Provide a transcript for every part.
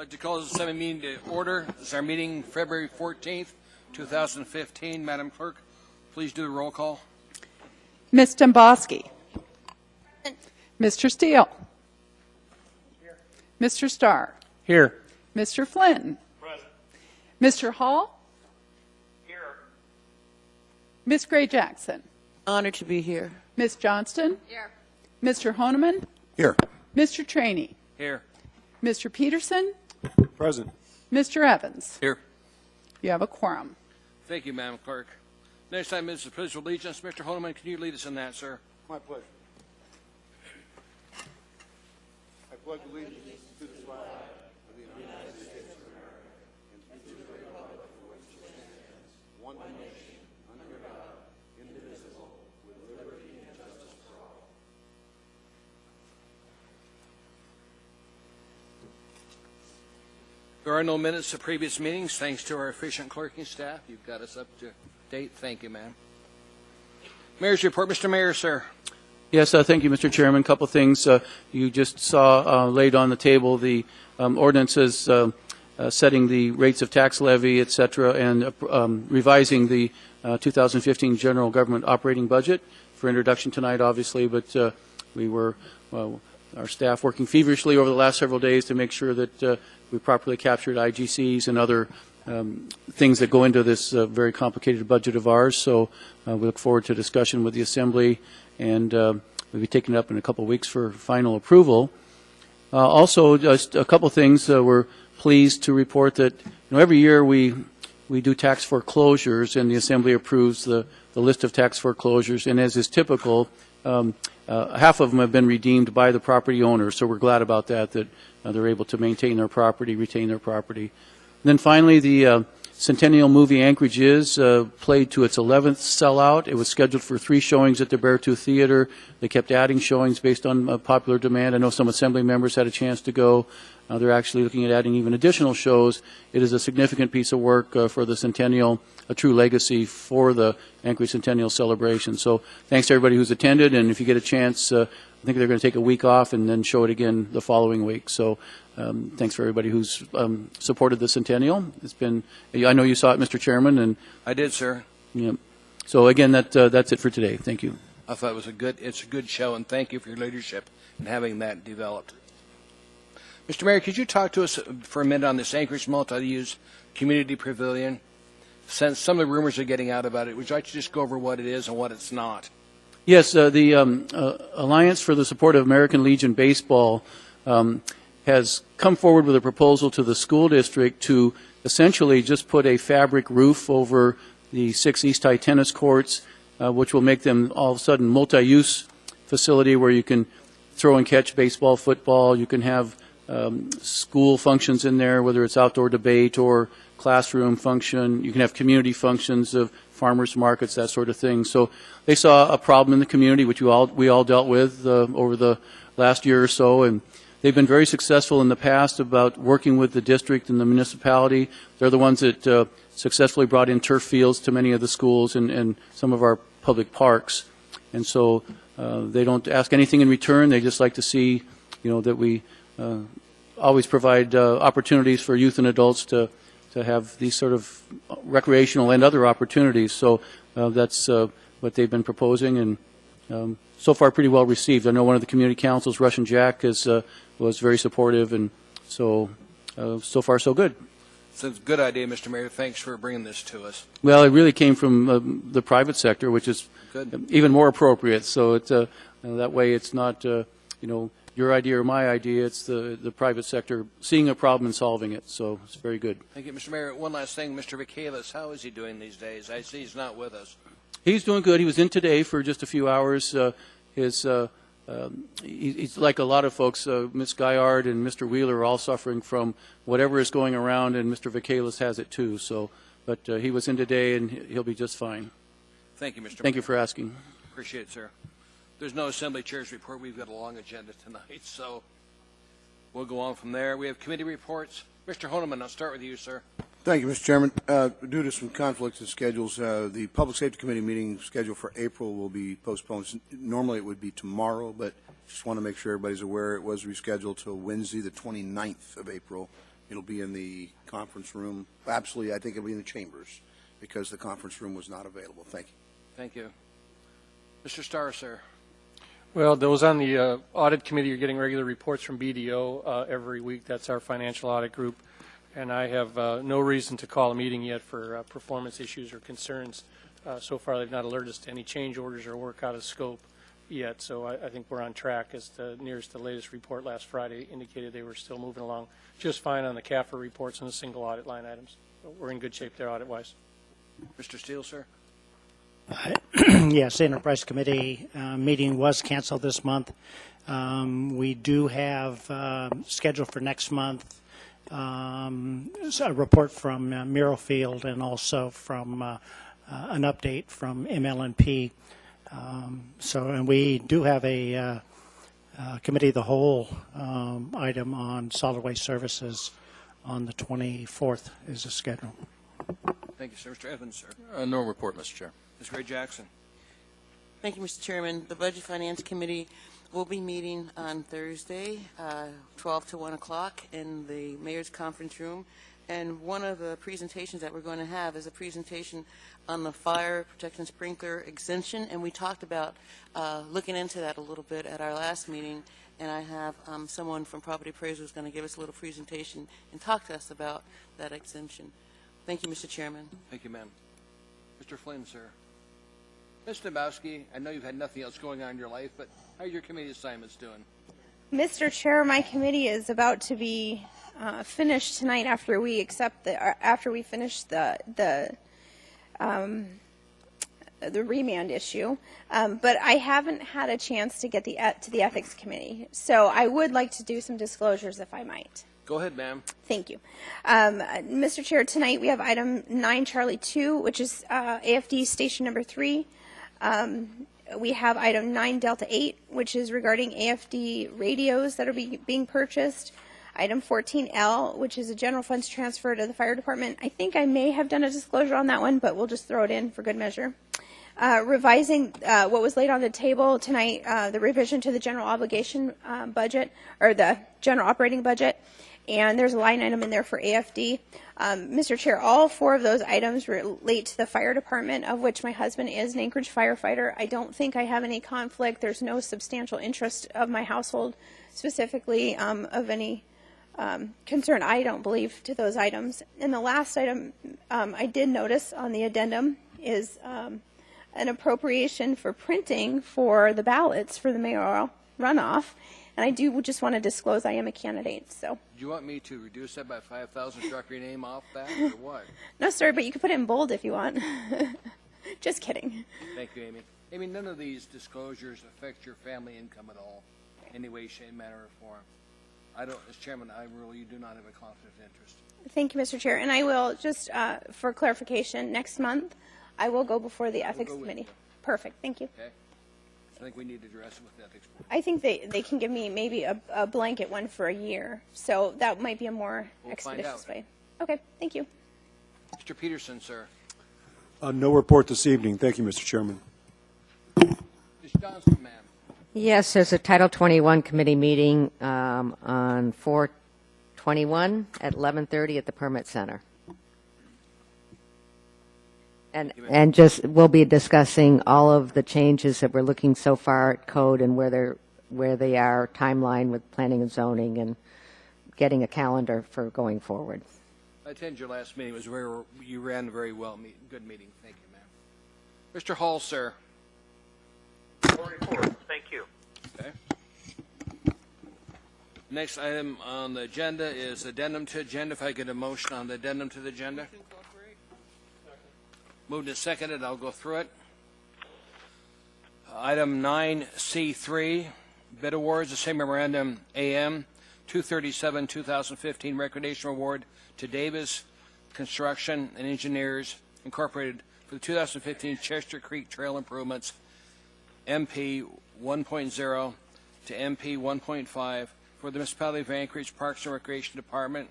I'd like to call this Assembly meeting to order. This is our meeting February 14th, 2015. Madam Clerk, please do the roll call. Ms. Domboski. Mr. Steele. Here. Mr. Starr. Here. Mr. Flynn. Present. Mr. Hall. Here. Ms. Gray Jackson. Honored to be here. Ms. Johnston. Here. Mr. Honeman. Here. Mr. Trainee. Here. Mr. Peterson. Present. Mr. Evans. Here. You have a quorum. Thank you, Madam Clerk. Next item is the Pledge of Allegiance. Mr. Honeman, can you lead us in that, sir? My pleasure. I pledge allegiance to the flag of the United States of America and to the republic for which it stands, one nation, under God, indivisible, with liberty and justice for all. There are no minutes of previous meetings. Thanks to our efficient clerking staff. You've got us up to date. Thank you, ma'am. Mayor's report. Mr. Mayor, sir. Yes, thank you, Mr. Chairman. A couple of things. You just saw laid on the table the ordinances setting the rates of tax levy, et cetera, and revising the 2015 general government operating budget for introduction tonight, obviously, but we were, our staff working feverishly over the last several days to make sure that we properly captured IGCs and other things that go into this very complicated budget of ours. So we look forward to discussion with the Assembly, and we'll be taking it up in a couple of weeks for final approval. Also, just a couple of things. We're pleased to report that every year we do tax foreclosures, and the Assembly approves the list of tax foreclosures. And as is typical, half of them have been redeemed by the property owners. So we're glad about that they're able to maintain their property, retain their property. And then finally, the Centennial movie Anchorage Is played to its 11th sellout. It was scheduled for 3 showings at the Beartooth Theater. They kept adding showings based on popular demand. I know some Assembly members had a chance to go. They're actually looking at adding even additional shows. It is a significant piece of work for the Centennial, a true legacy for the Anchorage Centennial celebration. So thanks to everybody who's attended, and if you get a chance, I think they're going to take a week off and then show it again the following week. So thanks for everybody who's supported the Centennial. It's been, I know you saw it, Mr. Chairman, and I did, sir. yeah. So again, that's it for today. Thank you. I thought it's a good show, and thank you for your leadership in having that developed. Mr. Mayor, could you talk to us for a minute on this Anchorage Multi-Use Community Pavilion? Since some of the rumors are getting out about it, would you like to just go over what it is and what it's not? Yes, the Alliance for the Support of American Legion Baseball has come forward with a proposal to the school district to essentially just put a fabric roof over the 6 East High tennis courts, which will make them all of a sudden multi-use facility where you can throw and catch baseball, football. You can have school functions in there, whether it's outdoor debate or classroom function. You can have community functions of farmers markets, that sort of thing. So they saw a problem in the community, which we all dealt with over the last year or so, and they've been very successful in the past about working with the district and the municipality. They're the ones that successfully brought in turf fields to many of the schools and some of our public parks. And so they don't ask anything in return. They just like to see, that we always provide opportunities for youth and adults to have these sort of recreational and other opportunities. So that's what they've been proposing, and so far pretty well received. I know one of the community councils, Russian Jack, was very supportive, and so far so good. It's a good idea, Mr. Mayor. Thanks for bringing this to us. Well, it really came from the private sector, which is good. Even more appropriate. So that way it's not your idea or my idea. It's the private sector seeing a problem and solving it. So it's very good. Thank you, Mr. Mayor. One last thing, Mr. Vacalis, how is he doing these days? I see he's not with us. He's doing good. He was in today for just a few hours. He's like a lot of folks. Ms. Guyard and Mr. Wheeler are all suffering from whatever is going around, and Mr. Vacalis has it too. So, but he was in today, and he'll be just fine. Thank you, Mr. Mayor. Thank you for asking. Appreciate it, sir. There's no Assembly Chair's report. We've got a long agenda tonight, so we'll go on from there. We have committee reports. Mr. Honeman, I'll start with you, sir. Thank you, Mr. Chairman. Due to some conflicts in schedules, the Public Safety Committee meeting scheduled for April will be postponed. Normally it would be tomorrow, but just want to make sure everybody's aware it was rescheduled till Wednesday, the 29th of April, It'll be in the conference room. Absolutely, I think it'll be in the chambers because the conference room was not available. Thank you. Thank you. Mr. Starr, sir. Well, those on the audit committee are getting regular reports from BDO every week. That's our financial audit group. And I have no reason to call a meeting yet for performance issues or concerns. So far, they've not alerted us to any change orders or work out of scope yet. So I think we're on track, as the nearest the latest report last Friday indicated they were still moving along just fine on the CAFR reports and the single audit line items. So we're in good shape there audit-wise. Mr. Steele, sir. Yes, Enterprise Committee meeting was canceled this month. We do have scheduled for next month a report from Muirfield and also from an update from MLNP. And we do have a committee of the whole item on solid waste services on the 24th is the schedule. Thank you, sir. Mr. Evans, sir. No report, Mr. Chair. Ms. Ray Jackson. Thank you, Mr. Chairman. The Budget Finance Committee will be meeting on Thursday, 12 to 1 o'clock in the Mayor's Conference Room. And one of the presentations that we're going to have is a presentation on the fire protection sprinkler exemption. And we talked about looking into that a little bit at our last meeting. And I have someone from Property Appraiser who's going to give us a little presentation and talk to us about that exemption. Thank you, Mr. Chairman. Thank you, ma'am. Mr. Flynn, sir. Ms. Dabowski, I know you've had nothing else going on in your life, but how are your committee assignments doing? Mr. Chair, my committee is about to be finished tonight after we finish the remand issue, but I haven't had a chance to get to the ethics committee. So I would like to do some disclosures, if I might. Go ahead, ma'am. Thank you. Mr. Chair, tonight we have item 9 Charlie 2, which is AFD station number 3. We have item 9 Delta 8, which is regarding AFD radios that are being purchased. Item 14L, which is a general funds transfer to the fire department. I think I may have done a disclosure on that one, but we'll just throw it in for good measure. Revising what was laid on the table tonight, the revision to the general obligation budget, or the general operating budget. And there's a line item in there for AFD. Mr. Chair, all 4 of those items relate to the fire department, of which my husband is an Anchorage firefighter. I don't think I have any conflict. There's no substantial interest of my household specifically of any concern, I don't believe, to those items. And the last item I did notice on the addendum is an appropriation for printing for the ballots for the mayoral runoff. And I do just want to disclose I am a candidate. So. Do you want me to reduce that by 5,000, struck your name off that, or what? No, sir, but you can put it in bold if you want. Just kidding. Thank you, Amy. Amy, none of these disclosures affect your family income at all, any way, shape, manner, or form. I don't, as chairman, I really do not have a conflict of interest. Thank you, Mr. Chair. And I will just, for clarification, next month I will go before the ethics committee. Perfect. Thank you. Okay. I think we need to address it with the ethics board. I think they can give me maybe a blanket one for a year, so that might be a more expeditious way. Okay, thank you. Mr. Peterson, sir. No report this evening. Thank you, Mr. Chairman. Ms. Johnston, ma'am. Yes, there's a Title 21 committee meeting on 4/21 at 11:30 at the Permit Center. And just we'll be discussing all of the changes that we're looking so far at code and where they are timeline with planning and zoning and getting a calendar for going forward. I attended your last meeting. It was you ran a very good meeting. Thank you, ma'am. Mr. Hall, sir. No report. Thank you. Okay. Next item on the agenda is addendum to agenda. If I get a motion on the addendum to the agenda. Moved and seconded. I'll go through it. Item 9C3, bid awards, the same memorandum AM 237-2015 recognition award to Davis Construction and Engineers Incorporated for the 2015 Chester Creek Trail Improvements MP 1.0 to MP 1.5 for the Municipality of Anchorage Parks and Recreation Department.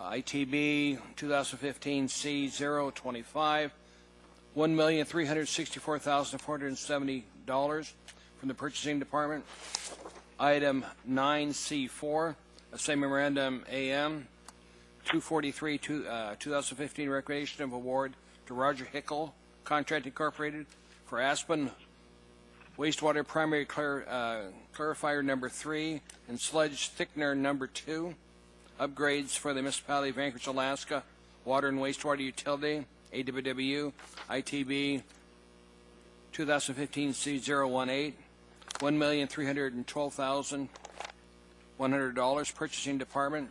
ITB 2015 C025, $1,364,470 from the Purchasing Department. Item 9C4, the same memorandum, AM 243, 2015 recognition of award to Roger Hickle Contract Incorporated for Aspen wastewater primary clarifier number 3 and sludge thickener number 2 upgrades for the municipality of Anchorage, Alaska water and wastewater utility AWW ITB 2015 C018 $1,312,100 purchasing department.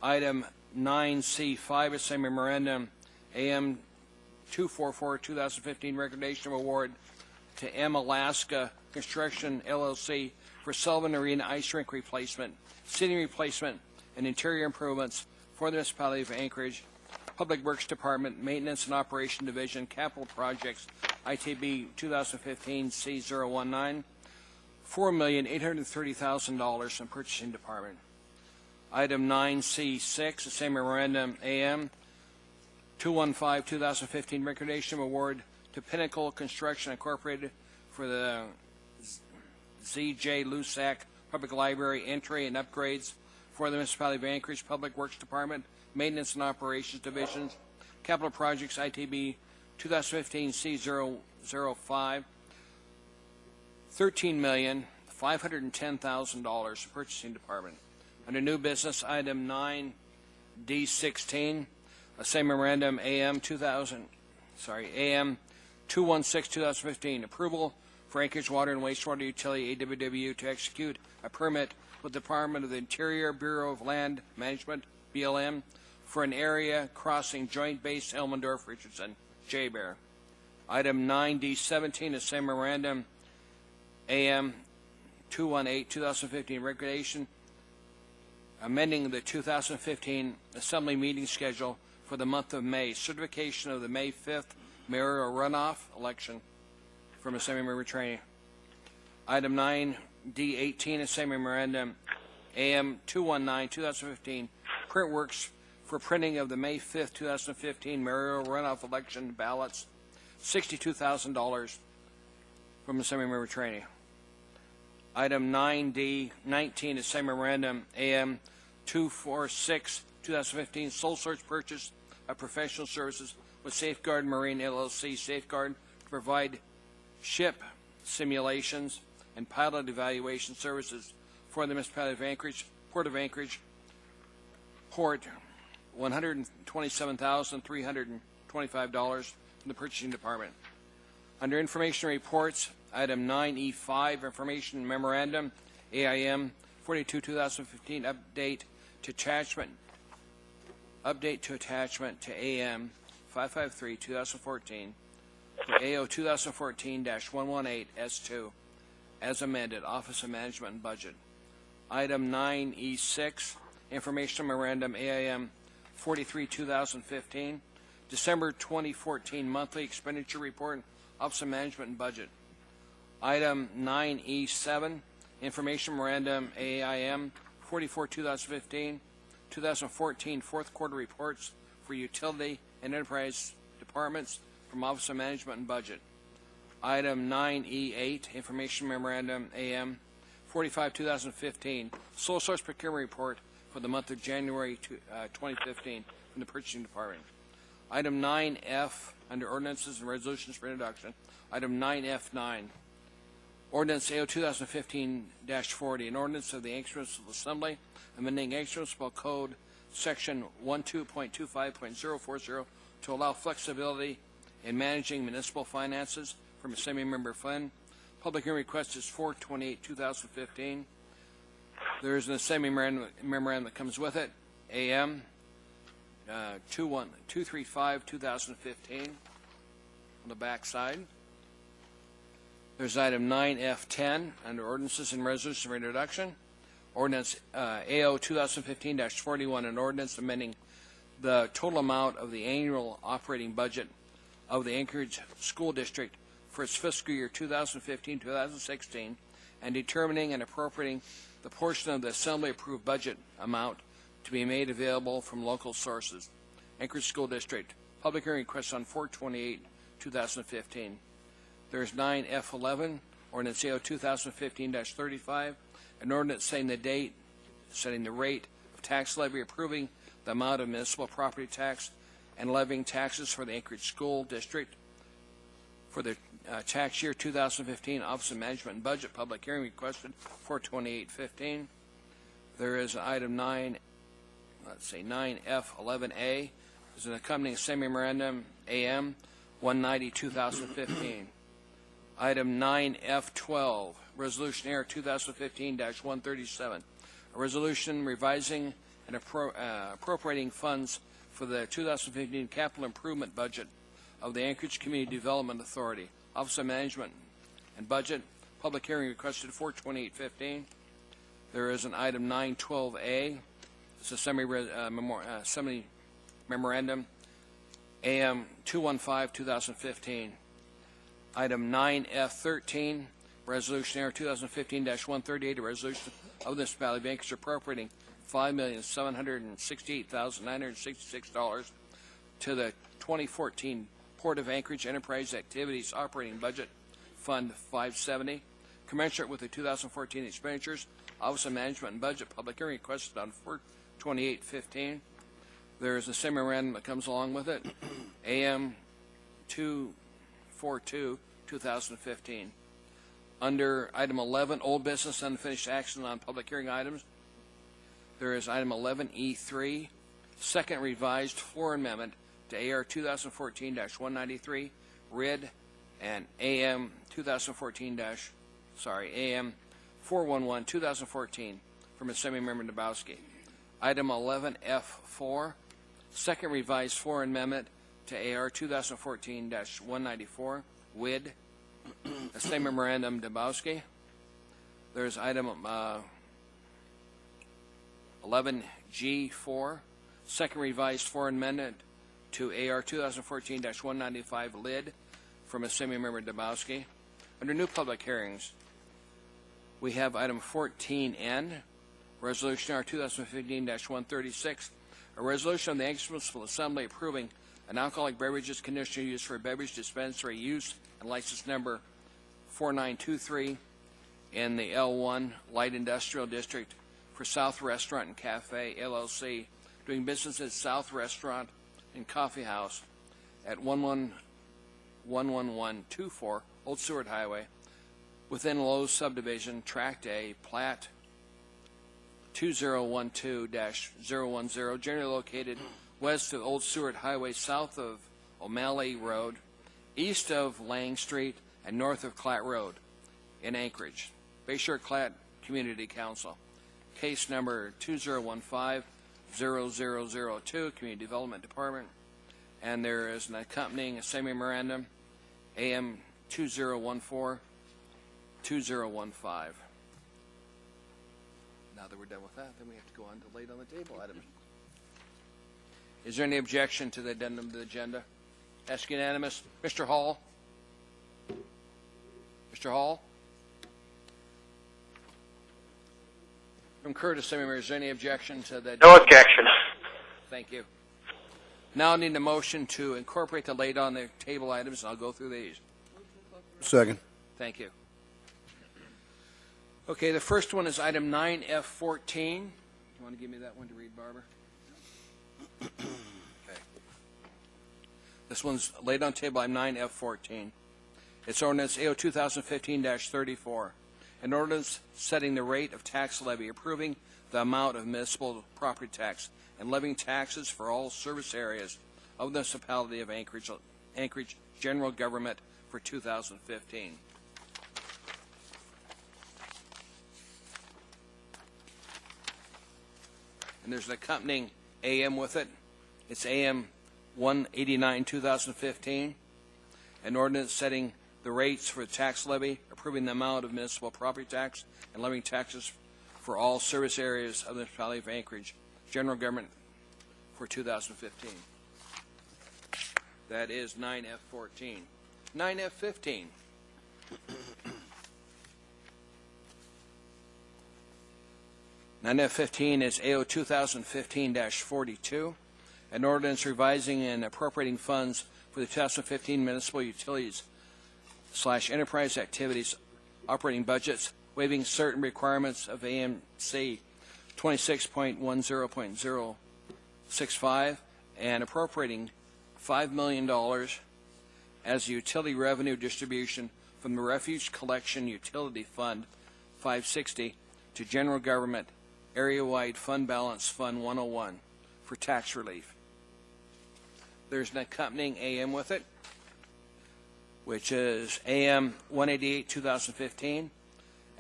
Item 9C5 is same memorandum AM 244 2015 recognition of award to M Alaska Construction LLC for Sullivan Arena ice rink replacement, seating replacement, and interior improvements for the municipality of Anchorage, Public Works Department, Maintenance and Operation Division, Capital Projects, ITB 2015 C019, $4,830,000 in Purchasing Department. Item 9C6, the same memorandum AM 215 2015 recognition of award to Pinnacle Construction Incorporated for the Z.J. Lusac Public Library entry and upgrades for the municipality of Anchorage, Public Works Department, Maintenance and Operations Divisions, Capital Projects, ITB 2015 C005, $13,510,000 Purchasing Department. Under new business, item 9D16, a same memorandum AM 216 2015 approval for Anchorage Water and Wastewater Utility AWW to execute a permit with the Department of the Interior Bureau of Land Management BLM for an area crossing Joint Base Elmendorf Richardson J-Bear. Item 9D17 is same memorandum AM 218 2015 recognition amending the 2015 Assembly meeting schedule for the month of May, certification of the May 5th mayoral runoff election from Assembly Member Training. Item 9D18 is same memorandum AM 219 2015 print works for printing of the May 5th 2015 mayoral runoff election ballots, $62,000 from Assembly Member Training. Item 9D19 is same memorandum AM 246 2015 sole source purchase of professional services with Safeguard Marine LLC Safeguard to provide ship simulations and pilot evaluation services for the municipality of Anchorage, Port of Anchorage, Port, $127,325 from the Purchasing Department. Under Information Reports, item 9E5, Information Memorandum, AIM 42 2015 update to attachment to AM 553 2014 to AO 2014-118 S2 as amended, Office of Management and Budget. Item 9E6, Information Memorandum AIM 43 2015 December 2014 Monthly Expenditure Report, Office of Management and Budget. Item 9E7, Information Memorandum AIM 44 2015 2014 Fourth Quarter Reports for Utility and Enterprise Departments from Office of Management and Budget. Item 9E8, Information Memorandum AM 45 2015 Sole Source Procurement Report for the month of January 2015 from the Purchasing Department. Item 9F, under Ordinances and Resolutions for Introduction. Item 9F9, Ordinance AO 2015-40, an ordinance of the Anchorage Municipal Assembly, amending Anchorage Municipal Code Section 12.25.040 to allow flexibility in managing municipal finances from Assembly Member Flynn. Public hearing request is 4/28/2015. There is an Assembly memorandum that comes with it, AM 235/2015 on the back side. There's item 9F10 under Ordinances and Resolutions for Introduction. Ordinance AO 2015-41, an ordinance amending the total amount of the annual operating budget of the Anchorage School District for its fiscal year 2015-2016 and determining and appropriating the portion of the Assembly-approved budget amount to be made available from local sources. Anchorage School District. Public hearing request on 4/28/2015. There's 9F11, Ordinance AO 2015-35, an ordinance setting the date setting the rate of tax levy, approving the amount of municipal property tax, and levying taxes for the Anchorage School District for the tax year 2015. Office of Management and Budget public hearing requested for 2815. There is item 9F11A. There's an accompanying semi-memorandum AM 190-2015. Item 9F12, Resolution AIR 2015-137, a resolution revising and appropriating funds for the 2015 capital improvement budget of the Anchorage Community Development Authority. Office of Management and Budget, public hearing requested for 2815. There is an item 912A. It's a semi-memorandum, AM 215-2015. Item 9F13, Resolution AIR 2015-138, a resolution of the municipality of Anchorage appropriating $5,768,966 to the 2014 Port of Anchorage Enterprise Activities Operating Budget Fund 570, commensurate with the 2014 expenditures. Office of Management and Budget public hearing requested on 2815. There is a memorandum that comes along with it, AM 242-2015. Under item 11, old business, unfinished action on public hearing items, there is item 11E3, second revised floor amendment to AR 2014-193, RID, and AM 411-2014 from Assembly-Member Dabowski. Item 11F4, second revised floor amendment to AR 2014-194, WID, the same memorandum, Dabowski. There's item 11G4, second revised floor amendment to AR 2014-195, LID, from Assembly-Member Dabowski. Under new public hearings, we have item 14N, Resolution R 2015-136, a resolution of the Anchorage Municipal Assembly approving an alcoholic beverages conditional use for a beverage dispensary use and license number 4923 in the L1 Light Industrial District for South Restaurant and Cafe, LLC, doing business as South Restaurant and Coffee House at 11124 Old Seward Highway, within Lowe's Subdivision, Tract A, Plat 2012-010, generally located west of Old Seward Highway, south of O'Malley Road, east of Lang Street, and north of Clatt Road in Anchorage. Bayshore Clatt Community Council. Case number 2015-0002, Community Development Department. And there is an accompanying semi-memorandum, AM 2014-2015. Now that we're done with that, then we have to go on to late on the table items. Is there any objection to the addendum to the agenda? Ask unanimous. Mr. Hall? Mr. Hall? From Curtis, Seminary, is there any objection to that? No objection. Thank you. Now I need a motion to incorporate the late on the table items, and I'll go through these. Second. Thank you. Okay, the first one is item 9F14. You want to give me that one to read, Barbara? Okay. This one's laid on table item 9F14. It's ordinance AO 2015-34. An ordinance setting the rate of tax levy, approving the amount of municipal property tax, and levying taxes for all service areas of the municipality of Anchorage general government for 2015. And there's an accompanying AM with it. It's AM 189-2015. An ordinance setting the rates for the tax levy, approving the amount of municipal property tax, and levying taxes for all service areas of the municipality of Anchorage general government for 2015. That is 9F14. 9F15. Now, F15 is AO 2015-42, an ordinance revising and appropriating funds for the 2015 municipal utilities / enterprise activities operating budgets, waiving certain requirements of AMC 26.10.065 and appropriating $5 million as utility revenue distribution from the Refuge Collection Utility Fund 560 to General Government Area-Wide Fund Balance Fund 101 for tax relief. There's an accompanying AM with it, which is AM 188, 2015,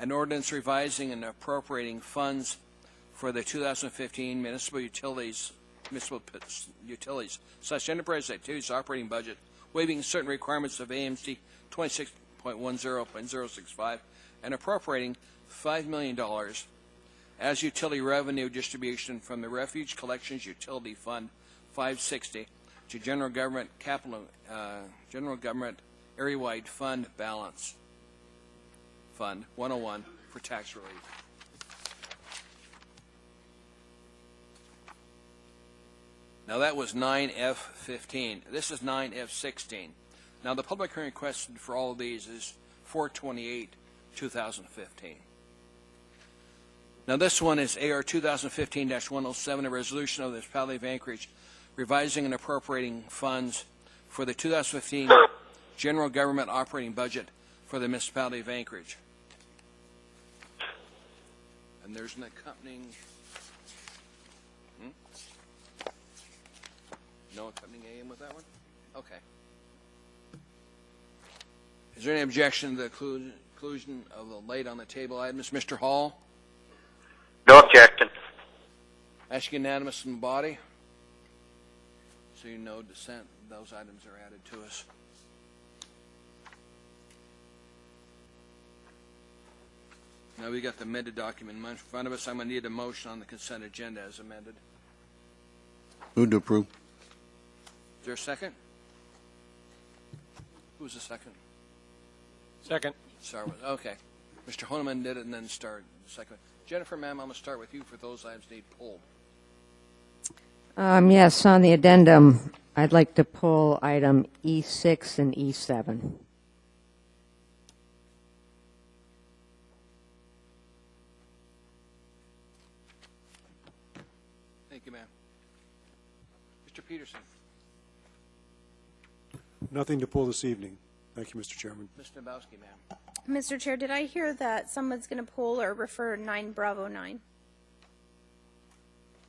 an ordinance revising and appropriating funds for the 2015 municipal utilities such enterprise activities operating budget, waiving certain requirements of AMC 26.10.065, and appropriating $5 million as utility revenue distribution from the Refuge Collections Utility Fund 560 to General Government Area-Wide Fund Balance Fund 101 for tax relief. Now that was 9F15. This is 9F16. Now the public hearing requested for all of these is 4/28/2015. Now this one is AR 2015-107, a resolution of the Municipality of Anchorage revising and appropriating funds for the 2015 general government operating budget for the Municipality of Anchorage. And there's an accompanying... No accompanying AM with that one? Okay. Is there any objection to the inclusion of the late on the table items? Mr. Hall? No objection. Ask unanimous in the body. So you know dissent. Those items are added to us. Now we got the amended document in front of us. I'm going to need a motion on the consent agenda as amended. Move to approve. Is there a second? Who's the second? Second. Okay. Mr. Honeman did it and then started the second. Jennifer, ma'am, I'm going to start with you for those items need pulled. Yes, on the addendum, I'd like to pull item E6 and E7. Thank you, ma'am. Mr. Peterson. Nothing to pull this evening. Thank you, Mr. Chairman. Ms. Nabowski, ma'am. Mr. Chair, did I hear that someone's going to pull or refer 9/9?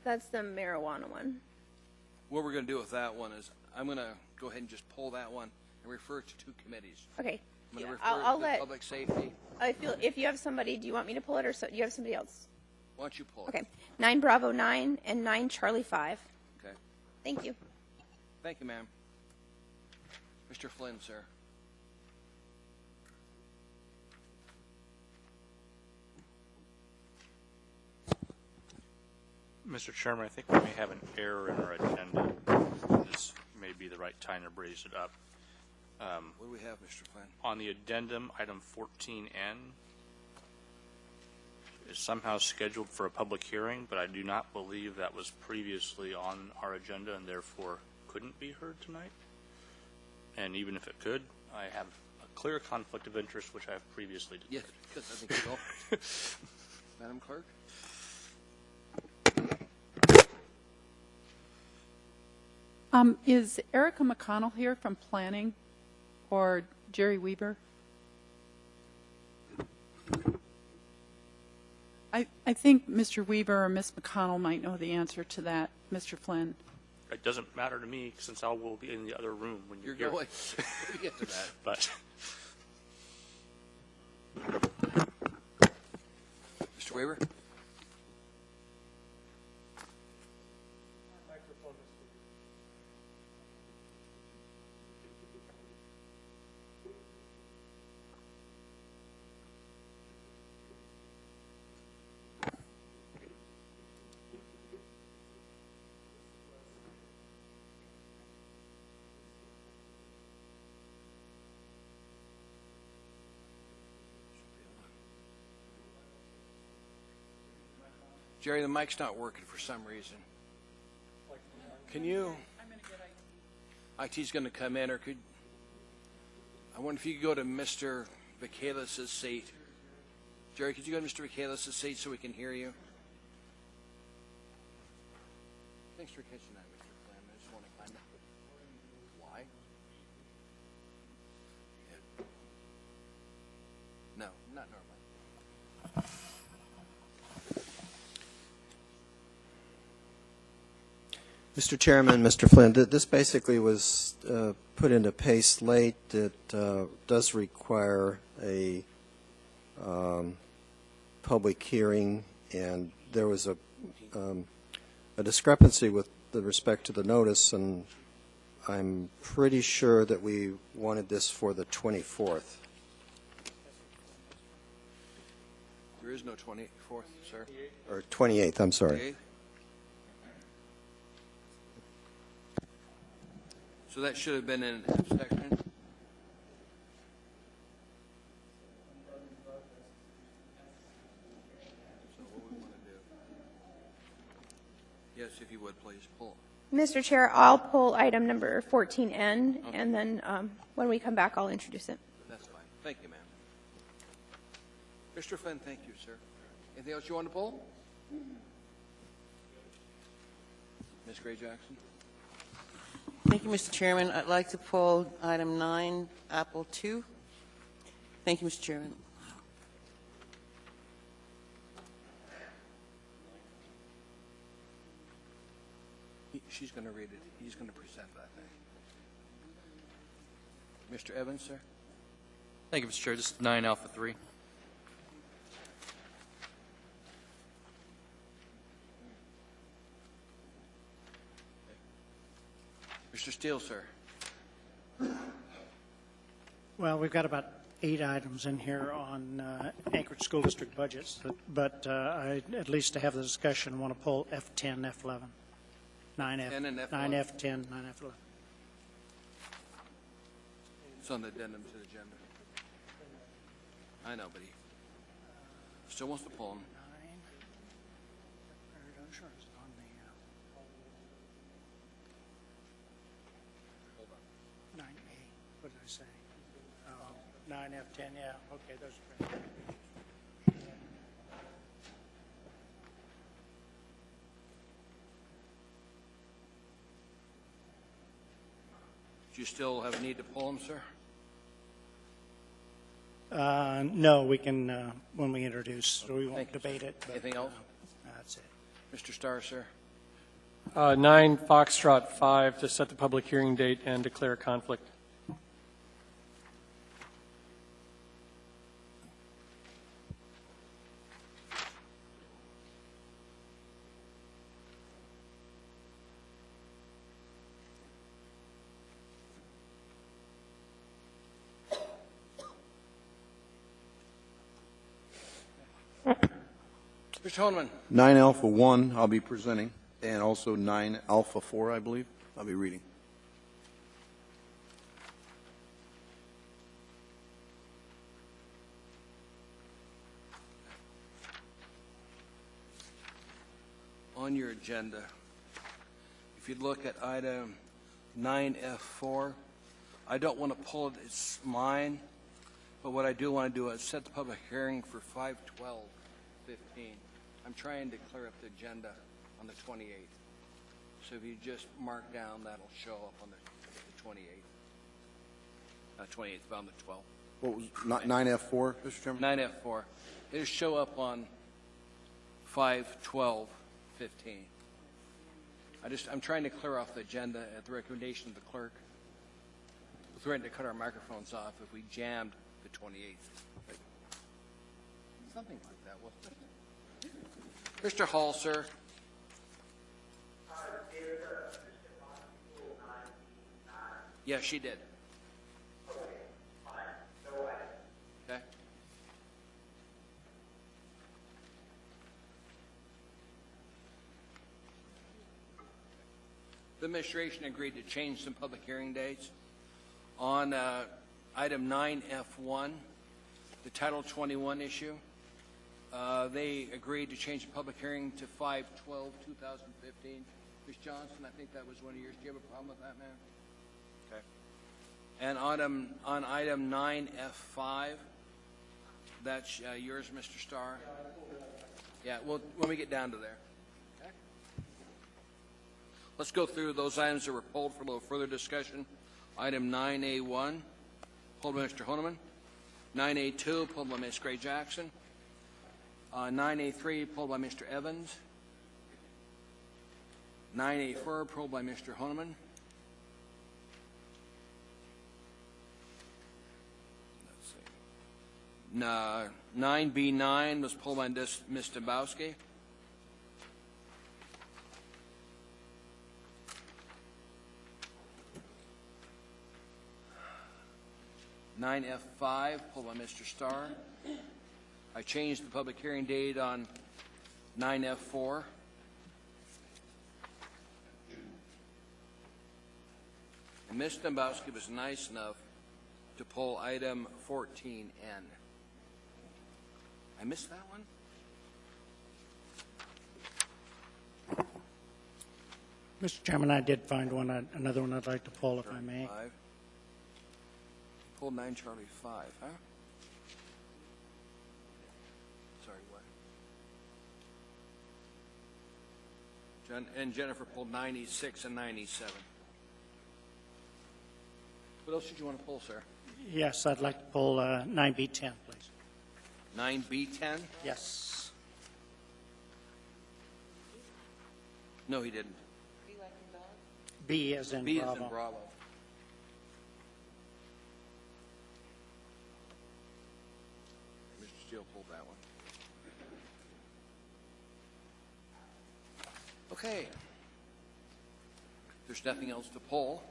That's the marijuana one. What we're going to do with that one is I'm going to go ahead and just pull that one and refer it to two committees. Okay. I'm going to refer I'll it to let. public safety. If you have somebody, do you want me to pull it, or do you have somebody else? Why don't you pull it? Okay. 9/9 and 9/5. Okay. Thank you. Thank you, ma'am. Mr. Flynn, sir. Mr. Chairman, I think we may have an error in our agenda. This may be the right time to raise it up. What do we have, Mr. Flynn? On the addendum, item 14N is somehow scheduled for a public hearing, but I do not believe that was previously on our agenda and therefore couldn't be heard tonight. And even if it could, I have a clear conflict of interest, which I have previously declared. Yes, because I think you will. Madam Clerk? Is Erica McConnell here from Planning or Jerry Weaver? I think Mr. Weaver or Ms. McConnell might know the answer to that, Mr. Flynn. It doesn't matter to me since I will be in the other room when you're here. Going. We'll get to that. But Mr. Weaver? Jerry, the mic's not working for some reason. Can you? IT's going to come in, or could? I wonder if you could go to Mr. Michaelis' seat. Jerry, could you go to Mr. Michaelis' seat so we can hear you? Thanks for catching that, Mr. Flynn. I just want to find out why. Yeah. No, not normally. Mr. Chairman, Mr. Flynn, this basically was put into PACE late. It does require a public hearing, and there was a discrepancy with respect to the notice, and I'm pretty sure that we wanted this for the 24th. There is no 24th, sir. Or 28th, I'm sorry. 28th? So that should have been in F section. So what we want to do? Yes, if you would, please pull. Mr. Chair, I'll pull item number 14N, and then when we come back, I'll introduce it. That's fine. Thank you, ma'am. Mr. Flynn, thank you, sir. Anything else you want to pull? Ms. Gray Jackson? Thank you, Mr. Chairman. I'd like to pull item 9, Apple 2. Thank you, Mr. Chairman. She's going to read it. He's going to present that thing. Mr. Evans, sir? Thank you, Mr. Chair. This is 9 Alpha 3. Mr. Steele, sir? Well, we've got about 8 items in here on Anchorage School District budgets, but I, at least to have the discussion, want to pull F10, F11, 9F, 10 and F11. 9F10, 9F11. It's on the addendum to the agenda. I know, but he still wants to pull them. 9A, what did I say? 9F10, yeah, okay, those are great. Do you still have a need to pull them, sir? No, we can, when we introduce, so we won't debate it. But, Anything else? That's it. Mr. Starr, sir? 9 Foxtrot 5 to set the public hearing date and declare conflict. Mr. Honeman? 9 Alpha 1, I'll be presenting, and also 9 Alpha 4, I believe, I'll be reading. On your agenda, if you look at item 9F4, I don't want to pull it, it's mine, but what I do want to do is set the public hearing for 5/12/15. I'm trying to clear up the agenda on the 28th. So if you just mark down, that'll show up on the 28th. Not 28th, but on the 12th. What was 9F4, Mr. Chairman? 9F4. It'll show up on 5/12/15. I'm trying to clear off the agenda at the recommendation of the clerk. We're threatening to cut our microphones off if we jammed the 28th. But something like that, wasn't it? Mr. Hall, sir. Yeah, she did. Okay. The administration agreed to change some public hearing dates. On item 9F1, the Title 21 issue, they agreed to change the public hearing to 5/12/2015. Ms. Johnson, I think that was one of yours. Do you have a problem with that, ma'am? Okay. And on item 9F5, that's yours, Mr. Starr. Yeah, well, when we get down to there. Okay. Let's go through those items that were pulled for a little further discussion. Item 9A1, pulled by Mr. Honeman. 9A2, pulled by Ms. Gray Jackson. 9A3, pulled by Mr. Evans. 9A4, pulled by Mr. Honeman. Let's see. 9B9 was pulled by Ms. Dabowski. 9F5, pulled by Mr. Starr. I changed the public hearing date on 9F4. And Ms. Dombrowski was nice enough to pull item 14N. I missed that one? Mr. Chairman, I did find another one I'd like to pull, if I may. 5. Pulled 9 Charlie 5, huh? Sorry, what? And Jennifer pulled 96 and 97. What else did you want to pull, sir? Yes, I'd like to pull 9B10, please. 9B10? Yes. No, he didn't. B as in B Bravo. as in Bravo. Mr. Steele pulled that one. Okay. There's nothing else to pull.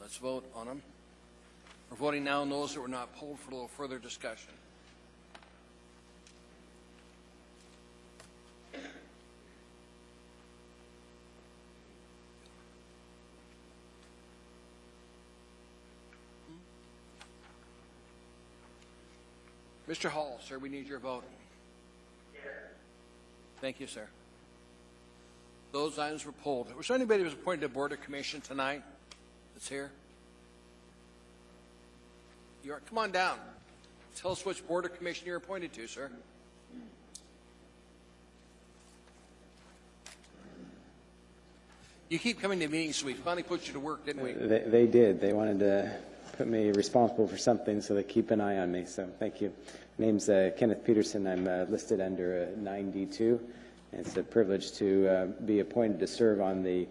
Let's vote on them. We're voting now on those that were not pulled for a little further discussion. Mr. Hall, sir, we need your vote. Thank you, sir. Those items were pulled. Was there anybody who was appointed to Board of Commission tonight that's here? You are, come on down. Tell us which Board of Commission you're appointed to, sir. You keep coming to meetings, so we finally put you to work, didn't we? They did. They wanted to put me responsible for something, so they keep an eye on me. So thank you. My name's Kenneth Peterson. I'm listed under 9D2. And it's a privilege to be appointed to serve on the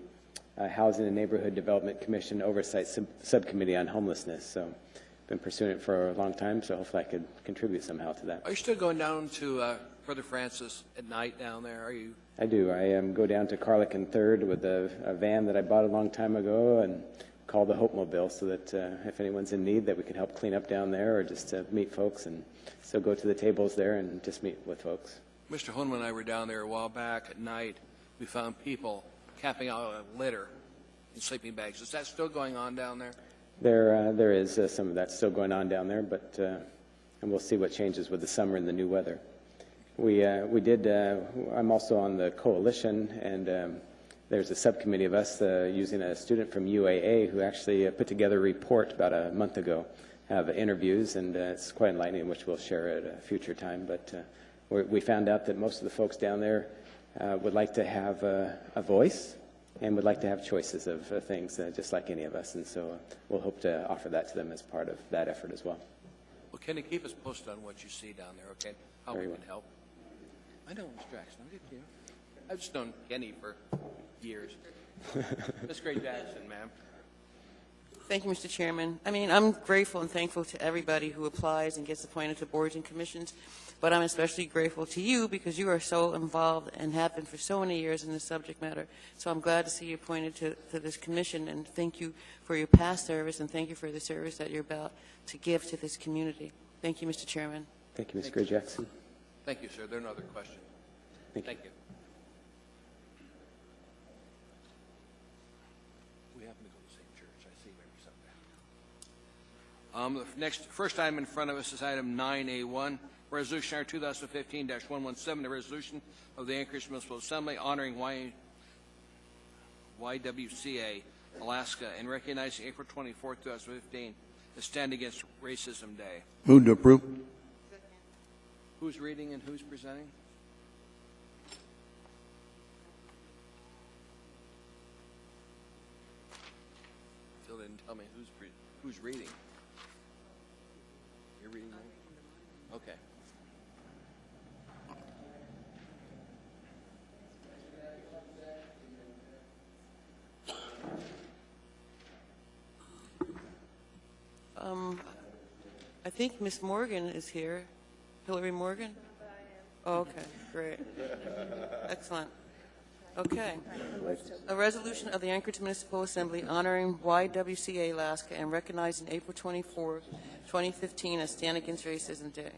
Housing and Neighborhood Development Commission Oversight Subcommittee on Homelessness. So I've been pursuing it for a long time, so hopefully I could contribute somehow to that. Are you still going down to Brother Francis at night down there? Are you? I do. I go down to Carlick and 3rd with a van that I bought a long time ago and call the Hope Mobile, so that if anyone's in need, that we can help clean up down there or just meet folks, and still go to the tables there and just meet with folks. Mr. Honeman and I were down there a while back at night. We found people camping out a litter in sleeping bags. Is that still going on down there? There is some of that still going on down there, but and we'll see what changes with the summer and the new weather. We did. I'm also on the coalition, and there's a subcommittee of us using a student from UAA who actually put together a report about a month ago, have interviews, and it's quite enlightening, which we'll share at a future time. But we found out that most of the folks down there would like to have a voice and would like to have choices of things, just like any of us. And so we'll hope to offer that to them as part of that effort as well. Well, Kenny, keep us posted on what you see down there, okay? How Very we well. can help. I know Ms. Jackson. I did you. I've just known Kenny for years. Ms. Gray Jackson, ma'am. Thank you, Mr. Chairman. I mean, I'm grateful and thankful to everybody who applies and gets appointed to boards and commissions, but I'm especially grateful to you because you are so involved and have been for so many years in this subject matter. So I'm glad to see you appointed to this commission, and thank you for your past service, and thank you for the service that you're about to give to this community. Thank you, Mr. Chairman. Thank you, Ms. Gray Jackson. Thank you, sir. There are no other questions. Thank you. Thank you. We happen to go to the same church. I see maybe something. The next, first item in front of us is item 9A1, Resolution R 2015-117, a resolution of the Anchorage Municipal Assembly honoring YWCA Alaska and recognizing April 24, 2015 as Stand Against Racism Day. Move to approve. Who's reading and who's presenting? Who's reading? You're reading? Okay. I think Miss Morgan is here. Hillary Morgan? Oh, okay, great. Excellent. Okay. A resolution of the Anchorage Municipal Assembly honoring YWCA Alaska and recognizing April 24, 2015 as Stand Against Racism Day.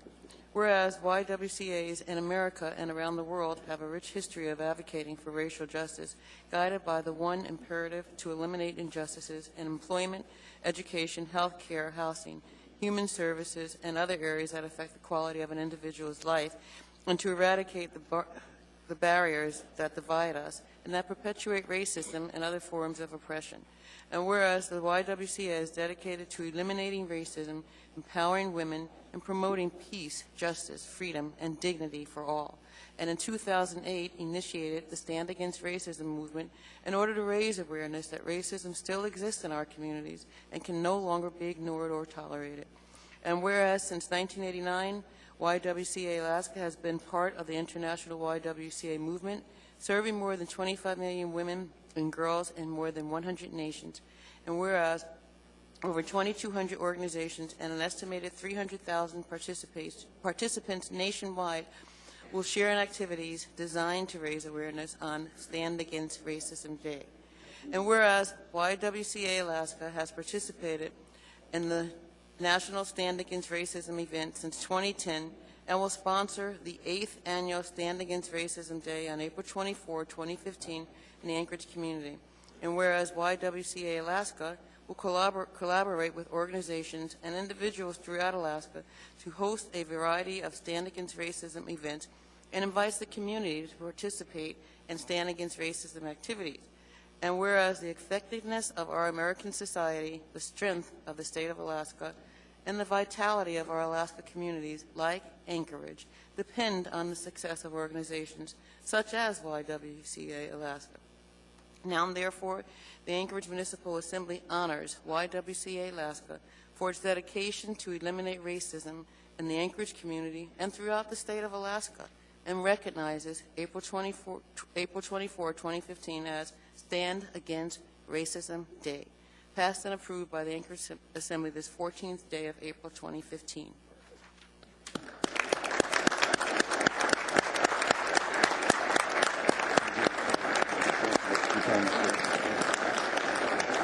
Whereas YWCAs in America and around the world have a rich history of advocating for racial justice, guided by the one imperative to eliminate injustices in employment, education, health care, housing, human services, and other areas that affect the quality of an individual's life, and to eradicate the barriers that divide us and that perpetuate racism and other forms of oppression. And whereas the YWCA is dedicated to eliminating racism, empowering women, and promoting peace, justice, freedom, and dignity for all, and in 2008 initiated the Stand Against Racism movement in order to raise awareness that racism still exists in our communities and can no longer be ignored or tolerated. And whereas since 1989, YWCA Alaska has been part of the international YWCA movement, serving more than 25 million women and girls in more than 100 nations. And whereas over 2,200 organizations and an estimated 300,000 participants nationwide will share in activities designed to raise awareness on Stand Against Racism Day. And whereas YWCA Alaska has participated in the National Stand Against Racism event since 2010 and will sponsor the 8th annual Stand Against Racism Day on April 24, 2015 in the Anchorage community. And whereas YWCA Alaska will collaborate with organizations and individuals throughout Alaska to host a variety of Stand Against Racism events and invites the community to participate in Stand Against Racism activities. And whereas the effectiveness of our American society, the strength of the state of Alaska, and the vitality of our Alaska communities, like Anchorage, depend on the success of organizations such as YWCA Alaska. Now, therefore, the Anchorage Municipal Assembly honors YWCA Alaska for its dedication to eliminate racism in the Anchorage community and throughout the state of Alaska, and recognizes April 24, 2015 as Stand Against Racism Day, passed and approved by the Anchorage Assembly this 14th day of April 2015.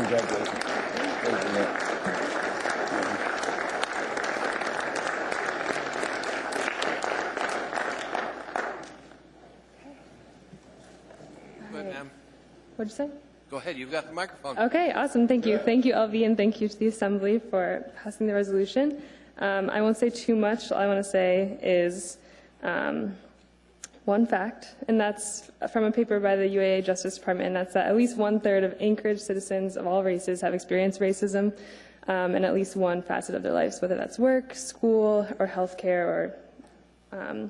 Go ahead, ma'am. What'd you say? Go ahead. You've got the microphone. Okay, awesome. Thank you. Thank you, LV, and thank you to the Assembly for passing the resolution. I won't say too much. All I want to say is one fact, and that's from a paper by the UAA Justice Department, and that's that at least 1/3 of Anchorage citizens of all races have experienced racism in at least one facet of their lives, whether that's work, school, or healthcare, or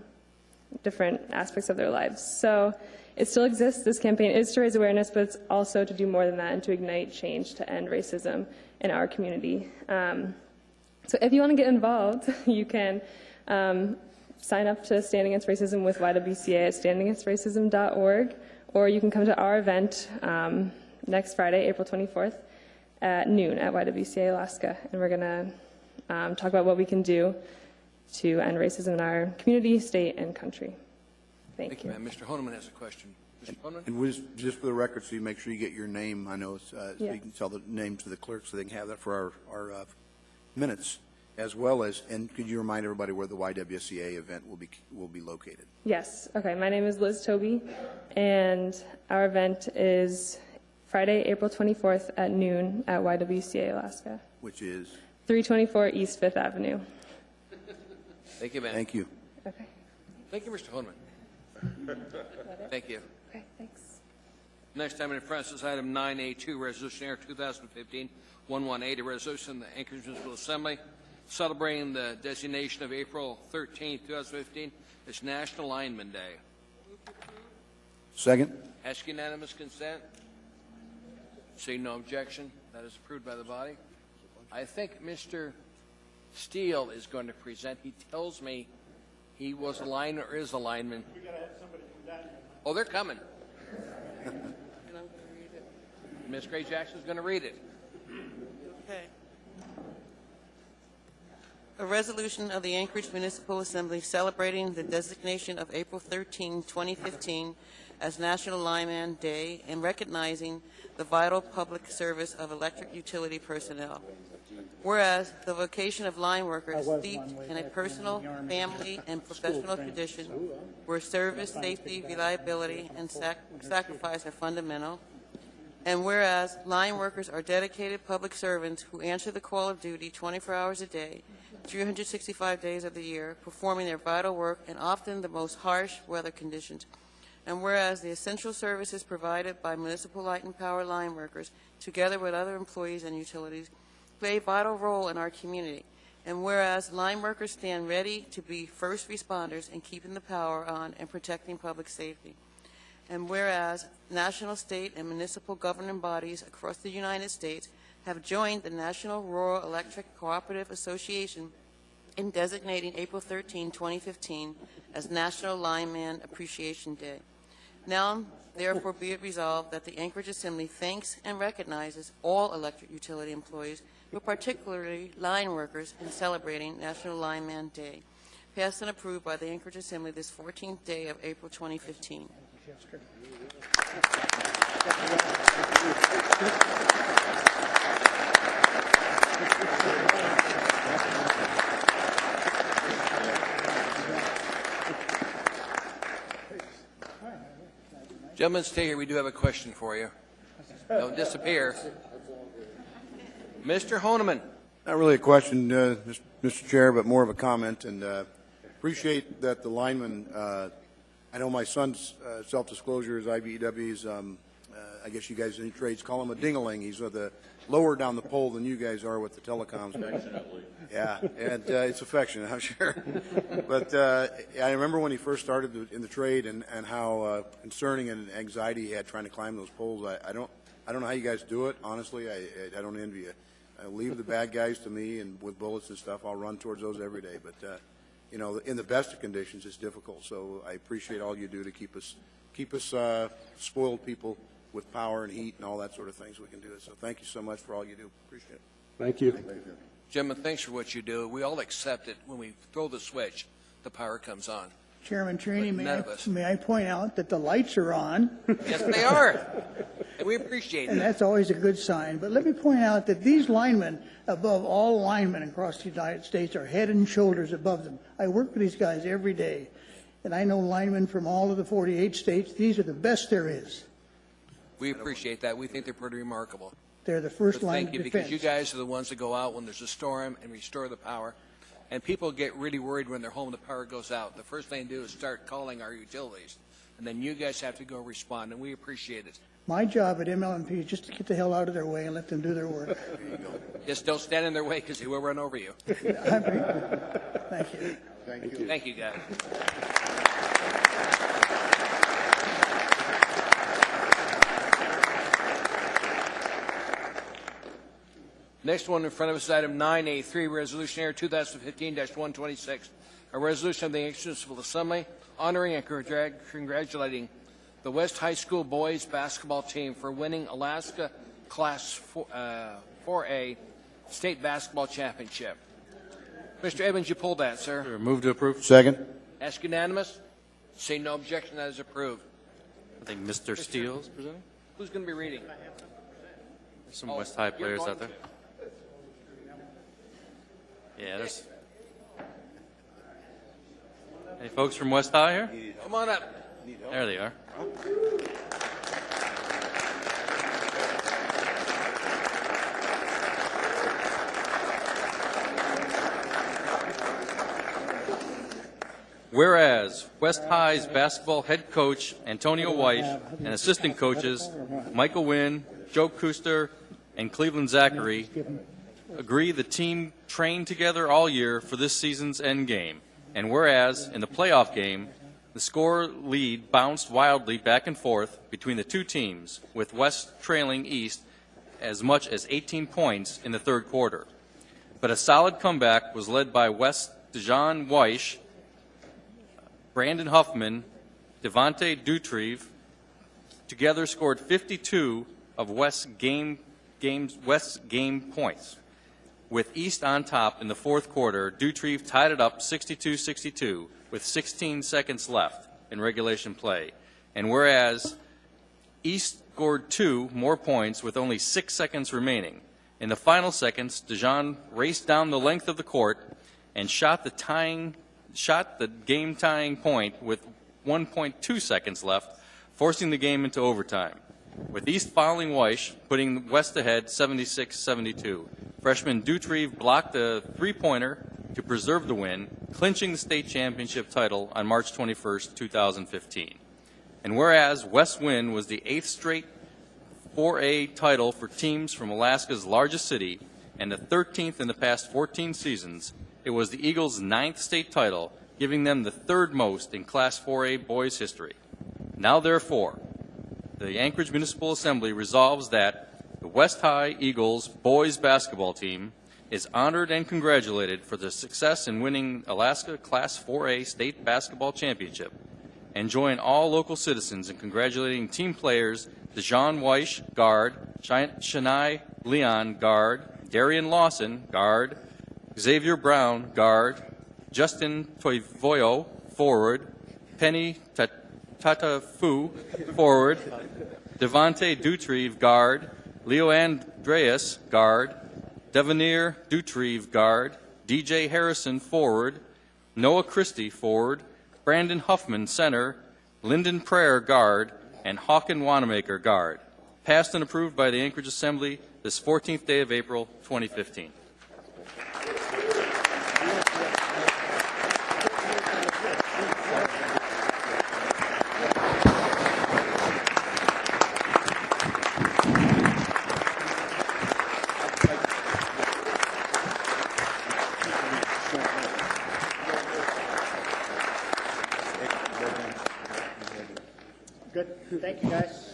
different aspects of their lives. So it still exists. This campaign is to raise awareness, but it's also to do more than that and to ignite change to end racism in our community. So if you want to get involved, you can sign up to Stand Against Racism with YWCA at standagainstracism.org, or you can come to our event next Friday, April 24th at noon at YWCA Alaska, and we're going to talk about what we can do to end racism in our community, state, and country. Thank you. Ma'am. Mr. Honeman has a question. Mr. Honeman? And just for the record, so you make sure you get your name, I know, so you can tell the name to the clerk so they can have that for our minutes, as well as, and could you remind everybody where the YWCA event will be located? Yes. Okay. My name is Liz Toby, and our event is Friday, April 24th at noon at YWCA Alaska. Which is? 324 East 5th Avenue. Thank you, ma'am. Thank you. Okay. Thank you, Mr. Honeman. Thank you. Okay, thanks. Next item in front is item 9A2, Resolution Air 2015-118, a resolution of the Anchorage Municipal Assembly celebrating the designation of April 13, 2015 as National Lineman Day. Second. Ask unanimous consent. Seeing no objection, that is approved by the body. I think Mr. Steele is going to present. He tells me he was a lineman or is a lineman. Oh, they're coming. Ms. Gray Jackson's going to read it. Okay. A resolution of the Anchorage Municipal Assembly celebrating the designation of April 13, 2015 as National Lineman Day and recognizing the vital public service of electric utility personnel. Whereas the vocation of line workers steeped in a personal, family, and professional tradition where service, safety, reliability, and sacrifice are fundamental. And whereas line workers are dedicated public servants who answer the call of duty 24 hours a day, 365 days of the year, performing their vital work in often the most harsh weather conditions. And whereas the essential services provided by municipal light and power line workers, together with other employees and utilities, play a vital role in our community. And whereas line workers stand ready to be first responders in keeping the power on and protecting public safety. And whereas national, state, and municipal governing bodies across the United States have joined the National Rural Electric Cooperative Association in designating April 13, 2015 as National Lineman Appreciation Day. Now, therefore, be it resolved that the Anchorage Assembly thanks and recognizes all electric utility employees, but particularly line workers, in celebrating National Lineman Day. Passed and approved by the Anchorage Assembly this 14th day of April 2015. Gentlemen, stay here. We do have a question for you. Don't disappear. Mr. Honeman. Not really a question, Mr. Chair, but more of a comment, and appreciate that the lineman, I know my son's self-disclosure is IBEW's, I guess you guys in trades call him a ding-a-ling. He's the lower down the pole than you guys are with the telecoms. Affectionately. Yeah, and it's affectionate, I'm sure. But I remember when he first started in the trade and how concerning and anxiety he had trying to climb those poles. I don't know how you guys do it. Honestly, I don't envy you. Leave the bad guys to me, and with bullets and stuff, I'll run towards those every day. But you know, in the best of conditions, it's difficult. So I appreciate all you do to keep us spoiled people with power and heat and all that sort of things we can do it. So thank you so much for all you do. Appreciate it. Thank you. Gentlemen, thanks for what you do. We all accept it. When we throw the switch, the power comes on. Chairman Trini, None of us. may I point out that the lights are on? Yes, they are. And we appreciate And that. that's always a good sign. But let me point out that these linemen, above all linemen across the United States, are head and shoulders above them. I work with these guys every day, and I know linemen from all of the 48 states. These are the best there is. We appreciate that. We think they're pretty remarkable. They're the first But line thank of you, defense. because you guys are the ones that go out when there's a storm and restore the power. And people get really worried when they're home, the power goes out. The first thing they do is start calling our utilities. And then you guys have to go respond, and we appreciate it. My job at MLMP is just to get the hell out of their way and let them do their work. Just don't stand in their way, because they will run over you. Thank you. Thank you. Thank you, guys. Next one in front of us is item 9A3, Resolution Air 2015-126, a resolution of the Municipal Assembly honoring and congratulating the West High School boys basketball team for winning Alaska Class 4A State Basketball Championship. Mr. Evans, you pulled that, sir. Sure. Move to approve. Second. Ask unanimous. Say no objection. That is approved. I think Mr. Steele is presenting. Who's going to be reading? There's some West High players out there. Yeah, there's. Any folks from West High here? Come on up. There they are. Whereas West High's basketball head coach Antonio White and assistant coaches Michael Wynn, Joe Kuster, and Cleveland Zachary agree the team trained together all year for this season's end game. And whereas in the playoff game, the score lead bounced wildly back and forth between the two teams, with West trailing East as much as 18 points in the third quarter. but a solid comeback was led by West Dejan Weish, Brandon Huffman, Devontae Dutrieve. Together scored 52 of West's game points. With East on top in the fourth quarter, Dutrieve tied it up 62-62 with 16 seconds left in regulation play. And whereas East scored 2 more points with only 6 seconds remaining, in the final seconds, Dejan raced down the length of the court and shot the game-tying point with 1.2 seconds left, forcing the game into overtime, with East fouling Weish, putting West ahead 76-72. Freshman Dutrieve blocked a three-pointer to preserve the win, clinching the state championship title on March 21st, 2015. And whereas West's win was the 8th straight 4A title for teams from Alaska's largest city and the 13th in the past 14 seasons, it was the Eagles' 9th state title, giving them the 3rd most in Class 4A boys history. Now, therefore, the Anchorage Municipal Assembly resolves that the West High Eagles boys basketball team is honored and congratulated for their success in winning Alaska Class 4A state basketball championship, and join all local citizens in congratulating team players Dejan Weish, guard, Shania Leon, guard, Darian Lawson, guard, Xavier Brown, guard, Justin Toivoyo, forward, Penny Tatafu, forward, Devontae Dutrieve, guard, Leo Andreas, guard, Devanir Dutrieve, guard, DJ Harrison, forward, Noah Christie, forward, Brandon Huffman, center, Lyndon Prayer, guard, and Hawken Wanamaker, guard. Passed and approved by the Anchorage Assembly this 14th day of April, 2015. Good. Thank you, guys.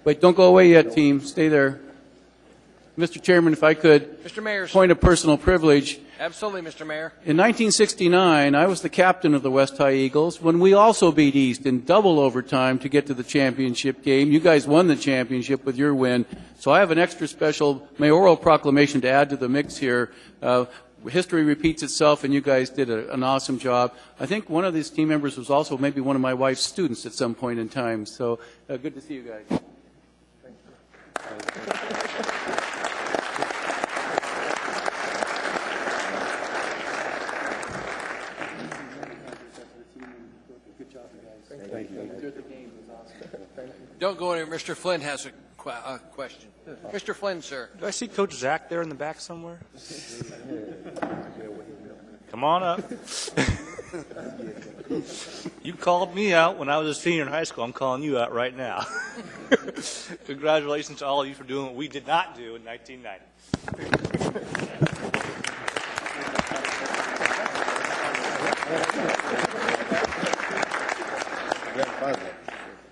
Wait, don't go away yet, team. Stay there. Mr. Chairman, if I could, Mr. Mayor. point of personal privilege. Absolutely, Mr. Mayor. In 1969, I was the captain of the West High Eagles when we also beat East in double overtime to get to the championship game. You guys won the championship with your win. So I have an extra special mayoral proclamation to add to the mix here. History repeats itself, and you guys did an awesome job. I think one of these team members was also maybe one of my wife's students at some point in time. So good to see you guys. Don't go anywhere. Mr. Flynn has a question. Mr. Flynn, sir. Do I see Coach Zach there in the back somewhere? Come on up. You called me out when I was a senior in high school. I'm calling you out right now. Congratulations to all of you for doing what we did not do in 1990.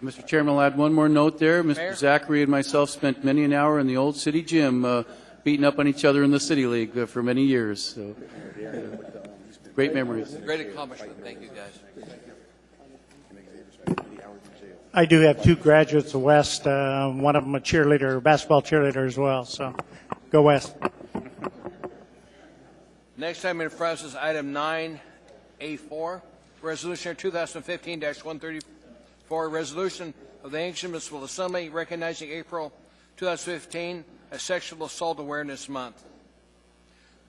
Mr. Chairman, I'll add one more note there. Mr. Mayor? Zachary and myself spent many an hour in the old city gym beating up on each other in the City League for many years. So, great memories. Great accomplishment. Thank you, guys. I do have 2 graduates of West. One of them a cheerleader, basketball cheerleader as well. So, go West. Next item in front of us is item 9A4, resolution 2015-134, resolution of the Anchorage Municipal Assembly recognizing April 2015 as Sexual Assault Awareness Month.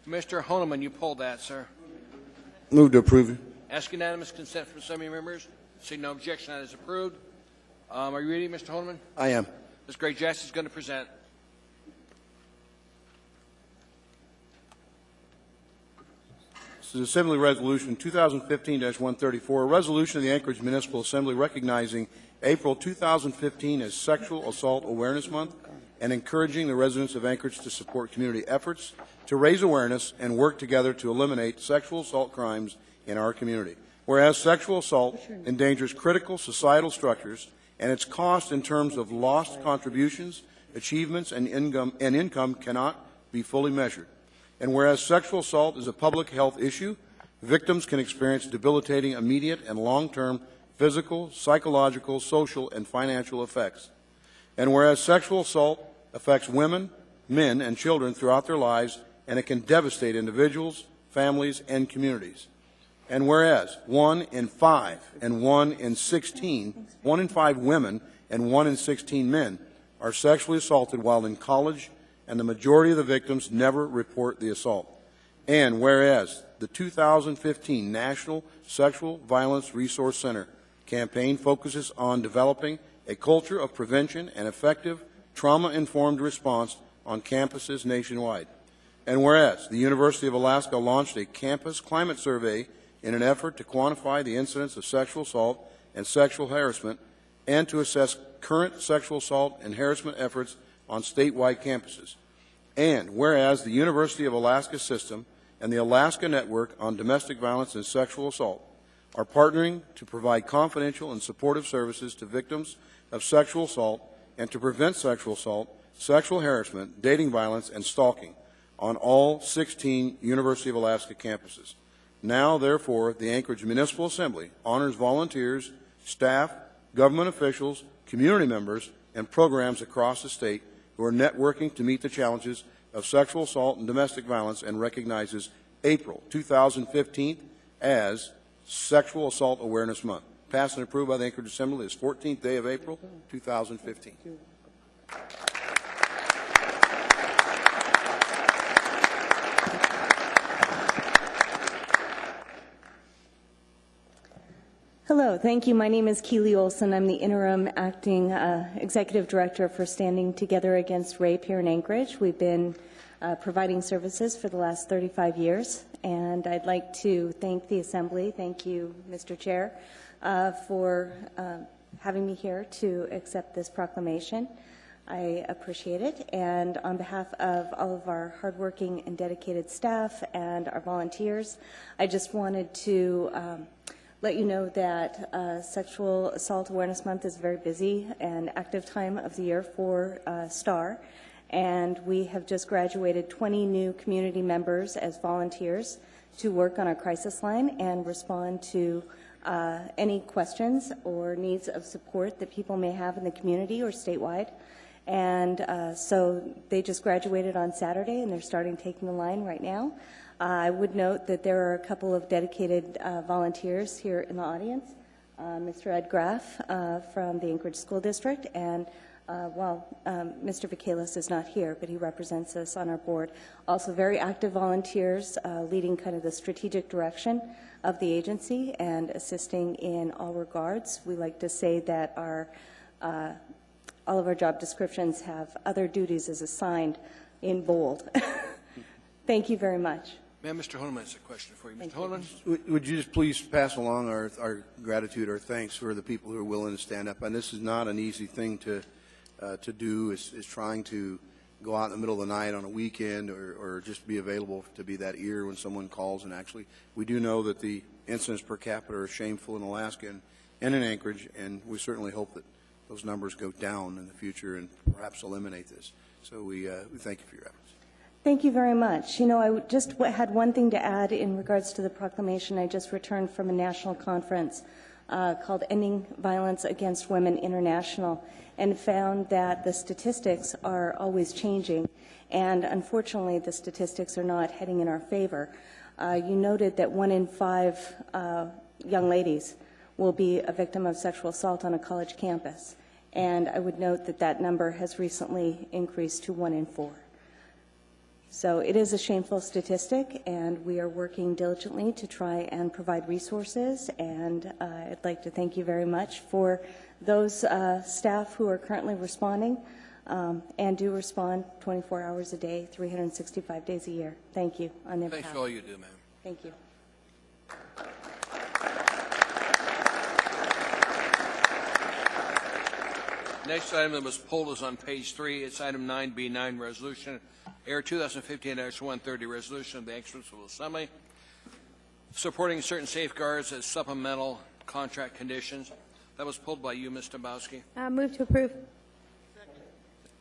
Mr. Honeman, you pulled that, sir. Move to approve. Ask unanimous consent from assembly members. See no objection, that is approved. Are you ready, Mr. Honeman? I am. Ms. Greg Jackson is going to present. This is Assembly Resolution 2015-134, a resolution of the Anchorage Municipal Assembly recognizing April 2015 as Sexual Assault Awareness Month and encouraging the residents of Anchorage to support community efforts to raise awareness and work together to eliminate sexual assault crimes in our community. Whereas sexual assault endangers critical societal structures and its cost in terms of lost contributions, achievements, and income cannot be fully measured. And whereas sexual assault is a public health issue, victims can experience debilitating immediate and long-term physical, psychological, social, and financial effects. And whereas sexual assault affects women, men, and children throughout their lives, and it can devastate individuals, families, and communities. And whereas 1 in 5 and 1 in 5 women and 1 in 16 men are sexually assaulted while in college, and the majority of the victims never report the assault. And whereas the 2015 National Sexual Violence Resource Center campaign focuses on developing a culture of prevention and effective trauma-informed response on campuses nationwide. And whereas the University of Alaska launched a campus climate survey in an effort to quantify the incidence of sexual assault and sexual harassment and to assess current sexual assault and harassment efforts on statewide campuses. And whereas the University of Alaska system and the Alaska Network on Domestic Violence and Sexual Assault are partnering to provide confidential and supportive services to victims of sexual assault and to prevent sexual assault, sexual harassment, dating violence, and stalking on all 16 University of Alaska campuses. Now, therefore, the Anchorage Municipal Assembly honors volunteers, staff, government officials, community members, and programs across the state who are networking to meet the challenges of sexual assault and domestic violence and recognizes April 2015 as Sexual Assault Awareness Month. Passed and approved by the Anchorage Assembly this 14th day of April 2015. Hello, thank you. My name is Keely Olson. I'm the interim acting executive director for Standing Together Against Rape here in Anchorage. We've been providing services for the last 35 years, and I'd like to thank the Assembly. Thank you, Mr. Chair, for having me here to accept this proclamation. I appreciate it, and on behalf of all of our hardworking and dedicated staff and our volunteers, I just wanted to let you know that Sexual Assault Awareness Month is a very busy and active time of the year for STAR, and we have just graduated 20 new community members as volunteers to work on our crisis line and respond to any questions or needs of support that people may have in the community or statewide. And so they just graduated on Saturday, and they're starting taking the line right now. I would note that there are a couple of dedicated volunteers here in the audience. Mr. Ed Graff from the Anchorage School District, and Mr. Vikalis is not here, but he represents us on our board. Also very active volunteers leading kind of the strategic direction of the agency and assisting in all regards. We like to say that all of our job descriptions have other duties as assigned in bold. Thank you very much. Ma'am, Mr. Holman has a question for you. Mr. Holman? Would you just please pass along our gratitude, our thanks for the people who are willing to stand up? And this is not an easy thing to do, is trying to go out in the middle of the night on a weekend or just be available to be that ear when someone calls. And actually, we do know that the incidents per capita are shameful in Alaska and in Anchorage, and we certainly hope that those numbers go down in the future and perhaps eliminate this. So we thank you for your efforts. Thank you very much. You know, I just had one thing to add in regards to the proclamation. I just returned from a national conference called Ending Violence Against Women International, and found that the statistics are always changing, and unfortunately the statistics are not heading in our favor. You noted that 1 in 5 young ladies will be a victim of sexual assault on a college campus, and I would note that that number has recently increased to 1 in 4. So it is a shameful statistic, and we are working diligently to try and provide resources, and I'd like to thank you very much for those staff who are currently responding and do respond 24 hours a day, 365 days a year. Thank you on their behalf. Thanks for all you do, ma'am. Thank you. Next item that was pulled is on page 3. It's item 9B9, resolution, Air 2015-130, resolution of the Anchorage Municipal Assembly, supporting certain safeguards as supplemental contract conditions. That was pulled by you, Ms. Dombrowski. Move to approve.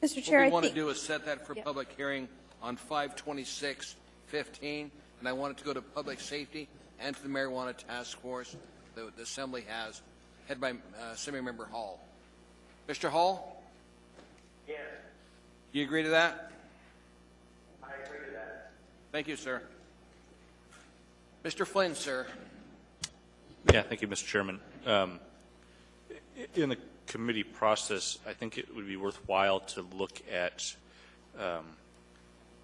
Mr. Chair, What we want to do is set that for public hearing on 5/26/15. 2015, and I want it to go to public safety and to the marijuana task force the Assembly has, headed by Assemblymember Hall. Mr. Hall? Yes. Do you agree to that? I agree to that. Thank you, sir. Mr. Flynn, sir. Yeah, thank you, Mr. Chairman. In the committee process, I think it would be worthwhile to look at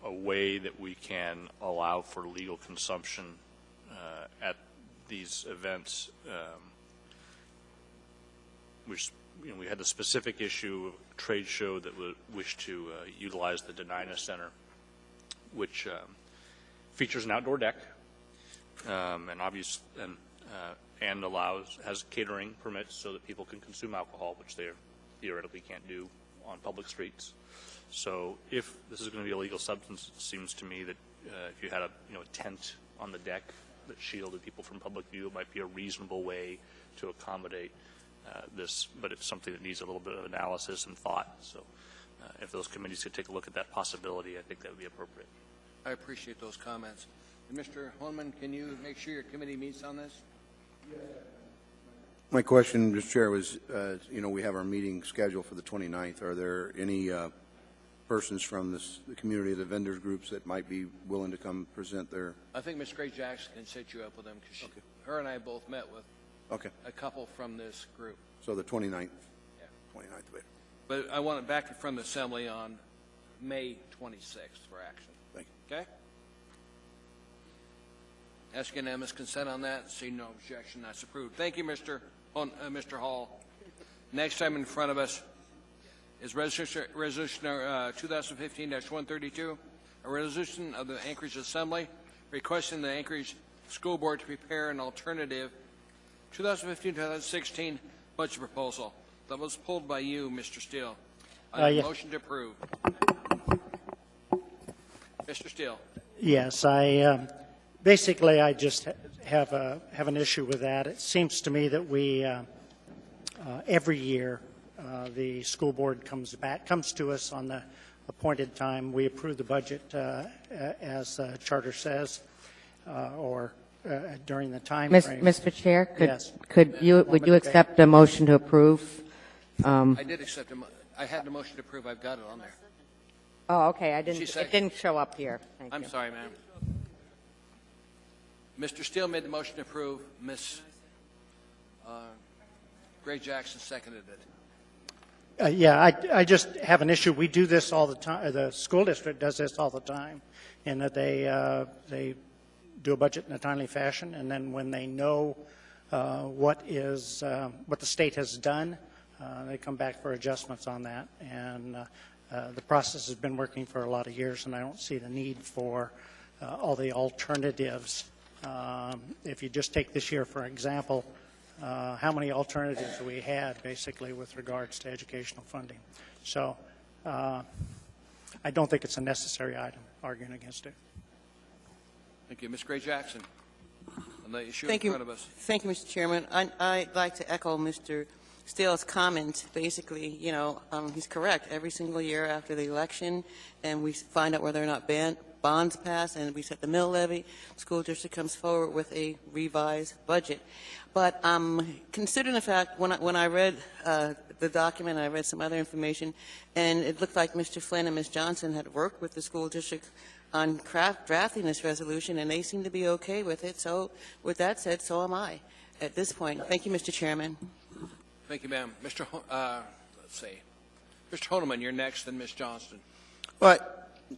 a way that we can allow for legal consumption at these events. We had the specific issue of a trade show that would wish to utilize the Denina Center, which features an outdoor deck and has catering permits so that people can consume alcohol, which they theoretically can't do on public streets. So if this is going to be a legal substance, it seems to me that if you had a tent on the deck that shielded people from public view, it might be a reasonable way to accommodate this, but it's something that needs a little bit of analysis and thought. So if those committees could take a look at that possibility, I think that would be appropriate. I appreciate those comments. And Mr. Holman, can you make sure your committee meets on this? My question, Mr. Chair, was, we have our meeting scheduled for the 29th. Are there any persons from the community, the vendors groups that might be willing to come present their... I think Ms. Gray Jackson can set you up with them because her and I both met with a couple from this group. So the 29th? Yeah. 29th of April. But I want it back from the Assembly on May 26th for action. Thank you. Okay? Ask unanimous consent on that. See no objection. That's approved. Thank you, Mr. Hall. Next item in front of us is Resolution 2015-132, a resolution of the Anchorage Assembly requesting the Anchorage School Board to prepare an alternative 2015-2016 budget proposal that was pulled by you, Mr. Steele. I have a motion to approve. Mr. Steele. Yes, basically I just have an issue with that. It seems to me that we every year the school board comes to us on the appointed time. We approve the budget as the charter says, or during the time frame. Mr. Chair, Yes. would you accept a motion to approve? I did accept I had the motion to approve. I've got it on there. Oh, okay. It said- didn't show up here. Thank I'm you. sorry, ma'am. Mr. Steele made the motion to approve. Ms. Gray Jackson seconded it. I just have an issue. We do this all the time. The school district does this all the time, in that they do a budget in a timely fashion, and then when they know what the state has done, they come back for adjustments on that. And the process has been working for a lot of years, and I don't see the need for all the alternatives. If you just take this year, for example, how many alternatives we had, basically, with regards to educational funding. So I don't think it's a necessary item, arguing against it. Thank you. Ms. Gray Jackson, on the issue in front of us. Thank you, Mr. Chairman. I'd like to echo Mr. Steele's comment. Basically, he's correct. Every single year after the election, and we find out whether or not bonds pass, and we set the mill levy, school district comes forward with a revised budget. But considering the fact, when I read the document, I read some other information, and it looked like Mr. Flynn and Ms. Johnson had worked with the school district on drafting this resolution, and they seem to be okay with it. So with that said, so am I at this point. Thank you, Mr. Chairman. Thank you, ma'am. Mr. Honeman, you're next, then Ms. Johnston. Well,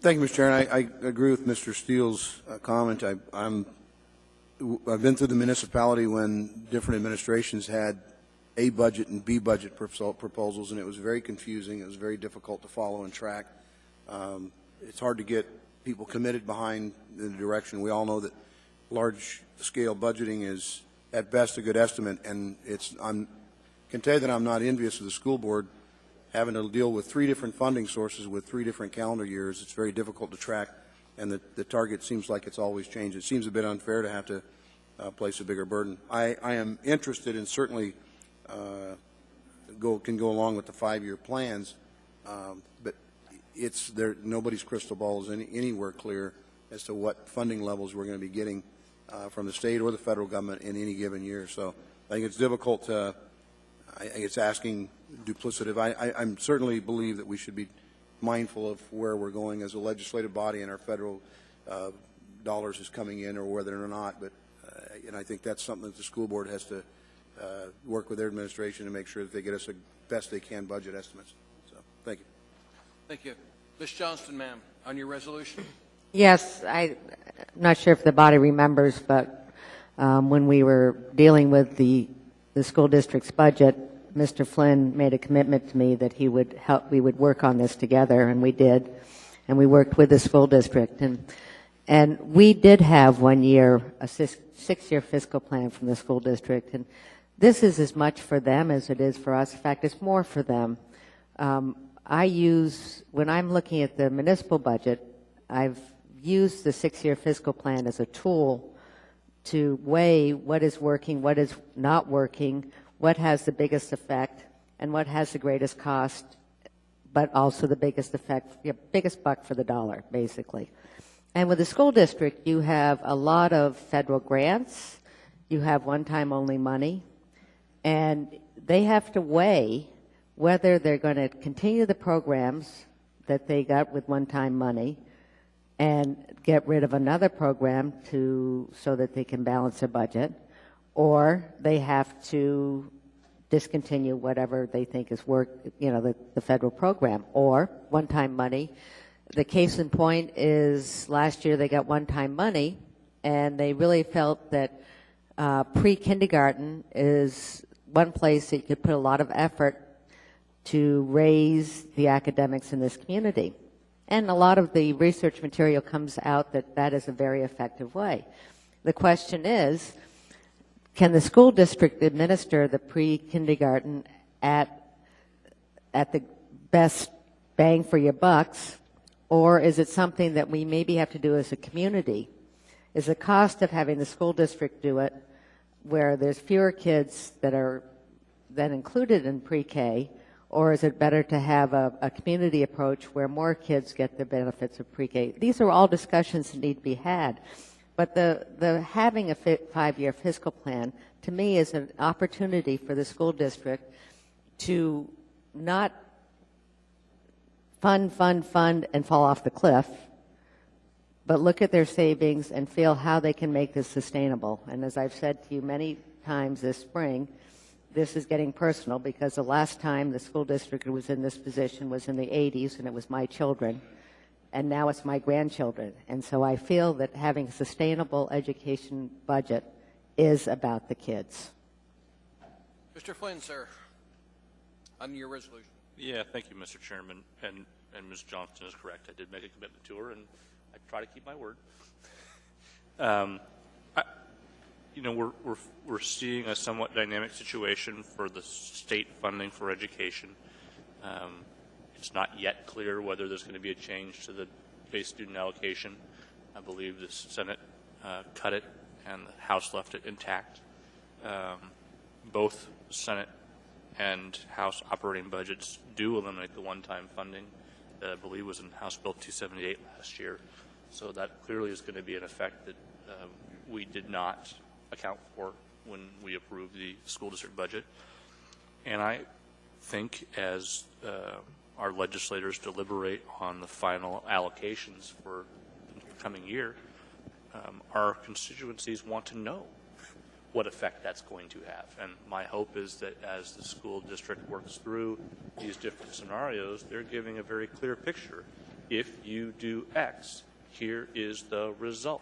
thank you, Mr. Chair. And I agree with Mr. Steele's comment. I've been through the municipality when different administrations had A budget and B budget proposals, and it was very confusing. It was very difficult to follow and track. It's hard to get people committed behind the direction. We all know that large-scale budgeting is, at best, a good estimate, and I can tell you that I'm not envious of the school board having to deal with 3 different funding sources with 3 different calendar years. It's very difficult to track, and the target seems like it's always changed. It seems a bit unfair to have to place a bigger burden. I am interested and certainly can go along with the 5-year plans, but nobody's crystal ball is anywhere clear as to what funding levels we're going to be getting from the state or the federal government in any given year. So I think it's difficult to, I think it's asking duplicative. I certainly believe that we should be mindful of where we're going as a legislative body and our federal dollars is coming in or whether or not, but and I think that's something that the school board has to work with their administration to make sure that they get us the best they can budget estimates. So thank you. Thank you. Ms. Johnston, ma'am, on your resolution. Yes, I'm not sure if the body remembers, but when we were dealing with the school district's budget, Mr. Flynn made a commitment to me that he would help, we would work on this together, and we did. And we worked with the school district. And we did have 1 year, a 6-year fiscal plan from the school district. And this is as much for them as it is for us. In fact, it's more for them. When I'm looking at the municipal budget, I've used the 6-year fiscal plan as a tool to weigh what is working, what is not working, what has the biggest effect, and what has the greatest cost, but also the biggest effect, biggest buck for the dollar, basically. And with the school district, you have a lot of federal grants, you have one-time only money, and they have to weigh whether they're going to continue the programs that they got with one-time money and get rid of another program so that they can balance their budget, or they have to discontinue whatever they think is the federal program, or one-time money. The case in point is last year they got one-time money, and they really felt that pre-kindergarten is one place that you could put a lot of effort to raise the academics in this community. And a lot of the research material comes out that that is a very effective way. The question is, can the school district administer the pre-kindergarten at the best bang for your bucks, or is it something that we maybe have to do as a community? Is the cost of having the school district do it, where there's fewer kids that are then included in pre-K, or is it better to have a community approach where more kids get the benefits of pre-K? These are all discussions that need to be had. But the having a 5-year fiscal plan, to me, is an opportunity for the school district to not fund, and fall off the cliff, but look at their savings and feel how they can make this sustainable. And as I've said to you many times this spring, this is getting personal because the last time the school district was in this position was in the 80s, and it was my children, and now it's my grandchildren. And so I feel that having a sustainable education budget is about the kids. Mr. Flynn, sir, on your resolution. Yeah, thank you, Mr. Chairman. And Ms. Johnston is correct. I did make a commitment to her, and I try to keep my word. We're seeing a somewhat dynamic situation for the state funding for education. It's not yet clear whether there's going to be a change to the base student allocation. I believe the Senate cut it and the House left it intact. Both Senate and House operating budgets do eliminate the one-time funding that I believe was in House Bill 278 last year. So that clearly is going to be an effect that we did not account for when we approved the school district budget. And I think as our legislators deliberate on the final allocations for the coming year, our constituencies want to know what effect that's going to have. And my hope is that as the school district works through these different scenarios, they're giving a very clear picture. If you do X, here is the result.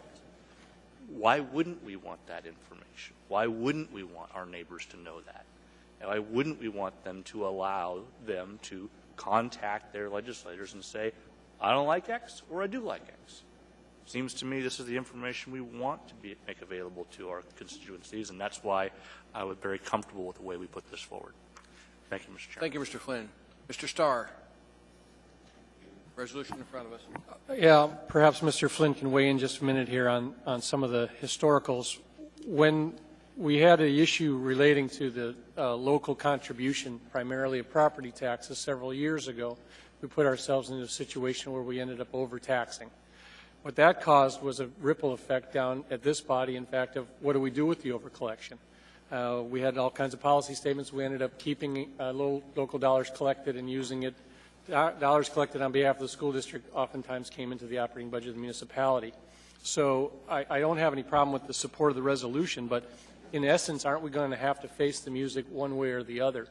Why wouldn't we want that information? Why wouldn't we want our neighbors to know that? And why wouldn't we want them to allow them to contact their legislators and say, I don't like X or I do like X? Seems to me this is the information we want to make available to our constituencies, and that's why I was very comfortable with the way we put this forward. Thank you, Mr. Chairman. Thank you, Mr. Flynn. Mr. Starr, resolution in front of us. Yeah, perhaps Mr. Flynn can weigh in just a minute here on some of the historicals. When we had an issue relating to the local contribution, primarily of property taxes, several years ago, we put ourselves into a situation where we ended up overtaxing. What that caused was a ripple effect down at this body, in fact, of what do we do with the overcollection. We had all kinds of policy statements. We ended up keeping local dollars collected and using it. Dollars collected on behalf of the school district oftentimes came into the operating budget of the municipality. So I don't have any problem with the support of the resolution, but in essence, aren't we going to have to face the music one way or the other?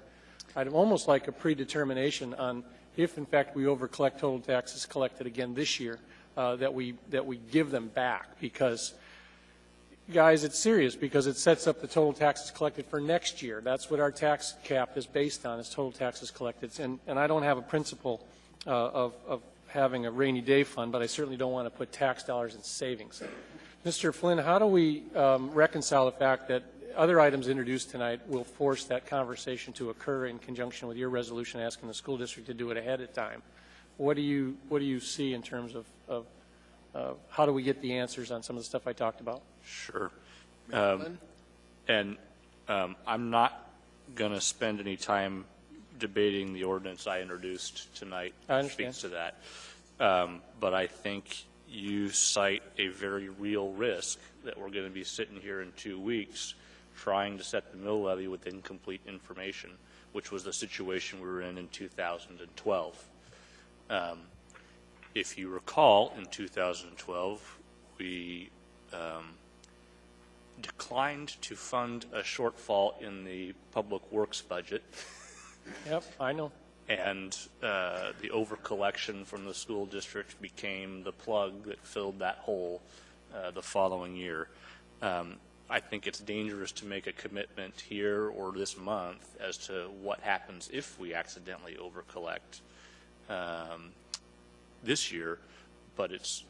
I'd almost like a predetermination on if, in fact, we overcollect total taxes collected again this year, that we give them back, because, guys, it's serious, because it sets up the total taxes collected for next year. That's what our tax cap is based on, is total taxes collected. And I don't have a principle of having a rainy day fund, but I certainly don't want to put tax dollars in savings. Mr. Flynn, how do we reconcile the fact that other items introduced tonight will force that conversation to occur in conjunction with your resolution asking the school district to do it ahead of time? What do you see in terms of how do we get the answers on some of the stuff I talked about? Sure. I'm not going to spend any time debating the ordinance I introduced tonight. I understand. Speaks to that. But I think you cite a very real risk that we're going to be sitting here in 2 weeks trying to set the mill levy with incomplete information, which was the situation we were in 2012. If you recall, in 2012, we declined to fund a shortfall in the public works budget. Yep, I know. And the overcollection from the school district became the plug that filled that hole the following year. I think it's dangerous to make a commitment here or this month as to what happens if we accidentally overcollect this year, but it's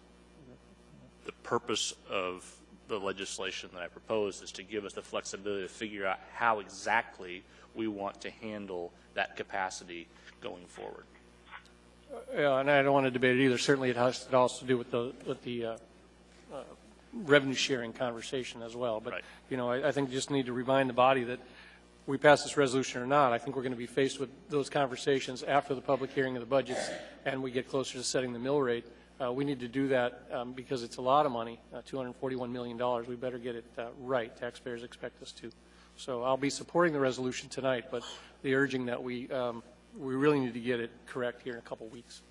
the purpose of the legislation that I propose is to give us the flexibility to figure out how exactly we want to handle that capacity going forward. Yeah, and I don't want to debate it either. Certainly, it has to also do with the revenue sharing conversation as well. But right. I think you just need to remind the body that we pass this resolution or not, I think we're going to be faced with those conversations after the public hearing of the budgets, and we get closer to setting the mill rate. We need to do that because it's a lot of money, $241 million. We better get it right. Taxpayers expect us to. So I'll be supporting the resolution tonight, but the urging that we really need to get it correct here in a couple weeks.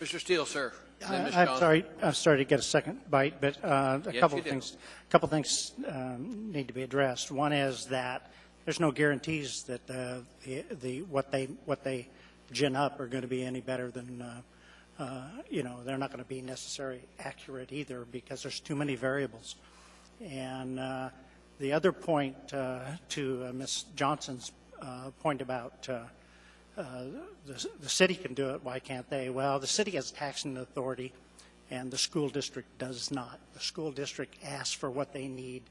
Mr. Steele, sir. I'm sorry to get a second bite, but a couple of things need to be addressed. One is that there's no guarantees that what they gin up are going to be any better than they're not going to be necessarily accurate either, because there's too many variables. And the other point to Ms. Johnson's point about the city can do it, why can't they? Well, the city has taxing authority, and the school district does not. The school district asks for what they need,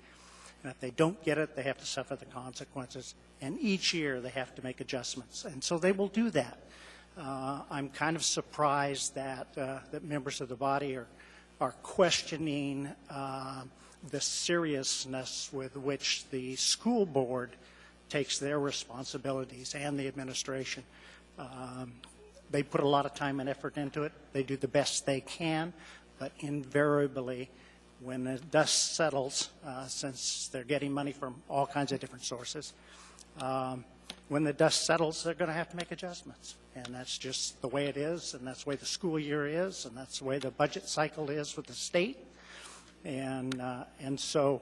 and if they don't get it, they have to suffer the consequences. And each year, they have to make adjustments, and so they will do that. I'm kind of surprised that members of the body are questioning the seriousness with which the school board takes their responsibilities and the administration. They put a lot of time and effort into it. They do the best they can, but invariably, when the dust settles, since they're getting money from all kinds of different sources, when the dust settles, they're going to have to make adjustments. And that's just the way it is, and that's the way the school year is, and that's the way the budget cycle is with the state. And so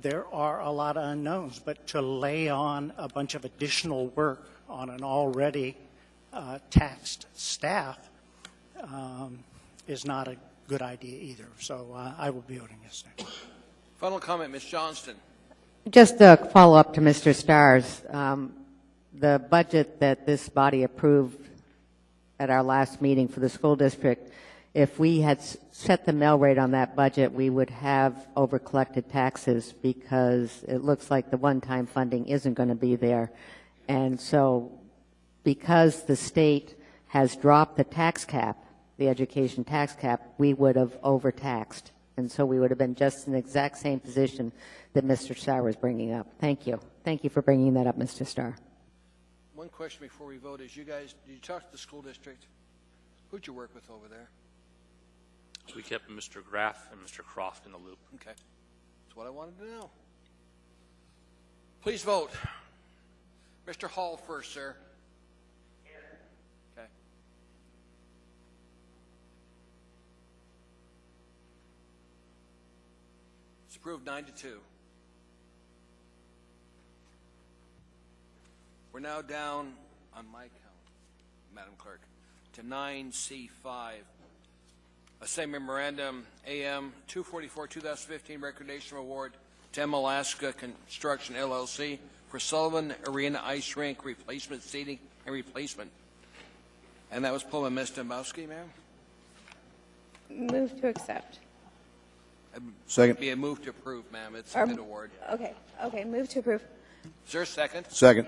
there are a lot of unknowns, but to lay on a bunch of additional work on an already taxed staff is not a good idea either. So I will be voting yes. Final comment, Ms. Johnston. Just a follow-up to Mr. Starr's. The budget that this body approved at our last meeting for the school district, if we had set the mill rate on that budget, we would have over-collected taxes, because it looks like the one-time funding isn't going to be there. And so because the state has dropped the tax cap, the education tax cap, we would have overtaxed. And so we would have been just in the exact same position that Mr. Starr was bringing up. Thank you. Thank you for bringing that up, Mr. Starr. One question before we vote is, did you talk to the school district? Who'd you work with over there? So we kept Mr. Graff and Mr. Croft in the loop. Okay. That's what I wanted to know. Please vote. Mr. Hall first, sir. Okay. It's approved 9-2. We're now down on my count, Madam Clerk, to 9C5. A same memorandum, AM 244, 2015, recognition award to M. Alaska Construction, LLC for Sullivan Arena Ice Rink replacement seating and replacement. And that was pulled by Ms. Dombrowski, ma'am? Move to accept. Second. Be a move to approve, ma'am. It's a bid award. Okay, move to approve. Is there a second? Second.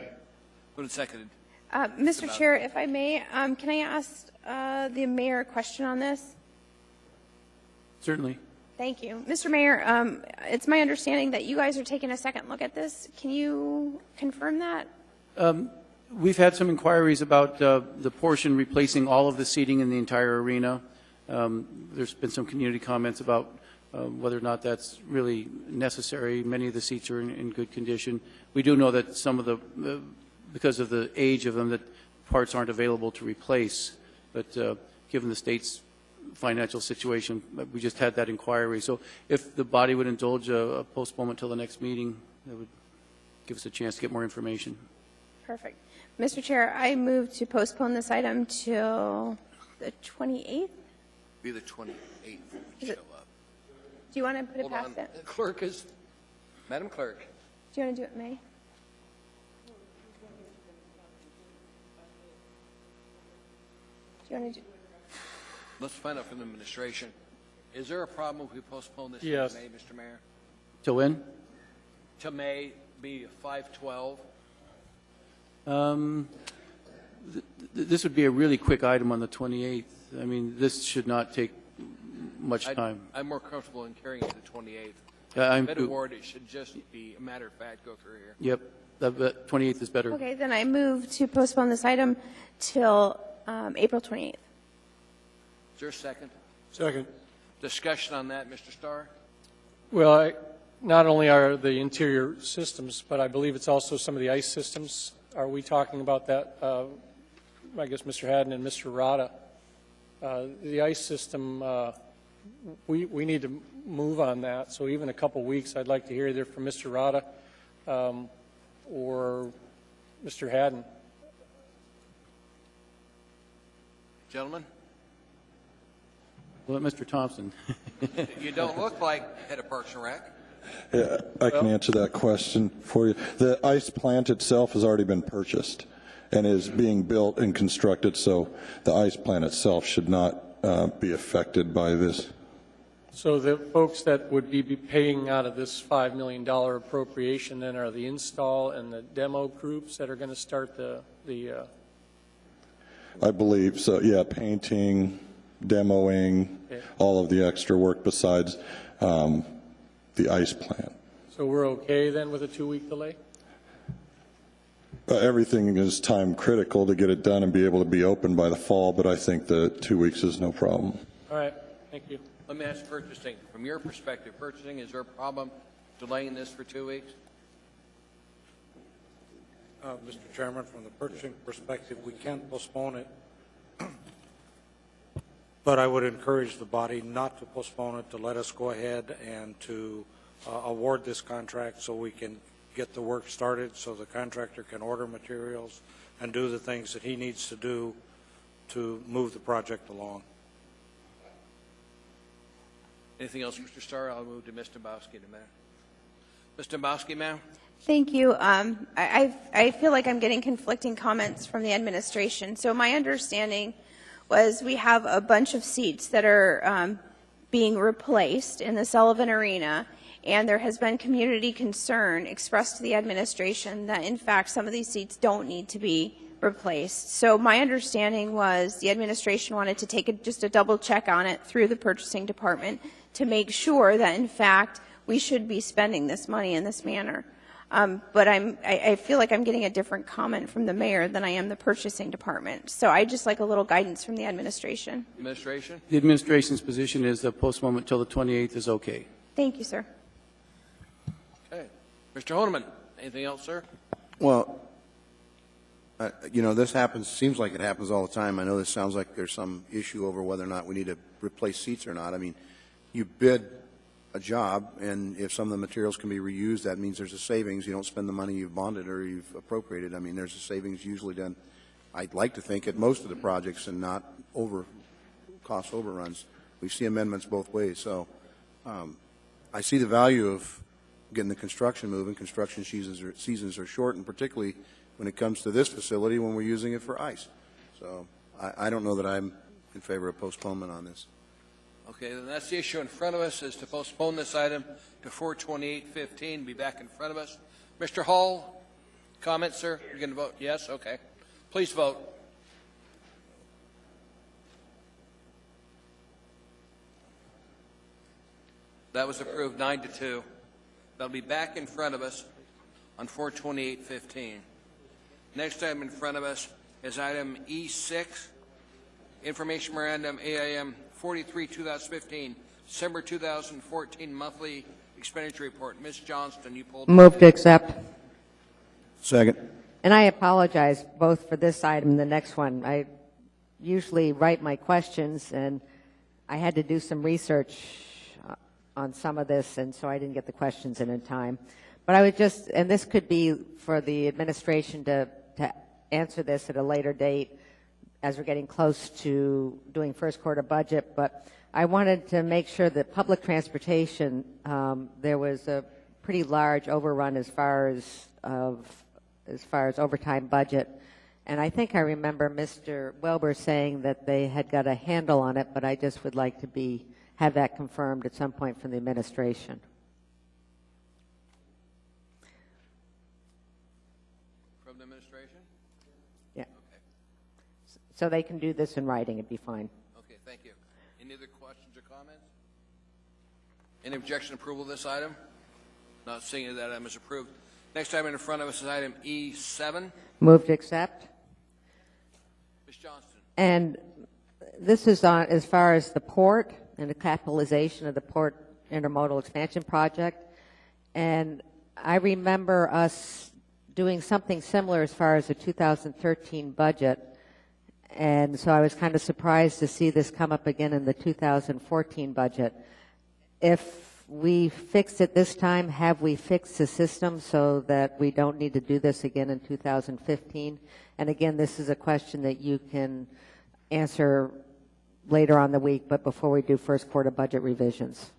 Moved and seconded. Mr. Chair, if I may, can I ask the mayor a question on this? Certainly. Thank you. Mr. Mayor, it's my understanding that you guys are taking a second look at this. Can you confirm that? We've had some inquiries about the portion replacing all of the seating in the entire arena. There's been some community comments about whether or not that's really necessary. Many of the seats are in good condition. We do know that some of the, because of the age of them, that parts aren't available to replace. But given the state's financial situation, we just had that inquiry. So if the body would indulge a postponement till the next meeting, that would give us a chance to get more information. Perfect. Mr. Chair, I move to postpone this item till the 28th. Be the 28th. Show up. Do you want to put it Hold past on. it? Clerk is, Madam Clerk. Do you want to do it in May? Do you want to do? Let's find out from the administration. Is there a problem if we postpone this Yes. to May, Mr. Mayor? Till when? To May, be 5/12? This would be a really quick item on the 28th. I mean, this should not take much time. I'm more comfortable in carrying it to the 28th. I'm Bid too. award, it should just be a matter of fact, go through here. Yep, the 28th is better. Okay, then I move to postpone this item till April 28th. Is there a second? Second. Discussion on that, Mr. Starr? Well, not only are the interior systems, but I believe it's also some of the ice systems. Are we talking about that? I guess Mr. Haddon and Mr. Rada. The ice system, we need to move on that. So even a couple weeks, I'd like to hear either from Mr. Rada or Mr. Haddon. Gentlemen? Well, Mr. Thompson. You don't look like head of Parks and Rec. Yeah, I can answer that question for you. The ice plant itself has already been purchased and is being built and constructed, so the ice plant itself should not be affected by this. So the folks that would be paying out of this $5 million appropriation then are the install and the demo groups that are going to start the I believe so, yeah, painting, demoing, all of the extra work besides the ice plant. So we're okay then with a 2-week delay? Everything is time critical to get it done and be able to be open by the fall, but I think the 2 weeks is no problem. All right, thank you. Let me ask purchasing. From your perspective, purchasing, is there a problem delaying this for 2 weeks? Mr. Chairman, from the purchasing perspective, we can't postpone it. But I would encourage the body not to postpone it, to let us go ahead and to award this contract so we can get the work started, so the contractor can order materials and do the things that he needs to do to move the project along. Anything else, Mr. Starr? I'll move to Ms. Dombrowski in a minute. Ms. Dombrowski, ma'am? Thank you. I feel like I'm getting conflicting comments from the administration. So my understanding was we have a bunch of seats that are being replaced in the Sullivan Arena, and there has been community concern expressed to the administration that, in fact, some of these seats don't need to be replaced. So my understanding was the administration wanted to take just a double check on it through the purchasing department to make sure that, in fact, we should be spending this money in this manner. But I feel like I'm getting a different comment from the mayor than I am the purchasing department. So I just like a little guidance from the administration. Administration? The administration's position is the postponement until the 28th is okay. Thank you, sir. Okay. Mr. Honeman, anything else, sir? Well, this happens, seems like it happens all the time. I know this sounds like there's some issue over whether or not we need to replace seats or not. I mean, you bid a job, and if some of the materials can be reused, that means there's a savings. You don't spend the money you've bonded or you've appropriated. I mean, there's a savings usually done, I'd like to think, at most of the projects and not cost overruns. We see amendments both ways. So I see the value of getting the construction moving. Construction seasons are short, and particularly when it comes to this facility when we're using it for ice. So I don't know that I'm in favor of postponement on this. Okay, then that's the issue in front of us, is to postpone this item to 4/28/15, be back in front of us. Mr. Hall, comments, sir? You're going to vote yes? Okay. Please vote. That was approved 9-2. That'll be back in front of us on 4/28/15. Next item in front of us is item E6, Information Memorandum AIM 43-2015, December 2014 Monthly Expenditure Report. Ms. Johnston, you pulled. Move to accept. Second. And I apologize both for this item and the next one. I usually write my questions, and I had to do some research on some of this, and so I didn't get the questions in time. But I would just, and this could be for the administration to answer this at a later date as we're getting close to doing first quarter budget, but I wanted to make sure that public transportation, there was a pretty large overrun as far as overtime budget. And I think I remember Mr. Welber saying that they had got a handle on it, but I just would like to have that confirmed at some point from the administration. From the administration? Yeah. Okay. So they can do this in writing, it'd be fine. Okay, thank you. Any other questions or comments? Any objection to approval of this item? Not seeing that item is approved. Next item in front of us is item E7. Move to accept. Ms. Johnston. And this is on as far as the port and the capitalization of the port intermodal expansion project. And I remember us doing something similar as far as the 2013 budget. And so I was kind of surprised to see this come up again in the 2014 budget. If we fixed it this time, have we fixed the system so that we don't need to do this again in 2015? And again, this is a question that you can answer later on the week, but before we do first quarter budget revisions.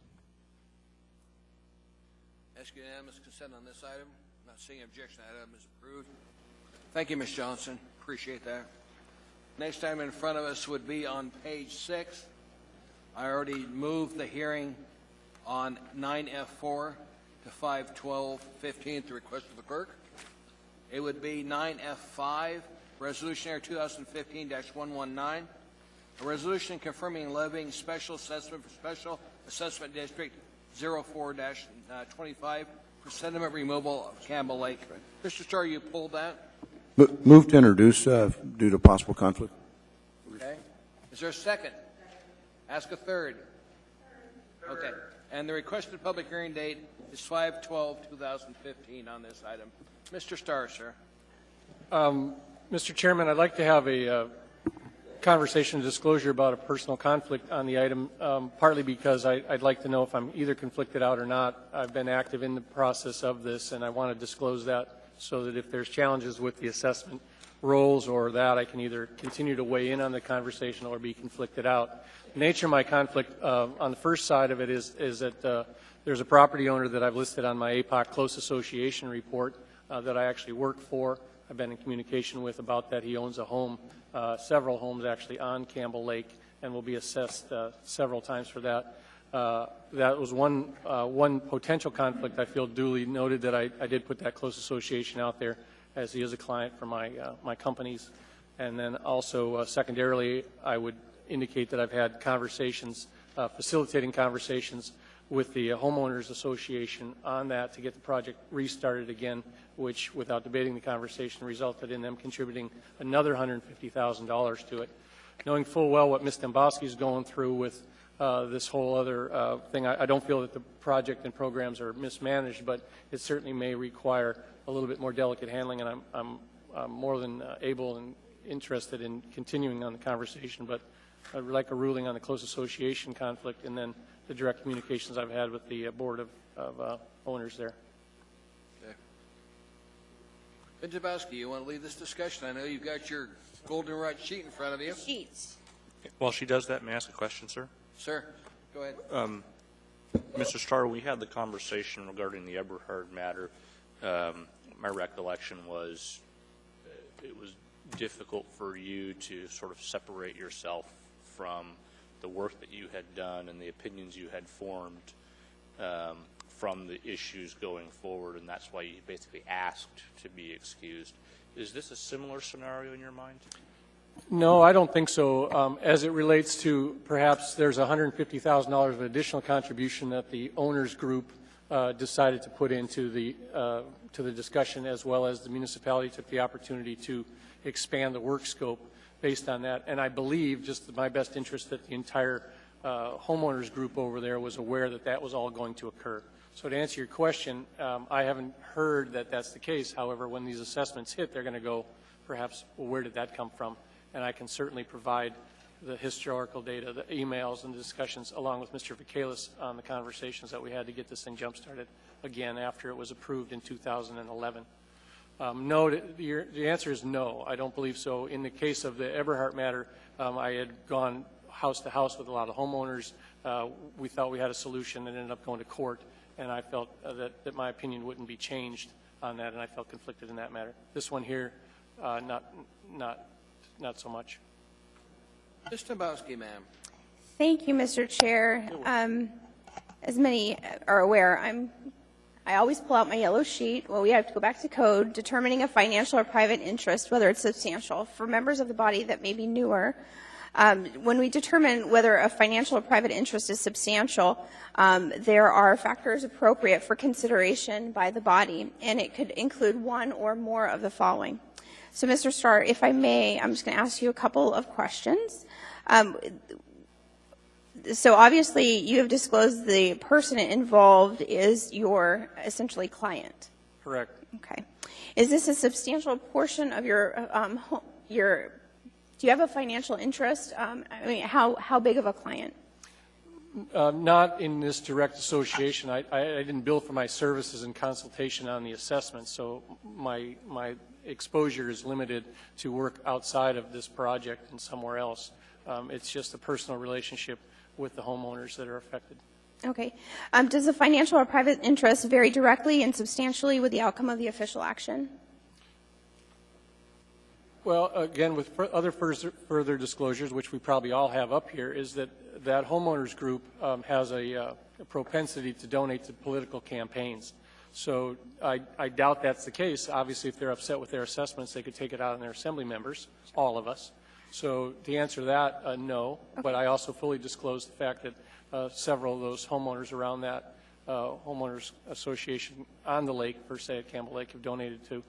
Ask unanimous consent on this item. Not seeing objection. That item is approved. Thank you, Ms. Johnson. Appreciate that. Next item in front of us would be on page 6. I already moved the hearing on 9F4 to 5/12/15 at the request of the clerk. It would be 9F5, Resolution Air 2015-119, a resolution confirming levying special assessment for Special Assessment District 04-25 for sediment removal of Campbell Lake. Mr. Starr, you pulled that? Move to introduce due to possible conflict. Okay. Is there a second? Ask a third. Okay. And the requested public hearing date is 5/12/2015 on this item. Mr. Starr, sir. Mr. Chairman, I'd like to have a conversation disclosure about a personal conflict on the item, partly because I'd like to know if I'm either conflicted out or not. I've been active in the process of this, and I want to disclose that so that if there's challenges with the assessment roles or that, I can either continue to weigh in on the conversation or be conflicted out. The nature of my conflict on the first side of it is that there's a property owner that I've listed on my APOC Close Association report that I actually work for. I've been in communication with about that. He owns a home, several homes actually on Campbell Lake, and will be assessed several times for that. That was one potential conflict I feel duly noted, that I did put that close association out there, as he is a client for my companies. And then also secondarily, I would indicate that I've had conversations, facilitating conversations with the homeowners association on that to get the project restarted again, which, without debating the conversation, resulted in them contributing another $150,000 to it. Knowing full well what Ms. Demboski is going through with this whole other thing, I don't feel that the project and programs are mismanaged, but it certainly may require a little bit more delicate handling, and I'm more than able and interested in continuing on the conversation, but I'd like a ruling on the close association conflict and then the direct communications I've had with the board of owners there. Okay. Ms. Demboski, you want to lead this discussion? I know you've got your goldenrod sheet in front of you. Sheets. While she does that, may I ask a question, sir? Sir, go ahead. Mr. Starr, we had the conversation regarding the Eberhard matter. My recollection was it was difficult for you to sort of separate yourself from the work that you had done and the opinions you had formed from the issues going forward, and that's why you basically asked to be excused. Is this a similar scenario in your mind? No, I don't think so. As it relates to perhaps there's $150,000 of additional contribution that the owners group decided to put into the discussion, as well as the municipality took the opportunity to expand the work scope based on that. And I believe, just my best interest, that the entire homeowners group over there was aware that that was all going to occur. So to answer your question, I haven't heard that that's the case. However, when these assessments hit, they're going to go, perhaps, well, where did that come from? And I can certainly provide the historical data, the emails and the discussions, along with Mr. Vikalis on the conversations that we had to get this thing jump-started again after it was approved in 2011. No, the answer is no. I don't believe so. In the case of the Eberhard matter, I had gone house to house with a lot of homeowners. We thought we had a solution and ended up going to court, and I felt that my opinion wouldn't be changed on that, and I felt conflicted in that matter. This one here, not so much. Ms. Demboski, ma'am. Thank you, Mr. Chair. As many are aware, I always pull out my yellow sheet. Well, we have to go back to code, determining a financial or private interest, whether it's substantial. For members of the body that may be newer, when we determine whether a financial or private interest is substantial, there are factors appropriate for consideration by the body, and it could include one or more of the following. So, Mr. Starr, if I may, I'm just going to ask you a couple of questions. So obviously you have disclosed the person involved is your essentially client. Correct. Okay. Is this a substantial portion of your do you have a financial interest? I mean, how big of a client? Not in this direct association. I didn't bill for my services and consultation on the assessment, so my exposure is limited to work outside of this project and somewhere else. It's just a personal relationship with the homeowners that are affected. Okay. Does the financial or private interest vary directly and substantially with the outcome of the official action? Well, again, with other further disclosures, which we probably all have up here, is that homeowners group has a propensity to donate to political campaigns. So I doubt that's the case. Obviously, if they're upset with their assessments, they could take it out on their assembly members, all of us. So to answer that, no. Okay. But I also fully disclose the fact that several of those homeowners around that homeowners association on the lake, per se, at Campbell Lake, have donated to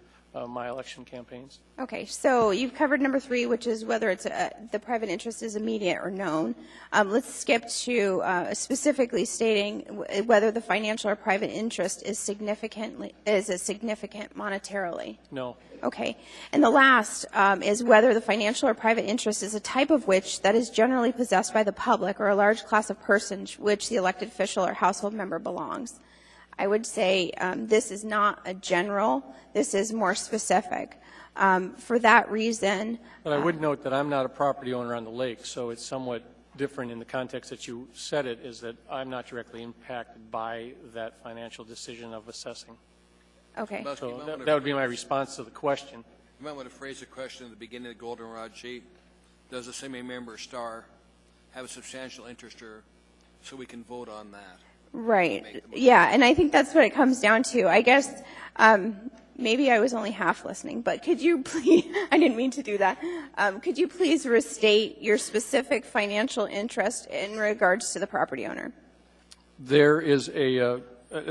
my election campaigns. Okay, so you've covered number 3, which is whether it's the private interest is immediate or known. Let's skip to specifically stating whether the financial or private interest is significant monetarily. No. Okay, and the last is whether the financial or private interest is a type of which that is generally possessed by the public or a large class of persons which the elected official or household member belongs. I would say this is not a general, this is more specific. For that reason... But I would note that I'm not a property owner on the lake, so it's somewhat different in the context that you said it, is that I'm not directly impacted by that financial decision of assessing. Okay. So that would be my response to the question. You might want to phrase the question at the beginning of the goldenrod sheet. Does the assembly member Starr have a substantial interest, or so we can vote on that? Right. Yeah, and I think that's what it comes down to. I guess maybe I was only half listening, but could you please, I didn't mean to do that, could you please restate your specific financial interest in regards to the property owner? There is a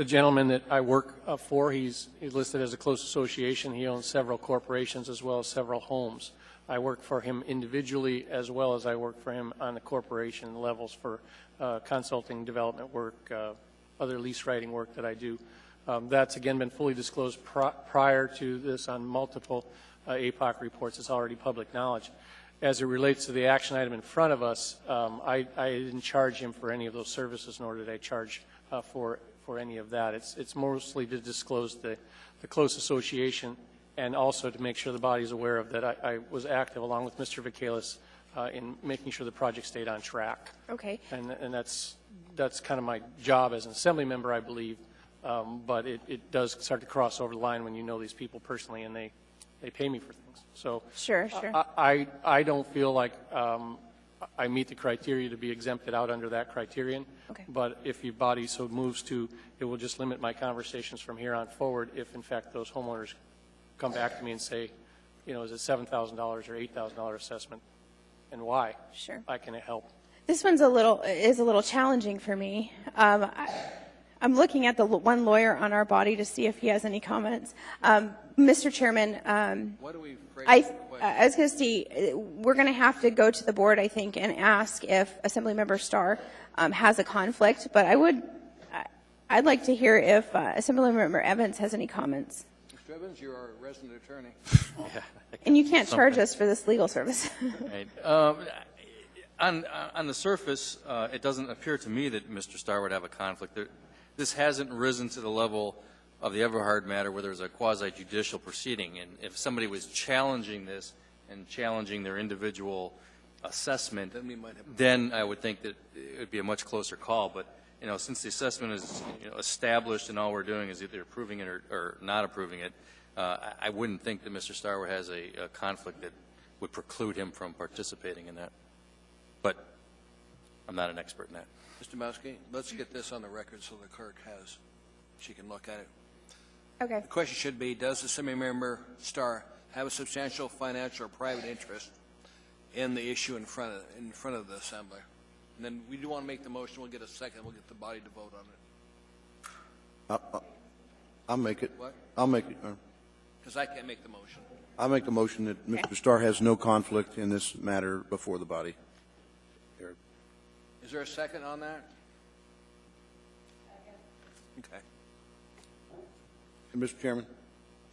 gentleman that I work for. He's listed as a close association. He owns several corporations as well as several homes. I work for him individually as well as I work for him on the corporation levels for consulting, development work, other lease writing work that I do. That's, again, been fully disclosed prior to this on multiple APOC reports. It's already public knowledge. As it relates to the action item in front of us, I didn't charge him for any of those services, nor did I charge for any of that. It's mostly to disclose the close association and also to make sure the body is aware of that I was active along with Mr. Vacalis in making sure the project stayed on track. Okay. And that's kind of my job as an assembly member, I believe. But it does start to cross over the line when you know these people personally and they pay me for things. So Sure. I don't feel like I meet the criteria to be exempted out under that criterion. Okay. But if your body so moves to, it will just limit my conversations from here on forward if, in fact, those homeowners come back to me and say, you know, is it $7,000 or $8,000 assessment, and why? Sure. I can help. This one's a little challenging for me. I'm looking at the one lawyer on our body to see if he has any comments. Mr. Chairman, What do we I was going to see, we're going to have to go to the board, I think, and ask if Assemblymember Starr has a conflict. But I'd like to hear if Assemblymember Evans has any comments. Mr. Evans, you're our resident attorney. And you can't charge us for this legal service. Right. On the surface, it doesn't appear to me that Mr. Starr would have a conflict. This hasn't risen to the level of the Everhard matter where there's a quasi-judicial proceeding. And if somebody was challenging this and challenging their individual assessment, then I would think that it would be a much closer call. But, you know, since the assessment is established and all we're doing is either approving it or not approving it, I wouldn't think that Mr. Starr has a conflict that would preclude him from participating in that. But I'm not an expert in that. Mr. Mowski, let's get this on the record so the clerk she can look at it. Okay. The question should be, does Assemblymember Starr have a substantial financial or private interest in the issue in front of the Assembly? And then we do want to make the motion. We'll get a second. We'll get the body to vote on it. I'll make it. What? I'll make it. Because I can't make the motion. I'll make the motion that Mr. Starr has no conflict in this matter before the body. Is there a second on that? Okay. And Mr. Chairman?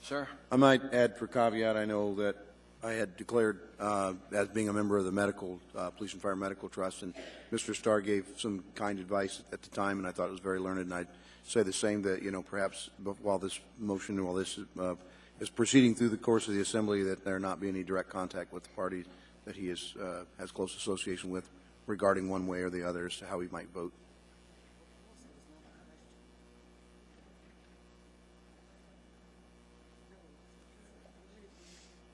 Sir? I might add for caveat, I know that I had declared as being a member of the medical, Police and Fire Medical Trust, and Mr. Starr gave some kind advice at the time, and I thought it was very learned, and I'd say the same, that, you know, perhaps while this motion, while this is proceeding through the course of the Assembly, that there not be any direct contact with the party that he has close association with regarding one way or the other as to how he might vote.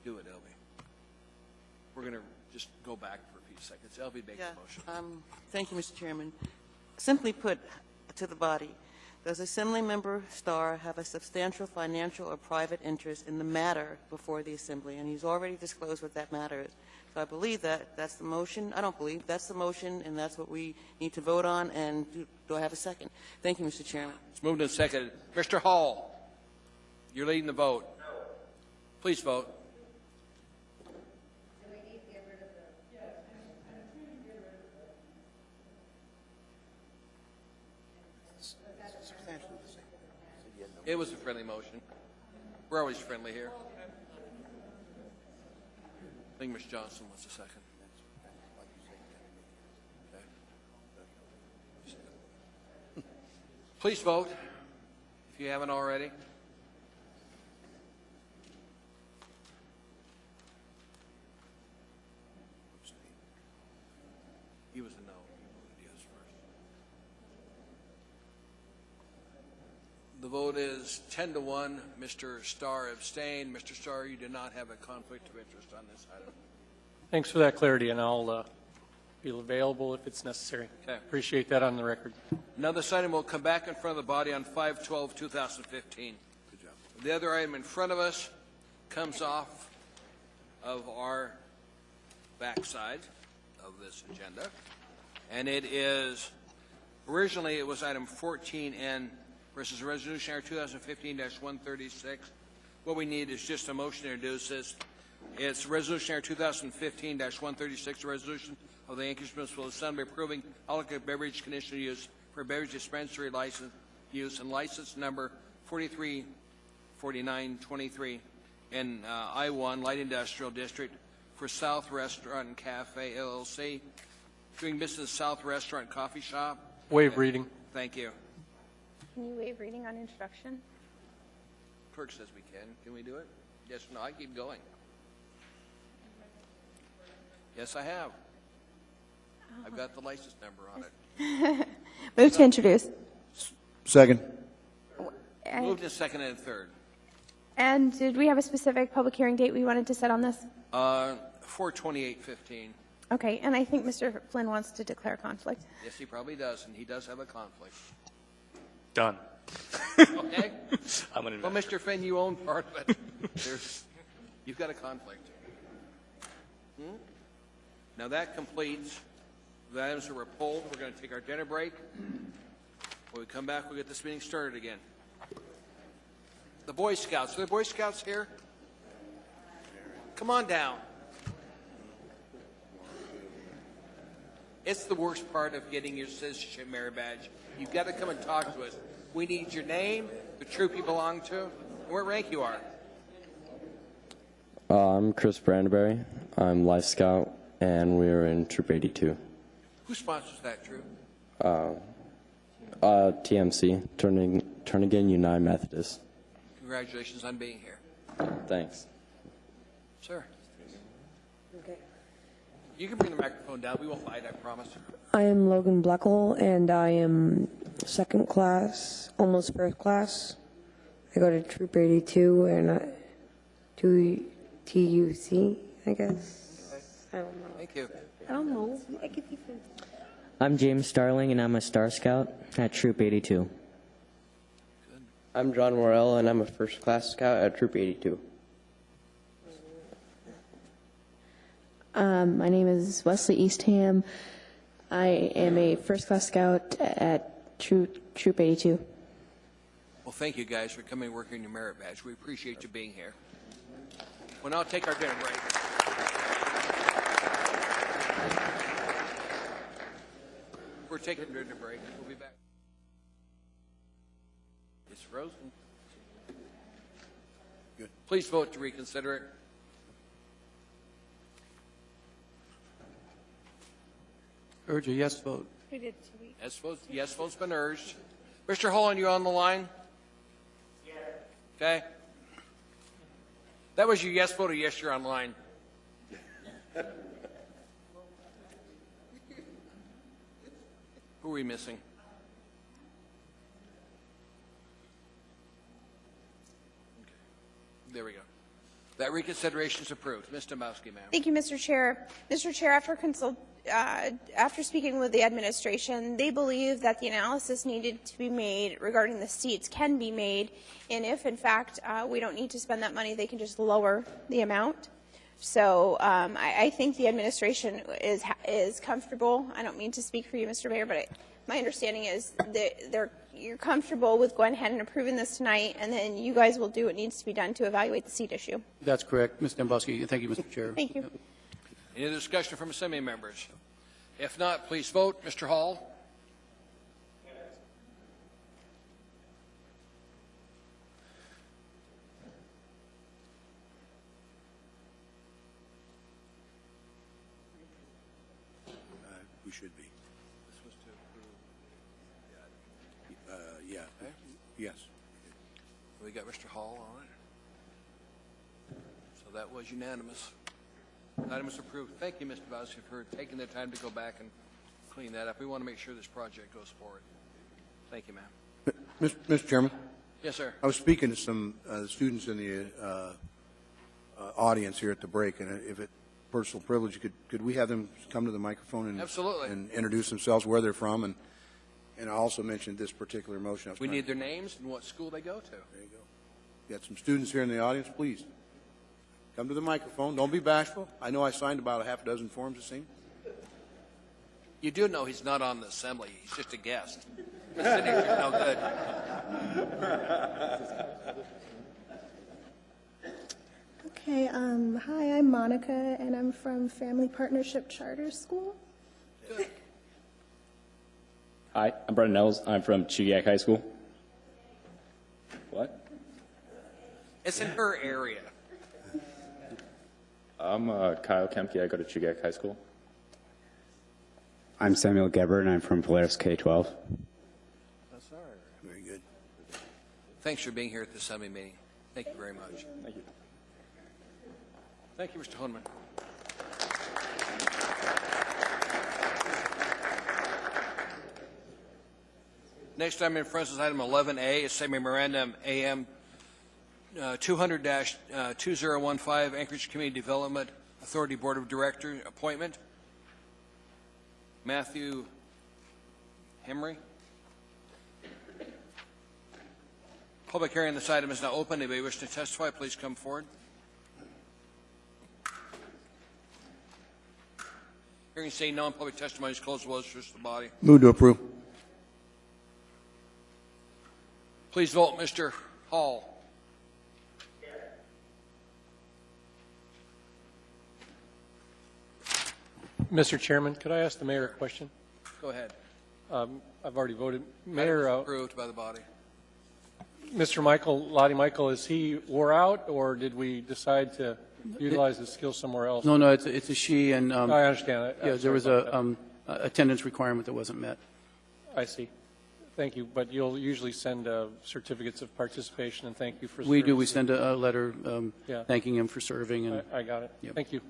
Do it, Elvie. We're going to just go back for a few seconds. Elvie makes the motion. Thank you, Mr. Chairman. Simply put to the body, does Assemblymember Starr have a substantial financial or private interest in the matter before the Assembly? And he's already disclosed what that matter is. So I believe that's the motion. I don't believe that's the motion, and that's what we need to vote on. And do I have a second? Thank you, Mr. Chairman. It's moved and seconded. Mr. Hall, you're leading the vote. Please vote. It was a friendly motion. We're always friendly here. I think Ms. Johnson wants a second. Okay. Please vote if you haven't already. He was a no. He voted yes first. The vote is 10-1. Mr. Starr abstained. Mr. Starr, you did not have a conflict of interest on this item. Thanks for that clarity, and I'll be available if it's necessary. Okay. Appreciate that on the record. Now this item will come back in front of the body on 5/12/2015. Good job. The other item in front of us comes off of our backside of this agenda, and it is Originally, it was item 14N versus Resolution R 2015-136. What we need is just a motion to introduce this. It's Resolution R 2015-136, a resolution of the Anchorage Municipal Assembly approving alcoholic beverage conditional use for beverage dispensary license use and license number 434923 in I-1 Light Industrial District for South Restaurant and Cafe LLC, doing business South Restaurant and Coffee Shop. Waive reading. Thank you. Can you waive reading on introduction? Clerk says we can. Can we do it? Yes or no? I keep going. Yes, I have. I've got the license number on it. Move to introduce. Second. Moved to second and third. And did we have a specific public hearing date we wanted to set on this? 4/28/15. Okay, and I think Mr. Flynn wants to declare conflict. Yes, he probably does, and he does have a conflict. Done. Okay? I'm an Well, Mr. Flynn, you own part of it. You've got a conflict. Now that completes the items that were pulled. We're going to take our dinner break. When we come back, we'll get this meeting started again. The Boy Scouts. Are the Boy Scouts here? Come on down. It's the worst part of getting your citizenship merit badge. You've got to come and talk to us. We need your name, the troop you belong to, and what rank you are. I'm Chris Brandenberry. I'm Life Scout, and we're in Troop 82. Who sponsors that troop? TMC, Turnagain United Methodist. Congratulations on being here. Thanks. Sir. Okay. You can bring the microphone down. We won't bite, I promise. I am Logan Bleckel, and I am second class, almost first class. I go to Troop 82 and TUC, I guess. I don't know. Thank you. I don't know. I could be friends. I'm James Starling, and I'm a Star Scout at Troop 82. I'm John Morell, and I'm a first class scout at Troop 82. My name is Wesley Eastham. I am a first class scout at Troop 82. Well, thank you guys for coming and working your merit badge. We appreciate you being here. We'll now take our dinner break. We're taking a dinner break. We'll be back. It's frozen. Good. Please vote to reconsider it. Urge a yes vote. We did 2 weeks. Yes vote's been urged. Mr. Holland, you on the line? Yes. Okay. That was your yes vote or yes, you're online? Who are we missing? Okay. There we go. That reconsideration is approved. Ms. Dombrowski, ma'am. Thank you, Mr. Chair. Mr. Chair, after speaking with the administration, they believe that the analysis needed to be made regarding the seats can be made, and if, in fact, we don't need to spend that money, they can just lower the amount. So I think the administration is comfortable. I don't mean to speak for you, Mr. Mayor, but my understanding is that you're comfortable with going ahead and approving this tonight, and then you guys will do what needs to be done to evaluate the seat issue. That's correct, Ms. Dombrowski. Thank you, Mr. Chair. Thank you. Any other discussion from Assembly members? If not, please vote. Mr. Hall? We should be. This was to approve. Yeah. Okay. Yes. We got Mr. Hall on it. So that was unanimous. Item is approved. Thank you, Mr. Bowser, for taking the time to go back and clean that up. We want to make sure this project goes forward. Thank you, ma'am. Mr. Chairman? Yes, sir. I was speaking to some students in the audience here at the break, and if it personal privilege, could we have them come to the microphone and Absolutely. and introduce themselves, where they're from, and I also mentioned this particular motion. We need their names and what school they go to. There you go. You got some students here in the audience, please. Come to the microphone. Don't be bashful. I know I signed about a half a dozen forms, it seems. You do know he's not on the assembly. He's just a guest. The signature's no good. Okay, hi, I'm Monica, and I'm from Family Partnership Charter School. Hi, I'm Brendan Nells. I'm from Chugiak High School. What? It's in her area. I'm Kyle Kemke. I go to Chugiak High School. I'm Samuel Gebber, and I'm from Polaris K-12. Very good. Thanks for being here at the assembly meeting. Thank you very much. Thank you. Thank you, Mr. Honeman. Next item in front is item 11A, Assembly Memorandum AM 200-2015, Anchorage Community Development Authority Board of Directors appointment. Matthew Henry. Public hearing on this item is now open. Anybody wish to testify, please come forward. Hearing saying no, public testimony is closed. Will address the body. Move to approve. Please vote, Mr. Hall. Mr. Chairman, could I ask the mayor a question? Go ahead. I've already voted. Item Mayor, is approved by the body. Mr. Lottie Michael, is he wore out, or did we decide to utilize his skills somewhere else? No, it's a she, and I understand that. yeah, there was a attendance requirement that wasn't met. I see. Thank you. But you'll usually send certificates of participation and thank you for. We do. service. We send a letter Yeah. thanking him for serving. And I got it. Yep. Thank you.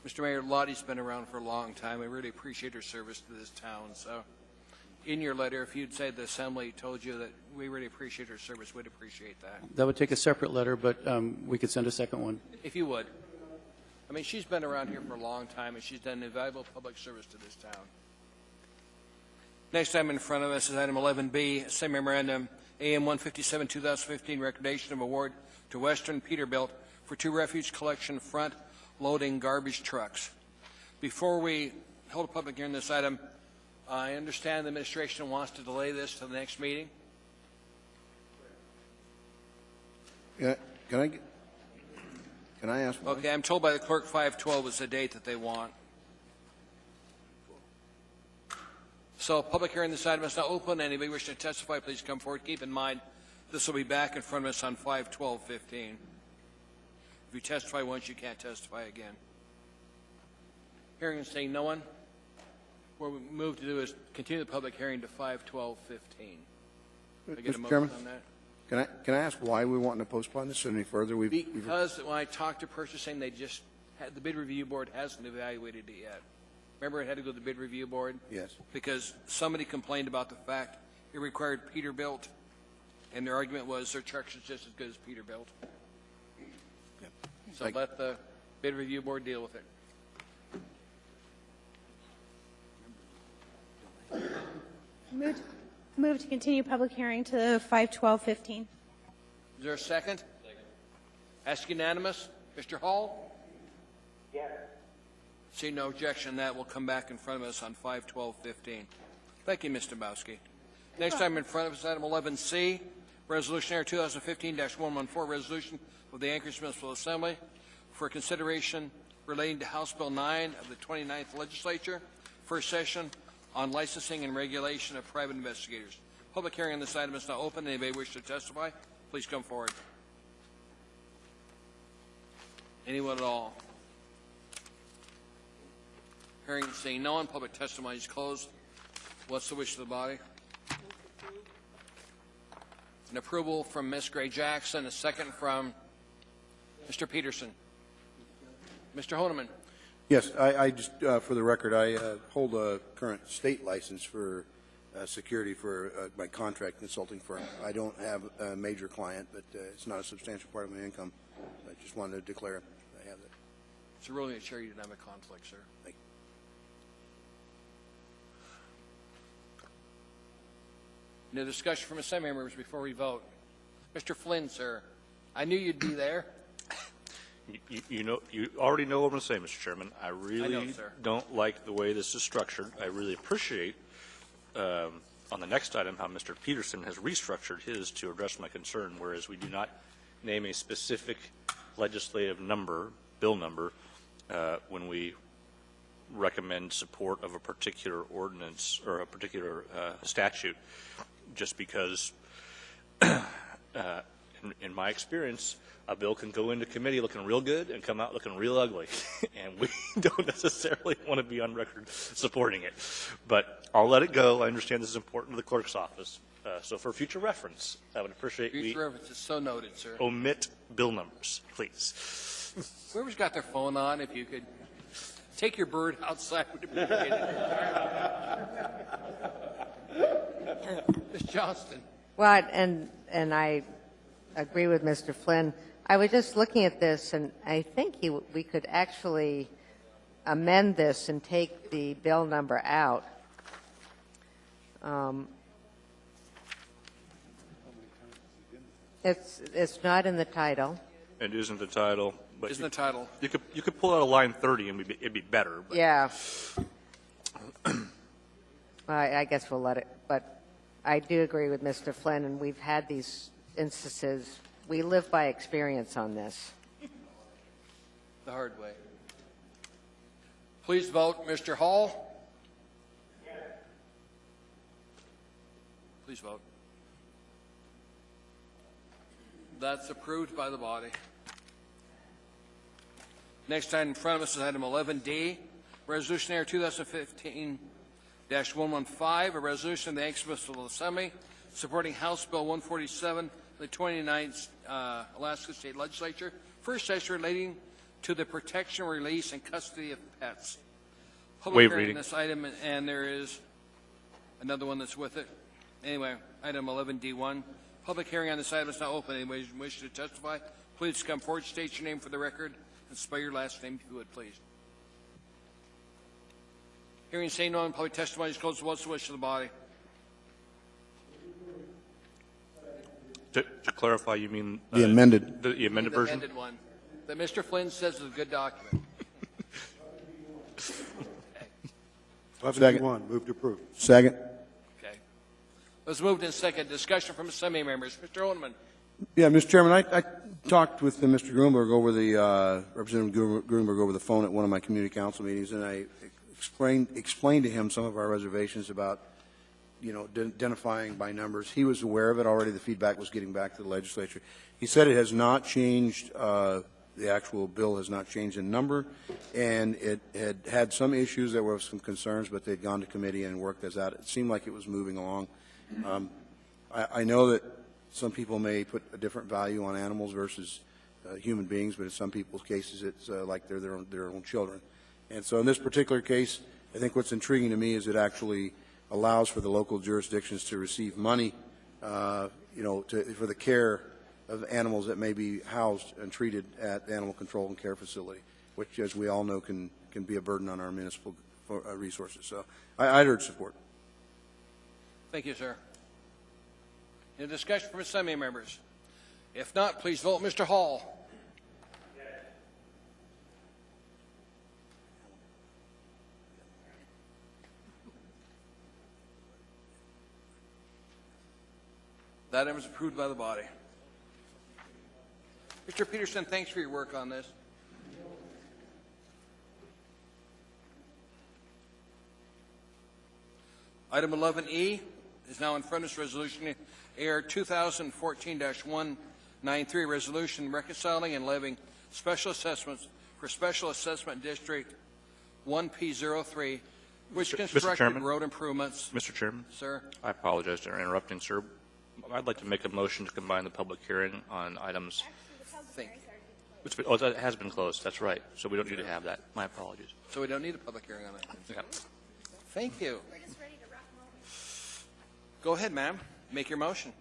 Mr. Mayor, Lottie's been around for a long time. We really appreciate her service to this town. So in your letter, if you'd say the assembly told you that we really appreciate her service, we'd appreciate that. that would take a separate letter, but we could send a second one. If you would. I mean, she's been around here for a long time, and she's done invaluable public service to this town. Next item in front of us is item 11B, same memorandum, AM 157, 2015, recommendation of award to Western Peterbilt for 2 refuge collection front loading garbage trucks. Before we hold a public hearing on this item, I understand the administration wants to delay this to the next meeting. Can I ask why? Okay, I'm told by the clerk 5/12 is the date that they want. So public hearing on this item is now open. Anybody wishing to testify, please come forward. Keep in mind, this will be back in front of us on 5/12/15. If you testify once, you can't testify again. Hearing and seeing no one, what we move to do is continue the public hearing to 5/12/15. I get a Mr. motion Chairman? on that? Can I ask why we want to postpone this any further? Because when I talked to purchasing, they just had, the bid review board hasn't evaluated it yet. Remember, it had to go to the bid review board? Yes. Because somebody complained about the fact it required Peterbilt, and their argument was their trucks are just as good as Peterbilt. So let the bid review board deal with it. Move to continue public hearing to 5/12/15. Is there a second? Ask unanimous. Mr. Hall? Yes. See no objection. That will come back in front of us on 5/12/15. Thank you, Ms. Dombrowski. Next item in front of us is item 11C, Resolution Air 2015-114, resolution of the Anchorage Municipal Assembly for consideration relating to House Bill 9 of the 29th Legislature, first session on licensing and regulation of private investigators. Public hearing on this item is now open. Anybody wish to testify, please come forward. Anyone at all? Hearing and seeing no one, public testimony is closed. What's the wish of the body? An approval from Ms. Gray Jackson, a second from Mr. Peterson. Mr. Honeman. Yes, I just, for the record, I hold a current state license for security for my contract consulting firm. I don't have a major client, but it's not a substantial part of my income. I just wanted to declare I have that. It's really a chair you didn't have a conflict, sir. Thank you. No discussion from assembly members before we vote. Mr. Flynn, sir, I knew you'd be there. You already know what I'm going to say, Mr. Chairman. I really know, sir. don't like the way this is structured. I really appreciate, on the next item, how Mr. Peterson has restructured his to address my concern, whereas we do not name a specific legislative number, bill number, when we recommend support of a particular ordinance or a particular statute, just because, in my experience, a bill can go into committee looking real good and come out looking real ugly, and we don't necessarily want to be on record supporting it. But I'll let it go. I understand this is important to the clerk's office. So for future reference, I would appreciate Future reference is so noted, sir. omit bill numbers, please. Whoever's got their phone on, if you could take your bird outside, would appreciate it. Ms. Johnston. Well, and I agree with Mr. Flynn. I was just looking at this, and I think we could actually amend this and take the bill number out. It's not in the title. It isn't the title. But Isn't the title? You could pull out a line 30 and it'd be better. But. Yeah. Well, I guess we'll let it. But I do agree with Mr. Flynn, and we've had these instances. We live by experience on this. The hard way. Please vote. Mr. Hall? Yes. Please vote. That's approved by the body. Next item in front of us is item 11D, Resolution Air 2015-115, a resolution of the Anchorage Municipal Assembly supporting House Bill 147, the 29th Alaska State Legislature, first session relating to the protection, release, and custody of pets. Public Waive hearing reading. on this item, and there is another one that's with it. Anyway, item 11D1. Public hearing on this item is now open. Anybody wish to testify, please come forward, state your name for the record, and spell your last name if you would, please. Hearing saying no, public testimony is closed. What's the wish of the body? To clarify, you mean The amended. the amended The version? amended one that Mr. Flynn says is a good document. 11D1, move to approve. Second. Okay. Let's move to second discussion from assembly members. Mr. Owenman. Yeah, Mr. Chairman, I talked with Mr. Grunberg over the Representative Grunberg over the phone at one of my community council meetings, and I explained to him some of our reservations about, identifying by numbers. He was aware of it already. The feedback was getting back to the legislature. He said it has not changed. The actual bill has not changed in number, and it had some issues. There were some concerns, but they'd gone to committee and worked those out. It seemed like it was moving along. I know that some people may put a different value on animals versus human beings, but in some people's cases, it's like they're their own children. And so in this particular case, I think what's intriguing to me is it actually allows for the local jurisdictions to receive money, for the care of animals that may be housed and treated at the animal control and care facility, which, as we all know, can be a burden on our municipal resources. So I'd urge support. Thank you, sir. Any discussion from assembly members? If not, please vote. Mr. Hall. Yes. That item is approved by the body. Mr. Peterson, thanks for your work on this. Item 11E is now in front of us, Resolution AR 2014-193, resolution reconciling and levying special assessments for Special Assessment District 1P03, which constructed road improvements. Mr. Chairman? Sir? I apologize for interrupting, sir. I'd like to make a motion to combine the public hearing on items. That has been closed. That's right. So we don't need to have that. My apologies. So we don't need a public hearing on that. Yeah. Thank you. Go ahead, ma'am. Make your motion.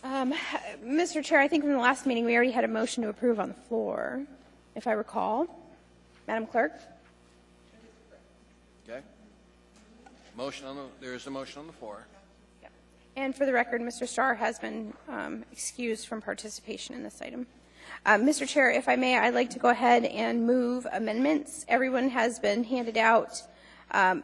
Mr. Chair, I think from the last meeting we already had a motion to approve on the floor, if I recall. Madam Clerk? Okay. There is a motion on the floor. And for the record, Mr. Starr has been excused from participation in this item. Mr. Chair, if I may, I'd like to go ahead and move amendments. Everyone has been handed out.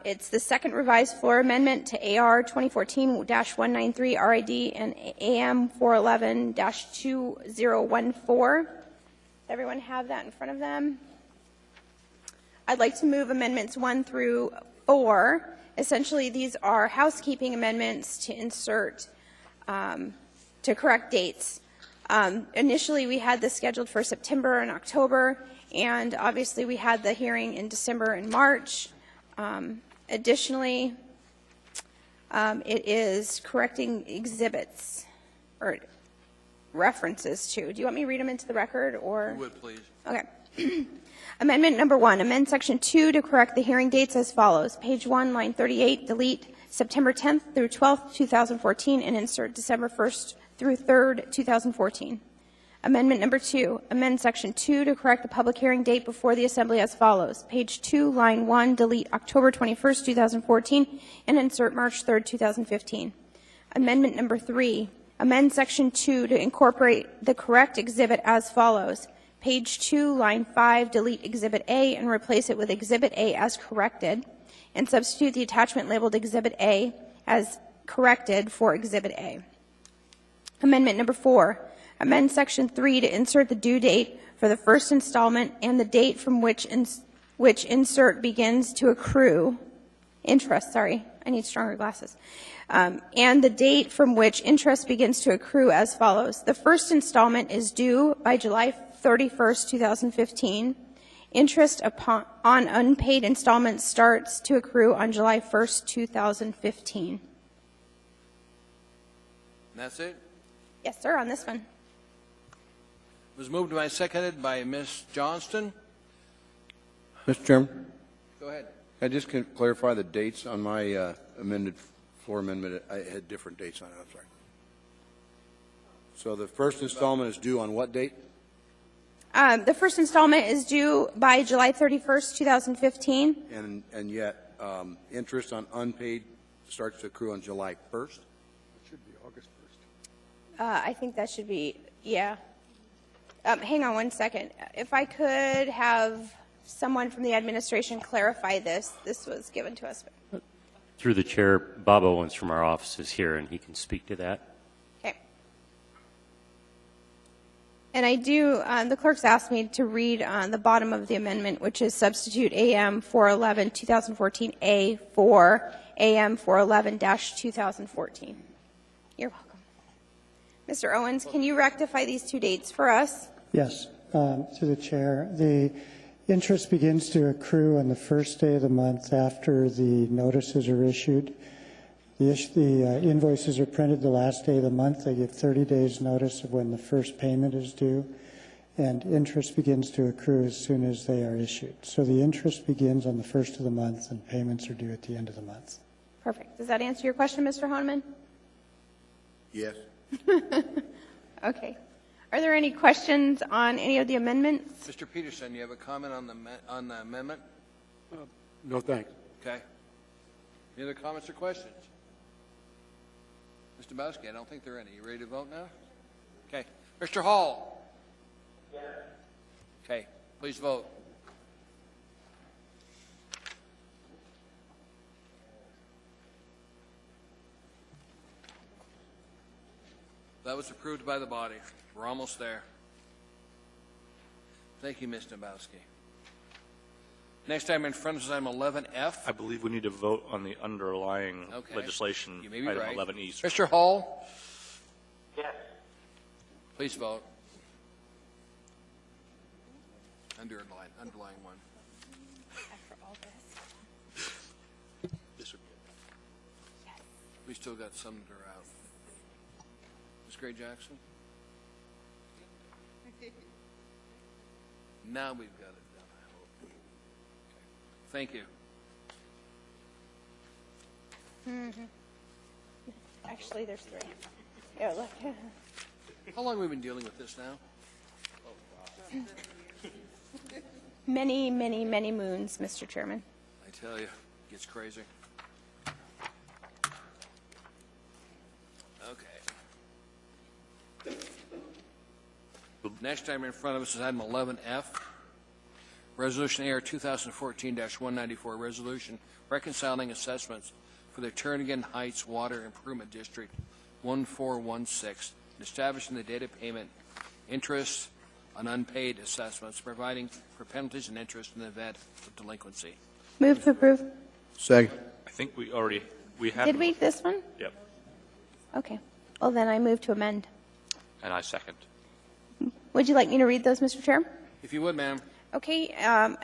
It's the second revised floor amendment to AR 2014-193 RID and AM 411-2014. Everyone have that in front of them? I'd like to move amendments 1 through 4. Essentially, these are housekeeping amendments to insert, to correct dates. Initially, we had this scheduled for September and October, and obviously we had the hearing in December and March. Additionally, it is correcting exhibits or references to. Do you want me to read them into the record, or? You would, please. Okay. Amendment number 1, amend section 2 to correct the hearing dates as follows. Page 1, line 38, delete September 10th through 12th, 2014, and insert December 1st through 3rd, 2014. Amendment number 2, amend section 2 to correct the public hearing date before the Assembly as follows. Page 2, line 1, delete October 21st, 2014, and insert March 3rd, 2015. Amendment number 3, amend section 2 to incorporate the correct exhibit as follows. Page 2, line 5, delete Exhibit A and replace it with Exhibit A as corrected, and substitute the attachment labeled Exhibit A as corrected for Exhibit A. Amendment number 4, amend Section 3 to insert the due date for the first installment and the date from which insert begins to accrue, interest, I need stronger glasses, and the date from which interest begins to accrue as follows. The first installment is due by July 31st, 2015. Interest on unpaid installments starts to accrue on July 1st, 2015. And that's it? Yes, sir, on this one. It was moved and seconded by Ms. Johnston. Mr. Chairman, Go ahead. I just can clarify the dates on my amended floor amendment. I had different dates on it. I'm sorry. So the first installment is due on what date? The first installment is due by July 31st, 2015. And yet interest on unpaid starts to accrue on July 1st? It should be August 1st. I think that should be, yeah. Hang on one second. If I could have someone from the administration clarify this. This was given to us. Through the chair, Bob Owens from our office is here, and he can speak to that. Okay. And I do, the clerk's asked me to read on the bottom of the amendment, which is substitute AM 411-2014A for AM 411-2014. You're welcome. Mr. Owens, can you rectify these two dates for us? Yes, to the chair. The interest begins to accrue on the first day of the month after the notices are issued. The invoices are printed the last day of the month. They give 30 days notice of when the first payment is due, and interest begins to accrue as soon as they are issued. So the interest begins on the first of the month, and payments are due at the end of the month. Perfect. Does that answer your question, Mr. Honeman? Yes. Okay. Are there any questions on any of the amendments? Mr. Peterson, you have a comment on the amendment? No, thanks. Okay. Any other comments or questions? Mr. Bowski, I don't think there are any. You ready to vote now? Okay. Mr. Hall? Yes. Okay. Please vote. That was approved by the body. We're almost there. Thank you, Ms. Dabowski. Next item in front of us, item 11F. I believe we need to vote on the underlying legislation, You may be item right. 11E. Mr. Hall? Yes. Please vote. Underline one. After all this. This would be We still got some that are out. Ms. Gray Jackson? Now we've got it done, I hope. Okay. Thank you. Mm-hmm. Actually, there's three. Yeah, look. How long have we been dealing with this now? Many, many, many moons, Mr. Chairman. I tell you, it gets crazy. Okay. Next item in front of us is item 11F, Resolution AR 2014-194, resolution reconciling assessments for the Turnagain Heights Water Improvement District 1416, and establishing the date of payment, interest on unpaid assessments, providing for penalties and interest in the event of delinquency. Move to approve. Second. I think we had. Did we this one? Yep. Okay. Well, then I move to amend. And I second. Would you like me to read those, Mr. Chair? If you would, ma'am. Okay.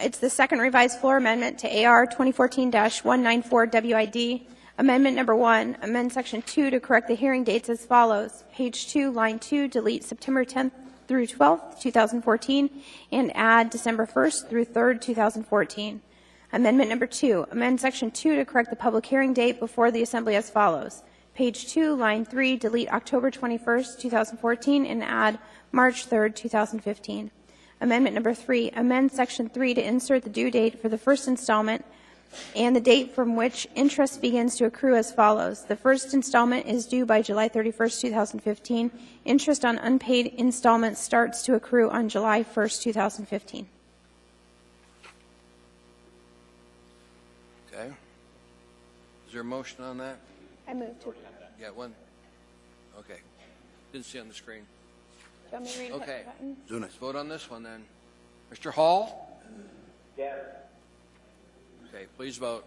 It's the second revised floor amendment to AR 2014-194 WID. Amendment number 1, amend section 2 to correct the hearing dates as follows. Page 2, line 2, delete September 10th through 12th, 2014, and add December 1st through 3rd, 2014. Amendment number 2, amend section 2 to correct the public hearing date before the assembly as follows. Page 2, line 3, delete October 21st, 2014, and add March 3rd, 2015. Amendment number 3, amend section 3 to insert the due date for the first installment and the date from which interest begins to accrue as follows. The first installment is due by July 31st, 2015. Interest on unpaid installments starts to accrue on July 1st, 2015. Okay. Is there a motion on that? I move to. Yeah, one. Okay. Didn't see on the screen. Do you want me to read Okay. the button? Let's vote on this one then. Mr. Hall? Yes. Okay, please vote.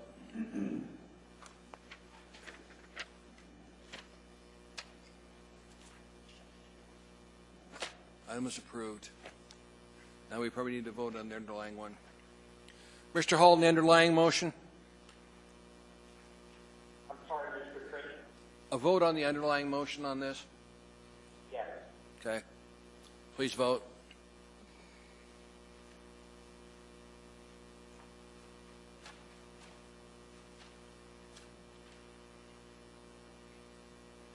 Item is approved. Now we probably need to vote on the underlying one. Mr. Hall, the underlying motion? I'm sorry, Mr. Tracy. A vote on the underlying motion on this? Yes. Okay. Please vote.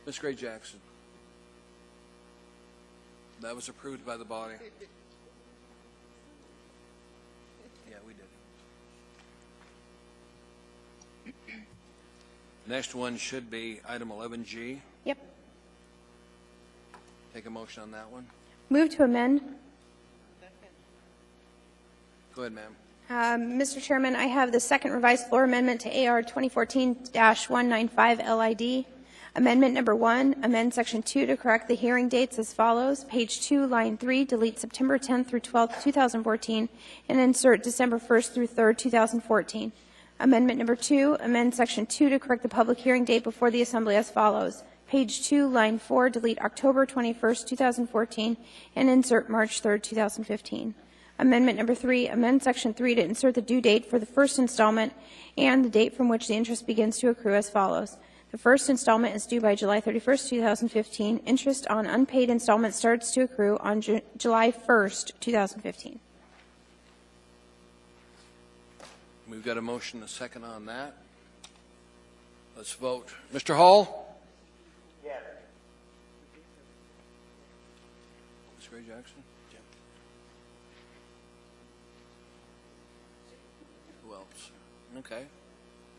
Ms. Gray Jackson. That was approved by the body. Yeah, we did. Next one should be item 11G. Yep. Take a motion on that one. Move to amend. Go ahead, ma'am. Mr. Chairman, I have the second revised floor amendment to AR 2014-195 LID. Amendment number 1, amend section 2 to correct the hearing dates as follows. Page 2, line 3, delete September 10th through 12th, 2014, and insert December 1st through 3rd, 2014. Amendment number 2, amend section 2 to correct the public hearing date before the assembly as follows. Page 2, line 4, delete October 21st, 2014, and insert March 3rd, 2015. Amendment number 3, amend section 3 to insert the due date for the first installment and the date from which the interest begins to accrue as follows. The first installment is due by July 31st, 2015. Interest on unpaid installments starts to accrue on July 1st, 2015. We've got a motion, a second on that. Let's vote. Mr. Hall? Yes. Ms. Gray Jackson? Who else? Okay.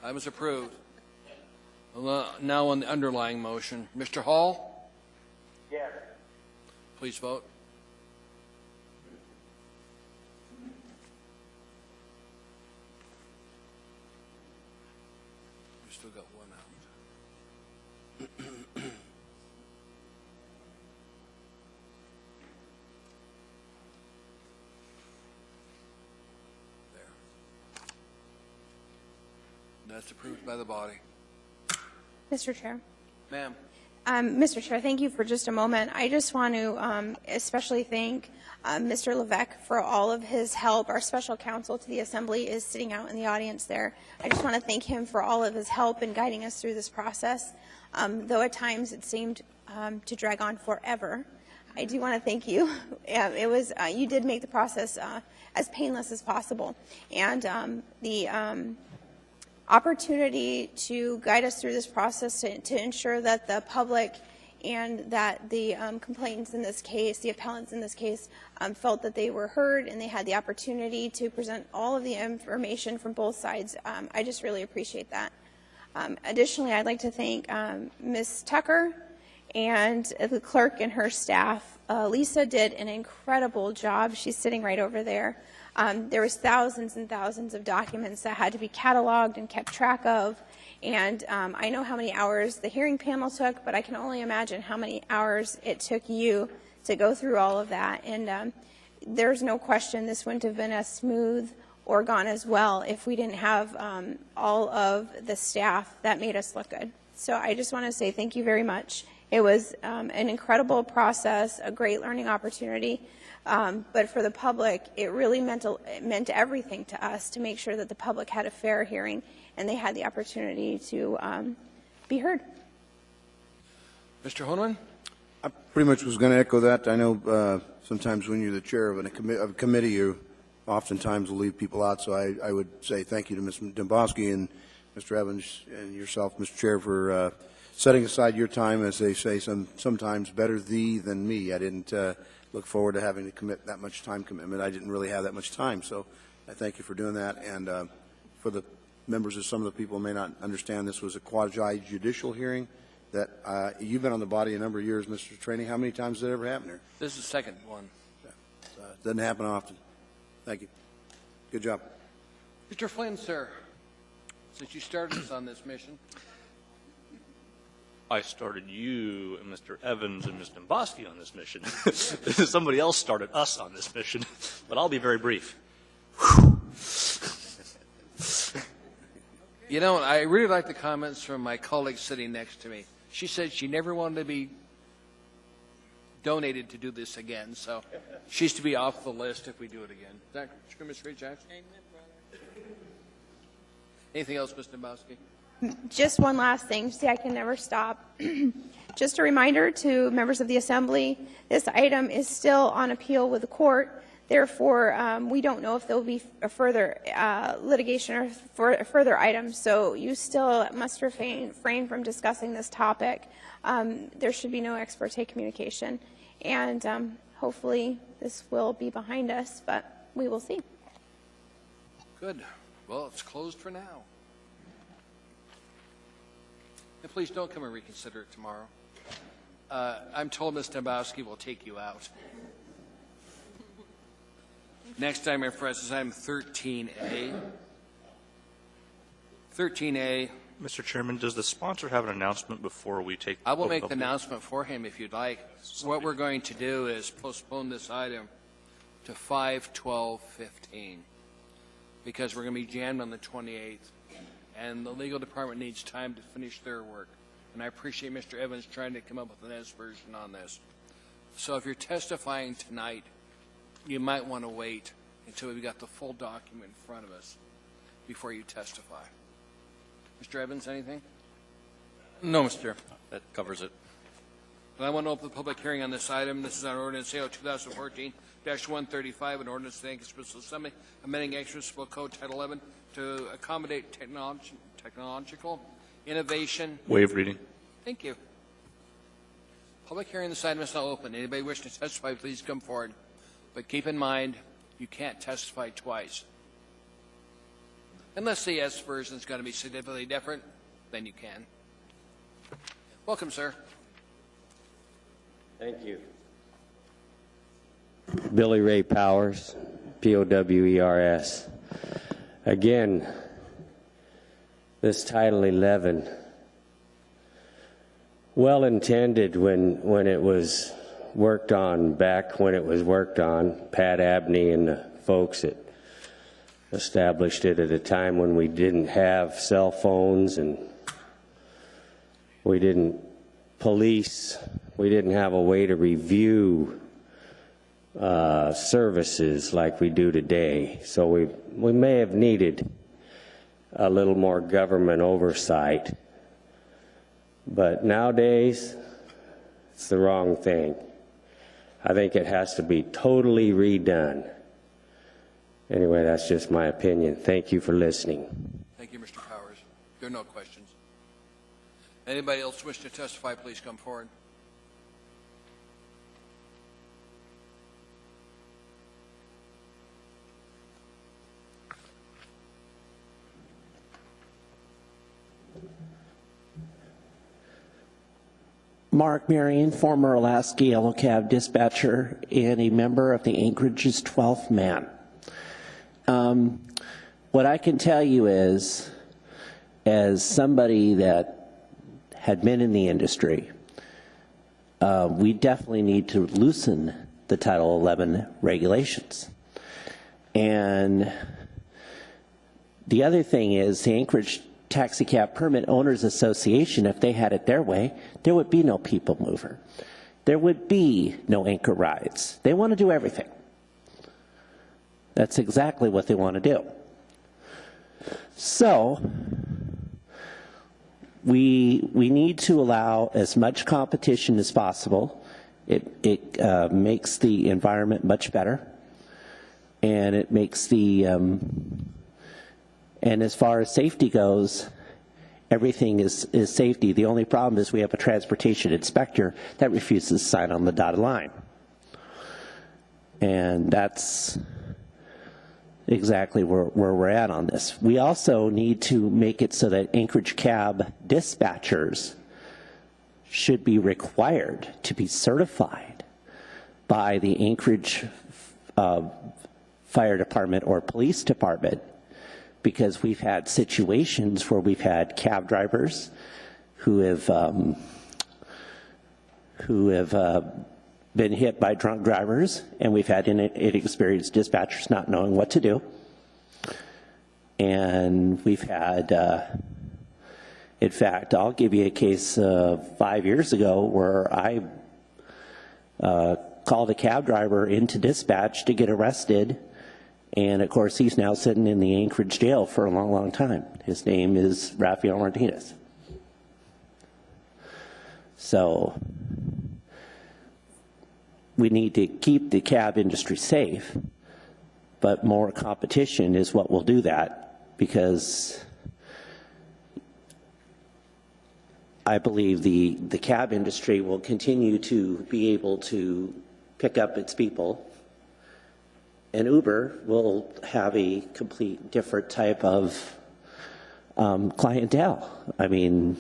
Item is approved. Now on the underlying motion. Mr. Hall? Yes. Please vote. We still got one out. There. That's approved by the body. Mr. Chair. Ma'am. Mr. Chair, thank you for just a moment. I just want to especially thank Mr. Levesque for all of his help. Our special counsel to the Assembly is sitting out in the audience there. I just want to thank him for all of his help in guiding us through this process. Though at times it seemed to drag on forever, I do want to thank you. It was you did make the process as painless as possible, and the opportunity to guide us through this process to ensure that the public and that the complainants in this case, the appellants in this case, felt that they were heard and they had the opportunity to present all of the information from both sides. I just really appreciate that. Additionally, I'd like to thank Ms. Tucker and the clerk and her staff. Lisa did an incredible job. She's sitting right over there. There was thousands and thousands of documents that had to be cataloged and kept track of. And I know how many hours the hearing panel took, but I can only imagine how many hours it took you to go through all of that. And there's no question this wouldn't have been as smooth or gone as well if we didn't have all of the staff that made us look good. So I just want to say thank you very much. It was an incredible process, a great learning opportunity. But for the public, it really meant everything to us to make sure that the public had a fair hearing and they had the opportunity to be heard. Mr. Honeman? I pretty much was going to echo that. I know sometimes when you're the chair of a committee, you oftentimes will leave people out. So I would say thank you to Ms. Dombrowski and Mr. Evans and yourself, Mr. Chair, for setting aside your time, as they say, sometimes better thee than me. I didn't look forward to having to commit that much time commitment. I didn't really have that much time. So I thank you for doing that. And for the members of some of the people who may not understand, this was a quasi-judicial hearing that you've been on the body a number of years, Mr. Trainee. How many times did it ever happen here? This is the second one. It doesn't happen often. Thank you. Good job. Mr. Flynn, sir, since you started us on this mission. I started you and Mr. Evans and Ms. Dombrowski on this mission. Somebody else started us on this mission, but I'll be very brief. You know, I really like the comments from my colleague sitting next to me. She said she never wanted to be donated to do this again, so she's to be off the list if we do it again. Is that true, Ms. Ray Jackson? Amen, brother. Anything else, Ms. Dombrowski? Just one last thing. See, I can never stop. Just a reminder to members of the Assembly, this item is still on appeal with the court. Therefore, we don't know if there will be a further litigation or further items, so you still must refrain from discussing this topic. There should be no ex parte communication, and hopefully this will be behind us, but we will see. Good. Well, it's closed for now. And please don't come and reconsider it tomorrow. I'm told Ms. Dombrowski will take you out. Next item, my friends, is item 13A. 13A. Mr. Chairman, does the sponsor have an announcement before we take? I will make the announcement for him if you'd like. What we're going to do is postpone this item to 5/12/15 because we're going to be jammed on the 28th, and the legal department needs time to finish their work. And I appreciate Mr. Evans trying to come up with an S version on this. So if you're testifying tonight, you might want to wait until we've got the full document in front of us before you testify. Mr. Evans, anything? No, Mr. Chair. That covers it. And I want to open the public hearing on this item. This is on ordinance AO 2014-135, an ordinance of the Municipal Assembly amending Municipal Code Title 11 to accommodate technological innovation. Waive reading. Thank you. Public hearing on this item is now open. Anybody wishing to testify, please come forward. But keep in mind, you can't testify twice. Unless the S version is going to be significantly different, then you can. Welcome, sir. Thank you. Billy Ray Powers, P-O-W-E-R-S. Again, this Title 11, well intended when it was worked on, back when it was worked on, Pat Abney and the folks that established it at a time when we didn't have cell phones and we didn't police, we didn't have a way to review services like we do today. So we may have needed a little more government oversight. But nowadays, it's the wrong thing. I think it has to be totally redone. Anyway, that's just my opinion. Thank you for listening. Thank you, Mr. Powers. There are no questions. Anybody else wish to testify, please come forward. Mark Marion, former Alaska Yellow Cab dispatcher and a member of the Anchorage's 12th Man. What I can tell you is, as somebody that had been in the industry, we definitely need to loosen the Title 11 regulations. And the other thing is the Anchorage Taxi Cab Permit Owners Association, if they had it their way, there would be no people mover. There would be no anchor rides. They want to do everything. That's exactly what they want to do. So we need to allow as much competition as possible. It makes the environment much better, and it makes the and as far as safety goes, everything is safety. The only problem is we have a transportation inspector that refuses to sign on the dotted line. And that's exactly where we're at on this. We also need to make it so that Anchorage Cab dispatchers should be required to be certified by the Anchorage Fire Department or Police Department, because we've had situations where we've had cab drivers who have been hit by drunk drivers, and we've had inexperienced dispatchers not knowing what to do. And we've had, in fact, I'll give you a case 5 years ago where I called a cab driver into dispatch to get arrested. And, of course, he's now sitting in the Anchorage jail for a long, long time. His name is Rafael Martinez. So we need to keep the cab industry safe, but more competition is what will do that, because I believe the cab industry will continue to be able to pick up its people, and Uber will have a complete different type of clientele. I mean,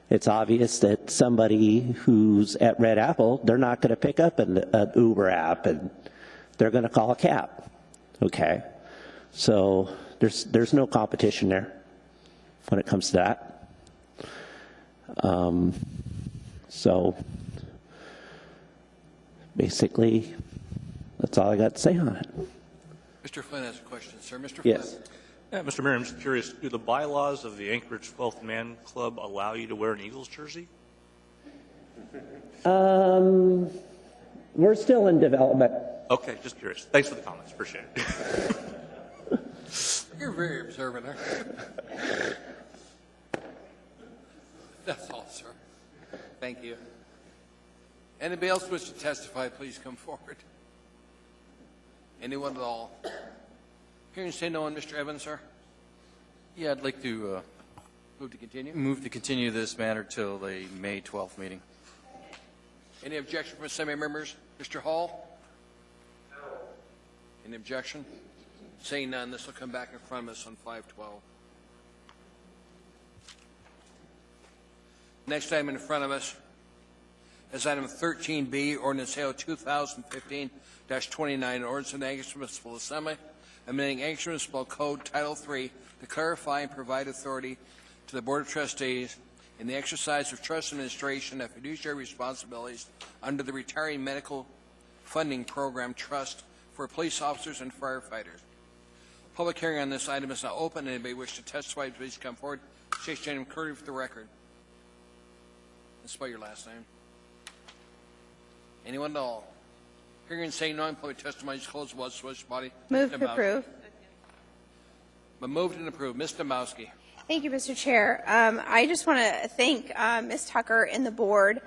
it's obvious that somebody who's at Red Apple, they're not going to pick up an Uber app, and they're going to call a cab. Okay, so there's no competition there when it comes to that. So basically, that's all I got to say on it. Mr. Flynn has a question, sir. Mr. Yes. Flynn. Yeah, Mr. Mayor, I'm just curious, do the bylaws of the Anchorage 12th Man Club allow you to wear an Eagles jersey? We're still in development. Okay, just curious. Thanks for the comments. Appreciate it. You're very observant, aren't you? That's all, sir. Thank you. Anybody else wish to testify, please come forward. Anyone at all? Hearing say no one, Mr. Evans, sir? Yeah, I'd like to Move to continue. move to continue this matter till the May 12th meeting. Any objection from assembly members? Mr. Hall? No. Any objection? Seeing none, this will come back in front of us on 512. Next item in front of us is item 13B, Ordinance AO 2015-29, Ordinance of the Anchorage Municipal Assembly, amending Anchorage Municipal Code Title III to clarify and provide authority to the Board of Trustees in the exercise of trust administration of fiduciary responsibilities under the Retiring Medical Funding Program Trust for police officers and firefighters. Public hearing on this item is now open. Anybody wish to testify, please come forward. Chase J. Curry for the record. And spell your last name. Anyone at all? Hearing and saying no, public testimony is closed. Was switched body. Move to approve. But moved and approved. Ms. Domowski. Thank you, Mr. Chair. I just want to thank Ms. Tucker and the board.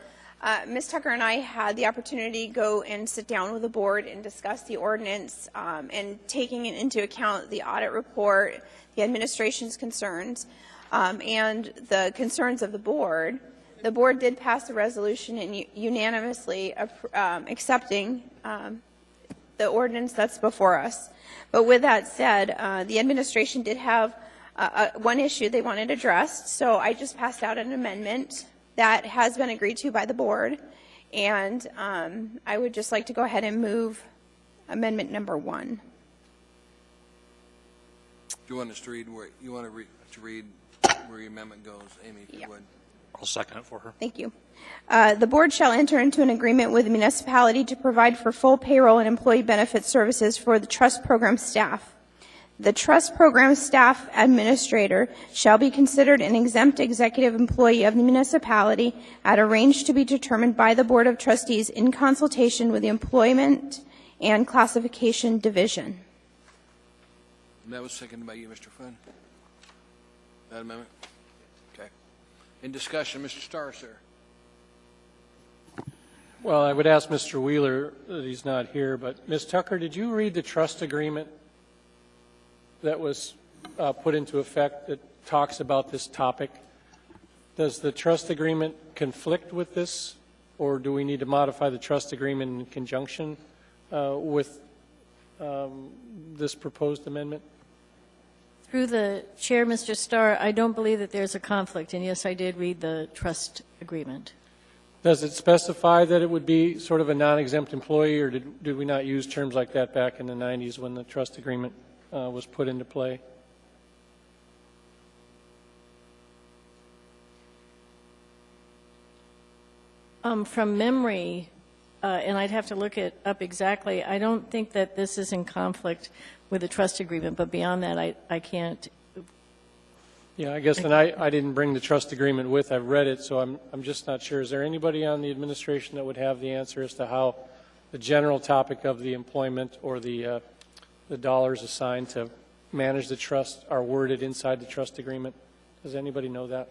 Ms. Tucker and I had the opportunity to go and sit down with the board and discuss the ordinance and taking into account the audit report, the administration's concerns, and the concerns of the board. The board did pass a resolution and unanimously accepting the ordinance that's before us. But with that said, the administration did have one issue they wanted addressed, so I just passed out an amendment that has been agreed to by the board, and I would just like to go ahead and move amendment number 1. Do you want us to read where you want to read where your amendment goes, Amy, if you would? I'll second it for her. Thank you. The board shall enter into an agreement with the municipality to provide for full payroll and employee benefit services for the trust program staff. The trust program staff administrator shall be considered an exempt executive employee of the municipality at a range to be determined by the Board of Trustees in consultation with the Employment and Classification Division. And that was seconded by you, Mr. Flynn. That amendment? Okay. In discussion, Mr. Starr, sir. Well, I would ask Mr. Wheeler that he's not here, but Ms. Tucker, did you read the trust agreement that was put into effect that talks about this topic? Does the trust agreement conflict with this, or do we need to modify the trust agreement in conjunction with this proposed amendment? Through the chair, Mr. Starr, I don't believe that there's a conflict, and yes, I did read the trust agreement. Does it specify that it would be sort of a non-exempt employee, or did we not use terms like that back in the 90s when the trust agreement was put into play? From memory, and I'd have to look it up exactly, I don't think that this is in conflict with the trust agreement, but beyond that, I can't. Yeah, I guess then I didn't bring the trust agreement with. I've read it, so I'm just not sure. Is there anybody on the administration that would have the answer as to how the general topic of the employment or the dollars assigned to manage the trust are worded inside the trust agreement? Does anybody know that?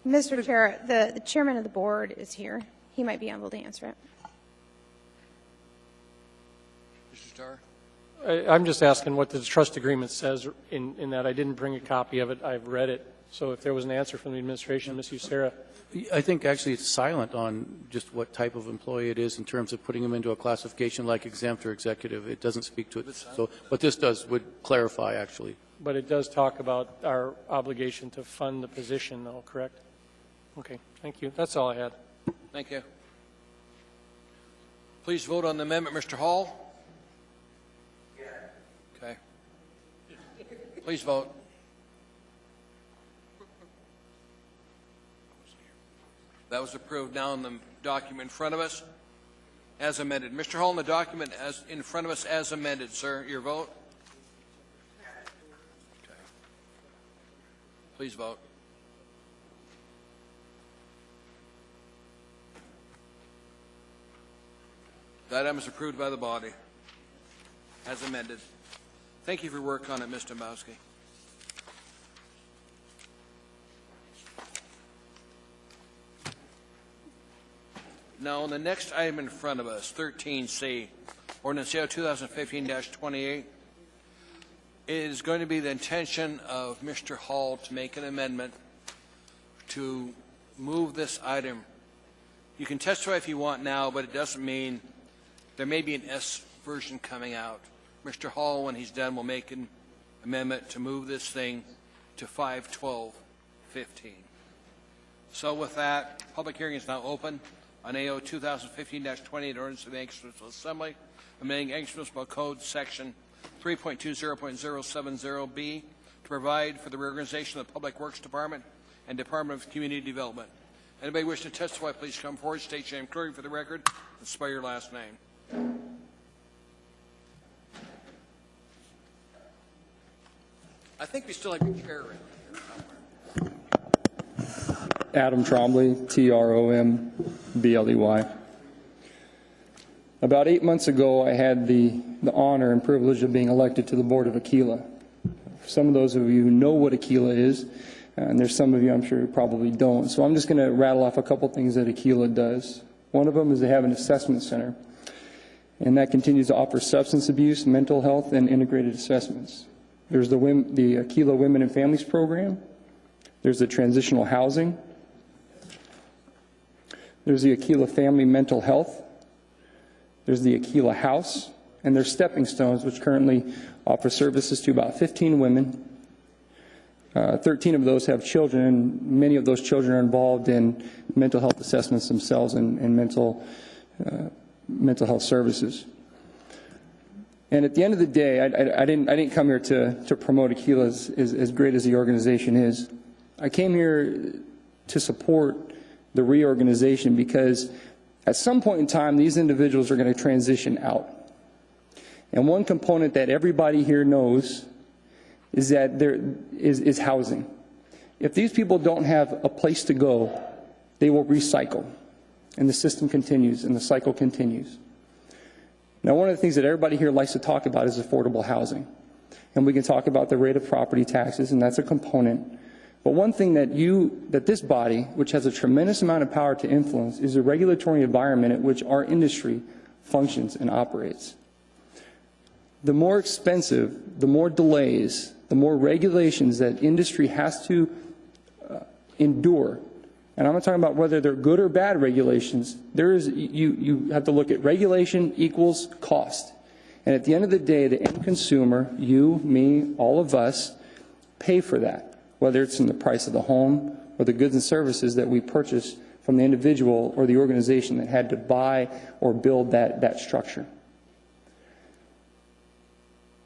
Mr. Chair, the chairman of the board is here. He might be able to answer it. Mr. Starr? I'm just asking what the trust agreement says in that. I didn't bring a copy of it. I've read it. So if there was an answer from the administration, Ms. Usera. I think actually it's silent on just what type of employee it is in terms of putting them into a classification like exempt or executive. It doesn't speak to it. So what this does would clarify, actually. But it does talk about our obligation to fund the position, though, correct? Okay, thank you. That's all I had. Thank you. Please vote on the amendment. Mr. Hall? Okay. Please vote. That was approved. Now in the document in front of us, as amended. Mr. Hall, in the document as in front of us as amended, sir, your vote? Okay. Please vote. That item is approved by the body as amended. Thank you for your work on it, Ms. Dombrowski. Now, on the next item in front of us, 13C, Ordinance 2015-28, it is going to be the intention of Mr. Hall to make an amendment to move this item. You can testify if you want now, but it doesn't mean there may be an S version coming out. Mr. Hall, when he's done, will make an amendment to move this thing to 5/12/15. So with that, public hearing is now open on AO 2015-28, ordinance of the Anchorage Municipal Assembly, amending Anchorage Municipal Code Section 3.20.070B to provide for the reorganization of the Public Works Department and Department of Community Development. Anybody wish to testify, please come forward, state your name clearly for the record, and spell your last name. I think we still have your chair in here somewhere. Adam Trombley, Trombley. About 8 months ago, I had the honor and privilege of being elected to the board of Aquila. Some of those of you who know what Aquila is, and there's some of you I'm sure who probably don't. So I'm just going to rattle off a couple things that Aquila does. One of them is they have an assessment center, and that continues to offer substance abuse, mental health, and integrated assessments. There's the Aquila Women and Families Program. There's the transitional housing. There's the Aquila Family Mental Health. There's the Aquila House. And there's Stepping Stones, which currently offer services to about 15 women 13 of those have children, and many of those children are involved in mental health assessments themselves and mental health services. And at the end of the day, I didn't come here to promote Aquila as great as the organization is. I came here to support the reorganization because at some point in time, these individuals are going to transition out. And one component that everybody here knows is that there is housing. If these people don't have a place to go, they will recycle. And the system continues and the cycle continues. Now, one of the things that everybody here likes to talk about is affordable housing. And we can talk about the rate of property taxes, and that's a component. But one thing that this body, which has a tremendous amount of power to influence, is the regulatory environment at which our industry functions and operates. The more expensive, the more delays, the more regulations that industry has to endure. And I'm not talking about whether they're good or bad regulations. You have to look at regulation equals cost. And at the end of the day, the end consumer, you, me, all of us, pay for that, whether it's in the price of the home or the goods and services that we purchase from the individual or the organization that had to buy or build that structure.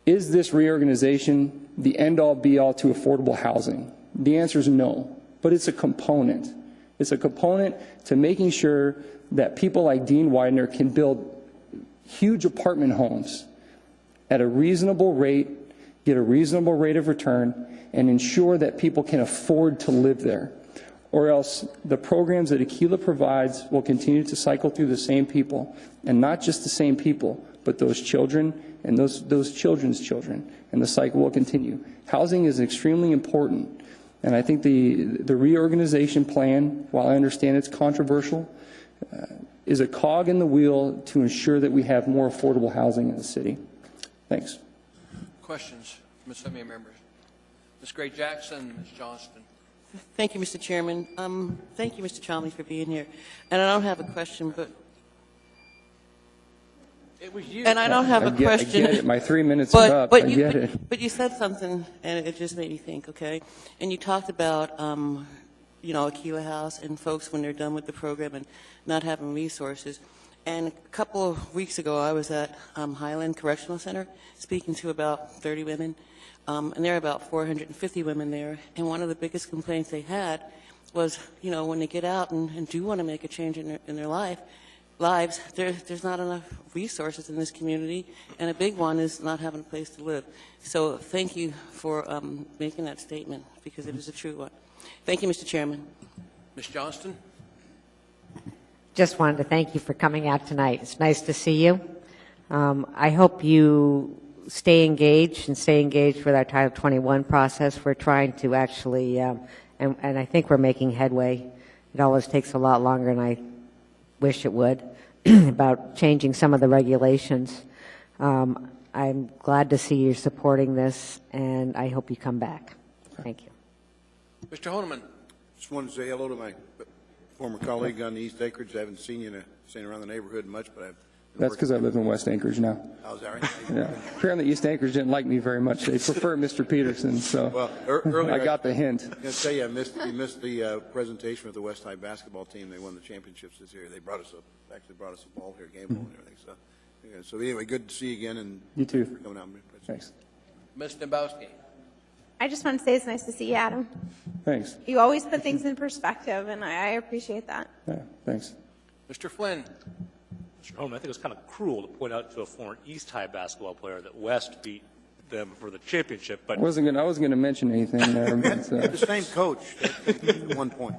Is this reorganization the end-all, be-all to affordable housing? The answer is no, but it's a component. It's a component to making sure that people like Dean Widener can build huge apartment homes at a reasonable rate, get a reasonable rate of return, and ensure that people can afford to live there. Or else the programs that Aquila provides will continue to cycle through the same people, and not just the same people, but those children and those children's children, and the cycle will continue. Housing is extremely important, and I think the reorganization plan, while I understand it's controversial, is a cog in the wheel to ensure that we have more affordable housing in the city. Thanks. Questions from the Assembly members? Ms. Gray-Jackson, Ms. Johnston. Thank you, Mr. Chairman. Thank you, Mr. Chalmers, for being here. And I don't have a question, but... It was you. And I don't have a question. I get it. My 3 minutes is up. I get it. But you said something, and it just made me think, okay? And you talked about, Aquila House and folks when they're done with the program and not having resources. And a couple of weeks ago, I was at Highland Correctional Center speaking to about 30 women. And there are about 450 women there. And one of the biggest complaints they had was, when they get out and do want to make a change in their lives, there's not enough resources in this community. And a big one is not having a place to live. So thank you for making that statement, because it is a true one. Thank you, Mr. Chairman. Ms. Johnston? Just wanted to thank you for coming out tonight. It's nice to see you. I hope you stay engaged with our Title 21 process. We're trying to actually, and I think we're making headway. It always takes a lot longer than I wish it would, about changing some of the regulations. I'm glad to see you supporting this, and I hope you come back. Thank you. Mr. Honeman. Just wanted to say hello to my former colleague on the East Acreage. I haven't seen you seen around the neighborhood much, but I've That's because I live in West Anchorage now. Oh, is that right? Yeah. Apparently East Anchorage didn't like me very much. They prefer Mr. Peterson, so well, earlier I got the hint. I was going to tell you, you missed the presentation with the West High basketball team. They won the championships this year. They brought us a ball here, game ball and everything. So, yeah, so anyway, good to see you again. And you too. For coming out. Thanks. Ms. Dembowski. I just want to say it's nice to see you, Adam. Thanks. You always put things in perspective, and I appreciate that. Yeah, thanks. Mr. Flynn. Mr. Holman, I think it was kind of cruel to point out to a former East High basketball player that West beat them for the championship. But I wasn't going to mention anything there. But, the same coach at one point.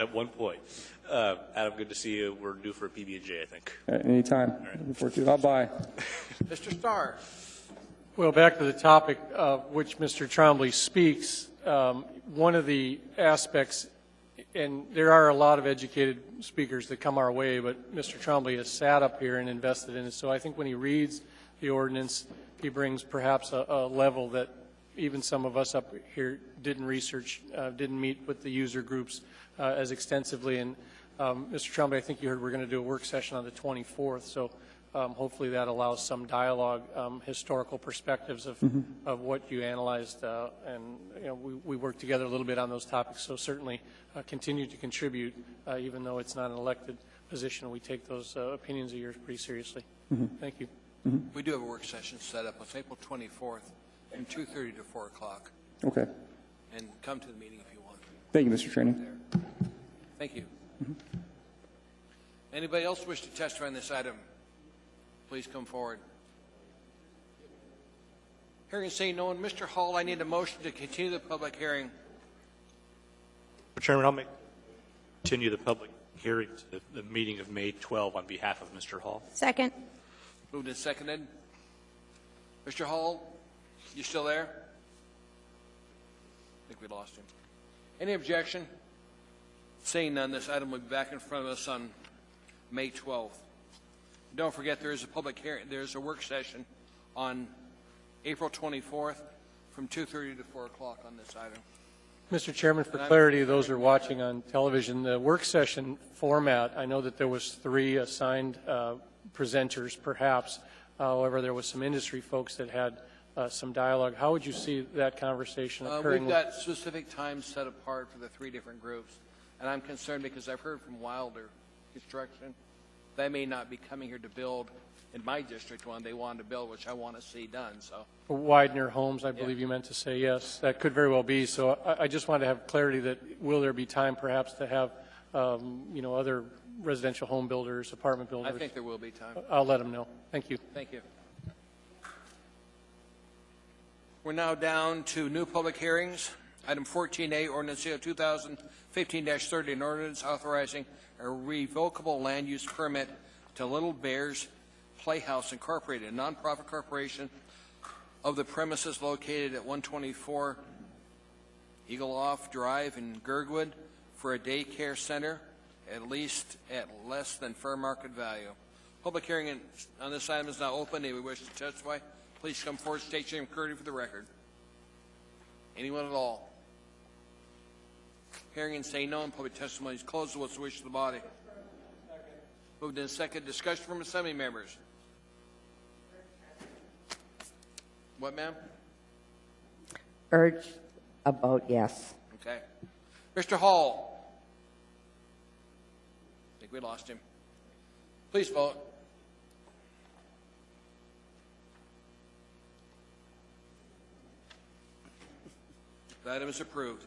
At one point. Adam, good to see you. We're due for a PB&J, I think. Anytime. All right. Looking forward to it. Bye-bye. Mr. Starr. Well, back to the topic of which Mr. Trombley speaks, one of the aspects, and there are a lot of educated speakers that come our way, but Mr. Trombley has sat up here and invested in it. So I think when he reads the ordinance, he brings perhaps a level that even some of us up here didn't research, didn't meet with the user groups as extensively. And Mr. Trumbull, I think you heard we're going to do a work session on the 24th, so hopefully that allows some dialogue, historical perspectives of what you analyzed, and we worked together a little bit on those topics, so certainly continue to contribute, even though it's not an elected position. We take those opinions of yours pretty seriously. Thank you. We do have a work session set up. It's April 24th from 2:30 to 4 o'clock. Okay. And come to the meeting if you want. Thank you, Mr. Training. Thank you. Anybody else wish to testify on this item? Please come forward. Hearing and seeing no one, Mr. Hall, I need a motion to continue the public hearing. Mr. Chairman, I'll continue the public hearing to the meeting of May 12 on behalf of Mr. Hall. Second. Moved and seconded. Mr. Hall, you still there? I think we lost him. Any objection? Seeing none, this item will be back in front of us on May 12th. Don't forget there is a public hearing, there's a work session on April 24th from 2:30 to 4 o'clock on this item. Mr. Chairman, for clarity, those who are watching on television, the work session format, I know that there was 3 assigned presenters, perhaps. However, there was some industry folks that had some dialogue. How would you see that conversation occurring? We've got specific times set apart for the 3 different groups, and I'm concerned because I've heard from Wilder Construction they may not be coming here to build in my district one they want to build, which I want to see done. So Widener Homes, I believe you meant to say. Yes, that could very well be. So I just want to have clarity that will there be time perhaps to have other residential home builders, apartment builders? I think there will be time. I'll let them know. Thank you. Thank you. We're now down to new public hearings. Item 14A, Ordinance 2015-30, an ordinance authorizing a revocable land use permit to Little Bears Playhouse Incorporated, a nonprofit corporation of the premises located at 124 Eagleoff Drive in Girdwood for a daycare center, at less than fair market value. Public hearing on this item is now open. If you wish to testify, please come forward, state your name and courtesy for the record. Anyone at all? Hearing and saying no, and public testimony is closed. What's the wish of the body? Moved in second. Discussion from assembly members. What, ma'am? Urge a vote yes. Okay. Mr. Hall. I think we lost him. Please vote. The item is approved.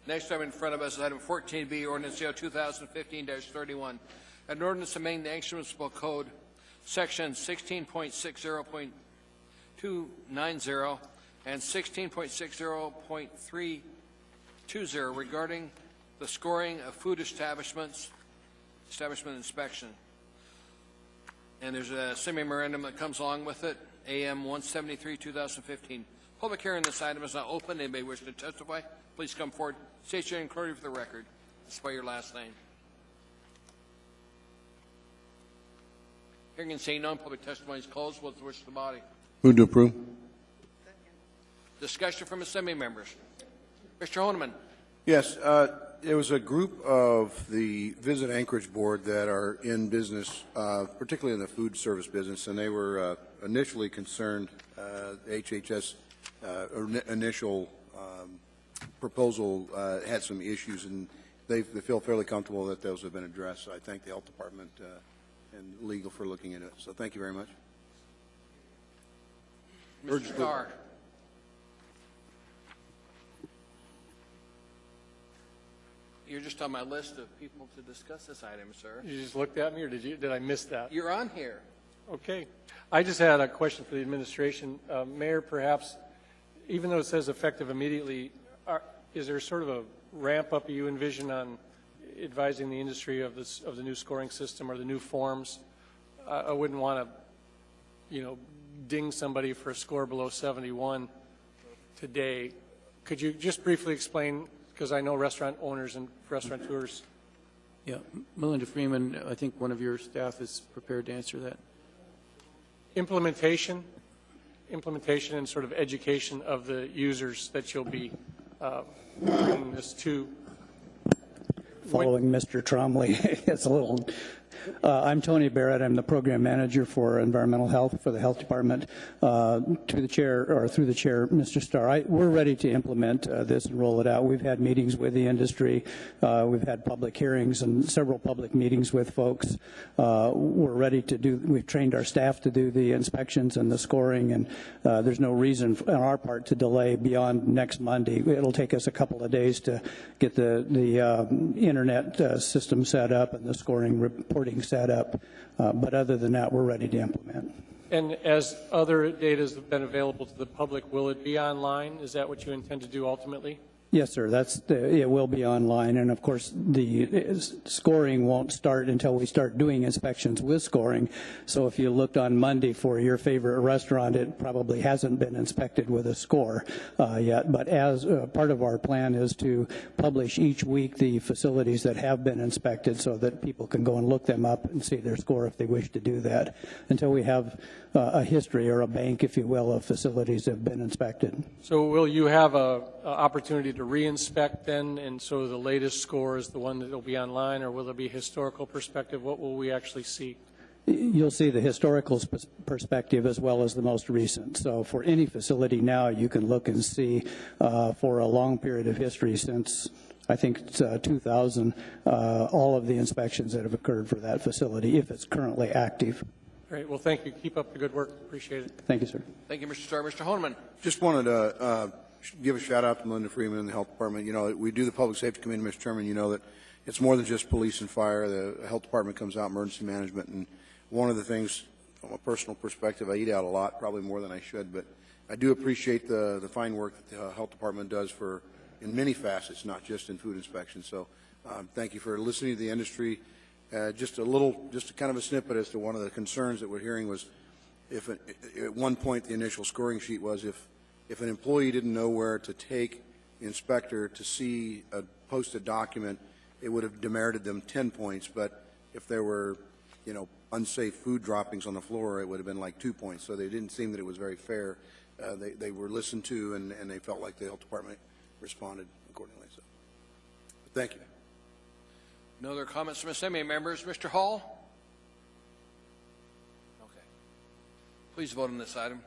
Next item in front of us is item 14B, Ordinance 2015-31, an ordinance amending the Anchorage Municipal Code, Section 16.60.290 and 16.60.320 regarding the scoring of food establishment inspection. And there's a semi-memorandum that comes along with it, AM 173, 2015. Public hearing on this item is now open. Anybody wish to testify, please come forward. State your name and courtesy for the record. Spell your last name. Hearing and seeing none, public testimony is closed. What's the wish of the body? Move to approve. Discussion from assembly members. Mr. Honeman. Yes, there was a group of the Visit Anchorage Board that are in business, particularly in the food service business, and they were initially concerned, HHS initial proposal had some issues, and they feel fairly comfortable that those have been addressed. So I thank the Health Department and legal for looking into it. So thank you very much. Mr. Starr. You're just on my list of people to discuss this item, sir. You just looked at me, or did I miss that? You're on here. Okay. I just had a question for the administration. Mayor, perhaps, even though it says effective immediately, is there sort of a ramp-up you envision on advising the industry of the new scoring system or the new forms? I wouldn't want to, ding somebody for a score below 71 today. Could you just briefly explain, because I know restaurant owners and restaurateurs Yeah, Melinda Freeman, I think one of your staff is prepared to answer that. Implementation and sort of education of the users that you'll be bringing this to. Following Mr. Tromley, it's a little. I'm Tony Barrett. I'm the program manager for environmental health for the health department. To the chair, or through the chair, Mr. Starr, we're ready to implement this and roll it out. We've had meetings with the industry. We've had public hearings and several public meetings with folks. We're ready to do. We've trained our staff to do the inspections and the scoring, and there's no reason on our part to delay beyond next Monday. It'll take us a couple of days to get the internet system set up and the scoring reporting set up, but other than that, we're ready to implement. And as other data has been available to the public, will it be online? Is that what you intend to do ultimately? Yes, sir. It will be online, and of course, the scoring won't start until we start doing inspections with scoring. So if you looked on Monday for your favorite restaurant, it probably hasn't been inspected with a score yet. But as part of our plan is to publish each week the facilities that have been inspected, so that people can go and look them up and see their score if they wish to do that. Until we have a history or a bank, if you will, of facilities that have been inspected. So will you have a opportunity to re-inspect then, and so the latest score is the one that will be online, or will there be a historical perspective? What will we actually see? You'll see the historical perspective as well as the most recent. So for any facility now, you can look and see for a long period of history since I think it's 2000, all of the inspections that have occurred for that facility, if it's currently active. Great. Well, thank you. Keep up the good work. Appreciate it. Thank you, sir. Thank you, Mr. Starr. Mr. Honeman. Just wanted to give a shout out to Melinda Freeman and the Health Department. You know, we do the Public Safety Committee, Mr. Chairman. You know that it's more than just police and fire. The Health Department comes out, emergency management, and one of the things, from a personal perspective, I eat out a lot, probably more than I should, but I do appreciate the fine work that the Health Department does in many facets, not just in food inspection. So thank you for listening to the industry. Just kind of a snippet as to one of the concerns that we're hearing was at one point the initial scoring sheet was if an employee didn't know where to take the inspector to see a posted document, it would have demerited them 10 points. But if there were, unsafe food droppings on the floor, it would have been like 2 points. So they didn't seem that it was very fair. They were listened to, and they felt like the Health Department responded accordingly. So, thank you. No other comments from Assembly members. Mr. Hall? Okay. Please vote on this item.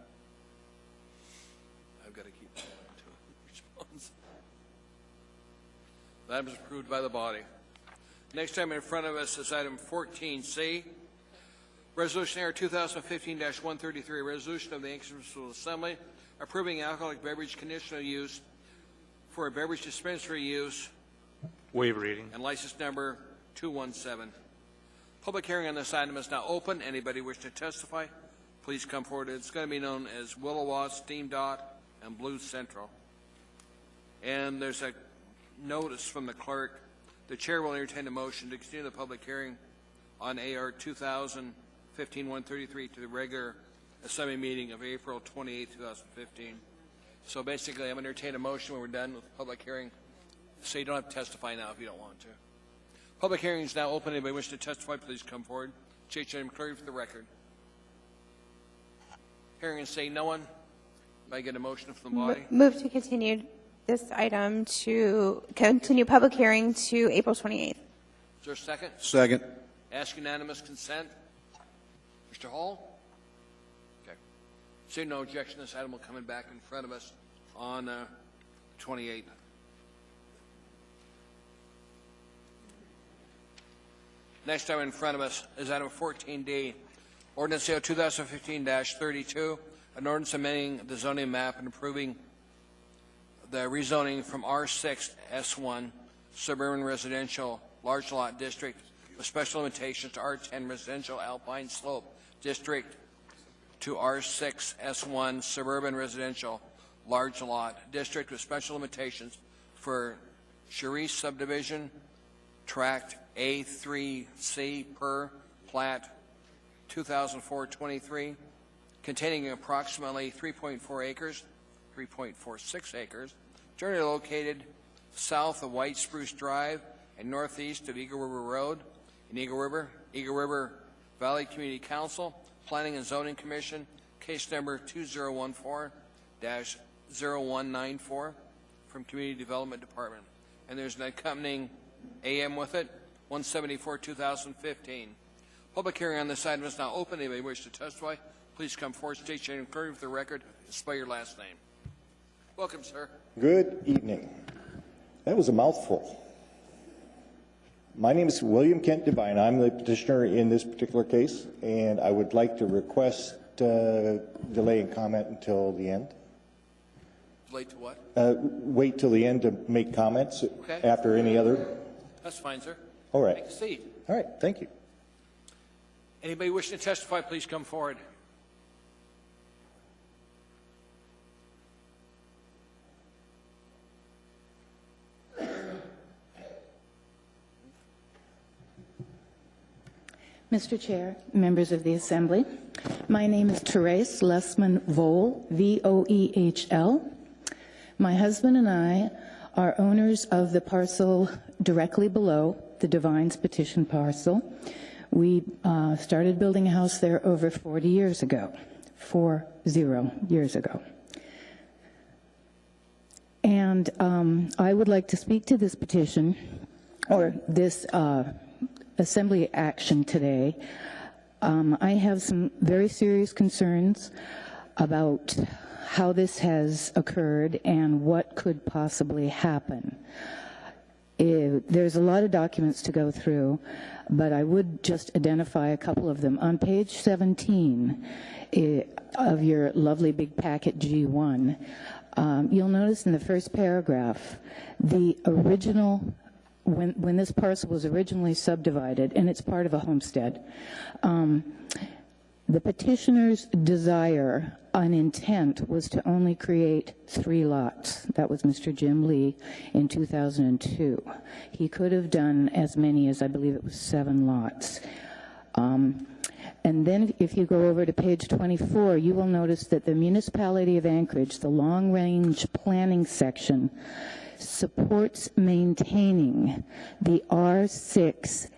I've got to keep going to response. That was approved by the body. Next item in front of us is item 14C. Resolution Air 2015-133, a resolution of the Anchorage Municipal Assembly approving alcoholic beverage conditional use for a beverage dispensary use. Waive reading. And license number 217. Public hearing on this item is now open. Anybody wish to testify, please come forward. It's going to be known as Willowa, Steam Dot, and Blue Central. And there's a notice from the clerk. The chair will entertain a motion to continue the public hearing on AR 2015-133 to the regular Assembly meeting of April 28, 2015. So basically, I'm going to entertain a motion when we're done with the public hearing. So you don't have to testify now if you don't want to. Public hearing is now open. Anybody wish to testify, please come forward. State your name clearly for the record. Hearing and saying no one. May I get a motion from the body? Move to continue this item to continue public hearing to April 28th. Is there a second? Second. Ask unanimous consent. Mr. Hall? Okay. Seeing no objection, this item will come back in front of us on 28th. Next item in front of us is item 14D, Ordinance 2015-32, an ordinance amending the zoning map and approving the rezoning from R6 S1 Suburban Residential Large Lot District with special limitations to R10 Residential Alpine Slope District to R6 S1 Suburban Residential Large Lot District with special limitations for Cherise Subdivision, Tract A3C per Plat 2004-23, containing approximately 3.4 acres, 3.46 acres, generally located south of White Spruce Drive and northeast of Eagle River Road in Eagle River Valley Community Council, Planning and Zoning Commission, case number 2014-0194 from Community Development Department. And there's an accompanying AM with it, 174-2015. Public hearing on this item is now open. Anybody wish to testify, please come forward, state your name, including for the record, and spell your last name. Welcome, sir. Good evening. That was a mouthful. My name is William Kent Devine. I'm the petitioner in this particular case, and I would like to request delay and comment until the end. Late to what? Wait till the end to make comments after any other. That's fine, sir. All right. Take a seat. All right. Thank you. Anybody wishing to testify, please come forward. Mr. Chair, members of the Assembly, my name is Therese Lessman-Vohl, V-O-E-H-L. My husband and I are owners of the parcel directly below the Devines petition parcel. We started building a house there over 40 years ago, 40 years ago. And I would like to speak to this petition, or this Assembly action today. I have some very serious concerns about how this has occurred and what could possibly happen. There's a lot of documents to go through, but I would just identify a couple of them. On page 17 of your lovely big packet G1, you'll notice in the first paragraph, the original when this parcel was originally subdivided, and it's part of a homestead, the petitioner's desire and intent was to only create 3 lots. That was Mr. Jim Lee in 2002. He could have done as many as, I believe it was 7 lots. And then if you go over to page 24, you will notice that the Municipality of Anchorage, the long-range planning section, supports maintaining the R6SL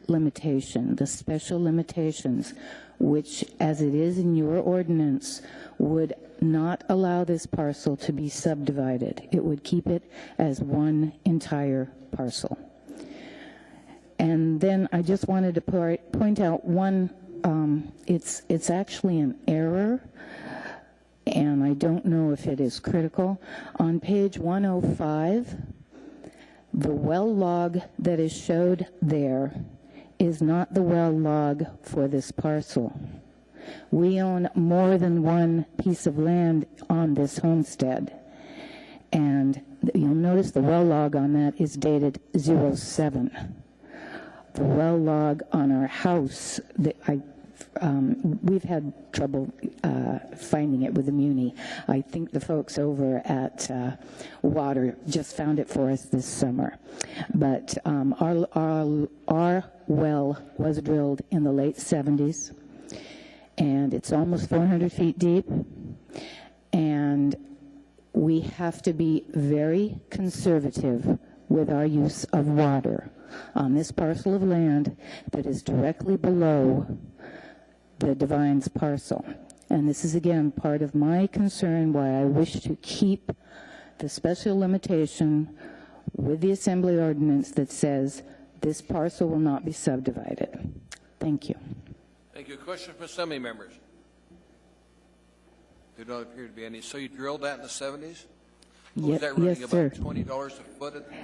limitation, the special limitations, which, as it is in your ordinance, would not allow this parcel to be subdivided. It would keep it as one entire parcel. And then I just wanted to point out one, it's actually an error, and I don't know if it is critical. On page 105, the well log that is showed there is not the well log for this parcel. We own more than one piece of land on this homestead, and you'll notice the well log on that is dated 07. The well log on our house, we've had trouble finding it with the Muni. I think the folks over at Water just found it for us this summer. But our well was drilled in the late 70s, and it's almost 400 feet deep. And we have to be very conservative with our use of water on this parcel of land that is directly below the Devines parcel. And this is again part of my concern why I wish to keep the special limitation with the Assembly ordinance that says this parcel will not be subdivided. Thank you. Thank you. A question from Assembly members? There don't appear to be any. So you drilled that in the 70s? Was that running Yes, sir. about $20 a foot at the time?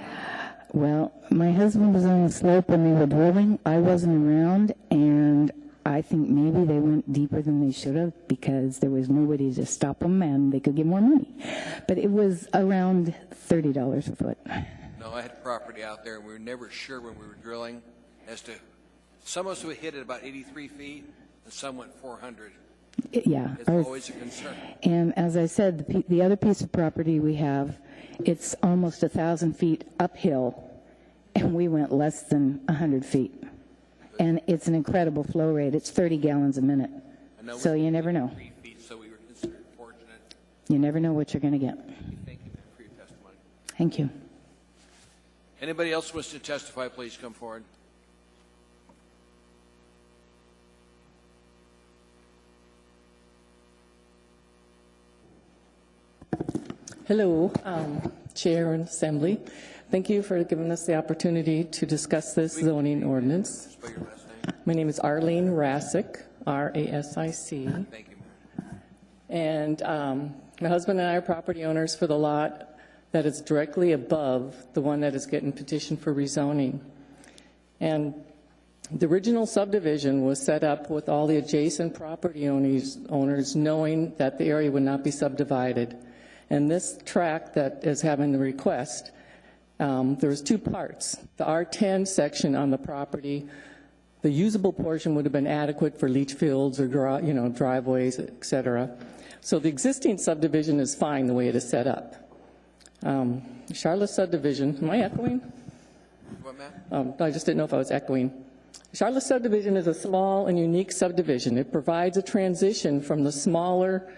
Well, my husband was on the slope when they were drilling. I wasn't around, and I think maybe they went deeper than they should have because there was nobody to stop them and they could get more money. But it was around $30 a foot. No, I had property out there, and we were never sure when we were drilling as to some of us would hit at about 83 feet, and some went 400. Yeah. It's always a concern. And as I said, the other piece of property we have, it's almost 1,000 feet uphill, and we went less than 100 feet. And it's an incredible flow rate. It's 30 gallons a minute. So you never know. 3 feet, so we were considered fortunate. You never know what you're going to get. Thank you for your testimony. Thank you. Anybody else wish to testify, please come forward. Hello, Chair and Assembly. Thank you for giving us the opportunity to discuss this zoning ordinance. My name is Arlene Rasick, R-A-S-I-C. Thank you. And my husband and I are property owners for the lot that is directly above the one that is getting petitioned for rezoning. And the original subdivision was set up with all the adjacent property owners knowing that the area would not be subdivided. And this tract that is having the request, there's two parts. The R10 section on the property, the usable portion would have been adequate for leach fields or driveways, et cetera. So the existing subdivision is fine the way it is set up. Charlotte subdivision, am I echoing? What, ma'am? I just didn't know if I was echoing. Charlotte subdivision is a small and unique subdivision. It provides a transition from the smaller,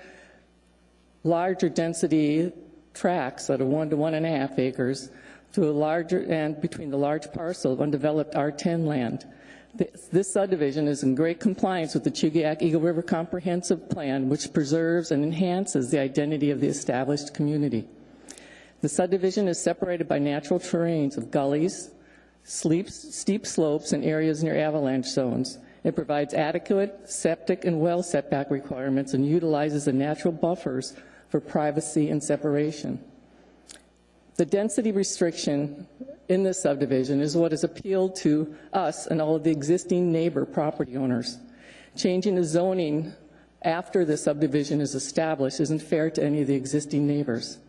larger density tracts that are 1 to 1.5 acres to a larger, and between the large parcel of undeveloped R10 land. This subdivision is in great compliance with the Chugiak Eagle River Comprehensive Plan, which preserves and enhances the identity of the established community. The subdivision is separated by natural terrains of gullies, steep slopes, and areas near avalanche zones. It provides adequate septic and well setback requirements and utilizes the natural buffers for privacy and separation. The density restriction in this subdivision is what has appealed to us and all of the existing neighbor property owners. Changing the zoning after the subdivision is established isn't fair to any of the existing neighbors.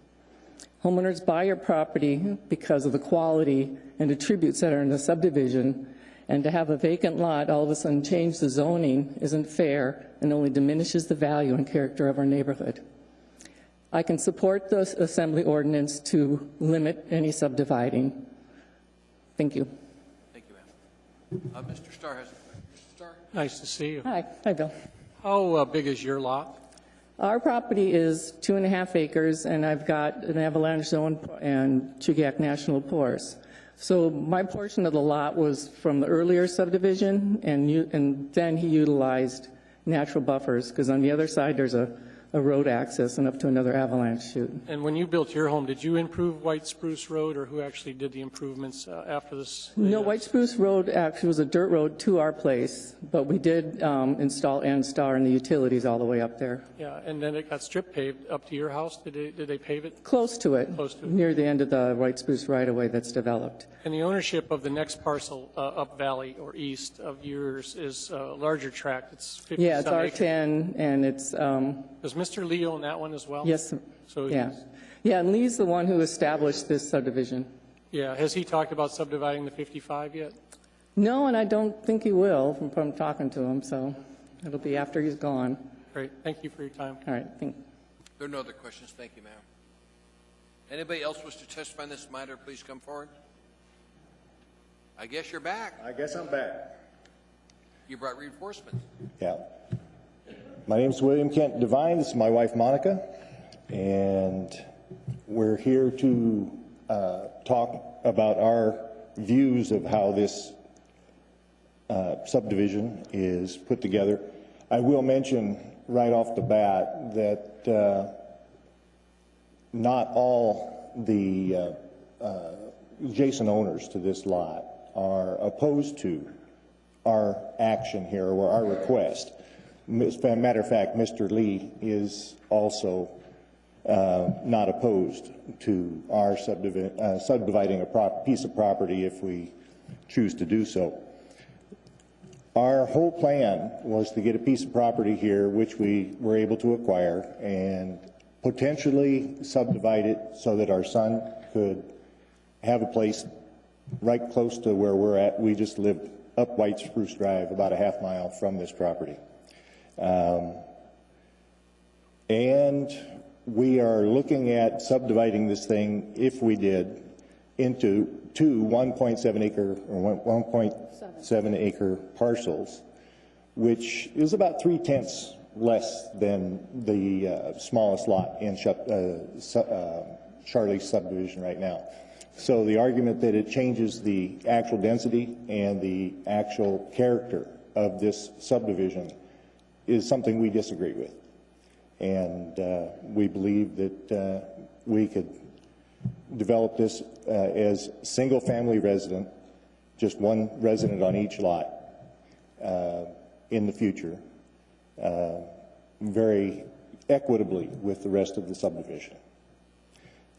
Homeowners buy your property because of the quality and attributes that are in the subdivision, and to have a vacant lot all of a sudden change the zoning isn't fair and only diminishes the value and character of our neighborhood. I can support the Assembly ordinance to limit any subdividing. Thank you. Thank you, ma'am. Mr. Starr has a question. Mr. Starr? Nice to see you. Hi. Hi, Bill. How big is your lot? Our property is 2.5 acres, and I've got an avalanche zone and Chugiak National Forest. So my portion of the lot was from the earlier subdivision, and then he utilized natural buffers, because on the other side there's a road access and up to another avalanche chute. And when you built your home, did you improve White Spruce Road, or who actually did the improvements after this? No, White Spruce Road actually was a dirt road to our place, but we did install N-Star and the utilities all the way up there. Yeah, and then it got strip paved up to your house. Did they pave it? Close to it, Close to it. near the end of the White Spruce right-of-way that's developed. And the ownership of the next parcel up valley or east of yours is a larger tract. It's 50 Yeah, it's some R10, acres. and it's... Does Mr. Lee own that one as well? Yes, So yeah. he's- Yeah, and Lee's the one who established this subdivision. Yeah, has he talked about subdividing the 55 yet? No, and I don't think he will from talking to him, so it'll be after he's gone. Great, thank you for your time. All right, thank you. There are no other questions. Thank you, ma'am. Anybody else wish to testify on this matter, please come forward. I guess you're back. I guess I'm back. You brought reinforcements. Yeah. My name is William Kent Devine. This is my wife, Monica. And we're here to talk about our views of how this subdivision is put together. I will mention right off the bat that not all the adjacent owners to this lot are opposed to our action here or our request. As a matter of fact, Mr. Lee is also not opposed to our subdividing a piece of property if we choose to do so. Our whole plan was to get a piece of property here which we were able to acquire and potentially subdivide it so that our son could have a place right close to where we're at. We just live up White Spruce Drive, about a half mile from this property. And we are looking at subdividing this thing, if we did, into two 1.7 acre or 1.7 acre parcels, which is about 3/10 less than the smallest lot in Charlie's subdivision right now. So the argument that it changes the actual density and the actual character of this subdivision is something we disagree with. And we believe that we could develop this as single-family resident, just one resident on each lot in the future, very equitably with the rest of the subdivision.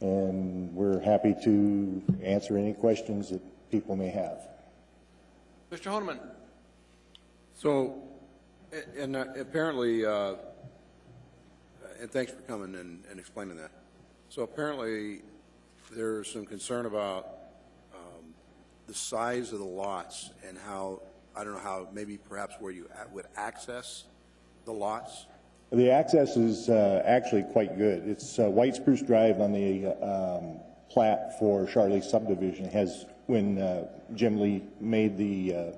And we're happy to answer any questions that people may have. Mr. Honeman. So, and apparently, and thanks for coming and explaining that. So apparently, there's some concern about the size of the lots and how, I don't know how, maybe perhaps where you would access the lots. The access is actually quite good. It's White Spruce Drive on the plat for Charlie subdivision has, when Jim Lee made the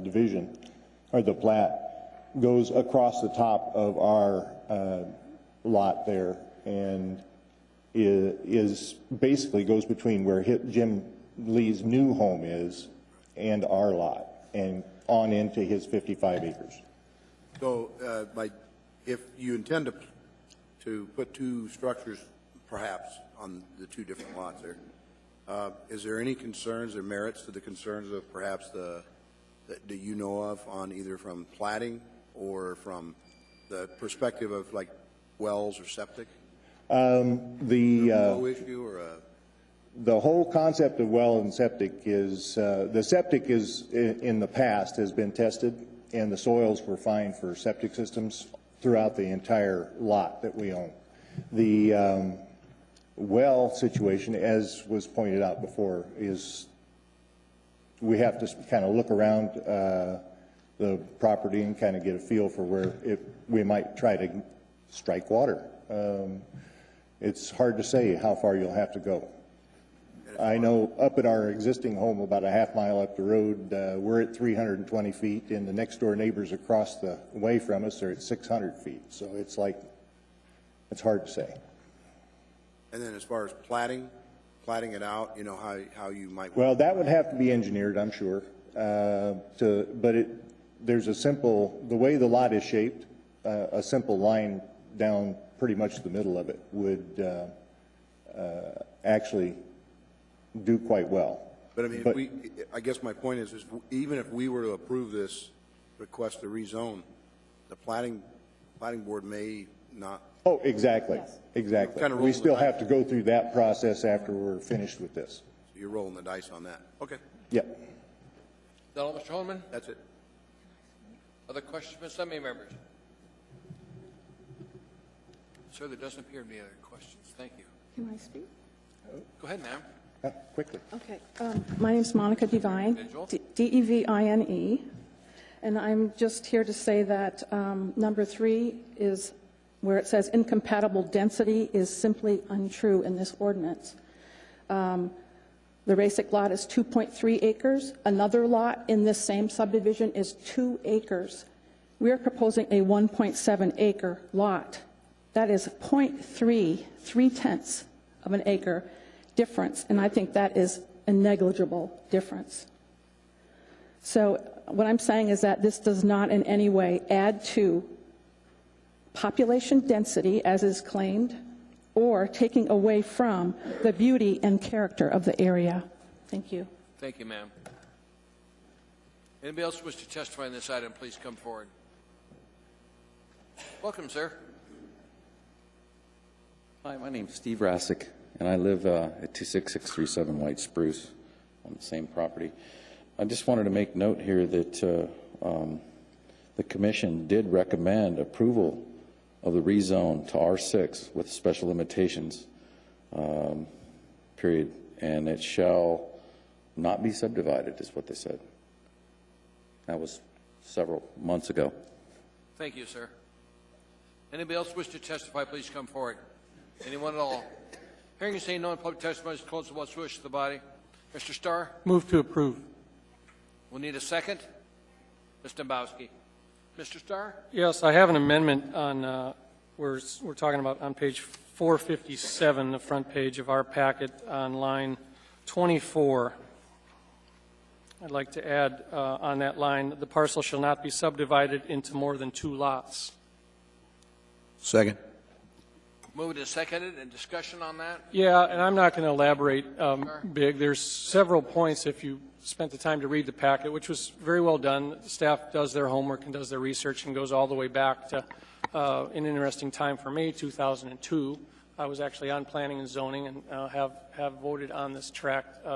division, or the plat, goes across the top of our lot there, and is basically goes between where Jim Lee's new home is and our lot, and on into his 55 acres. So if you intend to put two structures perhaps on the two different lots there, is there any concerns or merits to the concerns of perhaps that you know of on either from platting or from the perspective of like wells or septic? The issue or the whole concept of well and septic is the septic is in the past has been tested, and the soils were fine for septic systems throughout the entire lot that we own. The well situation, as was pointed out before, is we have to kind of look around the property and kind of get a feel for where we might try to strike water. It's hard to say how far you'll have to go. I know up at our existing home, about a half mile up the road, we're at 320 feet, and the next door neighbors across the way from us are at 600 feet. So it's like, it's hard to say. And then as far as platting it out, you know, how you might. Well, that would have to be engineered, I'm sure. But there's a simple, the way the lot is shaped, a simple line down pretty much the middle of it would actually do quite well. But I mean, I guess my point is even if we were to approve this request to rezone, the planning board may not. Oh, exactly, yes. Exactly. Kind of we still have to go through that process after we're finished with this. So you're rolling the dice on that. Okay. Yep. Is that all, Mr. Holman? That's it. Other questions from assembly members? Sir, there doesn't appear to be any other questions. Thank you. Can I speak? Go ahead, ma'am. Quickly. Okay. My name's Monica Devine, D-E-V-I-N-E, and I'm just here to say that number 3 is where it says incompatible density is simply untrue in this ordinance. The basic lot is 2.3 acres. Another lot in this same subdivision is 2 acres. We are proposing a 1.7 acre lot. That is 0.3 of an acre difference, and I think that is a negligible difference. So what I'm saying is that this does not in any way add to population density, as is claimed, or taking away from the beauty and character of the area. Thank you. Thank you, ma'am. Anybody else wish to testify on this item, please come forward. Welcome, sir. Hi, my name's Steve Rassick, and I live at 26637 White Spruce on the same property. I just wanted to make note here that the Commission did recommend approval of the rezone to R6 with special limitations, period, and it shall not be subdivided, is what they said. That was several months ago. Thank you, sir. Anybody else wish to testify, please come forward. Anyone at all? Hearing and seeing no one, public testimony is closed. What's the wish of the body? Mr. Starr? Move to approve. We'll need a second. Ms. Dombowski. Mr. Starr? Yes, I have an amendment on, we're talking about on page 457, the front page of our packet on line 24, I'd like to add on that line, the parcel shall not be subdivided into more than 2 lots. Second. Moved and seconded, and discussion on that? Yeah, and I'm not going to elaborate big. There's several points if you spent the time to read the packet, which was very well done. Staff does their homework and does their research and goes all the way back to an interesting time for me, 2002. I was actually on planning and zoning and have voted on this tract,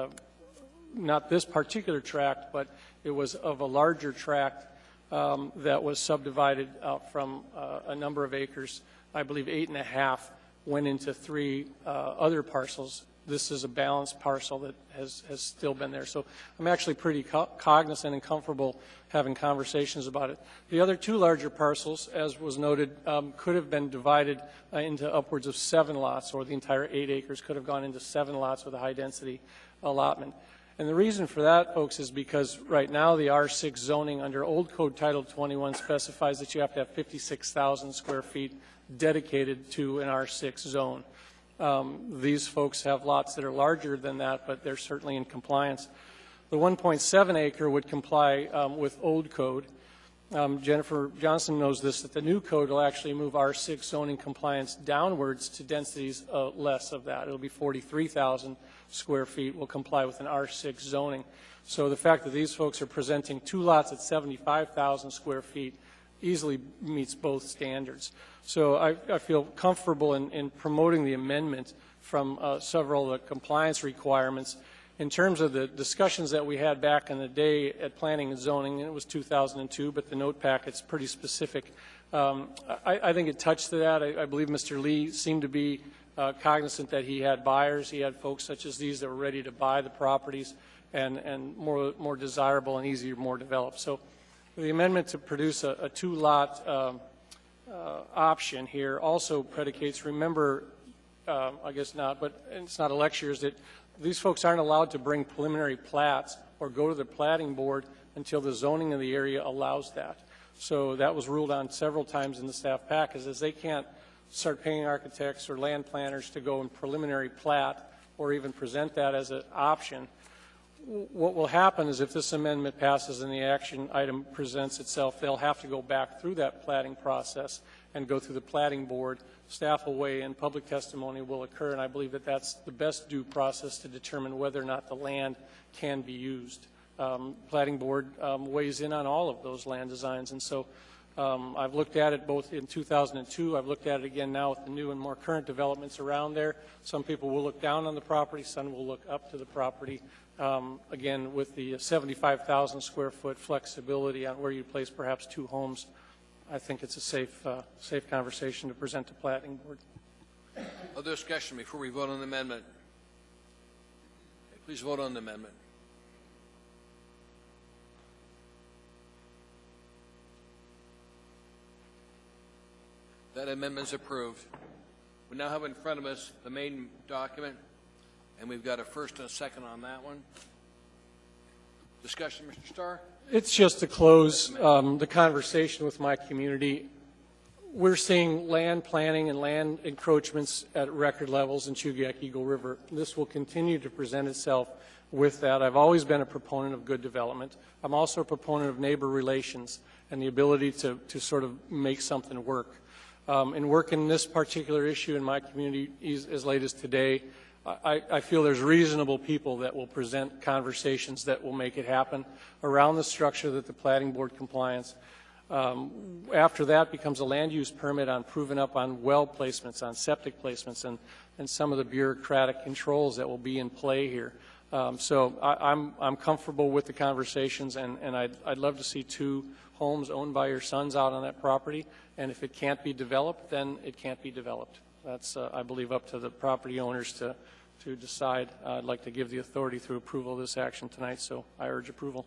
not this particular tract, but it was of a larger tract that was subdivided from a number of acres. I believe 8.5 went into 3 other parcels. This is a balanced parcel that has still been there. So I'm actually pretty cognizant and comfortable having conversations about it. The other 2 larger parcels, as was noted, could have been divided into upwards of 7 lots, or the entire 8 acres could have gone into 7 lots with a high-density allotment. And the reason for that, folks, is because right now the R6 zoning under Old Code Title 21 specifies that you have to have 56,000 square feet dedicated to an R6 zone. These folks have lots that are larger than that, but they're certainly in compliance. The 1.7 acre would comply with Old Code. Jennifer Johnson knows this, that the new code will actually move R6 zoning compliance downwards to densities less of that. It'll be 43,000 square feet will comply with an R6 zoning. So the fact that these folks are presenting 2 lots at 75,000 square feet easily meets both standards. So I feel comfortable in promoting the amendment from several of the compliance requirements. In terms of the discussions that we had back in the day at planning and zoning, and it was 2002, but the note packet's pretty specific. I think it touched to that. I believe Mr. Lee seemed to be cognizant that he had buyers. He had folks such as these that were ready to buy the properties and more desirable and easier, more developed. So the amendment to produce a 2-lot option here also predicates, remember, I guess not, but it's not a lecture, is that these folks aren't allowed to bring preliminary plats or go to the platting board until the zoning of the area allows that. So that was ruled on several times in the staff package, as they can't start paying architects or land planners to go in preliminary plat or even present that as an option. What will happen is if this amendment passes and the action item presents itself, they'll have to go back through that platting process and go through the platting board. Staff will weigh in, public testimony will occur, and I believe that that's the best due process to determine whether or not the land can be used. Platting board weighs in on all of those land designs, and so I've looked at it both in 2002. I've looked at it again now with the new and more current developments around there. Some people will look down on the property, some will look up to the property. Again, with the 75,000 square foot flexibility on where you place perhaps 2 homes, I think it's a safe conversation to present to planning board. Other discussion before we vote on the amendment? Okay, please vote on the amendment. That amendment is approved. We now have in front of us the main document, and we've got a first and a second on that one. Discussion, Mr. Starr? It's just to close the conversation with my community. We're seeing land planning and land encroachments at record levels in Chugach Eagle River. This will continue to present itself with that. I've always been a proponent of good development. I'm also a proponent of neighbor relations and the ability to sort of make something work. And working this particular issue in my community as late as today, I feel there's reasonable people that will present conversations that will make it happen around the structure that the planning board compliance. After that becomes a land use permit on proven up on well placements, on septic placements, and some of the bureaucratic controls that will be in play here. So I'm comfortable with the conversations, and I'd love to see 2 homes owned by your sons out on that property. And if it can't be developed, then it can't be developed. That's, I believe, up to the property owners to decide. I'd like to give the authority through approval of this action tonight, so I urge approval.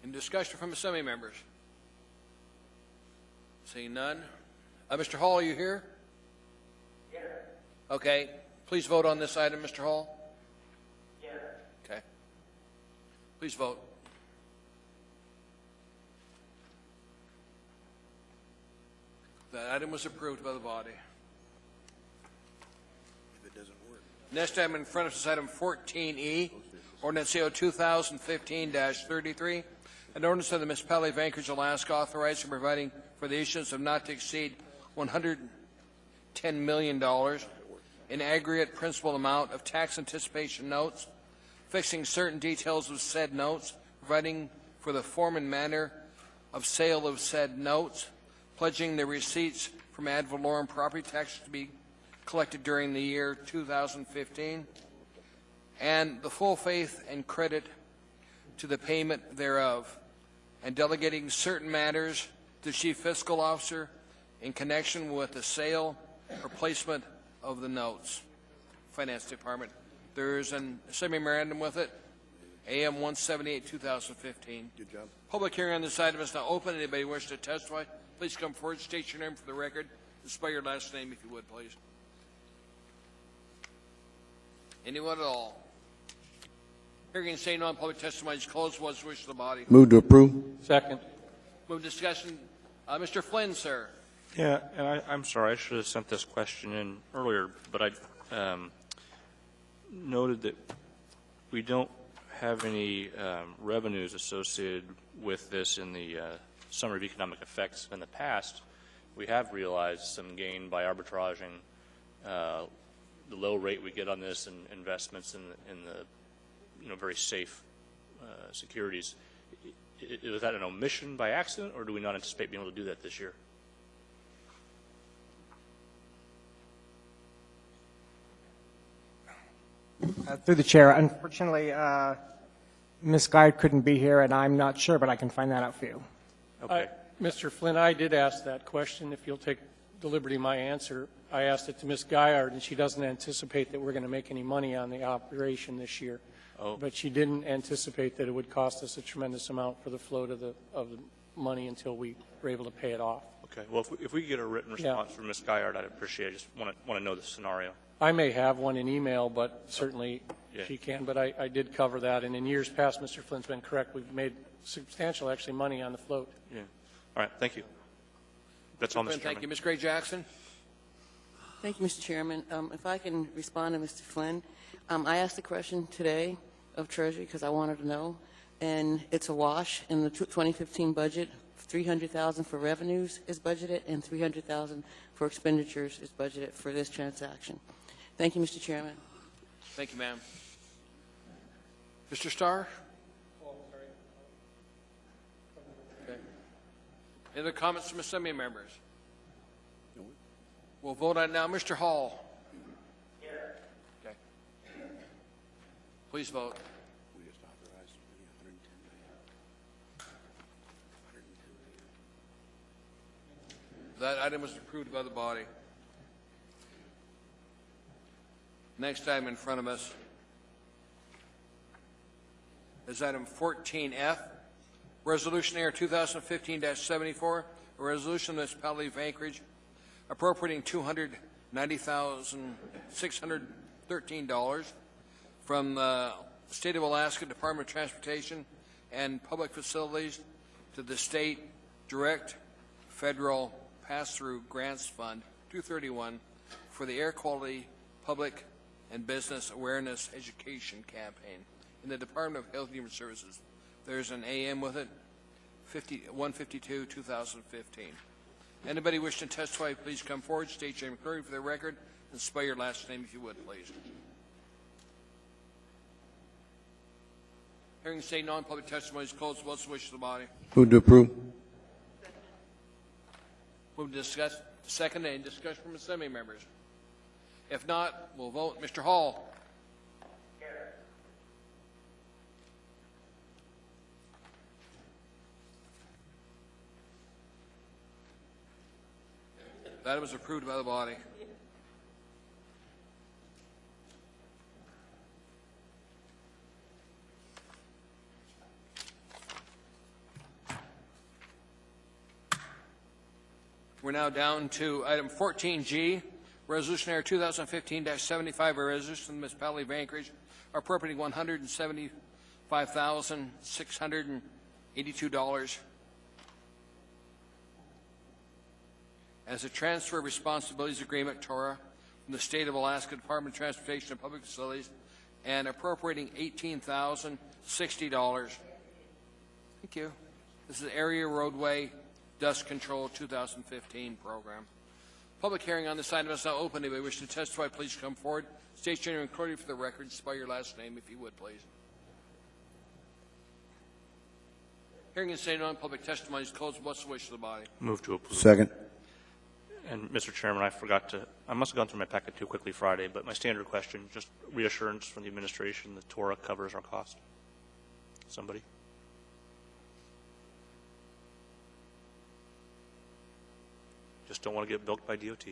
In discussion from assembly members? Seeing none. Mr. Hall, are you here? Yes. Okay. Please vote on this item, Mr. Hall. Yes. Okay. Please vote. That item was approved by the body. If it doesn't work. Next item in front of us is item 14E, ordinance CO 2015-33, an ordinance of the municipality of Anchorage, Alaska, authorizing and providing for the issuance of not to exceed $110 million in aggregate principal amount of tax anticipation notes, fixing certain details of said notes, providing for the form and manner of sale of said notes, pledging the receipts from ad valorem property taxes to be collected during the year 2015, and the full faith and credit to the payment thereof, and delegating certain matters to the Chief Fiscal Officer in connection with the sale or placement of the notes. Finance Department. There's a semi-memorandum with it, AM 178, 2015. Good job. Public hearing on this item is now open. Anybody wish to testify, please come forward, state your name for the record, and spell your last name if you would, please. Anyone at all? Hearing and saying no, public testimony is closed. What's the wish of the body? Move to approve. Second. Move discussion. Mr. Flynn, sir. Yeah, and I'm sorry, I should have sent this question in earlier, but I noted that we don't have any revenues associated with this in the summary of economic effects. In the past, we have realized some gain by arbitraging the low rate we get on this and investments in the very safe securities. Is that an omission by accident, or do we not anticipate being able to do that this year? Through the chair, unfortunately, Ms. Guide couldn't be here, and I'm not sure, but I can find that out for you. Okay. Mr. Flynn, I did ask that question. If you'll take the liberty of my answer, I asked it to Ms. Guyard, and she doesn't anticipate that we're going to make any money on the operation this year. Oh. But she didn't anticipate that it would cost us a tremendous amount for the float of the money until we were able to pay it off. Okay. Well, if we get a written response from Ms. Guyard, I'd appreciate it. I just want to know the scenario. I may have one in email, but certainly Yeah. she can. But I did cover that, and in years past, Mr. Flynn's been correct. We've made substantial, actually, money on the float. Yeah. All right. Thank you. That's all, Mr. Chairman. Thank you. Ms. Gray Jackson. Thank you, Mr. Chairman. If I can respond to Mr. Flynn, I asked the question today of Treasury because I wanted to know, and it's a wash in the 2015 budget. $300,000 for revenues is budgeted, and $300,000 for expenditures is budgeted for this transaction. Thank you, Mr. Chairman. Thank you, ma'am. Mr. Starr? Okay. Any other comments from assembly members? We'll vote on it now. Mr. Hall? Okay. Please vote. That item was approved by the body. Next item in front of us is item 14F, Resolution AR 2015-74, a resolution of the municipality of Anchorage appropriating $290,613 from the State of Alaska Department of Transportation and Public Facilities to the State Direct Federal Pass-Through Grants Fund 231 for the Air Quality Public and Business Awareness Education Campaign in the Department of Health and Human Services. There's an AM with it, 152-2015. Anybody wishing to testify, please come forward, state your name clearly for the record, and spell your last name if you would, please. Hearing say non-public testimony is closed. What's the wish of the body? Move to approve. Move to discuss. Second, any discussion from assembly members? If not, we'll vote. Mr. Hall. That was approved by the body. We're now down to item 14G, Resolution AR 2015-75, a resolution of the municipality of Anchorage appropriating $175,682 as a transfer of responsibilities agreement, TORA, from the State of Alaska Department of Transportation and Public Facilities and appropriating $18,060. Thank you. This is Area Roadway Dust Control 2015 program. Public hearing on this item is now open. Anybody wish to testify, please come forward. State your name and clearly for the record. Spell your last name, if you would, please. Hearing and saying on public testimony is closed. What's the wish of the body? Move to approve. Second. And Mr. Chairman, I must have gone through my packet too quickly Friday, but my standard question, just reassurance from the administration that TORA covers our cost. Somebody? Just don't want to get bilked by DOT.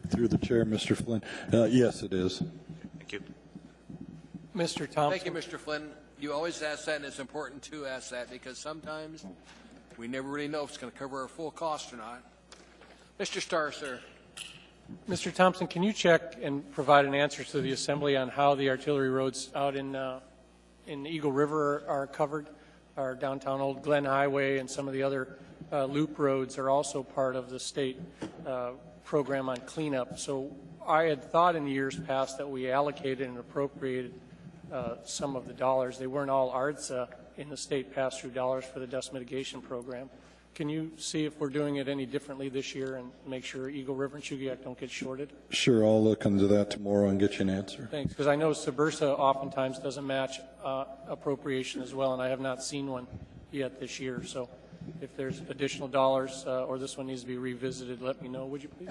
Through the chair, Mr. Flynn. Yes, it is. Thank you. Mr. Thompson. Thank you, Mr. Flynn. You always ask that, and it's important to ask that because sometimes we never really know if it's going to cover our full cost or not. Mr. Starr, sir. Mr. Thompson, can you check and provide an answer to the Assembly on how the artillery roads out in Eagle River are covered? Our downtown Old Glen Highway and some of the other loop roads are also part of the state program on cleanup. So I had thought in years past that we allocated and appropriated some of the dollars. They weren't all ARDSA in the state pass-through dollars for the dust mitigation program. Can you see if we're doing it any differently this year and make sure Eagle River and Chugiak don't get shorted? Sure, I'll look into that tomorrow and get you an answer. Thanks, because I know Subursa oftentimes doesn't match appropriation as well, and I have not seen one yet this year. So if there's additional dollars or this one needs to be revisited, let me know, would you please?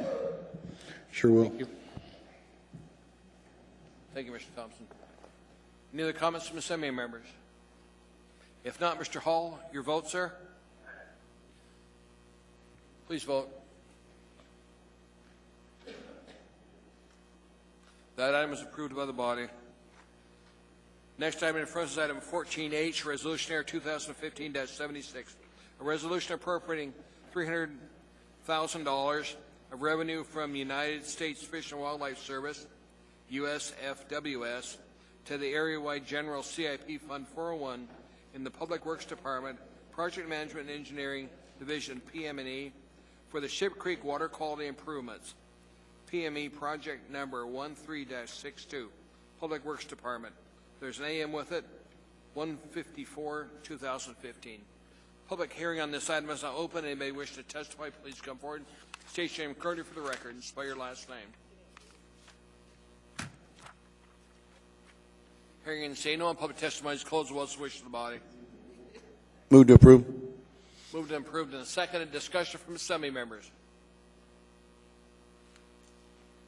Sure will. Thank you. Thank you, Mr. Thompson. Any other comments from Assembly members? If not, Mr. Hall, your vote, sir? Please vote. That item is approved by the body. Next item in front is item 14H, Resolution Air 2015-76, a resolution appropriating $300,000 of revenue from United States Fish and Wildlife Service, USFWS, to the area-wide general CIP Fund 401 in the Public Works Department, Project Management and Engineering Division, PM&E, for the Ship Creek Water Quality Improvements, PME project number 13-62, Public Works Department. There's an AM with it, 154-2015. Public hearing on this item is now open. Anybody wish to testify, please come forward. State your name clearly for the record and spell your last name. Hearing and saying no on public testimony is closed. What's the wish of the body? Move to approve. Moved and approved in a second. And discussion from Assembly members.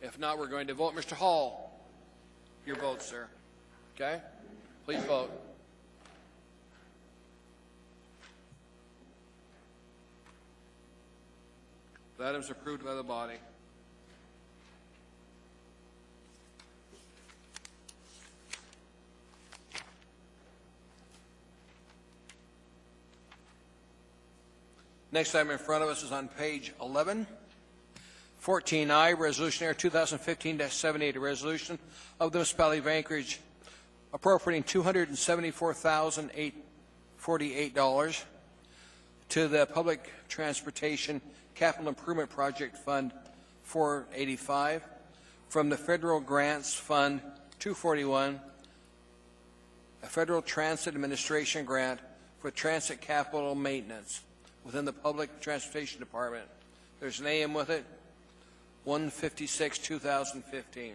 If not, we're going to vote. Mr. Hall, your vote, sir. Okay? Please vote. The item is approved by the body. Next item in front of us is on page 11. 14I, Resolution Air 2015-78, a resolution of the Municipality of Anchorage appropriating $274,848 to the Public Transportation Capital Improvement Project Fund 485 from the Federal Grants Fund 241, a Federal Transit Administration grant for transit capital maintenance within the Public Transportation Department. There's an AM with it, 156-2015.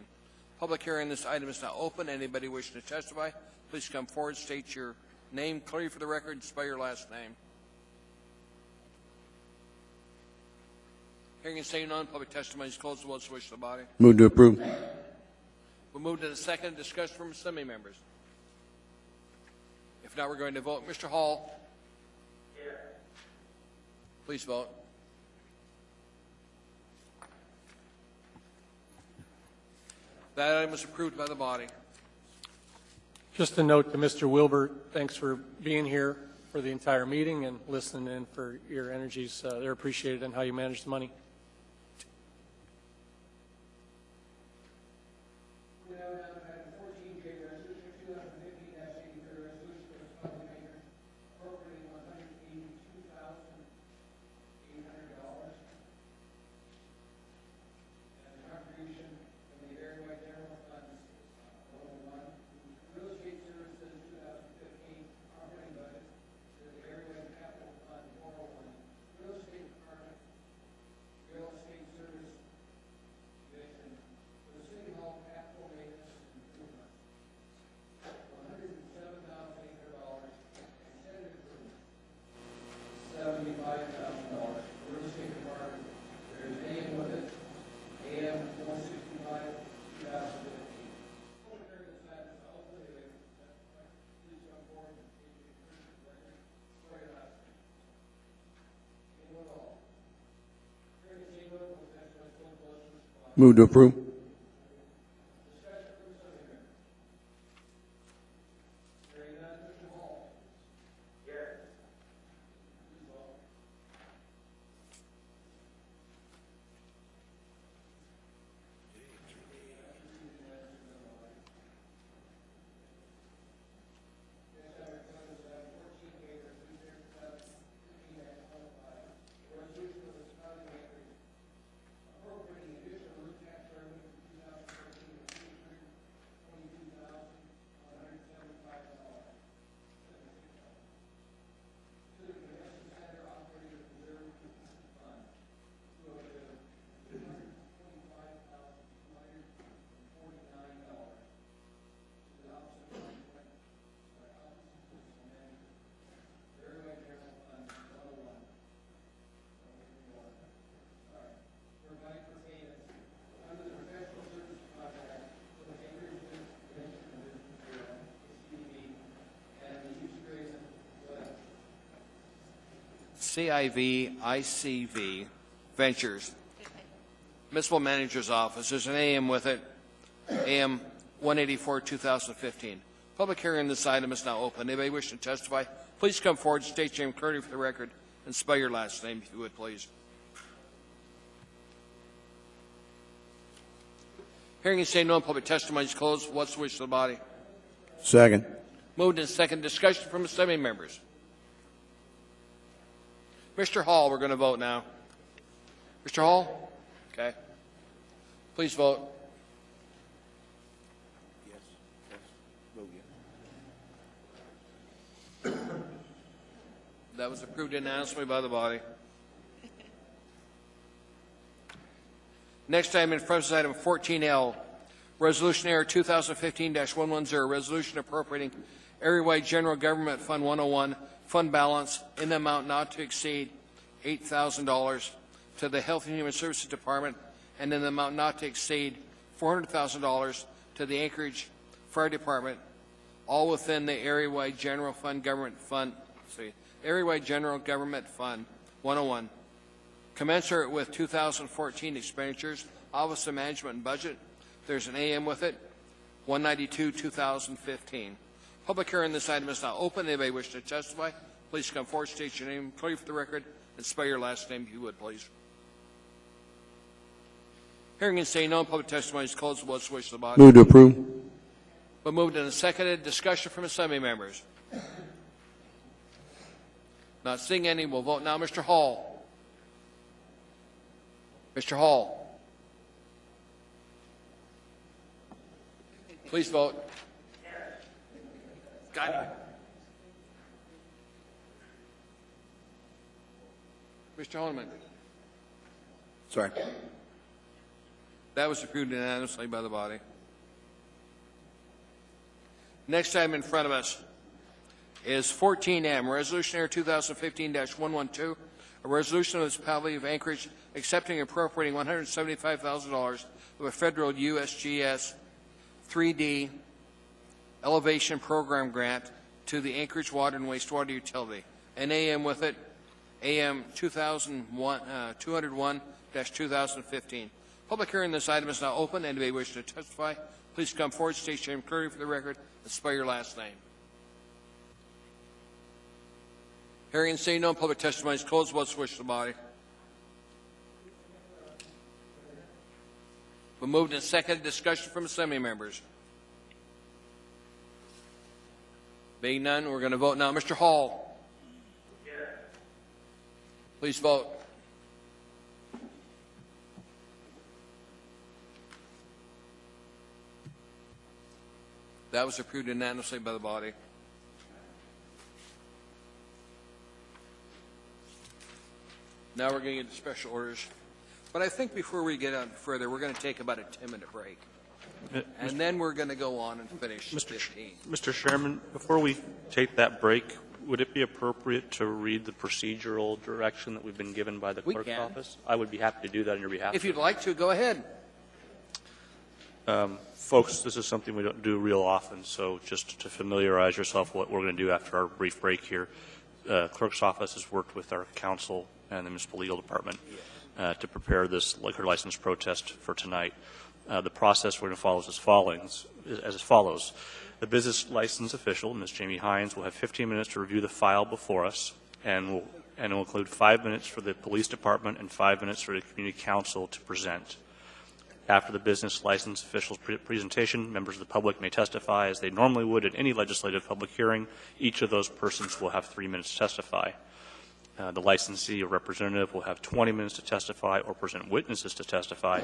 Public hearing on this item is now open. Anybody wishing to testify, please come forward, state your name clearly for the record, and spell your last name. Hearing and saying none, public testimony is closed. What's the wish of the body? Move to approve. We'll move to the second discussion from Assembly members. If not, we're going to vote. Mr. Hall? Here. Please vote. That item was approved by the body. Just a note to Mr. Wilbur, thanks for being here for the entire meeting and listening in for your energies. They're appreciated and how you manage the money. Move to approve. CIV ICV Ventures, Municipal Manager's Office. There's an AM with it, AM 184, 2015. Public hearing on this item is now open. Anybody wish to testify, please come forward, state your name clearly for the record, and spell your last name, if you would, please. Hearing and saying no, public testimony is closed. What's the wish of the body? Second. Moved and second. Discussion from assembly members. Mr. Hall, we're going to vote now. Mr. Hall? Okay. Please vote. Yes. Vote yes. That was approved unanimously by the body. Next item in front is item 14L, Resolution Error 2015-110, Resolution appropriating Area-wide General Government Fund 101 fund balance in the amount not to exceed $8,000 to the Health and Human Services Department and in the amount not to exceed $400,000 to the Anchorage Fire Department, all within the Area-wide General Government Fund 101. Commensurate with 2014 expenditures, Office of Management and Budget. There's an AM with it, 192, 2015. Public hearing on this item is now open. Anybody wish to testify, please come forward, state your name clearly for the record, and spell your last name if you would, please. Hearing and saying no, public testimony is closed. What's the wish of the body? Move to approve. But moved and seconded. Discussion from assembly members. Not seeing any, we'll vote now. Mr. Hall. Mr. Hall. Please vote. Got it. Mr. Holman. Sorry. That was approved unanimously by the body. Next item in front of us is 14M, Resolution Error 2015-112, a resolution of the Municipality of Anchorage accepting and appropriating $175,000 of a federal USGS 3D Elevation Program grant to the Anchorage Water and Wastewater Utility. An AM with it, AM 201-2015. Public hearing on this item is now open. Anybody wish to testify, please come forward, state your name clearly for the record, and spell your last name. Hearing and saying no, public testimony is closed. What's the wish of the body? Been moved and seconded. Discussion from assembly members. Being none, we're going to vote now. Mr. Hall. Yes. Please vote. That was approved unanimously by the body. Now we're going to get to special orders. But I think before we get on further, we're going to take about a 10-minute break. And then we're going to go on and finish 15. Mr. Chairman, before we take that break, would it be appropriate to read the procedural direction that we've been given by the clerk's office? I would be happy to do that on your behalf. If you'd like to, go ahead. Folks, this is something we don't do real often, so just to familiarize yourself with what we're going to do after our brief break here, clerk's office has worked with our council and the municipal legal department to prepare this liquor license protest for tonight. The process we're going to follow is as follows. The business license official, Ms. Jamie Hines, will have 15 minutes to review the file before us, and will include 5 minutes for the police department and 5 minutes for the community council to present. After the business license official's presentation, members of the public may testify as they normally would at any legislative public hearing. Each of those persons will have 3 minutes to testify. The licensee or representative will have 20 minutes to testify or present witnesses to testify.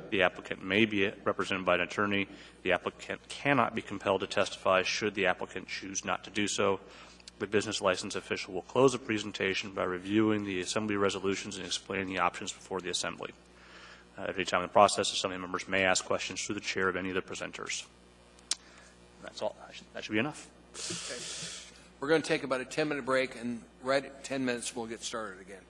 The applicant may be represented by an attorney. The applicant cannot be compelled to testify should the applicant choose not to do so. The business license official will close the presentation by reviewing the assembly resolutions and explaining the options before the assembly. At any time in the process, assembly members may ask questions through the chair of any of the presenters. That's all. That should be enough. Okay. We're going to take about a 10-minute break, and right at 10 minutes, we'll get started again.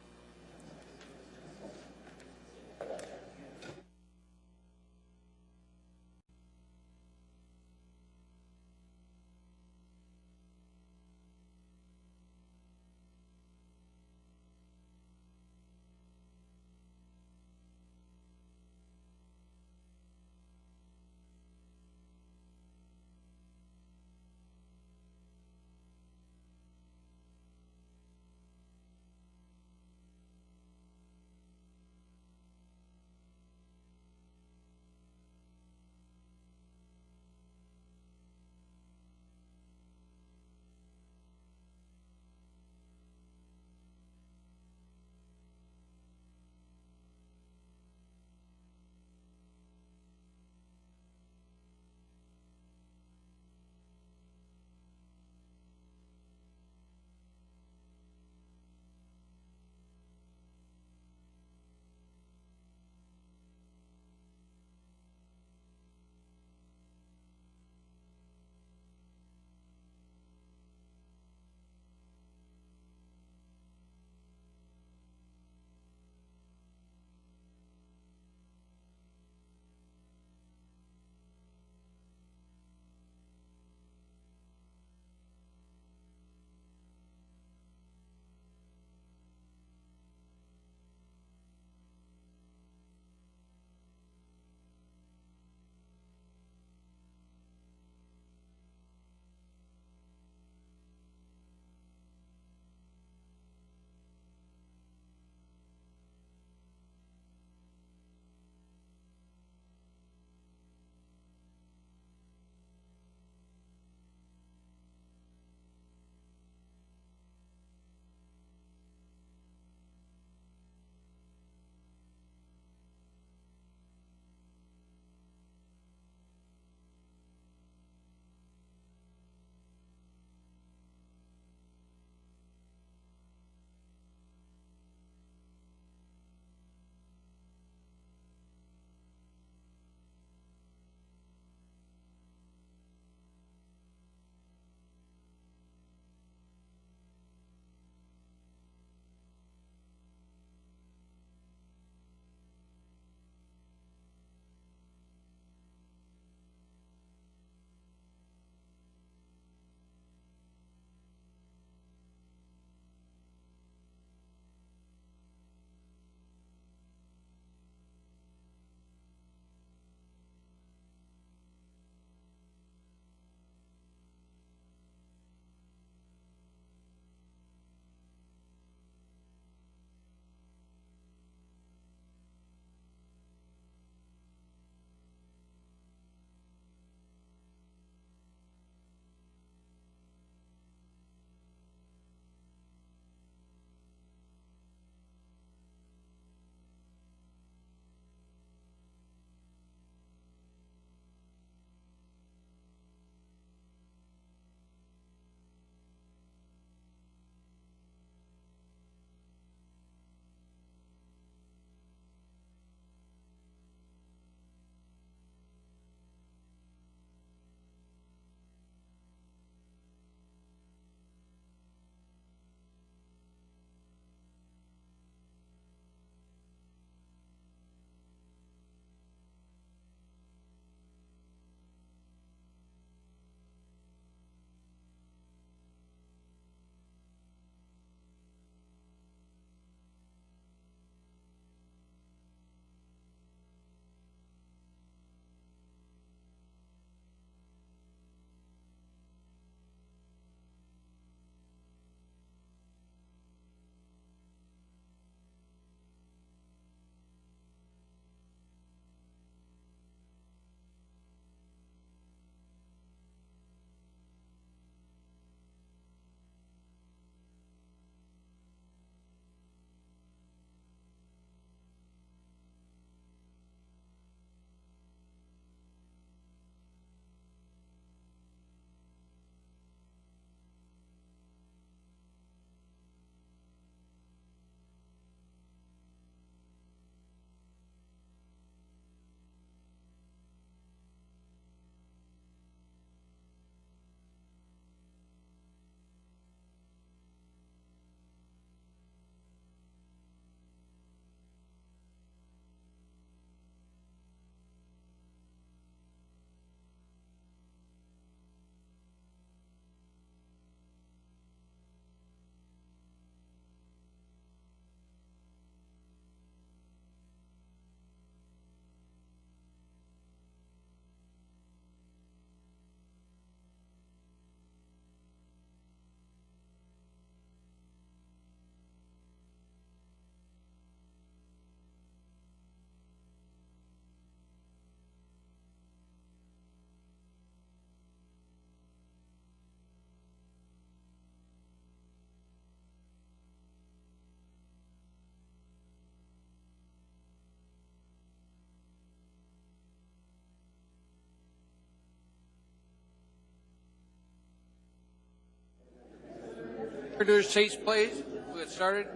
To your seats, please. We'll get started.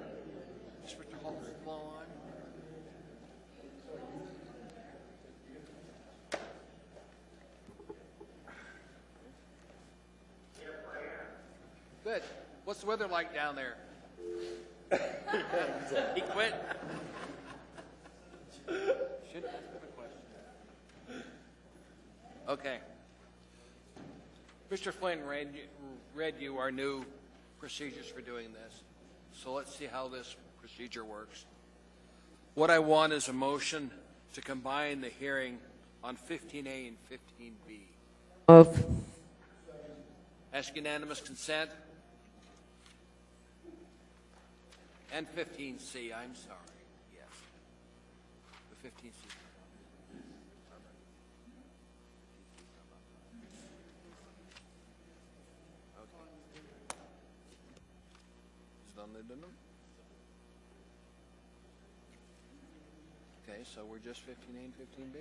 Mr. Hall, come on. Good. What's the weather like down there? He quit. Should ask him a question. Okay. Mr. Flynn read you our new procedures for doing this. So let's see how this procedure works. What I want is a motion to combine the hearing on 15A and 15B. Move. Ask unanimous consent. And 15C, I'm sorry. Yes. The 15C. Okay, so we're just 15A and 15B.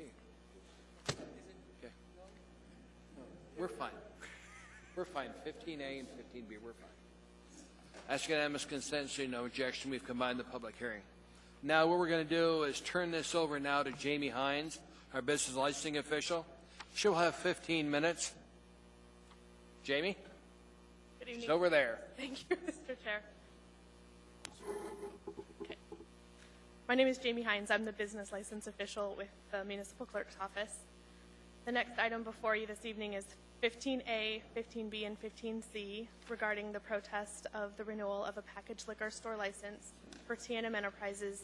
Okay. We're fine. We're fine. 15A and 15B, we're fine. Ask unanimous consent, so no objection. We've combined the public hearing. Now what we're going to do is turn this over now to Jamie Hines, our business licensing official. She'll have 15 minutes. Jamie? Good evening. She's over there. Thank you, Mr. Chair. Okay. My name is Jamie Hines. I'm the business license official with the Municipal Clerk's Office. The next item before you this evening is 15A, 15B, and 15C regarding the protest of the renewal of a packaged liquor store license for T&M Enterprises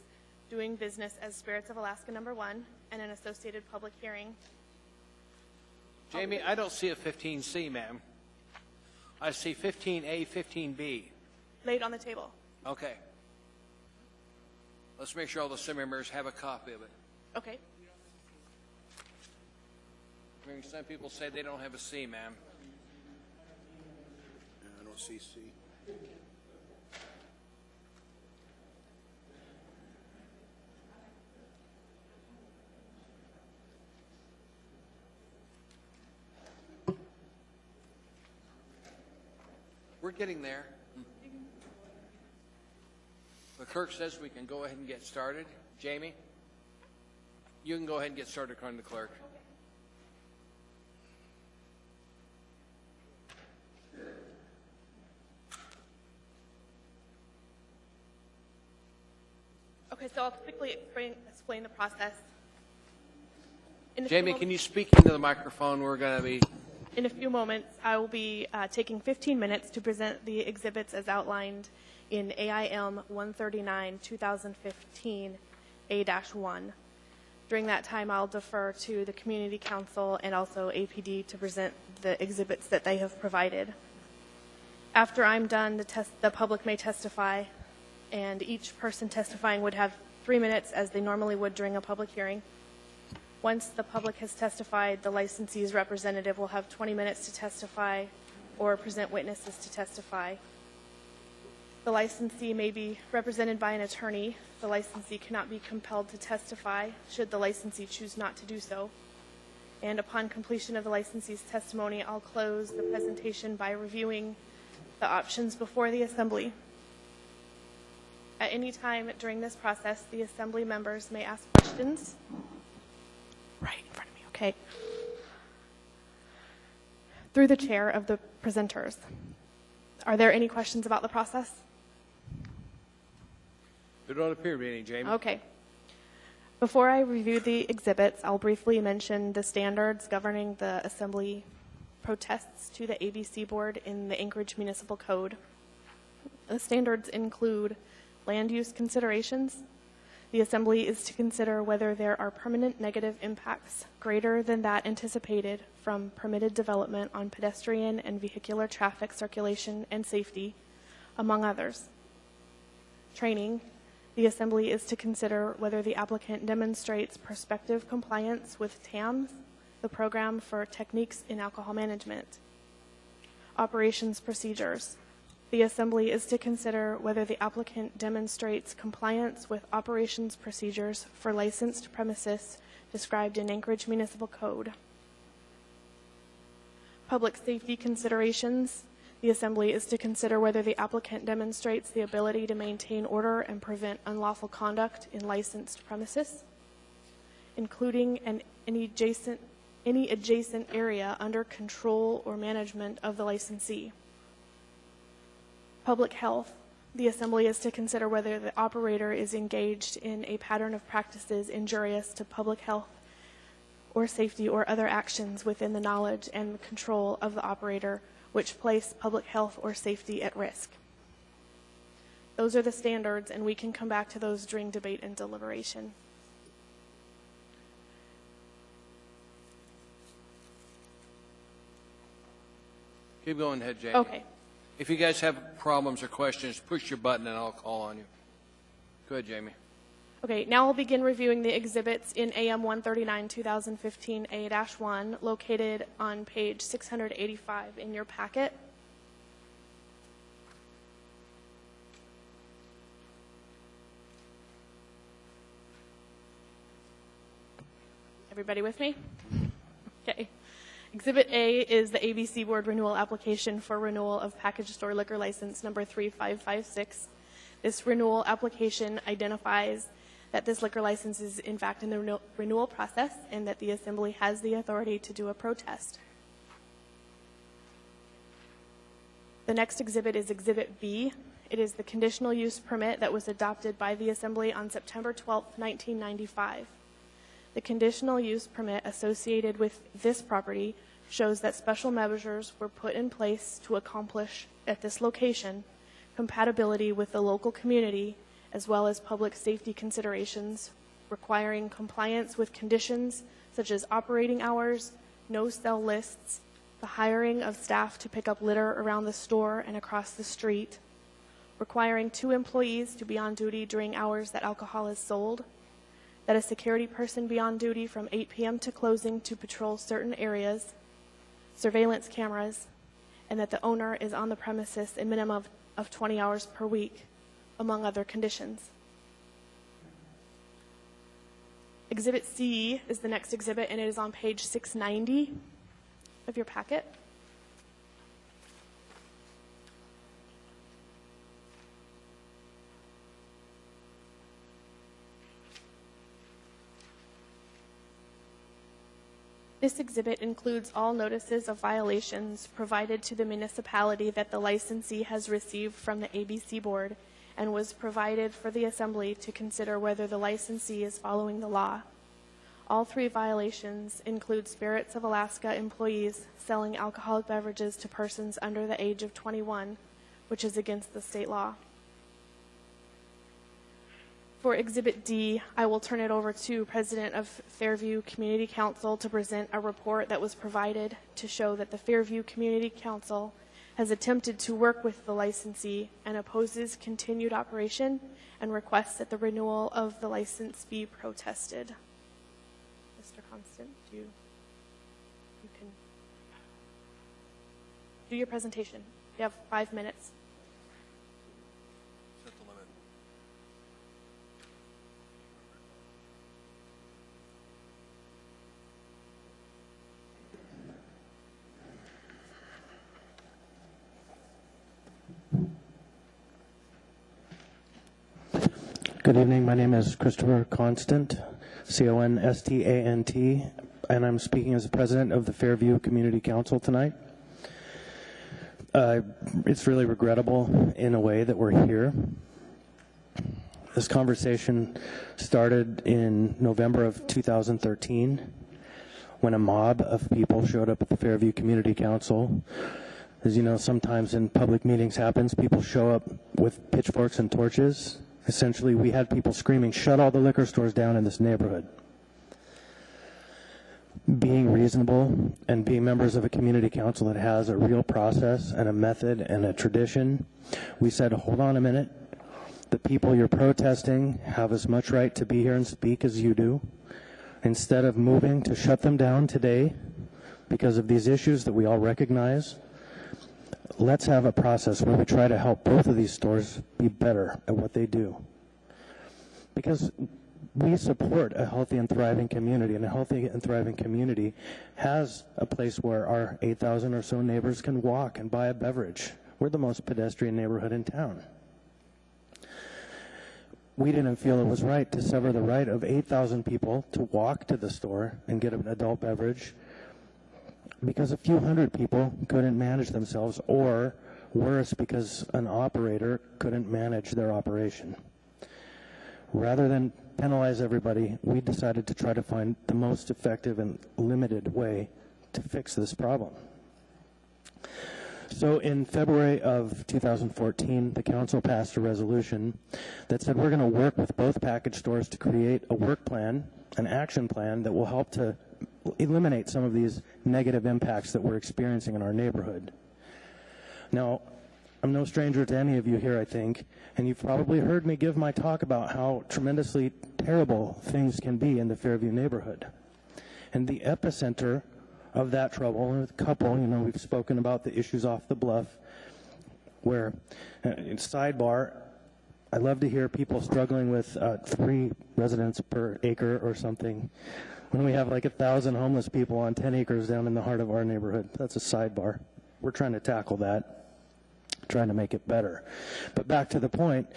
doing business as Spirits of Alaska No. 1 and an associated public hearing. Jamie, I don't see a 15C, ma'am. I see 15A, 15B. Laid on the table. Okay. Let's make sure all the Assembly members have a copy of it. Okay. I mean, some people say they don't have a C, ma'am. I don't see C. We're getting there. The clerk says we can go ahead and get started. Jamie, you can go ahead and get started according to the clerk. Okay, so I'll quickly explain the process. Jamie, can you speak into the microphone? We're going to be... In a few moments, I will be taking 15 minutes to present the exhibits as outlined in AIM 139, 2015, A-1. During that time, I'll defer to the Community Council and also APD to present the exhibits that they have provided. After I'm done, the public may testify, and each person testifying would have 3 minutes as they normally would during a public hearing. Once the public has testified, the licensee's representative will have 20 minutes to testify or present witnesses to testify. The licensee may be represented by an attorney. The licensee cannot be compelled to testify should the licensee choose not to do so. And upon completion of the licensee's testimony, I'll close the presentation by reviewing the options before the Assembly. At any time during this process, the Assembly members may ask questions. Right in front of me, okay. Through the chair of the presenters. Are there any questions about the process? There don't appear to be any, Jamie. Okay. Before I review the exhibits, I'll briefly mention the standards governing the Assembly protests to the ABC Board in the Anchorage Municipal Code. The standards include land use considerations. The Assembly is to consider whether there are permanent negative impacts greater than that anticipated from permitted development on pedestrian and vehicular traffic circulation and safety, among others. Training. The Assembly is to consider whether the applicant demonstrates prospective compliance with TAMS, the Program for Techniques in Alcohol Management. Operations procedures. The Assembly is to consider whether the applicant demonstrates compliance with operations procedures for licensed premises described in Anchorage Municipal Code. Public safety considerations. the Assembly is to consider whether the applicant demonstrates the ability to maintain order and prevent unlawful conduct in licensed premises, including any adjacent area under control or management of the licensee. Public health. The Assembly is to consider whether the operator is engaged in a pattern of practices injurious to public health or safety or other actions within the knowledge and control of the operator which place public health or safety at risk. Those are the standards, and we can come back to those during debate and deliberation. Keep going ahead, Jamie. Okay. If you guys have problems or questions, push your button and I'll call on you. Go ahead, Jamie. Okay, now we'll begin reviewing the exhibits in AM 139 2015 A-1 located on page 685 in your packet. Everybody with me? Okay. Exhibit A is the ABC Board renewal application for renewal of package store liquor license number 3556. This renewal application identifies that this liquor license is in fact in the renewal process and that the Assembly has the authority to do a protest. The next exhibit is Exhibit B. It is the conditional use permit that was adopted by the Assembly on September 12, 1995. The conditional use permit associated with this property shows that special measures were put in place to accomplish at this location compatibility with the local community as well as public safety considerations requiring compliance with conditions such as operating hours, no sell lists, the hiring of staff to pick up litter around the store and across the street, requiring 2 employees to be on duty during hours that alcohol is sold, that a security person be on duty from 8 p.m. to closing to patrol certain areas, surveillance cameras, and that the owner is on the premises a minimum of 20 hours per week, among other conditions. Exhibit C is the next exhibit, and it is on page 690 of your packet. This exhibit includes all notices of violations provided to the municipality that the licensee has received from the ABC Board and was provided for the Assembly to consider whether the licensee is following the law. All 3 violations include Spirits of Alaska employees selling alcoholic beverages to persons under the age of 21, which is against the state law. For Exhibit D, I will turn it over to President of Fairview Community Council to present a report that was provided to show that the Fairview Community Council has attempted to work with the licensee and opposes continued operation and requests that the renewal of the license be protested. Mr. Constant, you can do your presentation. You have 5 minutes. Good evening. My name is Christopher Constant, C-O-N-S-T-A-N-T, and I'm speaking as the president of the Fairview Community Council tonight. It's really regrettable in a way that we're here. This conversation started in November of 2013 when a mob of people showed up at the Fairview Community Council. As you know, sometimes in public meetings happens, people show up with pitchforks and torches. Essentially, we had people screaming, "Shut all the liquor stores down in this neighborhood." Being reasonable and being members of a community council that has a real process and a method and a tradition, we said, hold on a minute. The people you're protesting have as much right to be here and speak as you do. Instead of moving to shut them down today because of these issues that we all recognize, let's have a process where we try to help both of these stores be better at what they do. Because we support a healthy and thriving community, and a healthy and thriving community has a place where our 8,000 or so neighbors can walk and buy a beverage. We're the most pedestrian neighborhood in town. We didn't feel it was right to sever the right of 8,000 people to walk to the store and get an adult beverage because a few hundred people couldn't manage themselves, or worse, because an operator couldn't manage their operation. Rather than penalize everybody, we decided to try to find the most effective and limited way to fix this problem. So in February of 2014, the council passed a resolution that said we're going to work with both package stores to create a work plan, an action plan that will help to eliminate some of these negative impacts that we're experiencing in our neighborhood. Now, I'm no stranger to any of you here, I think, and you've probably heard me give my talk about how tremendously terrible things can be in the Fairview neighborhood. And the epicenter of that trouble, a couple, we've spoken about the issues off the bluff, where, sidebar, I love to hear people struggling with 3 residents per acre or something, when we have like 1,000 homeless people on 10 acres down in the heart of our neighborhood. That's a sidebar. We're trying to tackle that, trying to make it better. But back to the point,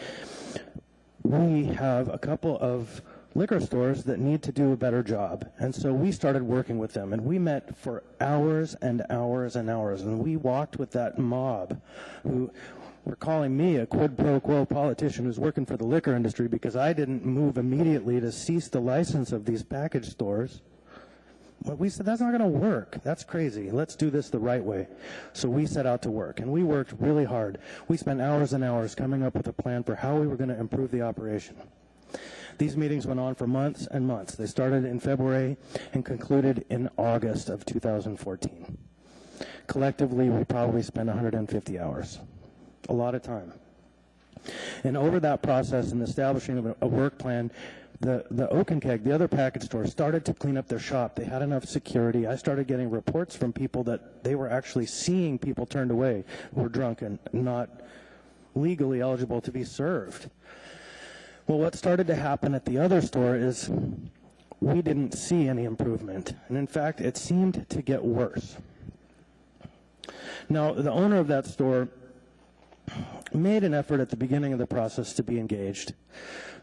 we have a couple of liquor stores that need to do a better job. And so we started working with them, and we met for hours and hours and hours, and we walked with that mob who were calling me a quid pro quo politician who's working for the liquor industry because I didn't move immediately to cease the license of these package stores. Well, we said, that's not going to work. That's crazy. Let's do this the right way. So we set out to work, and we worked really hard. We spent hours and hours coming up with a plan for how we were going to improve the operation. These meetings went on for months and months. They started in February and concluded in August of 2014. Collectively, we probably spent 150 hours. A lot of time. And over that process and establishing of a work plan, the Oak and Keg, the other package store, started to clean up their shop. They had enough security. I started getting reports from people that they were actually seeing people turned away who were drunk and not legally eligible to be served. Well, what started to happen at the other store is we didn't see any improvement. And in fact, it seemed to get worse. Now, the owner of that store made an effort at the beginning of the process to be engaged.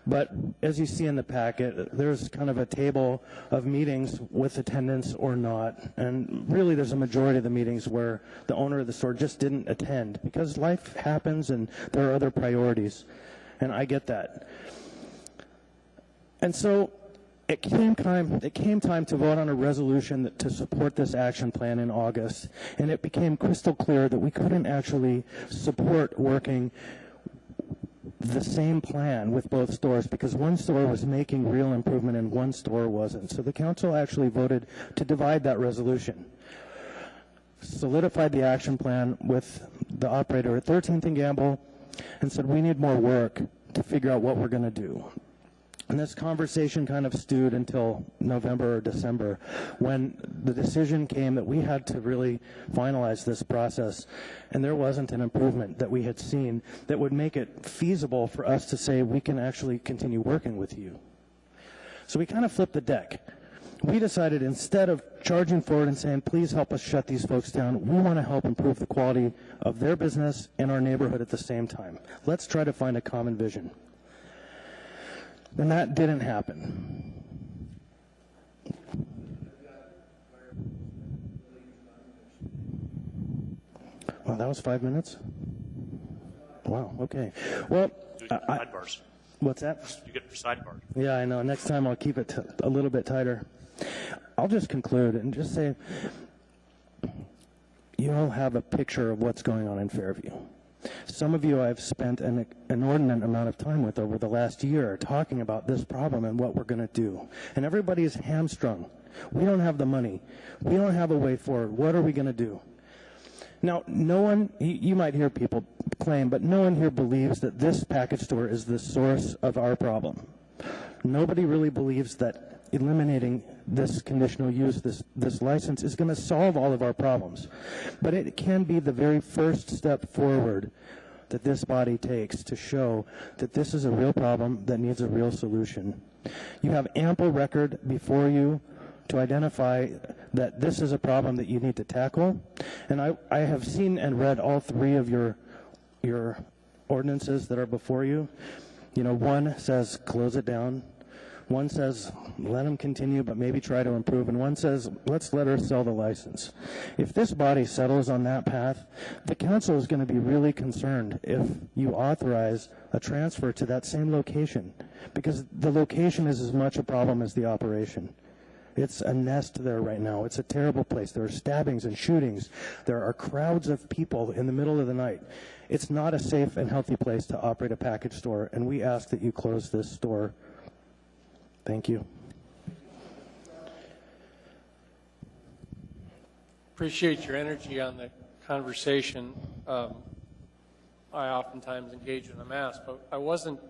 But as you see in the packet, there's kind of a table of meetings with attendance or not. And really there's a majority of the meetings where the owner of the store just didn't attend because life happens and there are other priorities. And I get that. And so it came time to vote on a resolution to support this action plan in August, and it became crystal clear that we couldn't actually support working the same plan with both stores because one store was making real improvement and one store wasn't. So the council actually voted to divide that resolution, solidified the action plan with the operator at 13th and Gamble, and said we need more work to figure out what we're going to do. And this conversation kind of stewed until November or December when the decision came that we had to really finalize this process. And there wasn't an improvement that we had seen that would make it feasible for us to say we can actually continue working with you. So we kind of flipped the deck. We decided instead of charging forward and saying, please help us shut these folks down, we want to help improve the quality of their business and our neighborhood at the same time. Let's try to find a common vision. And that didn't happen. Wow, that was 5 minutes? Wow, okay. Well, sidebars. What's that? You get for sidebars. Yeah, I know. Next time I'll keep it a little bit tighter. I'll just conclude and just say, you all have a picture of what's going on in Fairview. Some of you I've spent an inordinate amount of time with over the last year talking about this problem and what we're going to do. And everybody is hamstrung. We don't have the money. We don't have a way forward. What are we going to do? Now, no one, you might hear people claim, but no one here believes that this package store is the source of our problem. Nobody really believes that eliminating this conditional use, this license, is going to solve all of our problems. But it can be the very first step forward that this body takes to show that this is a real problem that needs a real solution. You have ample record before you to identify that this is a problem that you need to tackle. And I have seen and read all three of your ordinances that are before you. You know, one says close it down. One says let them continue, but maybe try to improve. And one says let's let her sell the license. If this body settles on that path, the council is going to be really concerned if you authorize a transfer to that same location, because the location is as much a problem as the operation. It's a nest there right now. It's a terrible place. There are stabbings and shootings. There are crowds of people in the middle of the night. It's not a safe and healthy place to operate a package store, and we ask that you close this store. Thank you. Appreciate your energy on the conversation. I oftentimes engage in a mass, but I wasn't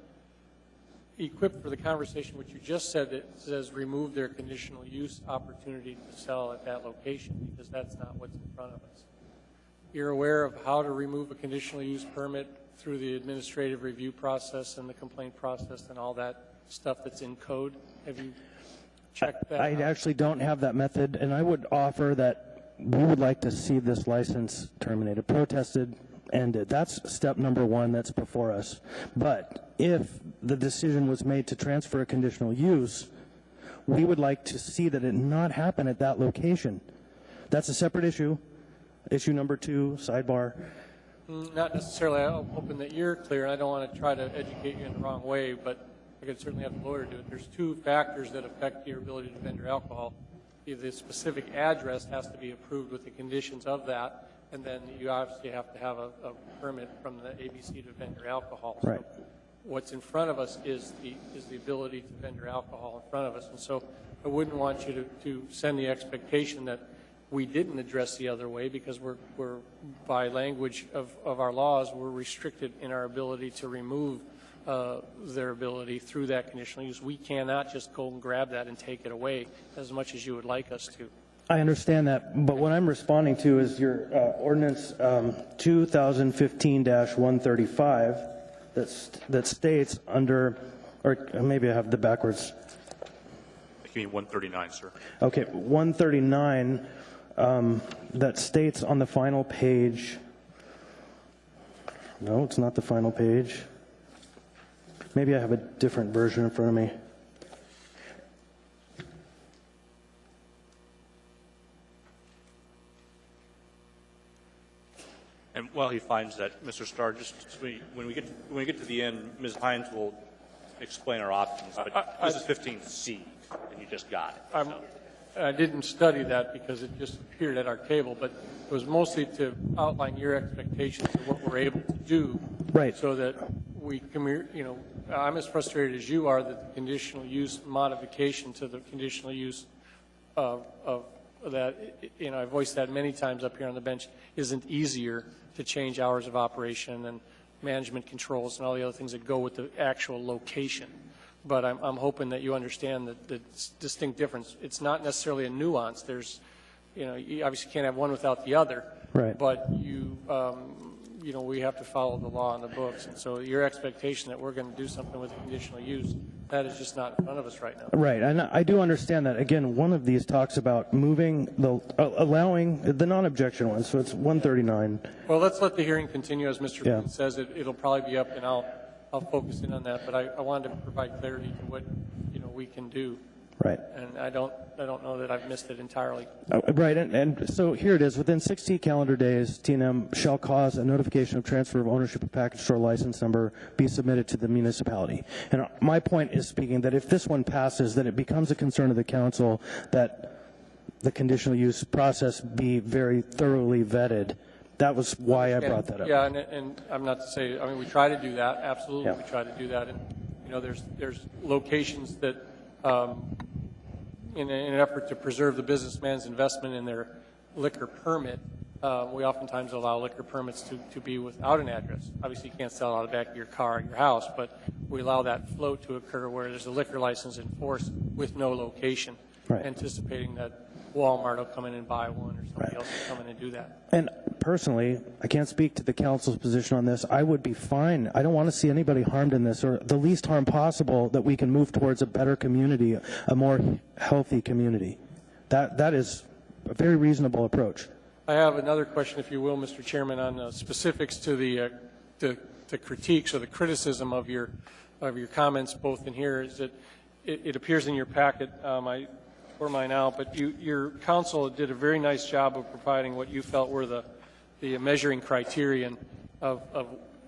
equipped for the conversation what you just said that says remove their conditional use opportunity to sell at that location, because that's not what's in front of us. You're aware of how to remove a conditional use permit through the administrative review process and the complaint process and all that stuff that's in code? Have you checked that I out? actually don't have that method, and I would offer that we would like to see this license terminated, protested, ended. That's step number one that's before us. But if the decision was made to transfer a conditional use, we would like to see that it not happen at that location. That's a separate issue. Issue number two, sidebar. Not necessarily. I'm hoping that you're clear, and I don't want to try to educate you in the wrong way, but I could certainly have the lawyer do it. There's two factors that affect your ability to vendor alcohol. The specific address has to be approved with the conditions of that, and then you obviously have to have a permit from the ABC to vendor alcohol. Right. So what's in front of us is the ability to vendor alcohol in front of us, and so I wouldn't want you to send the expectation that we didn't address the other way, because we're by language of our laws, we're restricted in our ability to remove their ability through that conditional use. We cannot just go and grab that and take it away as much as you would like us to. I understand that, but what I'm responding to is your ordinance 2015-135 that states under, or maybe I have the backwards. You mean 139, sir? Okay, 139 that states on the final page. No, it's not the final page. Maybe I have a different version in front of me. And while he finds that, Mr. Starr, just when we get to the end, Ms. Hines will explain our options. But this is 15C, and you just got it. So. I didn't study that because it just appeared at our table, but it was mostly to outline your expectations of what we're able to do, right? So that we can, I'm as frustrated as you are that the conditional use modification to the conditional use of that, I voiced that many times up here on the bench, isn't easier to change hours of operation and management controls and all the other things that go with the actual location. But I'm hoping that you understand that the distinct difference. It's not necessarily a nuance. There's, you obviously can't have one without the other. Right. But we have to follow the law on the books. And so your expectation that we're going to do something with the conditional use, that is just not in front of us right now. Right, and I do understand that. Again, one of these talks about moving allowing the non-objection one, so it's 139. Well, let's let the hearing continue. As Mr. Flynn says, it'll probably be up, and I'll focus in on that. But I wanted to provide clarity to what we can do. Right. And I don't know that I've missed it entirely. Right, and so here it is. Within 60 calendar days, T&M shall cause a notification of transfer of ownership of package store license number be submitted to the municipality. And my point is speaking that if this one passes, then it becomes a concern of the council that the conditional use process be very thoroughly vetted. That was why I brought that up. Yeah, and I'm not to say, we try to do that. Absolutely, we try to do that. And, there's locations that, in an effort to preserve the businessman's investment in their liquor permit, we oftentimes allow liquor permits to be without an address. Obviously, you can't sell out of the back of your car or your house, but we allow that float to occur where there's a liquor license in force with no location, anticipating that Walmart will come in and buy one or somebody else will come in and do that. And personally, I can't speak to the council's position on this, I would be fine. I don't want to see anybody harmed in this, or the least harm possible, that we can move towards a better community, a more healthy community. That is a very reasonable approach. I have another question, if you will, Mr. Chairman, on specifics to the critiques or the criticism of your comments, both in here. Is that it appears in your packet, for mine out, but your council did a very nice job of providing what you felt were the measuring criterion of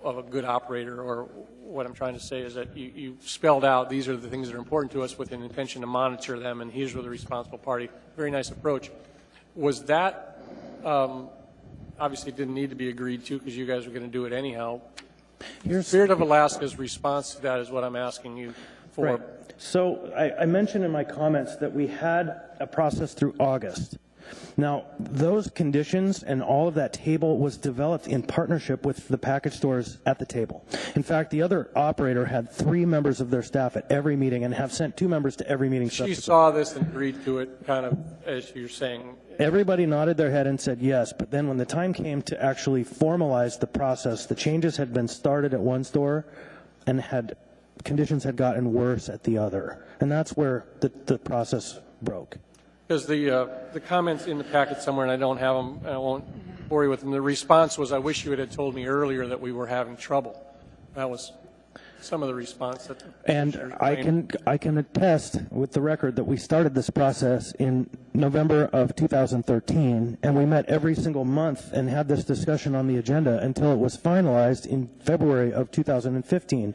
a good operator, or what I'm trying to say is that you spelled out these are the things that are important to us with an intention to monitor them, and here's where the responsible party. Very nice approach. Was that obviously didn't need to be agreed to because you guys were going to do it anyhow? Spirit of Alaska's response to that is what I'm asking you for. Right. So I mentioned in my comments that we had a process through August. Now, those conditions and all of that table was developed in partnership with the package stores at the table. In fact, the other operator had 3 members of their staff at every meeting and have sent 2 members to every meeting. She saw this and agreed to it, kind of, as you're saying. Everybody nodded their head and said yes, but then when the time came to actually formalize the process, the changes had been started at one store and conditions had gotten worse at the other. And that's where the process broke. Because the comments in the packet somewhere, and I don't have them, and I won't bore you with them, the response was, I wish you had told me earlier that we were having trouble. That was some of the response. And I can attest with the record that we started this process in November of 2013, and we met every single month and had this discussion on the agenda until it was finalized in February of 2015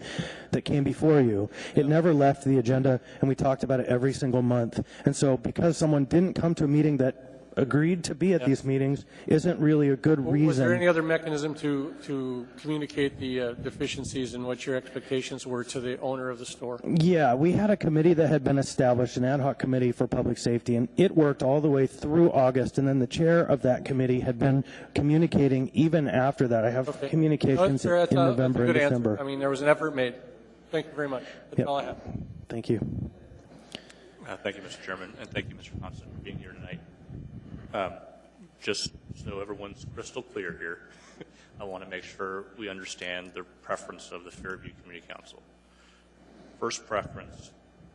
that came before you. It never left the agenda, and we talked about it every single month. And so because someone didn't come to a meeting that agreed to be at these meetings isn't really a good reason. Was there any other mechanism to communicate the deficiencies and what your expectations were to the owner of the store? Yeah, we had a committee that had been established, an ad hoc committee for public safety, and it worked all the way through August, and then the chair of that committee had been communicating even after that. I have communications in November and December. I mean, there was an effort made. Thank you very much. That's all I have. Thank you. Thank you, Mr. Chairman, and thank you, Mr. Thompson, for being here tonight. Just so everyone's crystal clear here, I want to make sure we understand the preference of the Fairview Community Council. First preference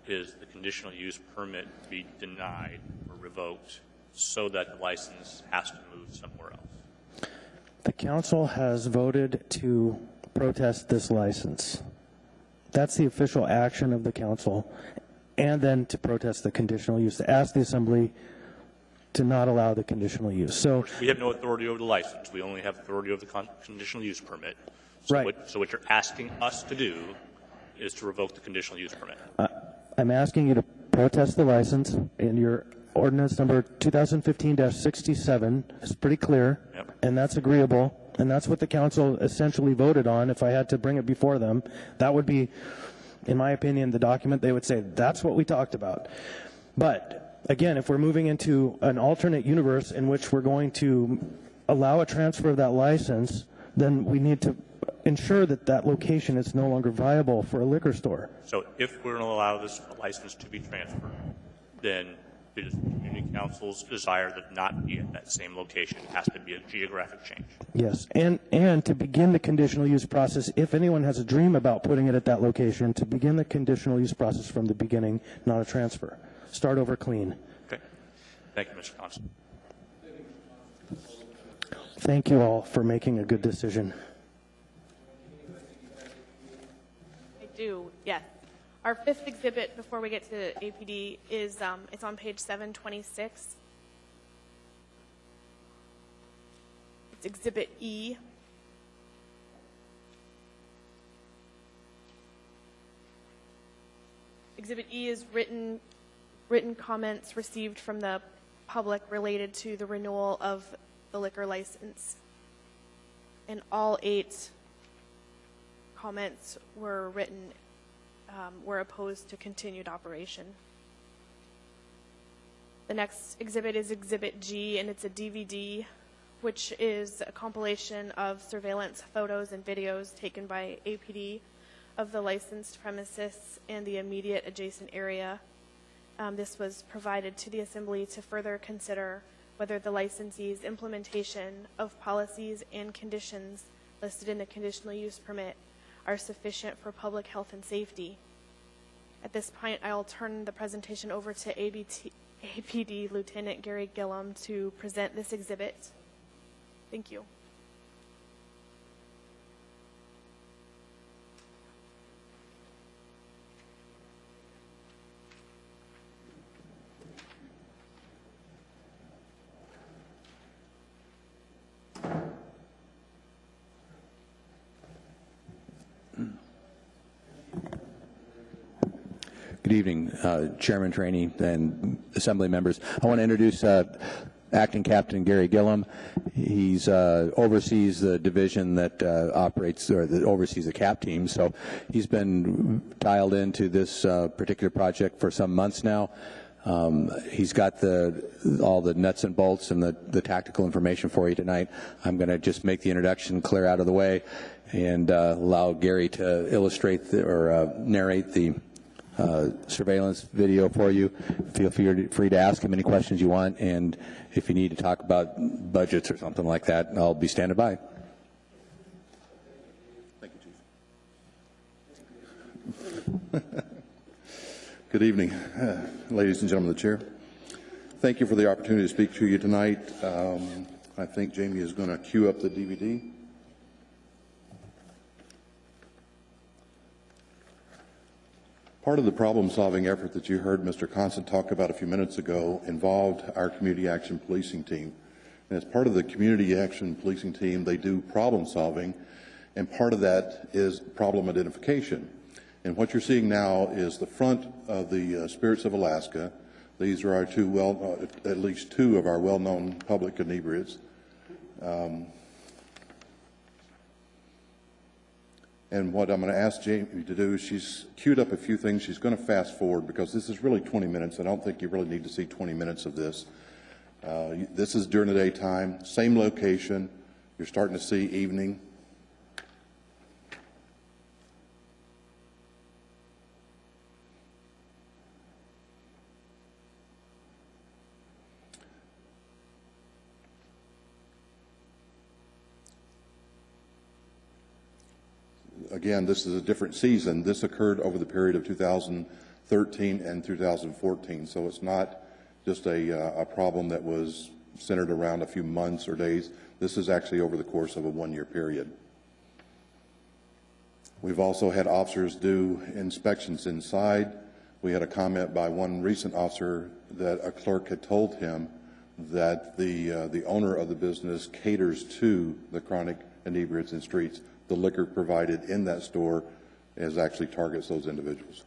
is the conditional use permit be denied or revoked so that the license has to move somewhere else. The council has voted to protest this license. That's the official action of the council, and then to protest the conditional use, to ask the assembly to not allow the conditional use. So we have no authority over the license. We only have authority over the conditional use permit. So right. So what you're asking us to do is to revoke the conditional use permit. I'm asking you to protest the license in your ordinance number 2015-67. It's pretty clear, and that's agreeable, and that's what the council essentially voted on. If I had to bring it before them, that would be, in my opinion, the document. They would say, that's what we talked about. But again, if we're moving into an alternate universe in which we're going to allow a transfer of that license, then we need to ensure that that location is no longer viable for a liquor store. So if we're going to allow this license to be transferred, then it is the community council's desire that not be at that same location. It has to be a geographic change. Yes, and to begin the conditional use process, if anyone has a dream about putting it at that location, to begin the conditional use process from the beginning, not a transfer. Start over clean. Okay. Thank you, Mr. Thompson. Thank you all for making a good decision. I do, yes. Our 5th exhibit before we get to APD is it's on page 726. It's Exhibit E. Exhibit E is written comments received from the public related to the renewal of the liquor license. And all 8 comments were written, were opposed to continued operation. The next exhibit is Exhibit G, and it's a DVD, which is a compilation of surveillance photos and videos taken by APD of the licensed premises and the immediate adjacent area. This was provided to the Assembly to further consider whether the licensee's implementation of policies and conditions listed in the conditional use permit are sufficient for public health and safety. At this point, I will turn the presentation over to APD Lieutenant Gary Gillum to present this exhibit. Thank you. Good evening, Chairman Trainee and Assembly members. I want to introduce Acting Captain Gary Gillum. He's oversees the division that operates or that oversees the CAP team. So he's been dialed into this particular project for some months now. He's got all the nuts and bolts and the tactical information for you tonight. I'm going to just make the introduction, clear out of the way, and allow Gary to illustrate or narrate the surveillance video for you. Feel free to ask him any questions you want, and if you need to talk about budgets or something like that, I'll be standing by. Thank you, Chief. Good evening, ladies and gentlemen of the chair. Thank you for the opportunity to speak to you tonight. I think Jamie is going to cue up the DVD. Part of the problem-solving effort that you heard Mr. Constant talk about a few minutes ago involved our Community Action Policing team. And as part of the Community Action Policing team, they do problem-solving, and part of that is problem identification. And what you're seeing now is the front of the Spirits of Alaska. These are our at least two of our well-known public inebriates. And what I'm going to ask Jamie to do is she's queued up a few things. She's going to fast forward because this is really 20 minutes. I don't think you really need to see 20 minutes of this. This is during the daytime, same location. You're starting to see evening. Again, this is a different season. This occurred over the period of 2013 and 2014, so it's not just a problem that was centered around a few months or days. This is actually over the course of a one-year period. We've also had officers do inspections inside. We had a comment by one recent officer that a clerk had told him that the owner of the business caters to the chronic inebriates in streets. The liquor provided in that store actually targets those individuals.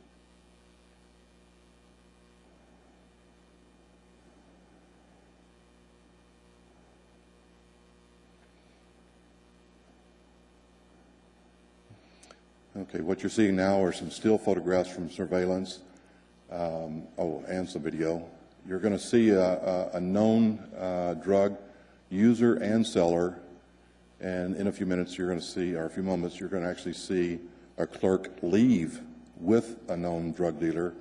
Okay, what you're seeing now are some still photographs from surveillance, and some video. You're going to see a known drug user and seller. And in a few minutes, you're going to see, or a few moments, you're going to actually see a clerk leave with a known drug dealer.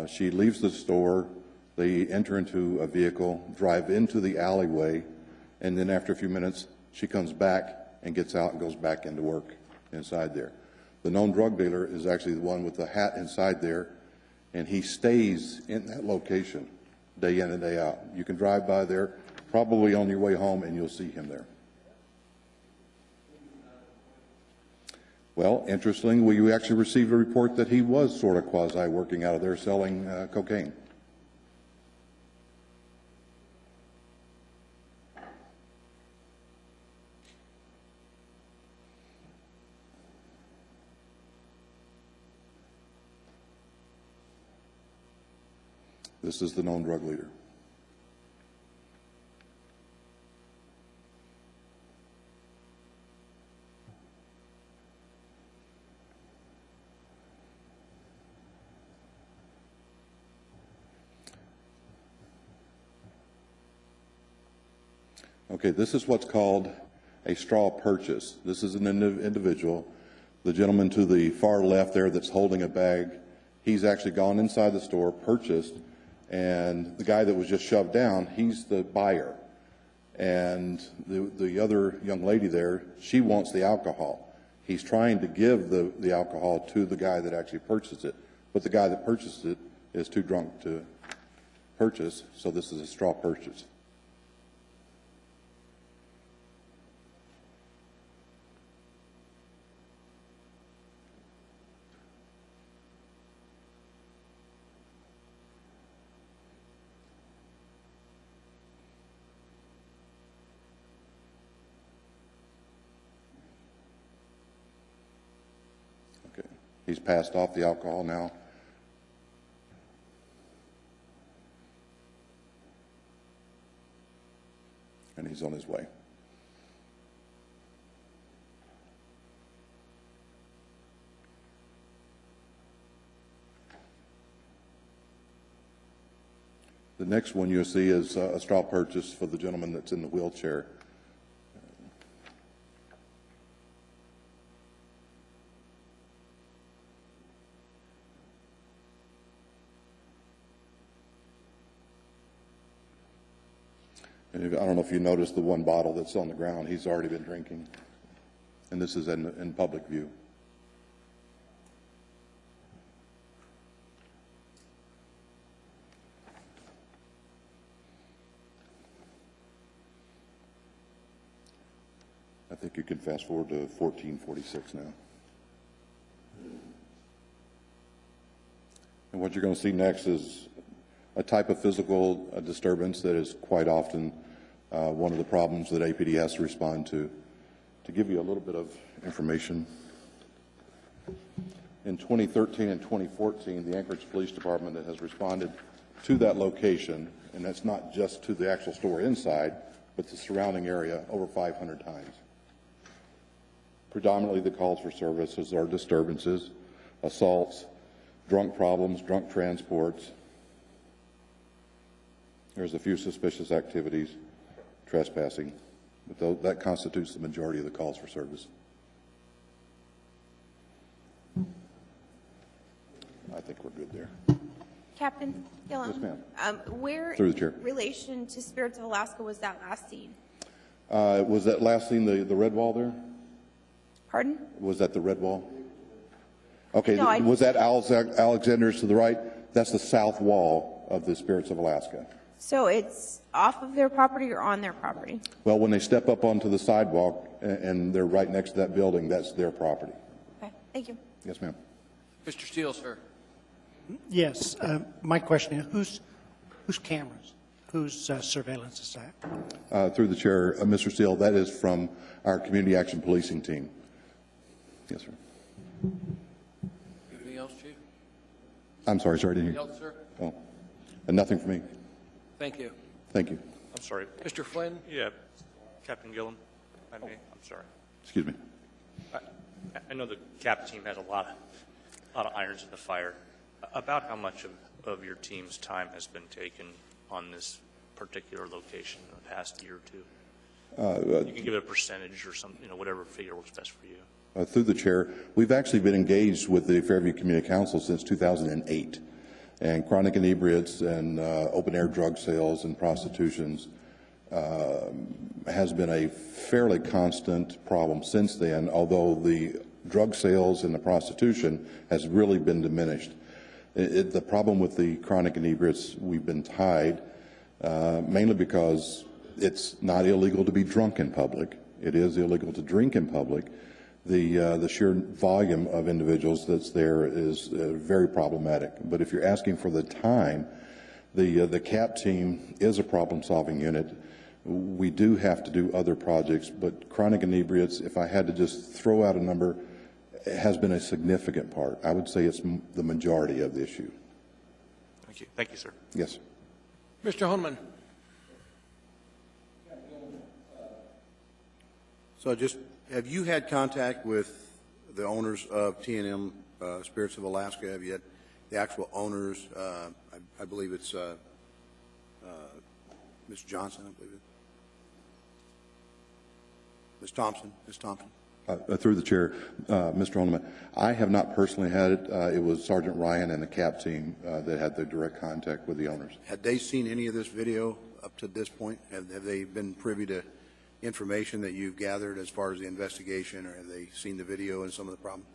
She leaves the store, they enter into a vehicle, drive into the alleyway, and then after a few minutes, she comes back and gets out and goes back into work inside there. The known drug dealer is actually the one with the hat inside there, and he stays in that location day in and day out. You can drive by there, probably on your way home, and you'll see him there. Well, interestingly, we actually received a report that he was sort of quasi working out of there selling cocaine. This is the known drug leader. Okay, this is what's called a straw purchase. This is an individual. The gentleman to the far left there that's holding a bag, he's actually gone inside the store, purchased, And the guy that was just shoved down, he's the buyer. And the other young lady there, she wants the alcohol. He's trying to give the alcohol to the guy that actually purchased it, but the guy that purchased it is too drunk to purchase, so this is a straw purchase. Okay, he's passed off the alcohol now. And he's on his way. The next one you'll see is a straw purchase for the gentleman that's in the wheelchair. And I don't know if you noticed the one bottle that's on the ground, he's already been drinking. And this is in public view. I think you can fast forward to 1446 now. And what you're going to see next is a type of physical disturbance that is quite often one of the problems that APD has to respond to. To give you a little bit of information, in 2013 and 2014, the Anchorage Police Department has responded to that location, and that's not just to the actual store inside, but the surrounding area over 500 times. Predominantly the calls for services are disturbances, assaults, drunk problems, drunk transports. There's a few suspicious activities, trespassing, but that constitutes the majority of the calls for service. I think we're good there. Captain Gillum? Yes, ma'am. Where, Through the chair. in relation to Spirits of Alaska, was that last seen? Was that last seen the red wall there? Pardon? Was that the red wall? Okay, No, was that Alexander's to the right? That's the south wall of the Spirits of Alaska. So it's off of their property or on their property? Well, when they step up onto the sidewalk and they're right next to that building, that's their property. Okay, thank you. Yes, ma'am. Mr. Steele, sir. Yes, my question is, whose cameras, whose surveillance is that? Through the chair, Mr. Steele, that is from our community action policing team. Yes, sir. Anything else, Chief? I'm sorry, I didn't hear. Anything else, sir? Oh, and nothing for me. Thank you. Thank you. I'm sorry. Mr. Flynn? Yeah, Captain Gillum, I may. I'm sorry. Excuse me. I know the CAP team has a lot of irons in the fire. About how much of your team's time has been taken on this particular location in the past year or two? You can give it a percentage or something, whatever figure works best for you. Through the chair, we've actually been engaged with the Fairview Community Council since 2008. And chronic inebriates and open-air drug sales and prostitutions has been a fairly constant problem since then, although the drug sales and the prostitution has really been diminished. The problem with the chronic inebriates, we've been tied, mainly because it's not illegal to be drunk in public. It is illegal to drink in public. The sheer volume of individuals that's there is very problematic. But if you're asking for the time, the CAP team is a problem-solving unit. We do have to do other projects, but chronic inebriates, if I had to just throw out a number, has been a significant part. I would say it's the majority of the issue. Thank you. Thank you, sir. Yes. Mr. Honeman? So have you had contact with the owners of T&M Spirits of Alaska? Have you had the actual owners? I believe it's Ms. Johnson, I believe it. Ms. Thompson? Ms. Thompson? Through the chair, Mr. Holman, I have not personally had it. It was Sergeant Ryan and the CAP team that had the direct contact with the owners. Had they seen any of this video up to this point? Have they been privy to information that you've gathered as far as the investigation, or have they seen the video and some of the problems?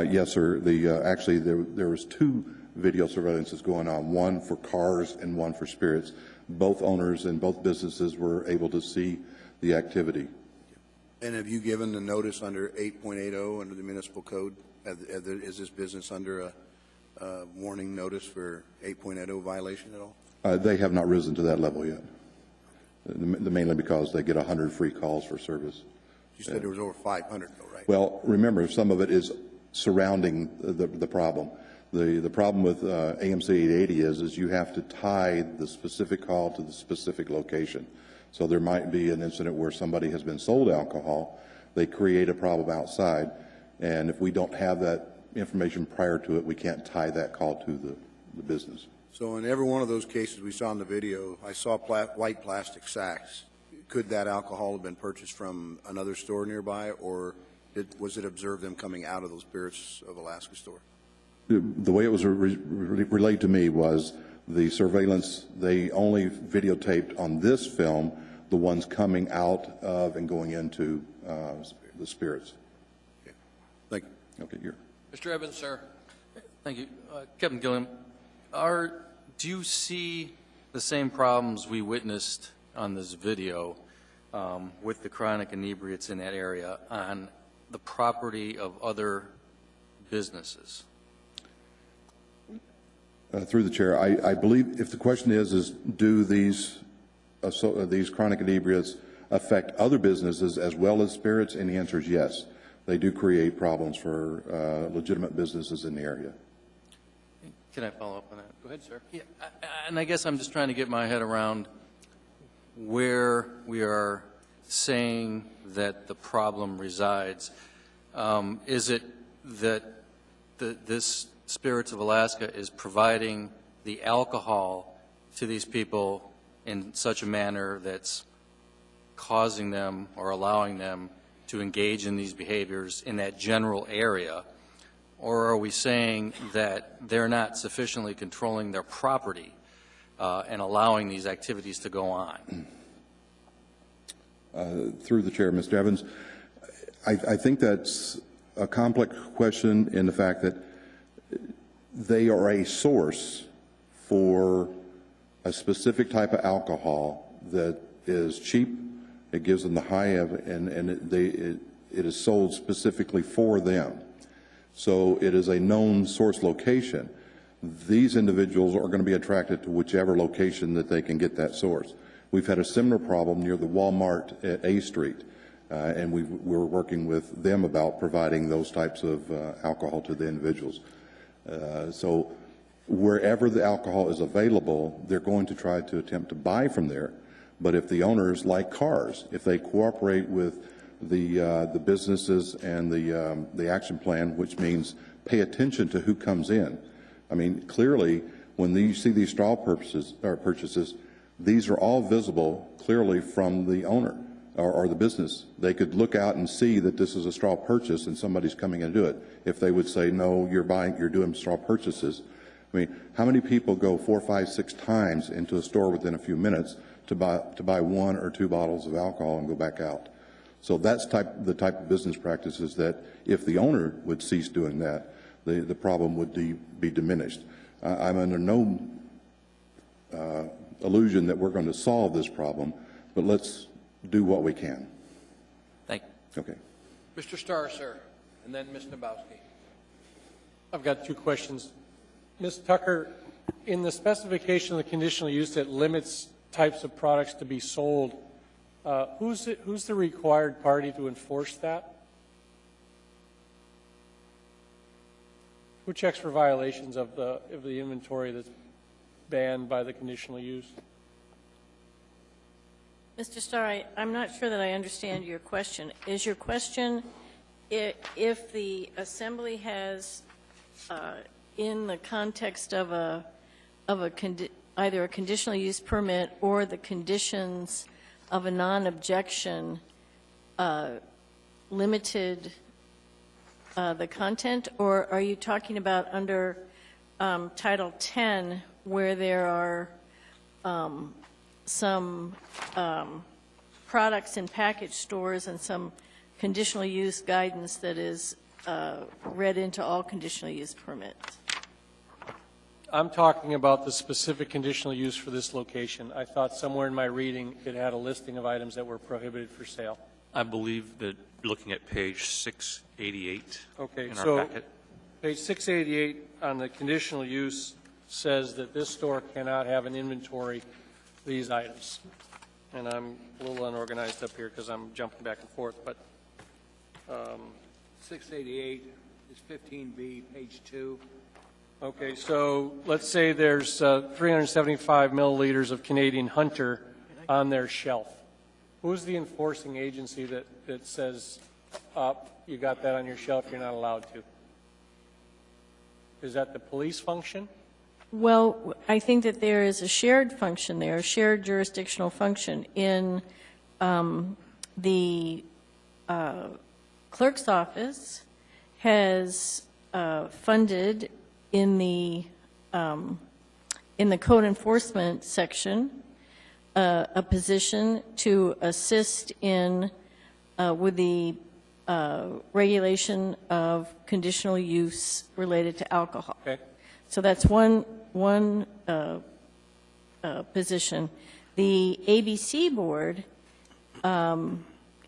Yes, sir. Actually, there was 2 video surveillances going on, one for cars and one for spirits. Both owners and both businesses were able to see the activity. And have you given the notice under 8.80 under the municipal code? Is this business under a warning notice for 8.80 violation at all? They have not risen to that level yet, mainly because they get 100 free calls for service. You said there was over 500 though, right? Well, remember, some of it is surrounding the problem. The problem with AMC 880 is you have to tie the specific call to the specific location. So there might be an incident where somebody has been sold alcohol, they create a problem outside, and if we don't have that information prior to it, we can't tie that call to the business. So in every one of those cases we saw in the video, I saw white plastic sacks. Could that alcohol have been purchased from another store nearby, or was it observed them coming out of those Spirits of Alaska store? The way it was relayed to me was the surveillance, they only videotaped on this film the ones coming out of and going into the Spirits. Okay. Thank you. Okay, you're. Mr. Evans, sir. Thank you. Kevin Gilliam, do you see the same problems we witnessed on this video with the chronic inebriates in that area on the property of other businesses? Through the chair, I believe if the question is do these chronic inebriates affect other businesses as well as spirits, and the answer is yes. They do create problems for legitimate businesses in the area. Can I follow up on that? Go ahead, sir. Yeah, and I guess I'm just trying to get my head around where we are saying that the problem resides. Is it that this Spirits of Alaska is providing the alcohol to these people in such a manner that's causing them or allowing them to engage in these behaviors in that general area? Or are we saying that they're not sufficiently controlling their property and allowing these activities to go on? Through the chair, Mr. Evans, I think that's a complex question in the fact that they are a source for a specific type of alcohol that is cheap. It gives them the high of it, and it is sold specifically for them. So it is a known source location. These individuals are going to be attracted to whichever location that they can get that source. We've had a similar problem near the Walmart at A Street, and we're working with them about providing those types of alcohol to the individuals. So wherever the alcohol is available, they're going to try to attempt to buy from there. But if the owners, like cars, if they cooperate with the businesses and the action plan, which means pay attention to who comes in. I mean, clearly, when you see these straw purchases, these are all visible clearly from the owner or the business. They could look out and see that this is a straw purchase and somebody's coming in to do it. If they would say, no, you're doing straw purchases. I mean, how many people go 4, 5, 6 times into a store within a few minutes to buy 1 or 2 bottles of alcohol and go back out? So that's the type of business practices that if the owner would cease doing that, the problem would be diminished. I'm under no illusion that we're going to solve this problem, but let's do what we can. Thank you. Okay. Mr. Starr, sir, and then Ms. Nabowski. I've got 2 questions. Ms. Tucker, in the specification of the conditional use that limits types of products to be sold, who's the required party to enforce that? Who checks for violations of the inventory that's banned by the conditional use? Mr. Starr, I'm not sure that I understand your question. Is your question if the assembly has, in the context of either a conditional use permit or the conditions of a non-objection, limited the content, or are you talking about under Title 10 where there are some products in package stores and some conditional use guidance that is read into all conditional use permits? I'm talking about the specific conditional use for this location. I thought somewhere in my reading it had a listing of items that were prohibited for sale. I believe that looking at page 688 Okay, in our so packet. page 688 on the conditional use says that this store cannot have an inventory of these items. And I'm a little unorganized up here because I'm jumping back and forth, but 688 is 15B, page 2. okay, so let's say there's 375 milliliters of Canadian Hunter on their shelf. Who's the enforcing agency that says, you got that on your shelf, you're not allowed to? Is that the police function? Well, I think that there is a shared function there, a shared jurisdictional function in the clerk's office has funded in the code enforcement section a position to assist in with the regulation of conditional use related to alcohol. Okay. So that's one position. The ABC board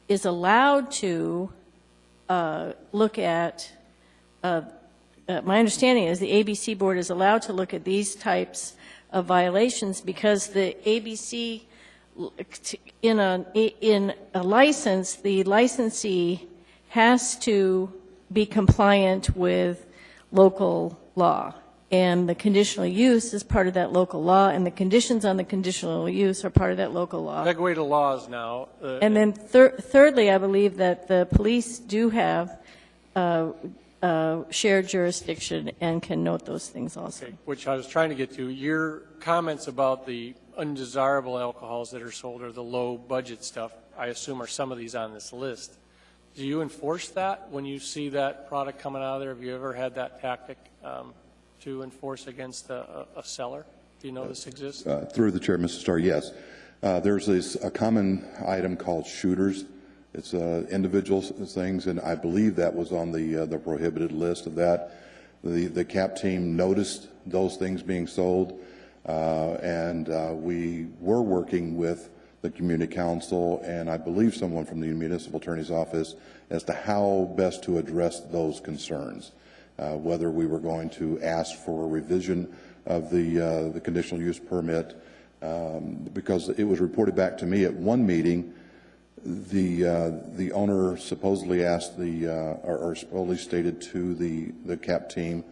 is allowed to look at, my understanding is the ABC board is allowed to look at these types of violations because the ABC, in a license, the licensee has to be compliant with local law. And the conditional use is part of that local law, and the conditions on the conditional use are part of that local law. Segue to laws now. And then thirdly, I believe that the police do have shared jurisdiction and can note those things also. Okay, which I was trying to get to. Your comments about the undesirable alcohols that are sold or the low budget stuff, I assume are some of these on this list. Do you enforce that when you see that product coming out of there? Have you ever had that tactic to enforce against a seller? Do you know this exists? Through the chair, Mr. Starr, yes. There's a common item called shooters. It's individual things, and I believe that was on the prohibited list of that. The CAP team noticed those things being sold, and we were working with the community council and I believe someone from the municipal attorney's office as to how best to address those concerns. Whether we were going to ask for a revision of the conditional use permit, because it was reported back to me at one meeting, the owner supposedly asked or supposedly stated to the CAP team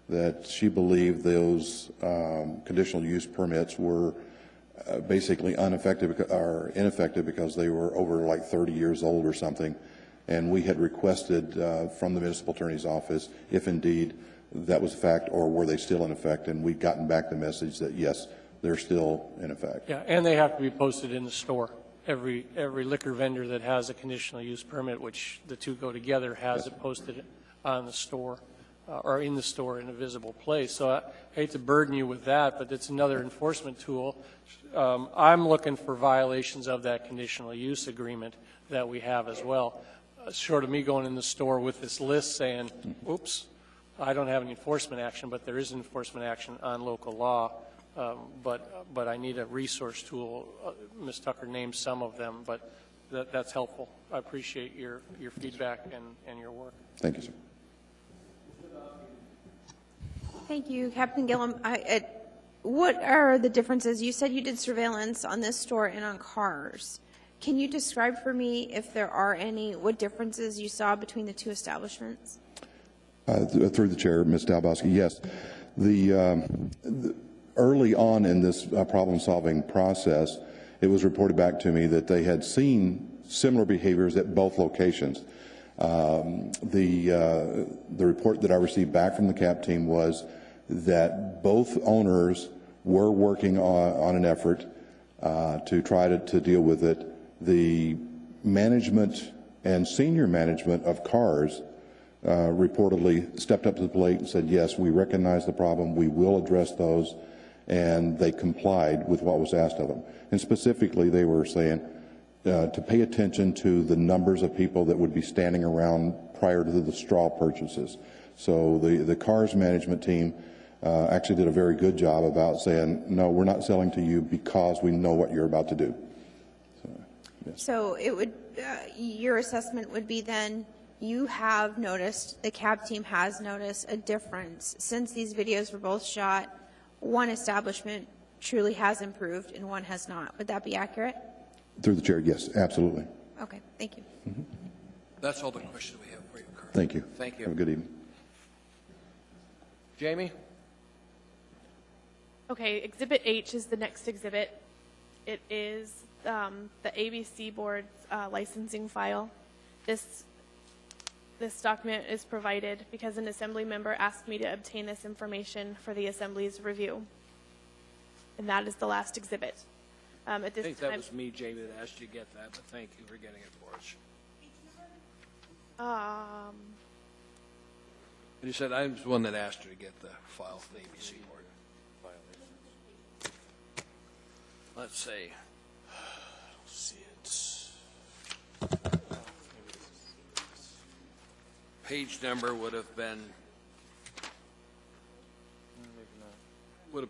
that she believed those conditional use permits were basically ineffective because they were over like 30 years old or something. And we had requested from the municipal attorney's office if indeed that was a fact or were they still in effect, and we'd gotten back the message that yes, they're still in effect. Yeah, and they have to be posted in the store. Every liquor vendor that has a conditional use permit, which the two go together, has it posted on the store or in the store in a visible place. So I hate to burden you with that, but it's another enforcement tool. I'm looking for violations of that conditional use agreement that we have as well. Short of me going in the store with this list saying, oops, I don't have any enforcement action, but there is enforcement action on local law. But I need a resource tool. Ms. Tucker named some of them, but that's helpful. I appreciate your feedback and your work. Thank you, sir. Thank you, Captain Gillum. What are the differences? You said you did surveillance on this store and on cars. Can you describe for me, if there are any, what differences you saw between the two establishments? Through the chair, Ms. Dalbowski, yes. Early on in this problem-solving process, it was reported back to me that they had seen similar behaviors at both locations. The report that I received back from the CAP team was that both owners were working on an effort to try to deal with it. The management and senior management of cars reportedly stepped up to the plate and said, yes, we recognize the problem, we will address those, and they complied with what was asked of them. And specifically, they were saying to pay attention to the numbers of people that would be standing around prior to the straw purchases. So the cars management team actually did a very good job about saying, no, we're not selling to you because we know what you're about to do. So, yes. So it would, your assessment would be then, you have noticed, the cab team has noticed a difference since these videos were both shot. One establishment truly has improved and one has not. Would that be accurate? Through the chair, yes, absolutely. Okay, thank you. Mm-hmm. That's all the questions we have for you, Carl. Thank you. Thank you. Have a good evening. Jamie? Okay, Exhibit H is the next exhibit. It is the ABC Board's licensing file. This document is provided because an Assembly member asked me to obtain this information for the Assembly's review. And that is the last exhibit. At I this think time, that was me, Jamie, that asked you to get that, but thank you for getting it for us. You said I was the one that asked you to get the file from the ABC Board. Let's see. Page number would have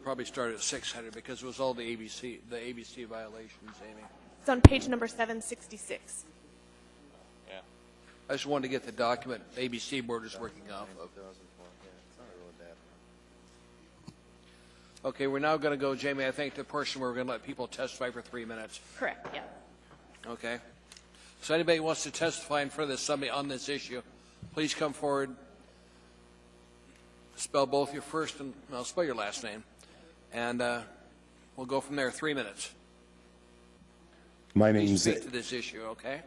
probably started at 600 because it was all the ABC violations, Amy. it's on page number 766. Yeah. I just wanted to get the document the ABC Board is working off of. Okay, we're now going to go, Jamie, I think, to the portion where we're going to let people testify for 3 minutes. Correct, yeah. Okay. So anybody who wants to testify in front of the Assembly on this issue, please come forward. Spell both your first and I'll spell your last name, and we'll go from there. 3 minutes. My Please name's speak to this issue, okay?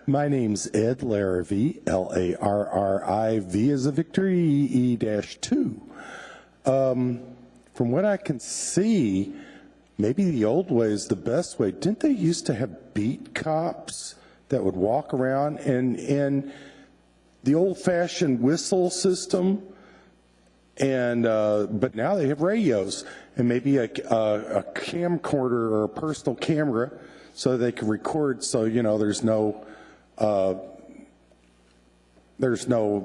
My name's Ed Larrivee, Larriv as a victory, E-2. From what I can see, maybe the old way is the best way. Didn't they used to have beat cops that would walk around and the old-fashioned whistle system? And but now they have radios and maybe a camcorder or a personal camera so they can record. So there's no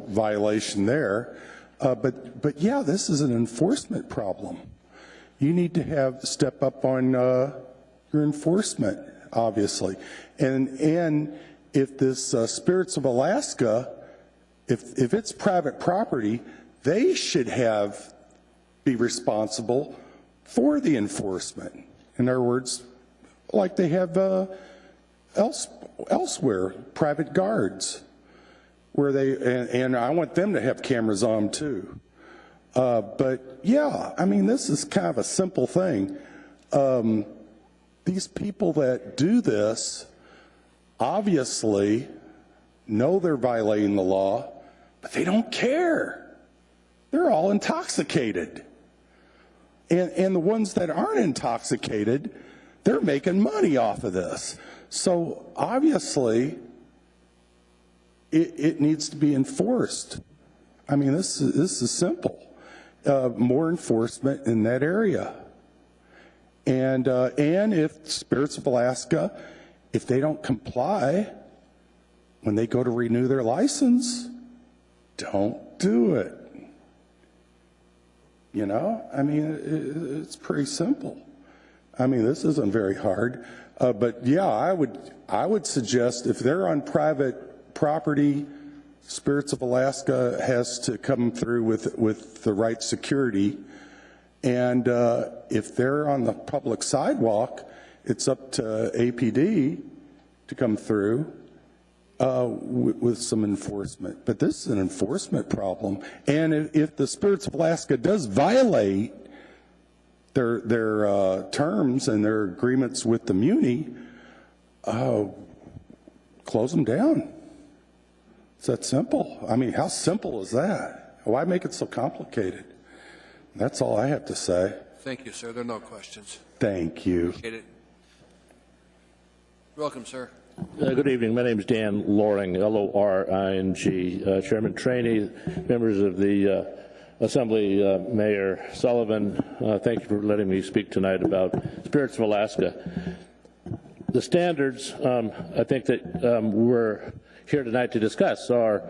violation there. But yeah, this is an enforcement problem. You need to step up on your enforcement, obviously. And if this Spirits of Alaska, if it's private property, they should be responsible for the enforcement. In other words, like they have elsewhere, private guards, where and I want them to have cameras on them too. But yeah, I mean, this is kind of a simple thing. These people that do this obviously know they're violating the law, but they don't care. They're all intoxicated. And the ones that aren't intoxicated, they're making money off of this. So obviously, it needs to be enforced. I mean, this is simple. More enforcement in that area. And if Spirits of Alaska, if they don't comply, when they go to renew their license, don't do it. I mean, it's pretty simple. I mean, this isn't very hard. But yeah, I would suggest if they're on private property, Spirits of Alaska has to come through with the right security. And if they're on the public sidewalk, it's up to APD to come through with some enforcement. But this is an enforcement problem. And if the Spirits of Alaska does violate their terms and their agreements with the Muni, close them down. It's that simple. I mean, how simple is that? Why make it so complicated? That's all I have to say. Thank you, sir. There are no questions. Thank you. Appreciate it. Welcome, sir. Good evening. My name is Dan Loring, L-O-R-I-N-G. Chairman Trainee, members of the Assembly, Mayor Sullivan, thank you for letting me speak tonight about Spirits of Alaska. The standards I think that we're here tonight to discuss are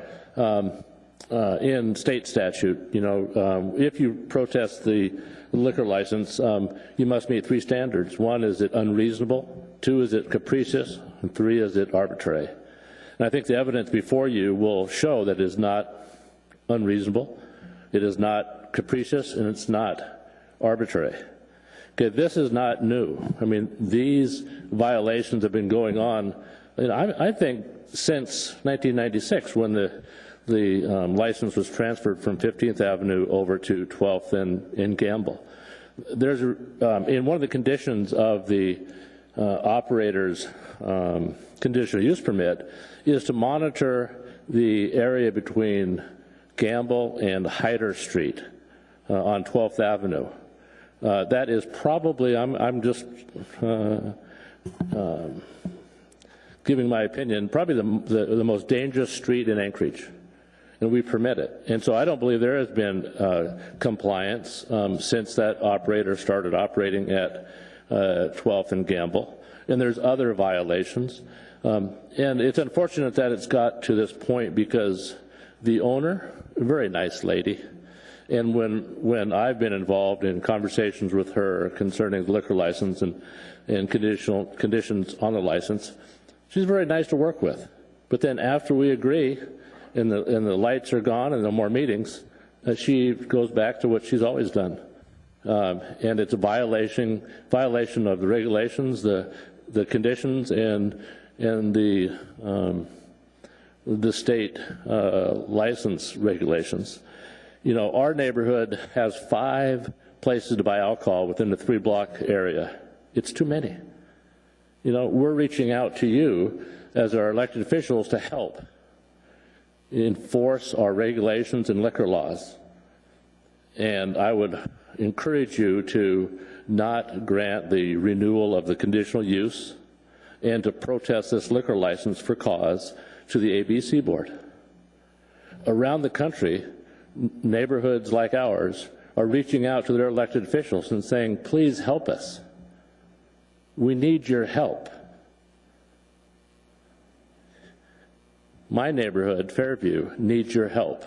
in state statute. You know, if you protest the liquor license, you must meet 3 standards. 1, is it unreasonable? 2, is it capricious? And 3, is it arbitrary? And I think the evidence before you will show that it is not unreasonable, it is not capricious, and it's not arbitrary. Okay, this is not new. I mean, these violations have been going on, I think, since 1996, when the license was transferred from 15th Avenue over to 12th in Gamble. There's in one of the conditions of the operator's conditional use permit is to monitor the area between Gamble and Hyder Street on 12th Avenue. That is probably, I'm just giving my opinion, probably the most dangerous street in Anchorage, and we permit it. And so I don't believe there has been compliance since that operator started operating at 12th and Gamble. And there's other violations. And it's unfortunate that it's got to this point because the owner, a very nice lady, and when I've been involved in conversations with her concerning the liquor license and conditions on the license, she's very nice to work with. But then after we agree and the lights are gone and no more meetings, she goes back to what she's always done. And it's a violation of the regulations, the conditions, and the state license regulations. You know, our neighborhood has 5 places to buy alcohol within the 3-block area. It's too many. You know, we're reaching out to you as our elected officials to help enforce our regulations and liquor laws. And I would encourage you to not grant the renewal of the conditional use and to protest this liquor license for cause to the ABC board. Around the country, neighborhoods like ours are reaching out to their elected officials and saying, please help us. We need your help. My neighborhood, Fairview, needs your help.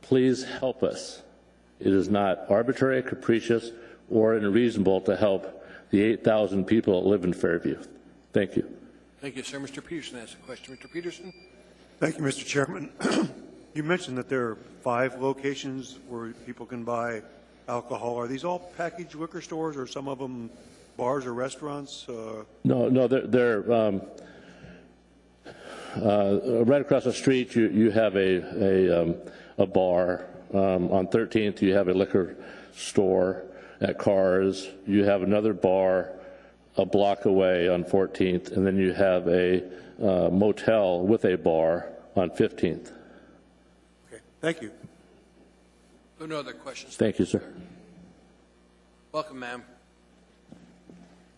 Please help us. It is not arbitrary, capricious, or unreasonable to help the 8,000 people that live in Fairview. Thank you. Thank you, sir. Mr. Peterson has a question. Mr. Peterson? Thank you, Mr. Chairman. You mentioned that there are 5 locations where people can buy alcohol. Are these all packaged liquor stores, or some of them bars or restaurants? No, they're right across the street. You have a bar. On 13th, you have a liquor store at Cars. You have another bar a block away on 14th, and then you have a motel with a bar on 15th. Okay, thank you. No other questions. Thank you, sir. Welcome, ma'am.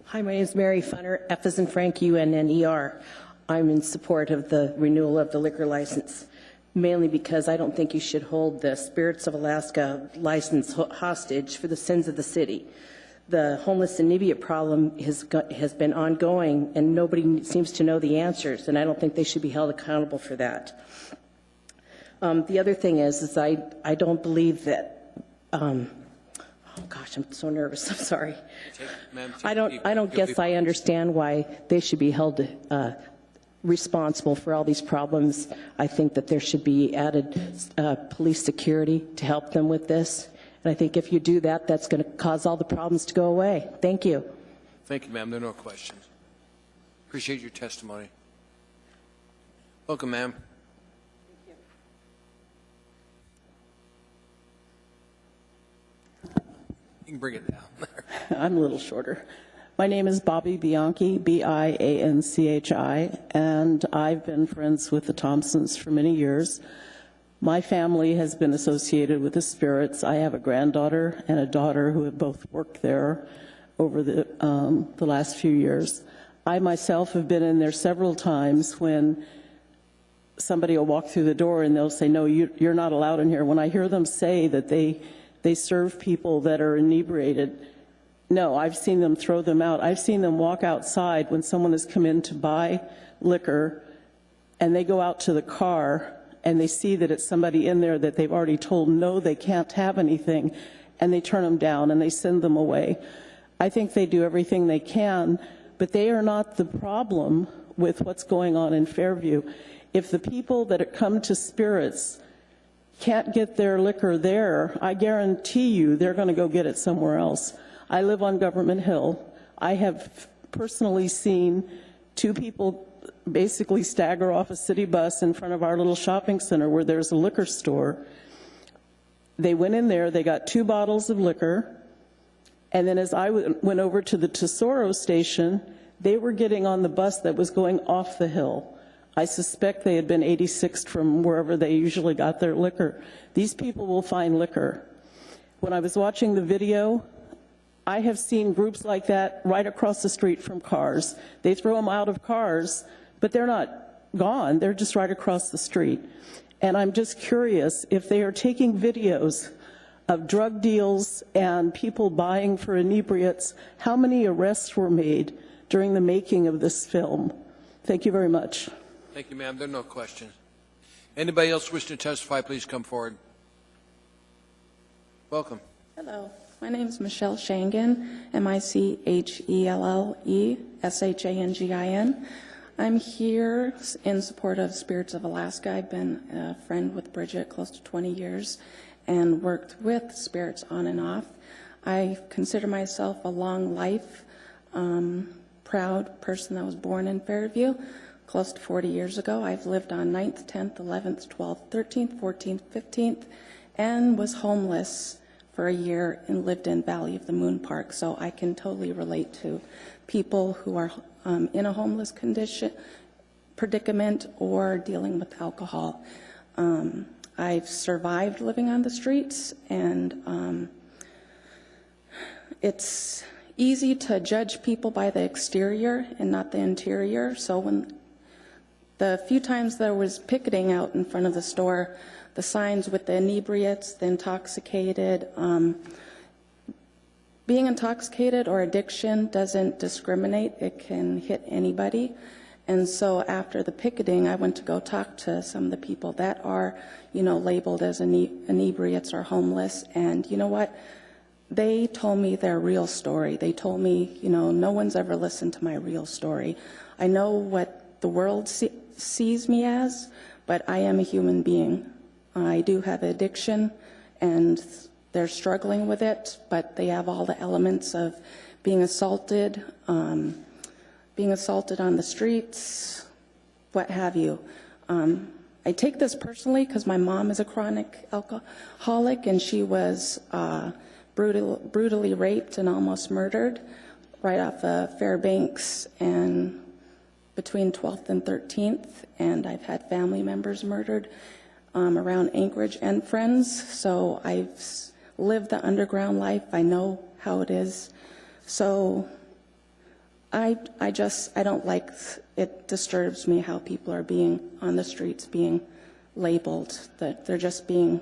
Hi, my name is Mary Funner, F as in Frank, UNNER. I'm in support of the renewal of the liquor license, mainly because I don't think you should hold the Spirits of Alaska license hostage for the sins of the city. The homeless inebriate problem has been ongoing, and nobody seems to know the answers, and I don't think they should be held accountable for that. The other thing is I don't believe that, oh gosh, I'm so nervous, I'm sorry. I don't guess I understand why they should be held responsible for all these problems. I think that there should be added police security to help them with this. And I think if you do that, that's going to cause all the problems to go away. Thank you. Thank you, ma'am. There are no questions. Appreciate your testimony. Welcome, ma'am. You can bring it down there. I'm a little shorter. My name is Bobby Bianchi, B-I-A-N-C-H-I, and I've been friends with the Thompsons for many years. My family has been associated with the Spirits. I have a granddaughter and a daughter who have both worked there over the last few years. I myself have been in there several times when somebody will walk through the door and they'll say, no, you're not allowed in here. When I hear them say that they serve people that are inebriated, no, I've seen them throw them out. I've seen them walk outside when someone has come in to buy liquor, and they go out to the car and they see that it's somebody in there that they've already told no, they can't have anything, and they turn them down and they send them away. I think they do everything they can, but they are not the problem with what's going on in Fairview. If the people that come to Spirits can't get their liquor there, I guarantee you they're going to go get it somewhere else. I live on Government Hill. I have personally seen two people basically stagger off a city bus in front of our little shopping center where there's a liquor store. They went in there, they got 2 bottles of liquor, and then as I went over to the Tesoro station, they were getting on the bus that was going off the hill. I suspect they had been 86'd from wherever they usually got their liquor. These people will find liquor. When I was watching the video, I have seen groups like that right across the street from cars. They throw them out of cars, but they're not gone. They're just right across the street. And I'm just curious if they are taking videos of drug deals and people buying for inebriates, how many arrests were made during the making of this film? Thank you very much. Thank you, ma'am. There are no questions. Anybody else wishing to testify, please come forward. Welcome. Hello. My name is Michelle Shangen, MICHELLESHANGIN. I'm here in support of Spirits of Alaska. I've been a friend with Bridget close to 20 years and worked with Spirits on and off. I consider myself a long life, proud person that was born in Fairview close to 40 years ago. I've lived on 9th, 10th, 11th, 12th, 13th, 14th, 15th, and was homeless for a year and lived in Valley of the Moon Park. So I can totally relate to people who are in a homeless predicament or dealing with alcohol. I've survived living on the streets, and it's easy to judge people by the exterior and not the interior. So when the few times there was picketing out in front of the store, the signs with the inebriates, the intoxicated, being intoxicated or addiction doesn't discriminate. It can hit anybody. And so after the picketing, I went to go talk to some of the people that are, labeled as inebriates or homeless. And you know what? They told me their real story. They told me, no one's ever listened to my real story. I know what the world sees me as, but I am a human being. I do have addiction, and they're struggling with it, but they have all the elements of being assaulted on the streets, what have you. I take this personally because my mom is a chronic alcoholic, and she was brutally raped and almost murdered right off of Fairbanks and between 12th and 13th, and I've had family members murdered around Anchorage and Friends, so I've lived the underground life. I know how it is. So I don't like, it disturbs me how people are being on the streets, being labeled, that they're just being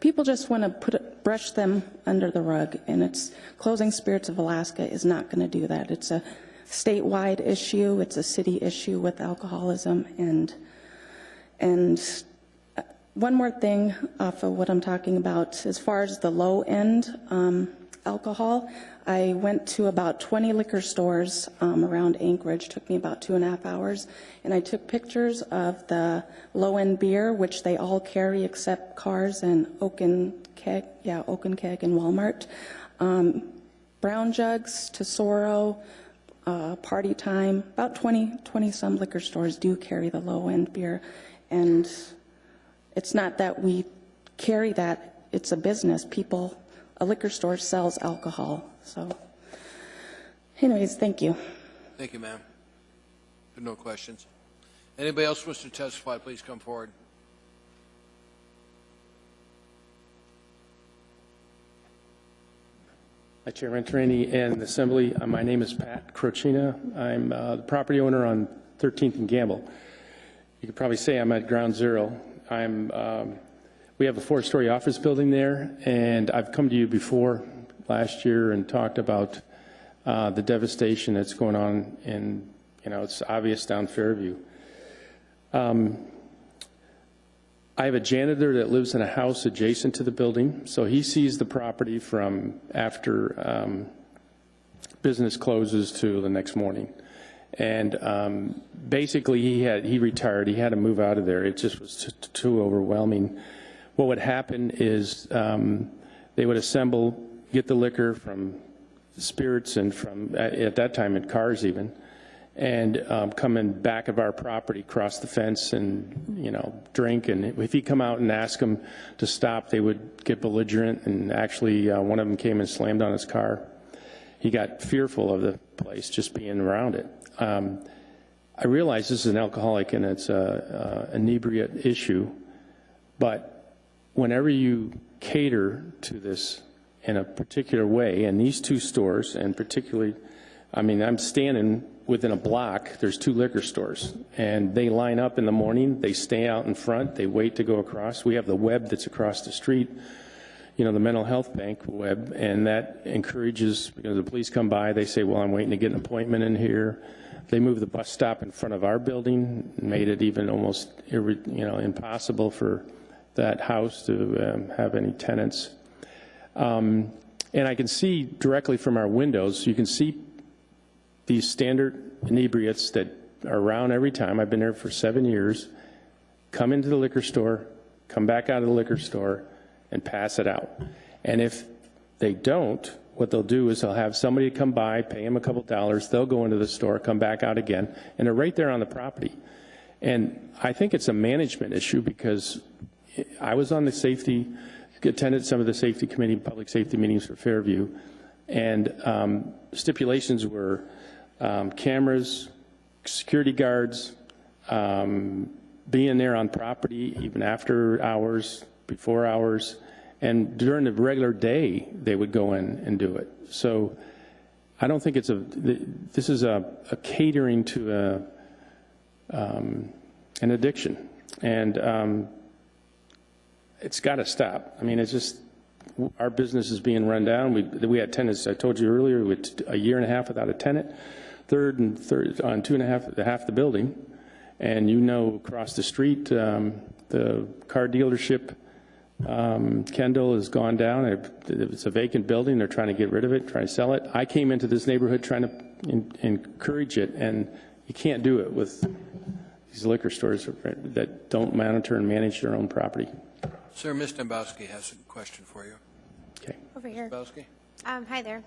people just want to brush them under the rug, and it's closing Spirits of Alaska is not going to do that. It's a statewide issue. It's a city issue with alcoholism. And one more thing off of what I'm talking about, as far as the low-end alcohol, I went to about 20 liquor stores around Anchorage. It took me about 2.5 hours, and I took pictures of the low-end beer, which they all carry except Cars and Oaken Keg and Walmart. Brown Jugs, Tesoro, Party Time, about 20 some liquor stores do carry the low-end beer, and it's not that we carry that, it's a business. A liquor store sells alcohol. So anyways, thank you. Thank you, ma'am. There are no questions. Anybody else wish to testify, please come forward. Hi, Chairman Traney and Assembly. My name is Pat Crocina. I'm the property owner on 13th and Gamble. You could probably say I'm at ground zero. We have a 4-story office building there, and I've come to you before last year and talked about the devastation that's going on, and it's obvious down Fairview. I have a janitor that lives in a house adjacent to the building, so he sees the property from after business closes to the next morning. And basically, he retired. He had to move out of there. It just was too overwhelming. What would happen is they would assemble, get the liquor from spirits and from, at that time, in cars even, and come in back of our property, cross the fence, and drink. And if he come out and ask them to stop, they would get belligerent. And actually, one of them came and slammed on his car. He got fearful of the place just being around it. I realize this is an alcoholic and it's an inebriate issue, but whenever you cater to this in a particular way, and these 2 stores, and particularly, I'm standing within a block, there's 2 liquor stores, and they line up in the morning, they stay out in front, they wait to go across. We have the web that's across the street, the mental health bank web, and that encourages, the police come by, they say, well, I'm waiting to get an appointment in here. They moved the bus stop in front of our building, made it even almost impossible for that house to have any tenants. And I can see directly from our windows, you can see these standard inebriates that are around every time. I've been there for 7 years, come into the liquor store, come back out of the liquor store, and pass it out. And if they don't, what they'll do is they'll have somebody come by, pay them a couple $, they'll go into the store, come back out again, and they're right there on the property. And I think it's a management issue because I was on the safety, attended some of the safety committee, public safety meetings for Fairview, and stipulations were cameras, security guards, being there on property even after hours, before hours, and during the regular day, they would go in and do it. So I don't think this is a catering to an addiction. And it's got to stop. It's just, our business is being run down. We had tenants, I told you earlier, we had a year and a half without a tenant, third on 2.5, half the building. And across the street, the car dealership, Kendall has gone down. It's a vacant building. They're trying to get rid of it, trying to sell it. I came into this neighborhood trying to encourage it, and you can't do it with these liquor stores that don't monitor and manage their own property. Sir, Ms. Dembowski has a question for you. Okay. Over here. Dembowski? Hi there.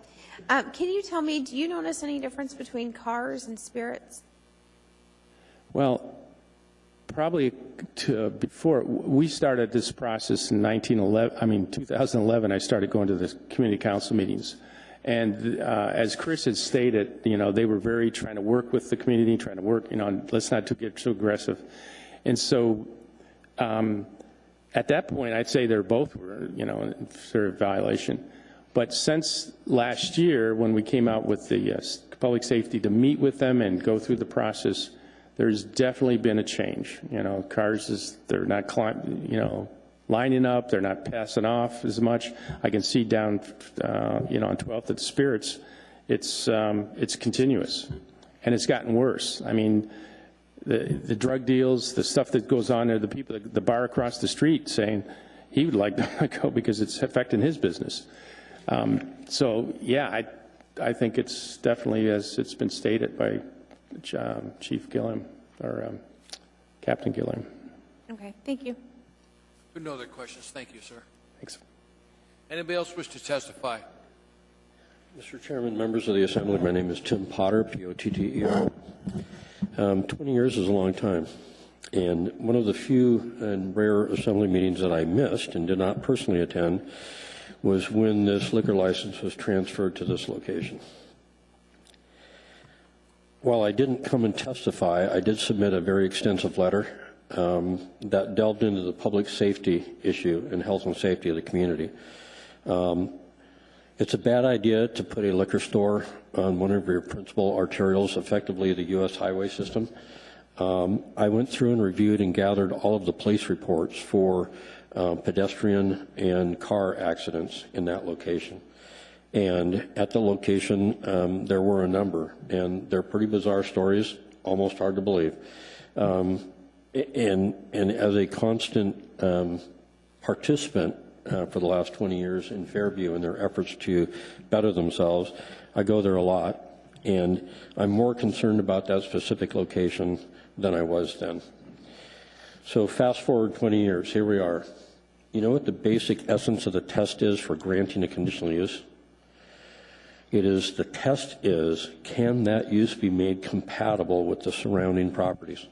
Can you tell me, do you notice any difference between cars and spirits? Well, probably before we started this process in 2011, I started going to the community council meetings. And as Chris had stated, they were very trying to work with the community, trying to work, let's not get too aggressive. And so at that point, I'd say they're both were, in sort of violation. But since last year, when we came out with the public safety to meet with them and go through the process, there's definitely been a change. Cars, they're not lining up, they're not passing off as much. I can see down, on 12th at the Spirits, it's continuous, and it's gotten worse. The drug deals, the stuff that goes on there, the people, the bar across the street saying he would like to go because it's affecting his business. So yeah, I think it's definitely, as it's been stated by Chief Gilliam, or Captain Gilliam. Okay, thank you. No other questions. Thank you, sir. Thanks. Anybody else wish to testify? Mr. Chairman, members of the Assembly, my name is Tim Potter, P-O-T-T-E-R. 20 years is a long time, and one of the few and rare Assembly meetings that I missed and did not personally attend was when this liquor license was transferred to this location. While I didn't come and testify, I did submit a very extensive letter that delved into the public safety issue and health and safety of the community. It's a bad idea to put a liquor store on one of your principal arterials, effectively the U.S. highway system. I went through and reviewed and gathered all of the police reports for pedestrian and car accidents in that location. And at the location, there were a number, and they're pretty bizarre stories, almost hard to believe. And as a constant participant for the last 20 years in Fairview in their efforts to better themselves, I go there a lot, and I'm more concerned about that specific location than I was then. So fast forward 20 years, here we are. You know what the basic essence of the test is for granting a conditional use? It is, the test is, can that use be made compatible with the surrounding properties?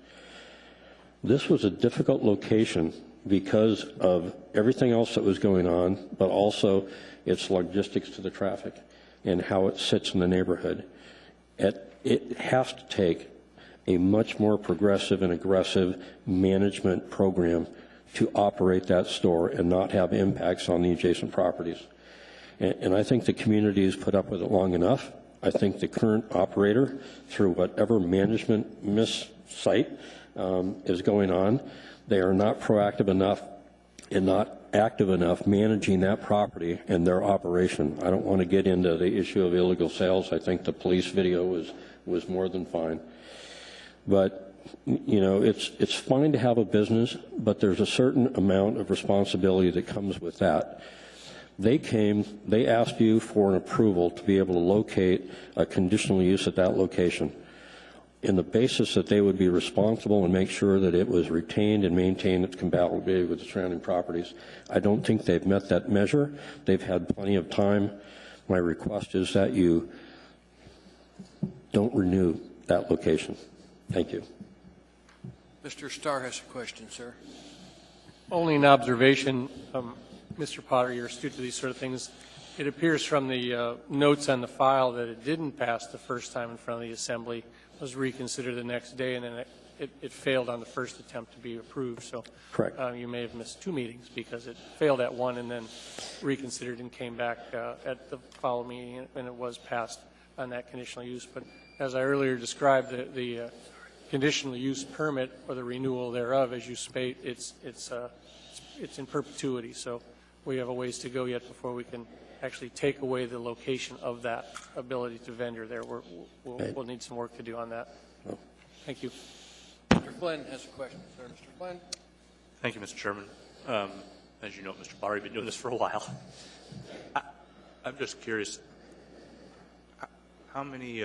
This was a difficult location because of everything else that was going on, but also its logistics to the traffic and how it sits in the neighborhood. It has to take a much more progressive and aggressive management program to operate that store and not have impacts on the adjacent properties. And I think the community has put up with it long enough. I think the current operator, through whatever management missight is going on, they are not proactive enough and not active enough managing that property and their operation. I don't want to get into the issue of illegal sales. I think the police video was more than fine. But, you know, it's fine to have a business, but there's a certain amount of responsibility that comes with that. They asked you for an approval to be able to locate a conditional use at that location, in the basis that they would be responsible and make sure that it was retained and maintained its compatibility with the surrounding properties. I don't think they've met that measure. They've had plenty of time. My request is that you don't renew that location. Thank you. Mr. Starr has a question, sir. Only an observation, Mr. Potter, you're astute to these sort of things. It appears from the notes on the file that it didn't pass the first time in front of the Assembly, was reconsidered the next day, and then it failed on the first attempt to be approved. So correct. You may have missed two meetings because it failed at one and then reconsidered and came back at the following meeting, and it was passed on that conditional use. But as I earlier described, the conditional use permit or the renewal thereof, as you state, it's in perpetuity. So we have a ways to go yet before we can actually take away the location of that ability to vendor there. We'll need some work to do on that. Thank you. Mr. Flynn has a question, sir. Mr. Flynn. Thank you, Mr. Chairman. As you know, Mr. Potter, you've been doing this for a while. I'm just curious, how many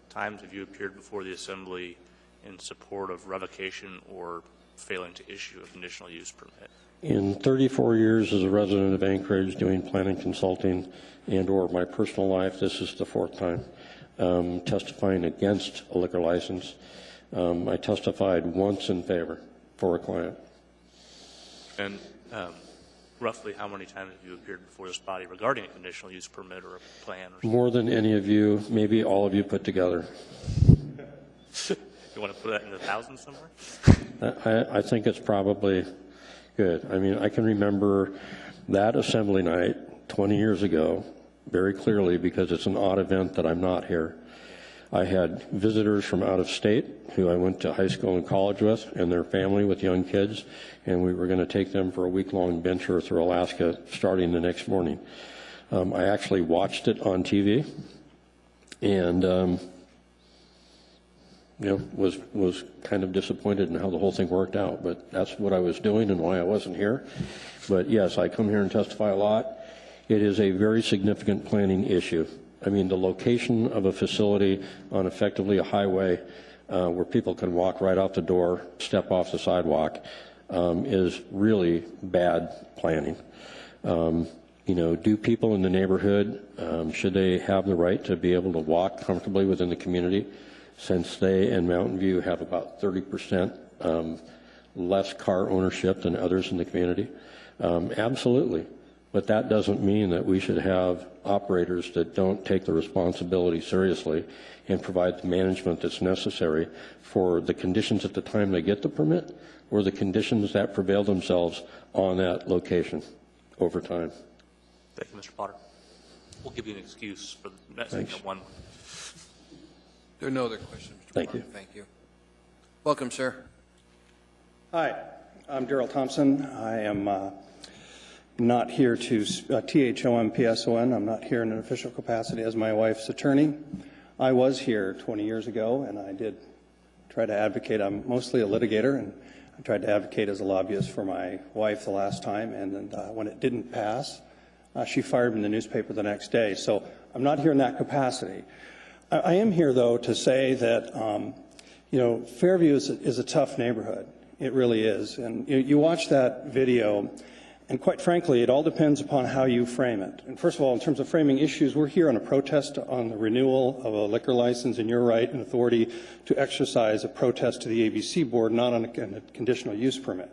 times have you appeared before the Assembly in support of revocation or failing to issue a conditional use permit? In 34 years as a resident of Anchorage doing planning consulting and or my personal life, this is the fourth time testifying against a liquor license. I testified once in favor for a client. And roughly how many times have you appeared before this body regarding a conditional use permit or a plan? Or more than any of you, maybe all of you put together. You want to put that in the thousands somewhere? I think it's probably good. I mean, I can remember that Assembly night 20 years ago very clearly because it's an odd event that I'm not here. I had visitors from out of state who I went to high school and college with and their family with young kids, and we were going to take them for a week-long venture through Alaska starting the next morning. I actually watched it on TV and was kind of disappointed in how the whole thing worked out, but that's what I was doing and why I wasn't here. But yes, I come here and testify a lot. It is a very significant planning issue. I mean, the location of a facility on effectively a highway where people can walk right out the door, step off the sidewalk, is really bad planning. Do people in the neighborhood, should they have the right to be able to walk comfortably within the community? Since they and Mountain View have about 30% less car ownership than others in the community? Absolutely. But that doesn't mean that we should have operators that don't take the responsibility seriously and provide the management that's necessary for the conditions at the time they get the permit or the conditions that prevail themselves on that location over time. Thank you, Mr. Potter. we'll give you an excuse for messing up one. There are no other questions, Mr. Thank Parker. you. Thank you. Welcome, sir. Hi, I'm Darrell Thompson. I am not here to THOMPSON. I'm not here in an official capacity as my wife's attorney. I was here 20 years ago, and I did try to advocate. I'm mostly a litigator, and I tried to advocate as a lobbyist for my wife the last time, and when it didn't pass, she fired me in the newspaper the next day. So I'm not here in that capacity. I am here, though, to say that, Fairview is a tough neighborhood. It really is. And you watch that video, and quite frankly, it all depends upon how you frame it. And first of all, in terms of framing issues, we're here on a protest on the renewal of a liquor license and your right and authority to exercise a protest to the ABC board, not on a conditional use permit.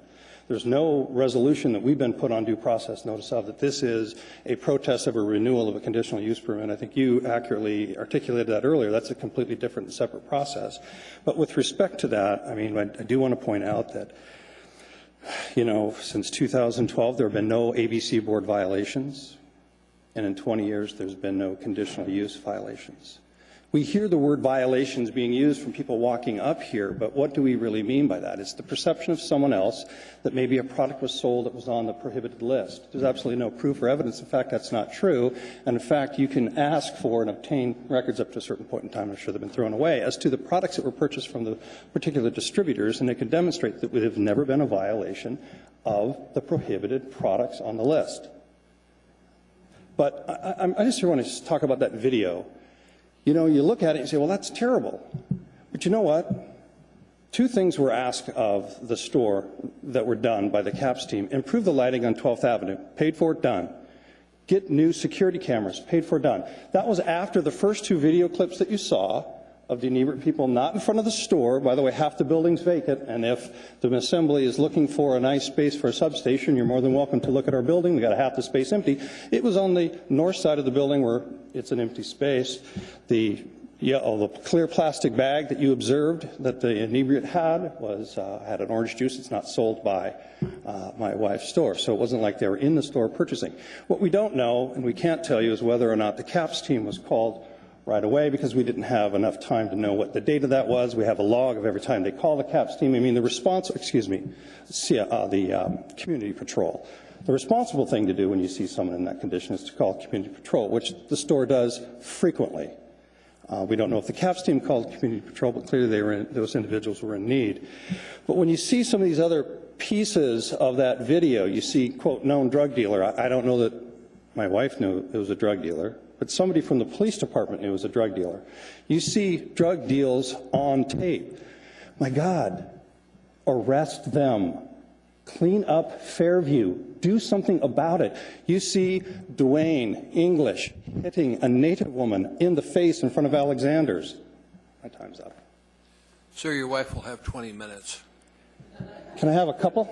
There's no resolution that we've been put on due process notice of that this is a protest of a renewal of a conditional use permit. I think you accurately articulated that earlier. That's a completely different and separate process. But with respect to that, I mean, I do want to point out that, since 2012, there have been no ABC board violations. And in 20 years, there's been no conditional use violations. We hear the word violations being used from people walking up here, but what do we really mean by that? It's the perception of someone else that maybe a product was sold that was on the prohibited list. There's absolutely no proof or evidence. In fact, that's not true. And in fact, you can ask for and obtain records up to a certain point in time. I'm sure they've been thrown away as to the products that were purchased from the particular distributors, and they can demonstrate that there have never been a violation of the prohibited products on the list. But I just want to talk about that video. You look at it and say, well, that's terrible. But you know what? Two things were asked of the store that were done by the CAPS team. Improve the lighting on 12th Avenue. Paid for it, done. Get new security cameras. Paid for, done. That was after the first two video clips that you saw of the inebriate people not in front of the store. By the way, half the building's vacant, and if the assembly is looking for a nice space for a substation, you're more than welcome to look at our building. We've got half the space empty. It was on the north side of the building where it's an empty space. The clear plastic bag that you observed that the inebriate had had an orange juice. It's not sold by my wife's store, so it wasn't like they were in the store purchasing. What we don't know, and we can't tell you, is whether or not the CAPS team was called right away because we didn't have enough time to know what the date of that was. We have a log of every time they call the CAPS team. I mean, the community patrol. The responsible thing to do when you see someone in that condition is to call community patrol, which the store does frequently. We don't know if the CAPS team called community patrol, but clearly those individuals were in need. But when you see some of these other pieces of that video, you see, quote, known drug dealer. I don't know that my wife knew it was a drug dealer, but somebody from the police department knew it was a drug dealer. You see drug deals on tape. My God, arrest them. Clean up Fairview. Do something about it. You see Dwayne English hitting a Native woman in the face in front of Alexander's. My time's up. Sir, your wife will have 20 minutes. Can I have a couple?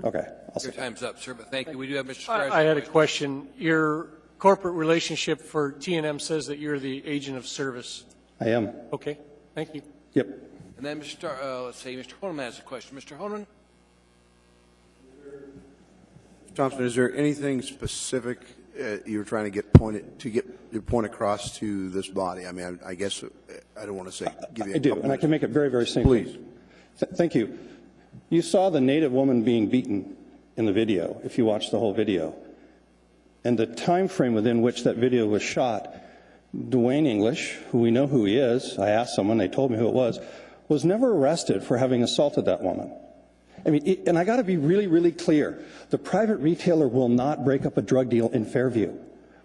Okay. Your time's up, sir, but thank you. We do have Mr. Strauss. I had a question. Your corporate relationship for T&M says that you're the agent of service. I am. Okay. Thank you. Yep. And then let's see, Mr. Honeman has a question. Mr. Honeman? Thompson, is there anything specific you were trying to get your point across to this body? I mean, I guess I don't want to say give you. I do, and I can make it very, very simple. Please. Thank you. You saw the Native woman being beaten in the video. If you watch the whole video, and the time frame within which that video was shot, Dwayne English, who we know who he is, I asked someone, they told me who it was never arrested for having assaulted that woman. I mean, and I got to be really, really clear. The private retailer will not break up a drug deal in Fairview,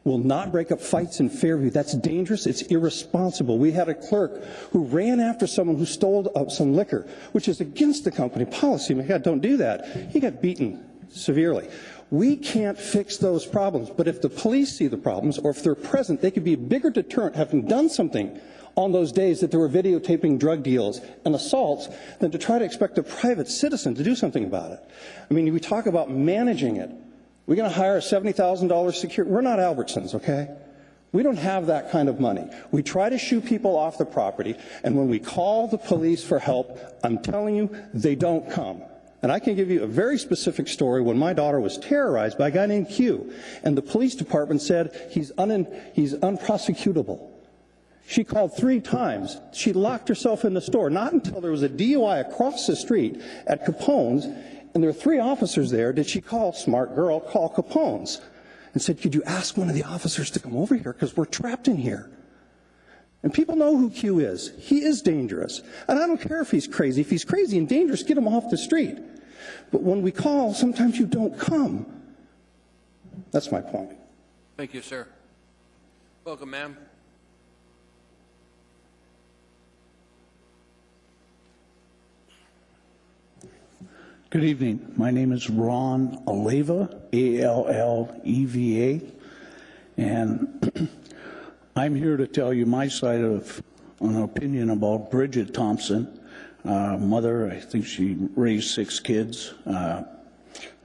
will not break up fights in Fairview. That's dangerous. It's irresponsible. We had a clerk who ran after someone who stole some liquor, which is against the company policy. My God, don't do that. He got beaten severely. We can't fix those problems, but if the police see the problems, or if they're present, they could be a bigger deterrent, having done something on those days that they were videotaping drug deals and assaults, than to try to expect a private citizen to do something about it. I mean, we talk about managing it. We're going to hire a $70,000 security. We're not Albertsons, okay? We don't have that kind of money. We try to shoo people off the property, and when we call the police for help, I'm telling you, they don't come. And I can give you a very specific story when my daughter was terrorized by a guy named Q, and the police department said he's unprosecutable. She called 3 times. She locked herself in the store, not until there was a DUI across the street at Capone's, and there were 3 officers there. Did she call, smart girl, call Capone's and said, could you ask one of the officers to come over here because we're trapped in here. And people know who Q is. He is dangerous. And I don't care if he's crazy. If he's crazy and dangerous, get him off the street. But when we call, sometimes you don't come. That's my point. Thank you, sir. Welcome, ma'am. Good evening. My name is Ron Alleva, A-L-L-E-V-A, and I'm here to tell you my side of an opinion about Bridget Thompson, mother. I think she raised 6 kids, the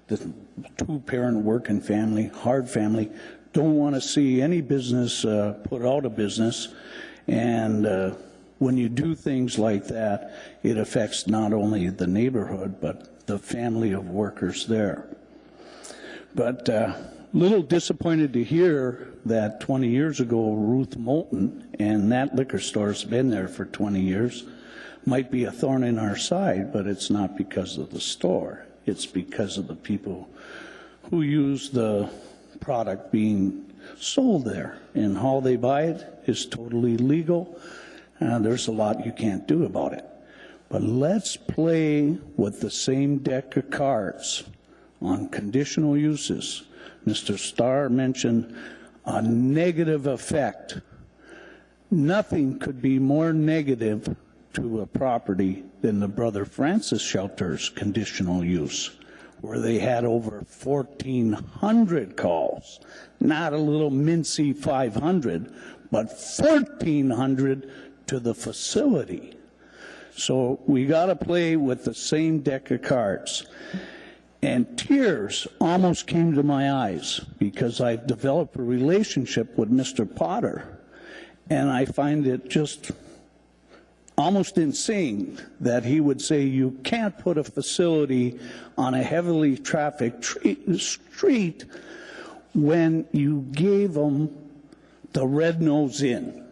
2-parent working family, hard family. Don't want to see any business put out of business, and when you do things like that, it affects not only the neighborhood, but the family of workers there. But little disappointed to hear that 20 years ago, Ruth Moulton, and that liquor store's been there for 20 years, might be a thorn in our side, but it's not because of the store. It's because of the people who use the product being sold there. And how they buy it is totally legal. There's a lot you can't do about it. But let's play with the same deck of cards on conditional uses. Mr. Starr mentioned a negative effect. Nothing could be more negative to a property than the Brother Francis Shelter's conditional use, where they had over 1,400 calls. Not a little mincy 500, but 1,400 to the facility. So we got to play with the same deck of cards. And tears almost came to my eyes because I've developed a relationship with Mr. Potter, and I find it just almost insane that he would say you can't put a facility on a heavily trafficked street when you gave them the Red Nose Inn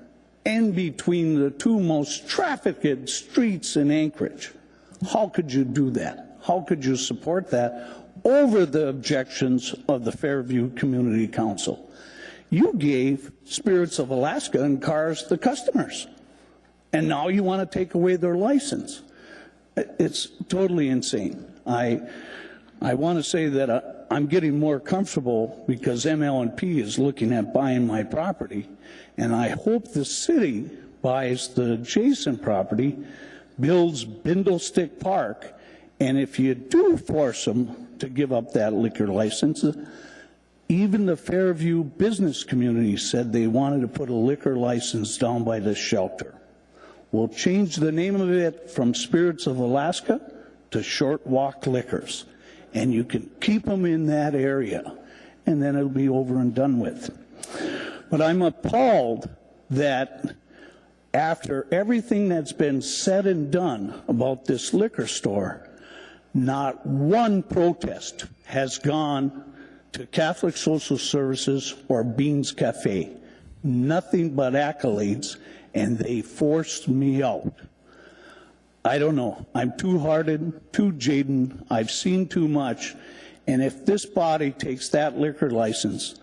in between the 2 most trafficked streets in Anchorage. How could you do that? How could you support that over the objections of the Fairview Community Council? You gave Spirits of Alaska and cars the customers, and now you want to take away their license. It's totally insane. I want to say that I'm getting more comfortable because ML&P is looking at buying my property, and I hope the city buys the adjacent property, builds Bindlestick Park, and if you do force them to give up that liquor license, even the Fairview business community said they wanted to put a liquor license down by the shelter. We'll change the name of it from Spirits of Alaska to Short Walk Liquors, and you can keep them in that area, and then it'll be over and done with. But I'm appalled that after everything that's been said and done about this liquor store, not one protest has gone to Catholic Social Services or Beans Cafe. Nothing but accolades, and they forced me out. I don't know. I'm too hardened, too jaded. I've seen too much. And if this body takes that liquor license,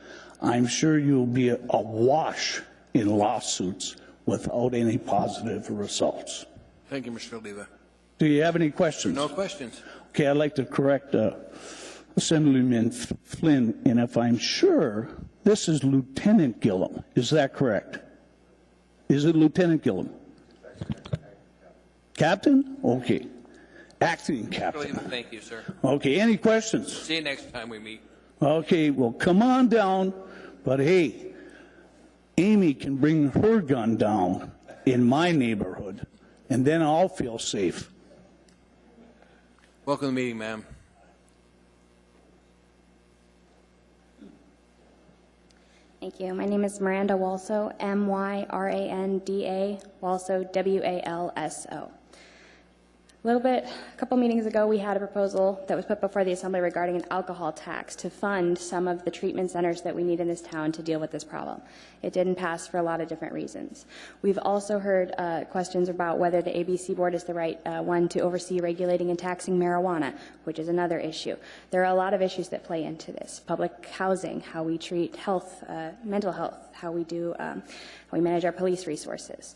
I'm sure you'll be awash in lawsuits without any positive results. Thank you, Mr. Alleva. Do you have any questions? No questions. Okay, I'd like to correct Assemblyman Flynn, and if I'm sure, this is Lieutenant Gillum. Is that correct? Is it Lieutenant Gillum? Captain? Okay. Acting captain. Thank you, sir. Okay, any questions? See you next time we meet. Okay, well, come on down, but hey, Amy can bring her gun down in my neighborhood, and then I'll feel safe. Welcome to the meeting, ma'am. Thank you. My name is Miranda Walso, M-Y-R-A-N-D-A, Walso, W-A-L-S-O. A couple meetings ago, we had a proposal that was put before the Assembly regarding an alcohol tax to fund some of the treatment centers that we need in this town to deal with this problem. It didn't pass for a lot of different reasons. We've also heard questions about whether the ABC board is the right one to oversee regulating and taxing marijuana, which is another issue. There are a lot of issues that play into this. Public housing, how we treat health, mental health, how we manage our police resources.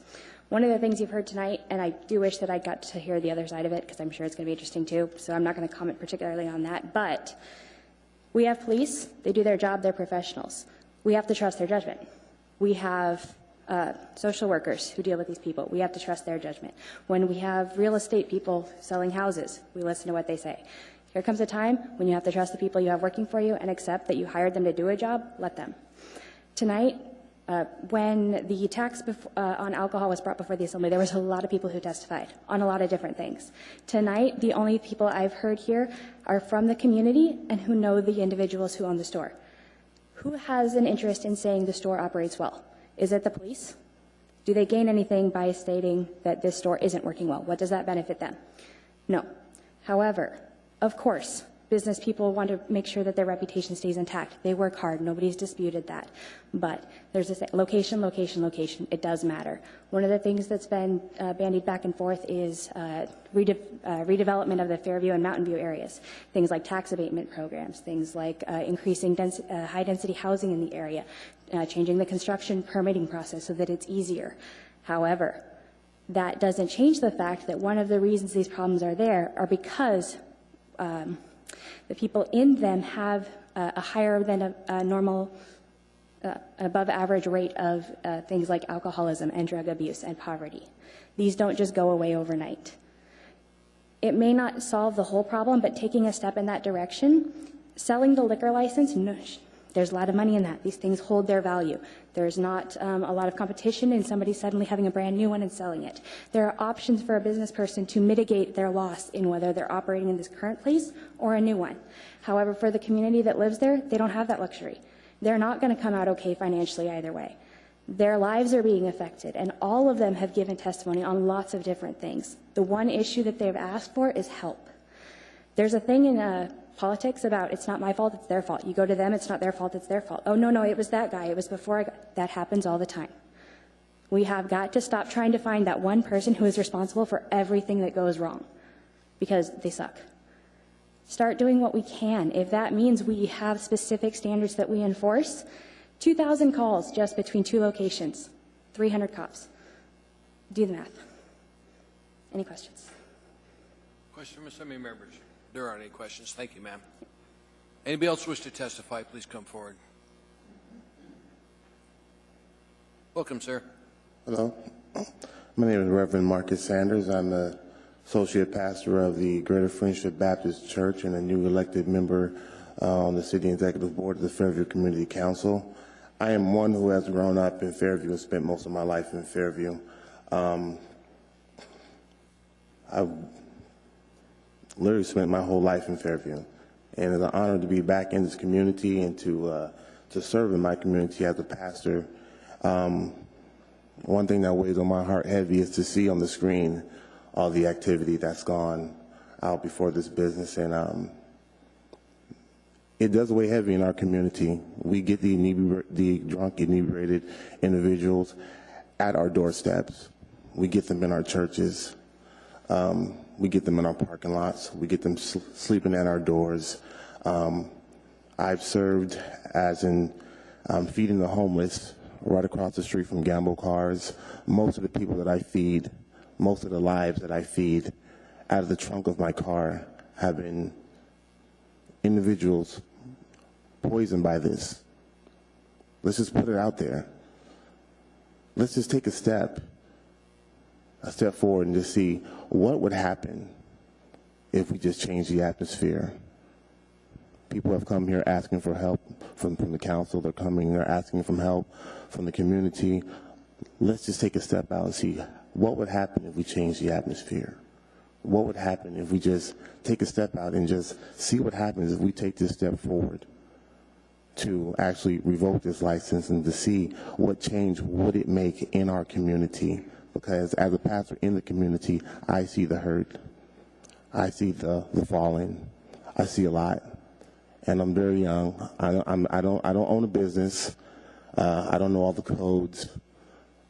One of the things you've heard tonight, and I do wish that I got to hear the other side of it because I'm sure it's going to be interesting too, so I'm not going to comment particularly on that, but we have police, they do their job, they're professionals. We have to trust their judgment. We have social workers who deal with these people. We have to trust their judgment. When we have real estate people selling houses, we listen to what they say. Here comes a time when you have to trust the people you have working for you and accept that you hired them to do a job, let them. Tonight, when the tax on alcohol was brought before the Assembly, there was a lot of people who testified on a lot of different things. Tonight, the only people I've heard here are from the community and who know the individuals who own the store. Who has an interest in saying the store operates well? Is it the police? Do they gain anything by stating that this store isn't working well? What does that benefit them? No. However, of course, business people want to make sure that their reputation stays intact. They work hard. Nobody's disputed that. But there's this location, location, location. It does matter. One of the things that's been bandied back and forth is redevelopment of the Fairview and Mountain View areas. Things like tax abatement programs, things like increasing high-density housing in the area, changing the construction permitting process so that it's easier. However, that doesn't change the fact that one of the reasons these problems are there are because the people in them have a higher than a normal, above average rate of things like alcoholism and drug abuse and poverty. These don't just go away overnight. It may not solve the whole problem, but taking a step in that direction, selling the liquor license, no, there's a lot of money in that. These things hold their value. There's not a lot of competition in somebody suddenly having a brand new one and selling it. There are options for a business person to mitigate their loss in whether they're operating in this current place or a new one. However, for the community that lives there, they don't have that luxury. They're not going to come out okay financially either way. Their lives are being affected, and all of them have given testimony on lots of different things. The one issue that they've asked for is help. There's a thing in politics about it's not my fault, it's their fault. You go to them, it's not their fault, it's their fault. Oh, no, it was that guy. It was before I got. That happens all the time. We have got to stop trying to find that one person who is responsible for everything that goes wrong because they suck. Start doing what we can. If that means we have specific standards that we enforce, 2,000 calls just between two locations, 300 cops. Do the math. Any questions? Questions from assembly members? There aren't any questions. Thank you, ma'am. Anybody else wish to testify, please come forward. Welcome, sir. Hello. My name is Reverend Marcus Sanders. I'm the associate pastor of the Greater Friendship Baptist Church and a new elected member on the city executive board of the Fairview Community Council. I am one who has grown up in Fairview and spent most of my life in Fairview. I've literally spent my whole life in Fairview, and it's an honor to be back in this community and to serve in my community as a pastor. One thing that weighs on my heart heavy is to see on the screen all the activity that's gone out before this business, and it does weigh heavy in our community. We get the drunk, inebriated individuals at our doorsteps. We get them in our churches. We get them in our parking lots. We get them sleeping at our doors. I've served as in feeding the homeless right across the street from Gamble Cars. Most of the people that I feed, most of the lives that I feed out of the trunk of my car have been individuals poisoned by this. Let's just put it out there. Let's just take a step forward and just see what would happen if we just change the atmosphere. People have come here asking for help from the council. They're coming, they're asking for help from the community. Let's just take a step out and see what would happen if we change the atmosphere. What would happen if we just take a step out and just see what happens if we take this step forward to actually revoke this license and to see what change would it make in our community. Because as a pastor in the community, I see the hurt. I see the falling. I see a lot, and I'm very young. I don't own a business. I don't know all the codes.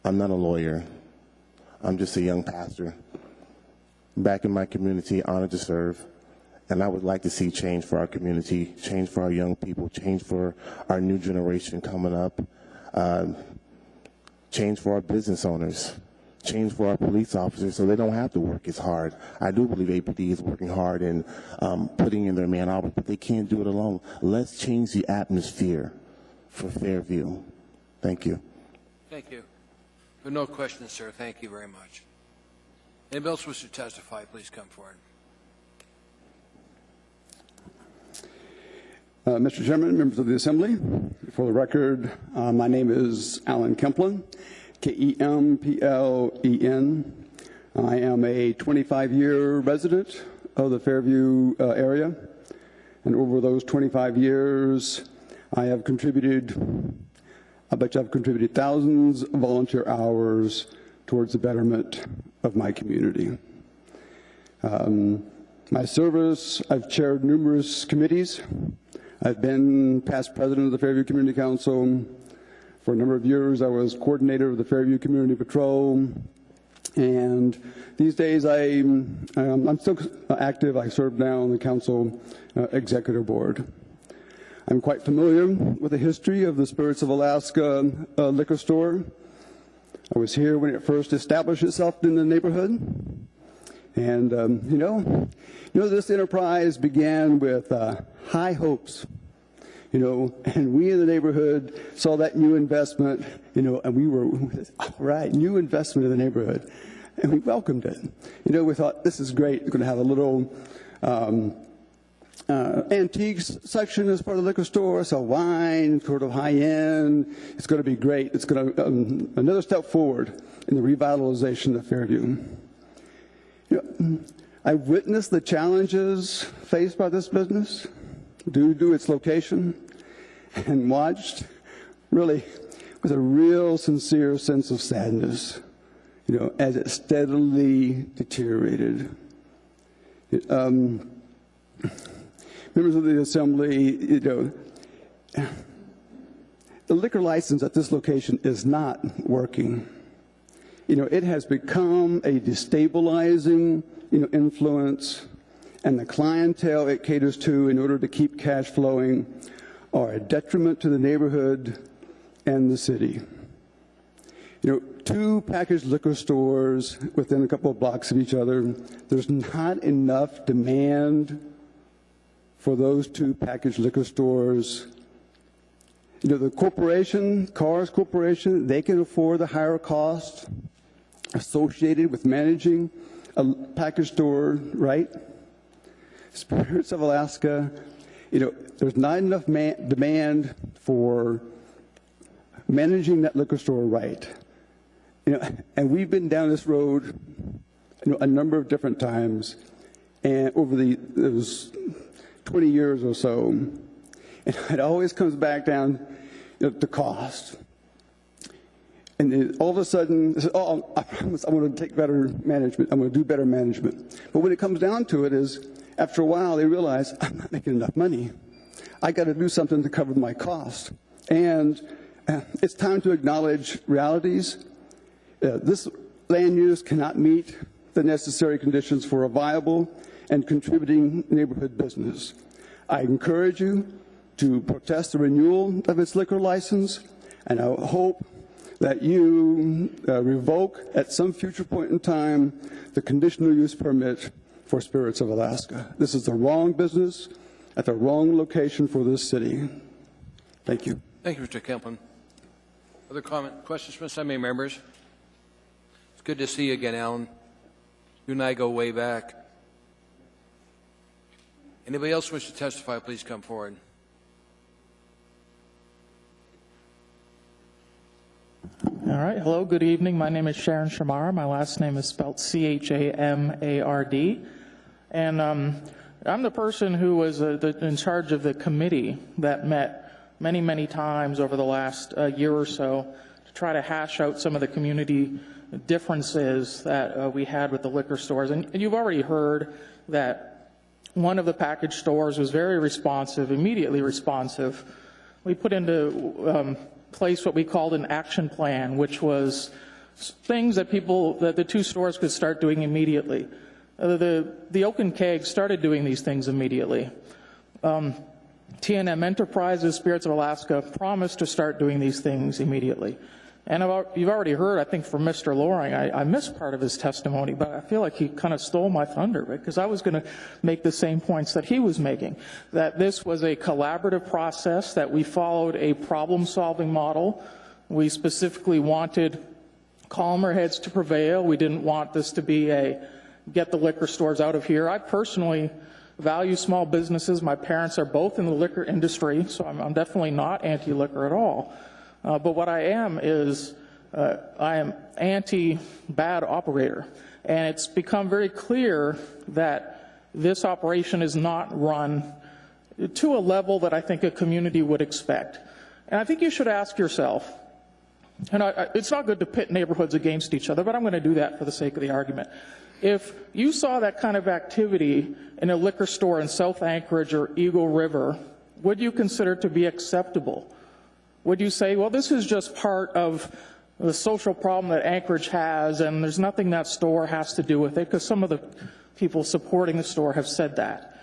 I'm not a lawyer. I'm just a young pastor back in my community, honored to serve. And I would like to see change for our community, change for our young people, change for our new generation coming up, change for our business owners, change for our police officers so they don't have to work as hard. I do believe APD is working hard and putting in their man hours, but they can't do it alone. Let's change the atmosphere for Fairview. Thank you. Thank you. There are no questions, sir. Thank you very much. Anybody else wish to testify, please come forward. Mr. Chairman, members of the Assembly, for the record, my name is Alan Kemplen, Kemplen. I am a 25-year resident of the Fairview area, and over those 25 years, I bet you I've contributed thousands of volunteer hours towards the betterment of my community. My service, I've chaired numerous committees. I've been past president of the Fairview Community Council. For a number of years, I was coordinator of the Fairview Community Patrol. And these days, I'm still active. I serve now on the council executive board. I'm quite familiar with the history of the Spirits of Alaska liquor store. I was here when it first established itself in the neighborhood. And, this enterprise began with high hopes, and we in the neighborhood saw that new investment, and we were, all right, new investment in the neighborhood, and we welcomed it. We thought, this is great. We're going to have a little antiques section as part of the liquor store, sell wine, sort of high-end. It's going to be great. It's going to another step forward in the revitalization of Fairview. I've witnessed the challenges faced by this business due to its location and watched, really, with a real sincere sense of sadness, as it steadily deteriorated. Members of the Assembly, the liquor license at this location is not working. It has become a destabilizing, influence, and the clientele it caters to in order to keep cash flowing are a detriment to the neighborhood and the city. 2 packaged liquor stores within a couple of blocks of each other, there's not enough demand for those 2 packaged liquor stores. The corporation, Cars Corporation, they can afford the higher cost associated with managing a package store, right? Spirits of Alaska, there's not enough demand for managing that liquor store right. And we've been down this road, a number of different times, and over those 20 years or so, and it always comes back down to cost. And all of a sudden, I promise I'm going to take better management. I'm going to do better management. But when it comes down to it is, after a while, they realize, I'm not making enough money. I got to do something to cover my cost. And it's time to acknowledge realities. This land use cannot meet the necessary conditions for a viable and contributing neighborhood business. I encourage you to protest the renewal of its liquor license, and I hope that you revoke at some future point in time the conditional use permit for Spirits of Alaska. This is the wrong business at the wrong location for this city. Thank you. Thank you, Mr. Kemplen. Other questions from Assembly members? It's good to see you again, Alan. You and I go way back. Anybody else wish to testify, please come forward. All right. Hello. Good evening. My name is Sharon Shamar. My last name is spelled C-H-A-M-A-R-D. And I'm the person who was in charge of the committee that met many, many times over the last year or so to try to hash out some of the community differences that we had with the liquor stores. And you've already heard that one of the package stores was very responsive, immediately responsive. We put into place what we called an action plan, which was things that the two stores could start doing immediately. The Oak and Keg started doing these things immediately. T&M Enterprises, Spirits of Alaska, promised to start doing these things immediately. And you've already heard, I think, from Mr. Loring, I missed part of his testimony, but I feel like he kind of stole my thunder, because I was going to make the same points that he was making, that this was a collaborative process, that we followed a problem-solving model. We specifically wanted calmer heads to prevail. We didn't want this to be a get the liquor stores out of here. I personally value small businesses. My parents are both in the liquor industry, so I'm definitely not anti-liquor at all. But what I am is I am anti-bad operator. And it's become very clear that this operation is not run to a level that I think a community would expect. And I think you should ask yourself, and it's not good to pit neighborhoods against each other, but I'm going to do that for the sake of the argument. If you saw that kind of activity in a liquor store in South Anchorage or Eagle River, would you consider it to be acceptable? Would you say, well, this is just part of the social problem that Anchorage has, and there's nothing that store has to do with it, because some of the people supporting the store have said that.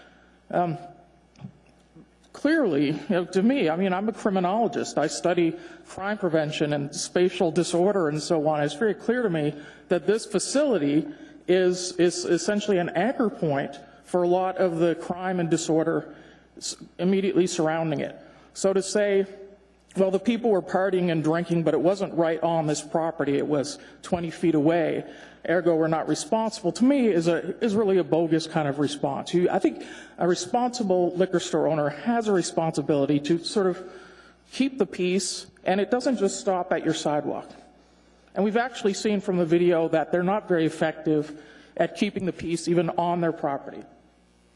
Clearly, to me, I mean, I'm a criminologist. I study crime prevention and spatial disorder and so on. It's very clear to me that this facility is essentially an anchor point for a lot of the crime and disorder immediately surrounding it. So to say, well, the people were partying and drinking, but it wasn't right on this property, it was 20 feet away, ergo we're not responsible, to me is really a bogus kind of response. I think a responsible liquor store owner has a responsibility to sort of keep the peace, and it doesn't just stop at your sidewalk. And we've actually seen from the video that they're not very effective at keeping the peace even on their property.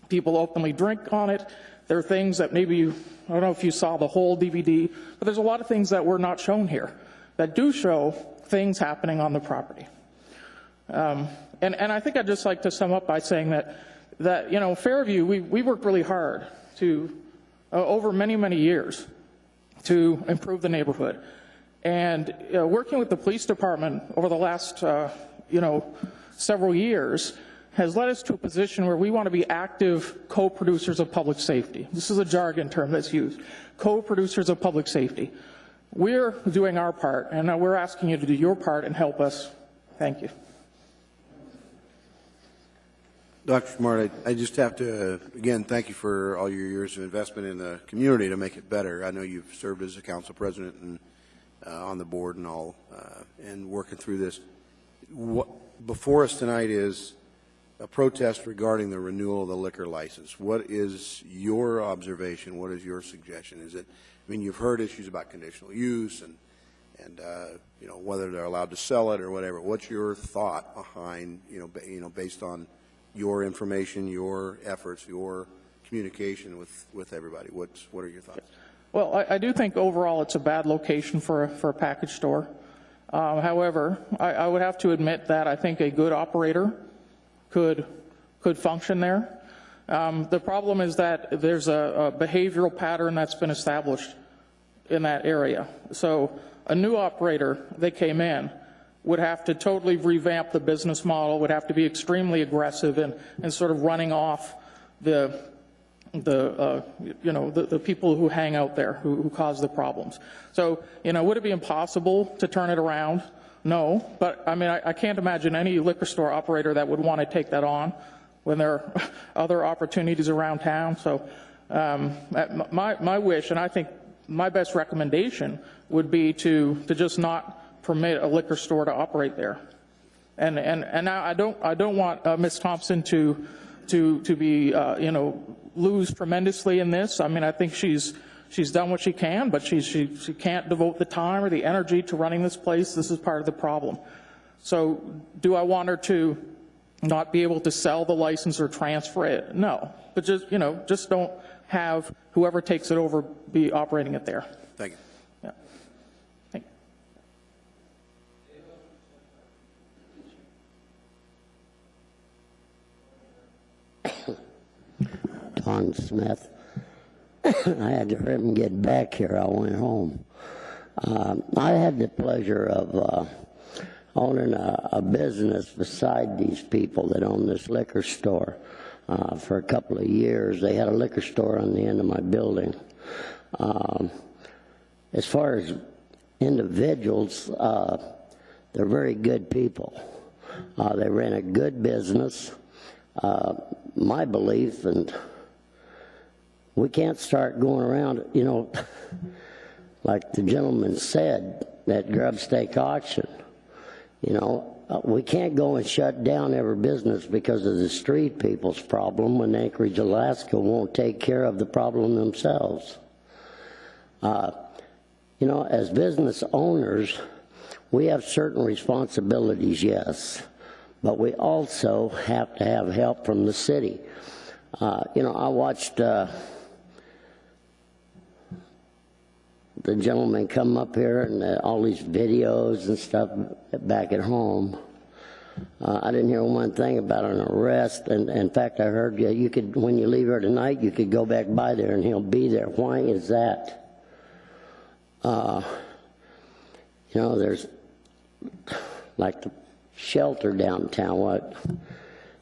People openly drink on it. There are things that maybe I don't know if you saw the whole DVD, but there's a lot of things that were not shown here that do show things happening on the property. And I think I'd just like to sum up by saying that you know, Fairview, we worked really hard to, over many, many years, to improve the neighborhood. And working with the police department over the last, several years has led us to a position where we want to be active co-producers of public safety. This is a jargon term that's used. Co-producers of public safety. We're doing our part, and now we're asking you to do your part and help us. Thank you. Dr. Smart, I just have to, again, thank you for all your years of investment in the community to make it better. I know you've served as a council president and on the board and all, and working through this. What before us tonight is a protest regarding the renewal of the liquor license. What is your observation? What is your suggestion? Is it, I mean, you've heard issues about conditional use and whether they're allowed to sell it or whatever. What's your thought behind, based on your information, your efforts, your communication with everybody? What are your thoughts? Well, I do think overall it's a bad location for a package store. However, I would have to admit that I think a good operator could function there. The problem is that there's a behavioral pattern that's been established in that area. So a new operator that came in would have to totally revamp the business model, would have to be extremely aggressive and sort of running off the people who hang out there, who cause the problems. So, would it be impossible to turn it around? No, but I mean, I can't imagine any liquor store operator that would want to take that on when there are other opportunities around town. So, my wish, and I think my best recommendation would be to just not permit a liquor store to operate there. And now I don't want Ms. Thompson to be lose tremendously in this. I mean, I think she's done what she can, but she can't devote the time or the energy to running this place. This is part of the problem. So do I want her to not be able to sell the license or transfer it? No, but just don't have whoever takes it over be operating it there. Thank you. Yeah. Thank you. Don Smith. I had to hurry and get back here. I went home. I had the pleasure of owning a business beside these people that own this liquor store for a couple of years. They had a liquor store on the end of my building. As far as individuals, they're very good people. They ran a good business. My belief, and we can't start going around, you know, like the gentleman said, that grub stake auction. You know, we can't go and shut down every business because of the street people's problem when Anchorage, Alaska won't take care of the problem themselves. You know, as business owners, we have certain responsibilities, yes, but we also have to have help from the city. You know, I watched the gentleman come up here and all these videos and stuff back at home. I didn't hear one thing about an arrest, and in fact, I heard you could, when you leave here tonight, you could go back by there and he'll be there. Why is that? You know, there's like the shelter downtown. What?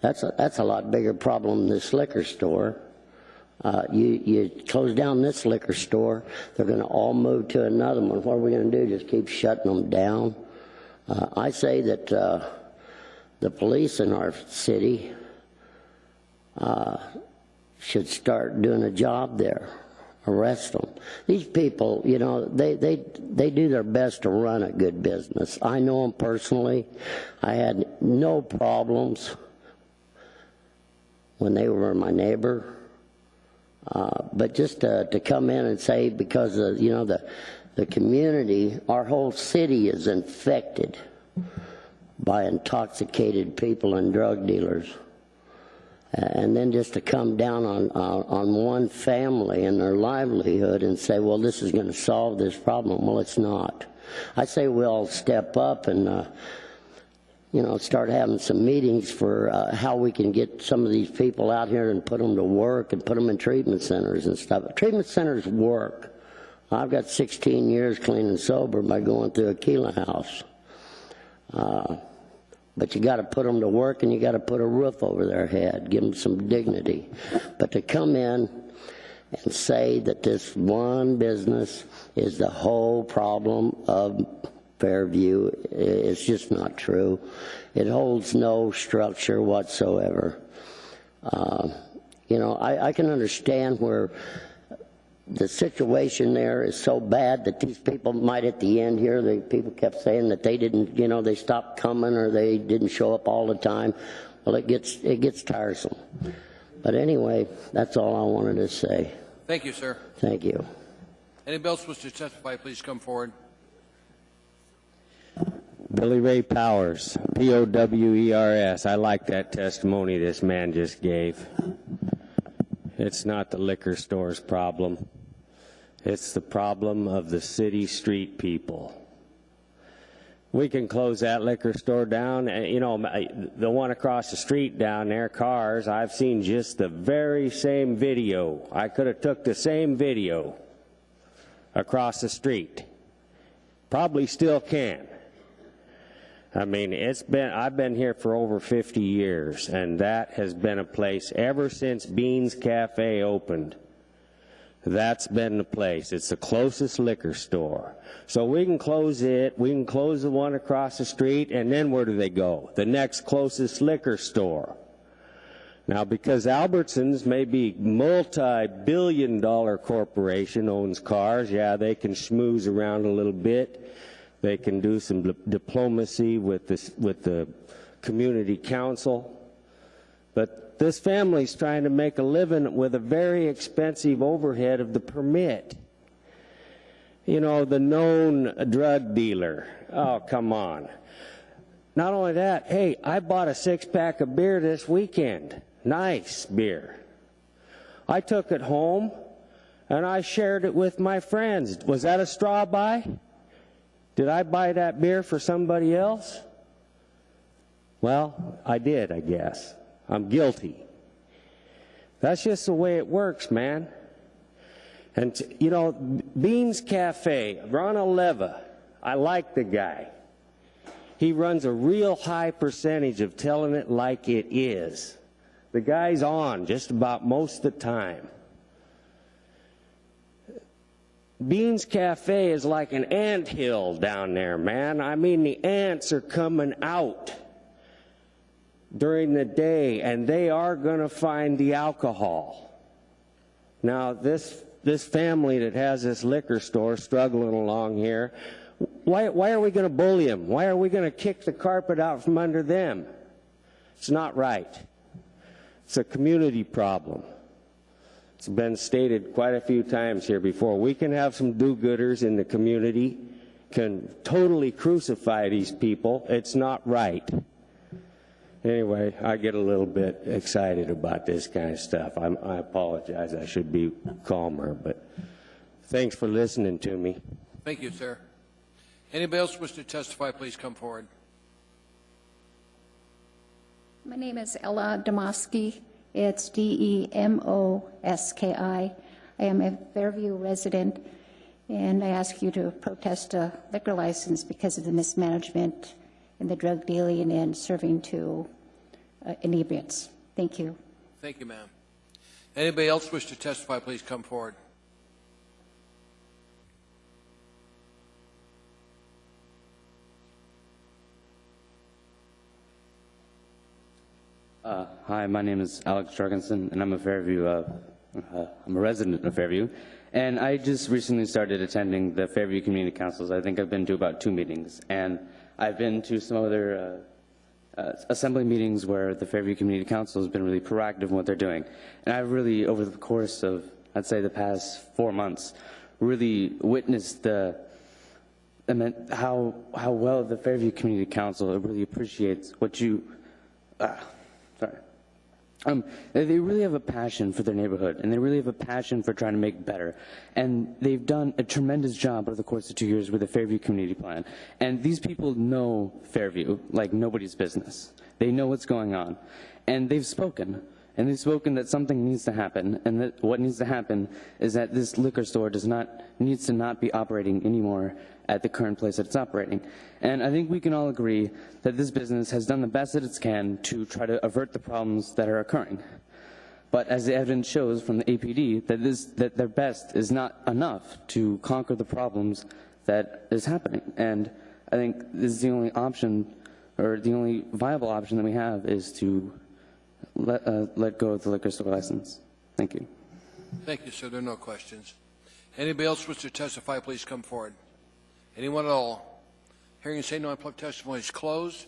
That's a lot bigger problem than this liquor store. You close down this liquor store, they're going to all move to another one. What are we going to do? Just keep shutting them down? I say that the police in our city should start doing a job there. Arrest them. These people, you know, they do their best to run a good business. I know them personally. I had no problems when they were my neighbor. But just to come in and say, because of, you know, the community, our whole city is infected by intoxicated people and drug dealers. And then just to come down on one family and their livelihood and say, well, this is going to solve this problem. Well, it's not. I say we all step up and, you know, start having some meetings for how we can get some of these people out here and put them to work and put them in treatment centers and stuff. Treatment centers work. I've got 16 years clean and sober by going through a Keeler house. But you got to put them to work, and you got to put a roof over their head, give them some dignity. But to come in and say that this one business is the whole problem of Fairview, it's just not true. It holds no structure whatsoever. You know, I can understand where the situation there is so bad that these people might at the end here, the people kept saying that they didn't, you know, they stopped coming or they didn't show up all the time. Well, it gets tiresome. But anyway, that's all I wanted to say. Thank you, sir. Thank you. Anybody else wish to testify, please come forward. Billy Ray Powers, P-O-W-E-R-S. I like that testimony this man just gave. It's not the liquor store's problem. It's the problem of the city street people. We can close that liquor store down. You know, the one across the street down there, Cars, I've seen just the very same video. I could have took the same video across the street. Probably still can. I mean, I've been here for over 50 years, and that has been a place ever since Beans Cafe opened. That's been the place. It's the closest liquor store. So we can close it, we can close the one across the street, and then where do they go? The next closest liquor store. Now, because Albertsons may be multi-billion-dollar corporation, owns Cars, yeah, they can schmooze around a little bit. They can do some diplomacy with the community council. But this family's trying to make a living with a very expensive overhead of the permit. You know, the known drug dealer. Oh, come on. Not only that, hey, I bought a 6-pack of beer this weekend. Nice beer. I took it home and I shared it with my friends. Was that a straw buy? Did I buy that beer for somebody else? Well, I did, I guess. I'm guilty. That's just the way it works, man. And, you know, Beans Cafe, Ron Aleva, I like the guy. He runs a real high percentage of telling it like it is. The guy's on just about most of the time. Beans Cafe is like an anthill down there, man. I mean, the ants are coming out during the day, and they are going to find the alcohol. Now, this family that has this liquor store struggling along here, why are we going to bully them? Why are we going to kick the carpet out from under them? It's not right. It's a community problem. It's been stated quite a few times here before. We can have some do-gooders in the community, can totally crucify these people. It's not right. Anyway, I get a little bit excited about this kind of stuff. I apologize. I should be calmer, but thanks for listening to me. Thank you, sir. Anybody else wish to testify, please come forward. My name is Ella Demoski. It's Demoski. I am a Fairview resident, and I ask you to protest a liquor license because of the mismanagement and the drug dealing and serving to inebriates. Thank you. Thank you, ma'am. Anybody else wish to testify, please come forward. Hi, my name is Alex Jorgensen, and I'm a Fairview. I'm a resident of Fairview, and I just recently started attending the Fairview Community Councils. I think I've been to about 2 meetings, and I've been to some other assembly meetings where the Fairview Community Council has been really proactive in what they're doing. And I've really, over the course of, I'd say, the past 4 months, really witnessed how well the Fairview Community Council really appreciates what you. They really have a passion for their neighborhood, and they really have a passion for trying to make it better. And they've done a tremendous job over the course of 2 years with the Fairview Community Plan. And these people know Fairview like nobody's business. They know what's going on. And they've spoken. And they've spoken that something needs to happen, and that what needs to happen is that this liquor store needs to not be operating anymore at the current place that it's operating. And I think we can all agree that this business has done the best that it can to try to avert the problems that are occurring. But as the evidence shows from the APD, that their best is not enough to conquer the problems that is happening. And I think this is the only option, or the only viable option that we have, is to let go of the liquor store license. Thank you. Thank you, sir. There are no questions. Anybody else wish to testify, please come forward. Anyone at all? Hearing and saying no, public testimony is closed.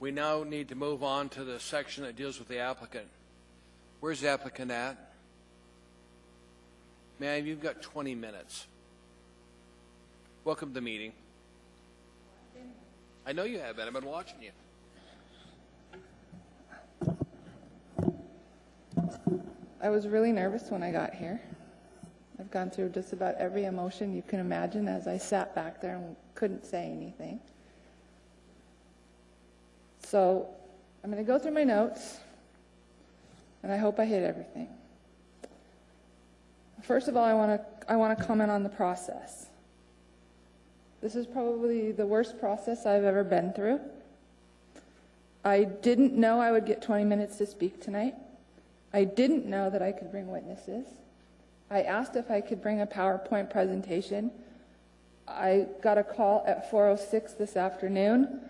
We now need to move on to the section that deals with the applicant. Where's the applicant at? Ma'am, you've got 20 minutes. Welcome to the meeting. I know you have, and I've been watching you. I was really nervous when I got here. I've gone through just about every emotion you can imagine as I sat back there and couldn't say anything. So I'm going to go through my notes, and I hope I hit everything. First of all, I want to comment on the process. This is probably the worst process I've ever been through. I didn't know I would get 20 minutes to speak tonight. I didn't know that I could bring witnesses. I asked if I could bring a PowerPoint presentation. I got a call at 4:06 this afternoon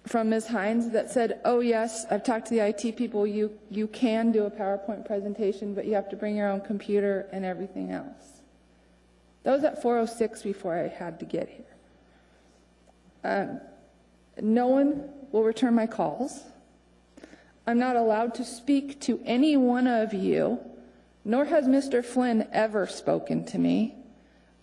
from Ms. Hines that said, oh yes, I've talked to the IT people, you can do a PowerPoint presentation, but you have to bring your own computer and everything else. That was at 4:06 before I had to get here. No one will return my calls. I'm not allowed to speak to any one of you, nor has Mr. Flynn ever spoken to me.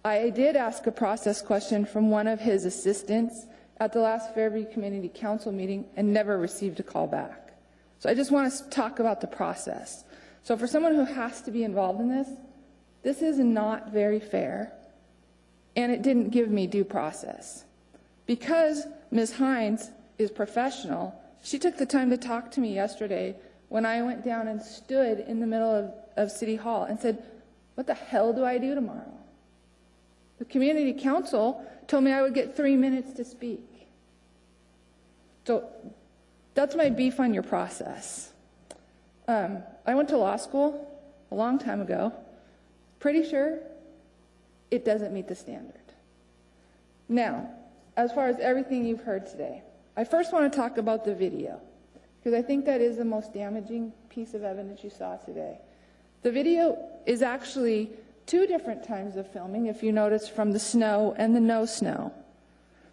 I did ask a process question from one of his assistants at the last Fairview Community Council meeting and never received a call back. So I just want to talk about the process. So for someone who has to be involved in this, this is not very fair, and it didn't give me due process. Because Ms. Hines is professional, she took the time to talk to me yesterday when I went down and stood in the middle of City Hall and said, what the hell do I do tomorrow? The community council told me I would get 3 minutes to speak. So that's my beef on your process. I went to law school a long time ago. Pretty sure it doesn't meet the standard. Now, as far as everything you've heard today, I first want to talk about the video, because I think that is the most damaging piece of evidence you saw today. The video is actually 2 different times of filming, if you notice, from the snow and the no snow.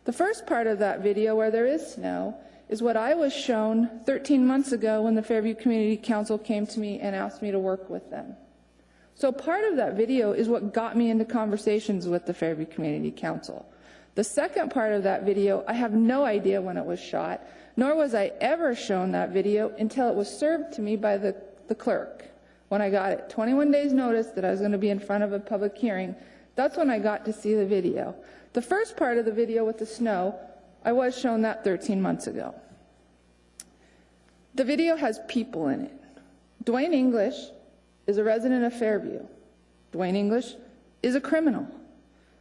The first part of that video, where there is snow, is what I was shown 13 months ago when the Fairview Community Council came to me and asked me to work with them. So part of that video is what got me into conversations with the Fairview Community Council. The second part of that video, I have no idea when it was shot, nor was I ever shown that video until it was served to me by the clerk. When I got it 21 days notice that I was going to be in front of a public hearing, that's when I got to see the video. The first part of the video with the snow, I was shown that 13 months ago. The video has people in it. Dwayne English is a resident of Fairview. Dwayne English is a criminal.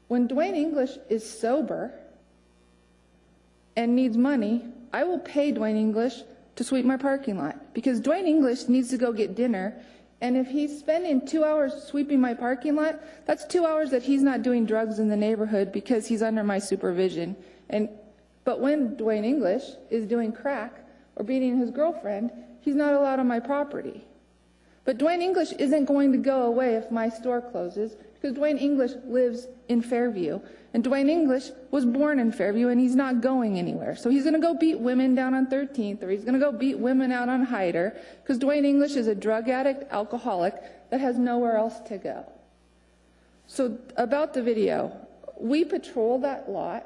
When Dwayne English is sober and needs money, I will pay Dwayne English to sweep my parking lot, because Dwayne English needs to go get dinner, and if he's spending 2 hours sweeping my parking lot, that's 2 hours that he's not doing drugs in the neighborhood because he's under my supervision. But when Dwayne English is doing crack or beating his girlfriend, he's not allowed on my property. But Dwayne English isn't going to go away if my store closes, because Dwayne English lives in Fairview. And Dwayne English was born in Fairview, and he's not going anywhere. So he's going to go beat women down on 13th, or he's going to go beat women out on Hyder, because Dwayne English is a drug addict, alcoholic, that has nowhere else to go. So about the video, we patrol that lot.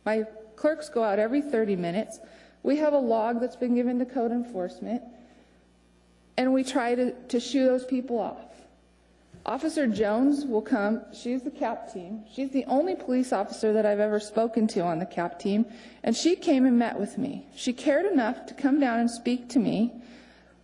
My clerks go out every 30 minutes. We have a log that's been given to code enforcement, and we try to shoo those people off. Officer Jones will come. She's the CAP team. She's the only police officer that I've ever spoken to on the CAP team, and she came and met with me. She cared enough to come down and speak to me.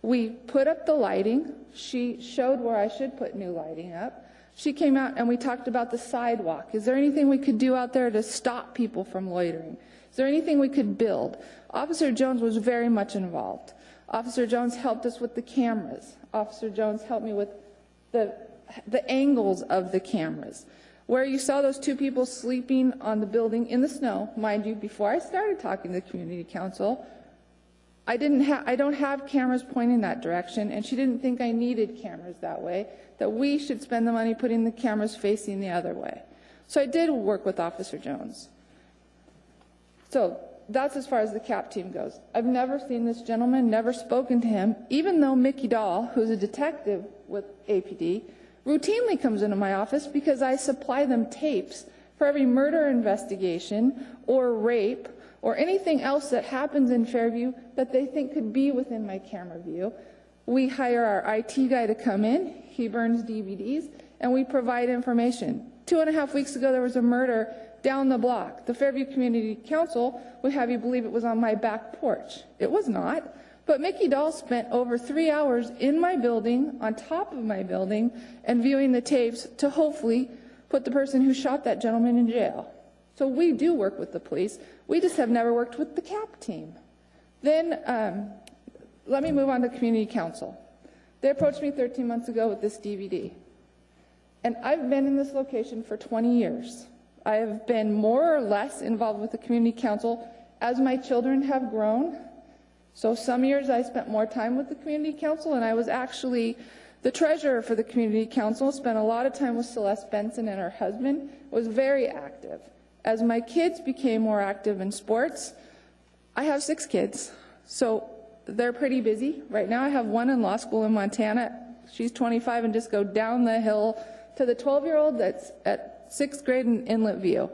We put up the lighting. She showed where I should put new lighting up. She came out and we talked about the sidewalk. Is there anything we could do out there to stop people from loitering? Is there anything we could build? Officer Jones was very much involved. Officer Jones helped us with the cameras. Officer Jones helped me with the angles of the cameras. Where you saw those 2 people sleeping on the building in the snow, mind you, before I started talking to the community council, I don't have cameras pointing that direction, and she didn't think I needed cameras that way, that we should spend the money putting the cameras facing the other way. So I did work with Officer Jones. So that's as far as the CAP team goes. I've never seen this gentleman, never spoken to him, even though Mickey Dahl, who's a detective with APD, routinely comes into my office because I supply them tapes for every murder investigation or rape or anything else that happens in Fairview that they think could be within my camera view. We hire our IT guy to come in, he burns DVDs, and we provide information. 2.5 weeks ago, there was a murder down the block. The Fairview Community Council would have you believe it was on my back porch. It was not. But Mickey Dahl spent over 3 hours in my building, on top of my building, and viewing the tapes to hopefully put the person who shot that gentleman in jail. So we do work with the police. We just have never worked with the CAP team. Then let me move on to community council. They approached me 13 months ago with this DVD. And I've been in this location for 20 years. I have been more or less involved with the community council as my children have grown. So some years I spent more time with the community council, and I was actually the treasurer for the community council, spent a lot of time with Celeste Benson and her husband, was very active. As my kids became more active in sports, I have 6 kids, so they're pretty busy. Right now I have one in law school in Montana. She's 25 and just go down the hill to the 12-year-old that's at 6th grade in Inlet View.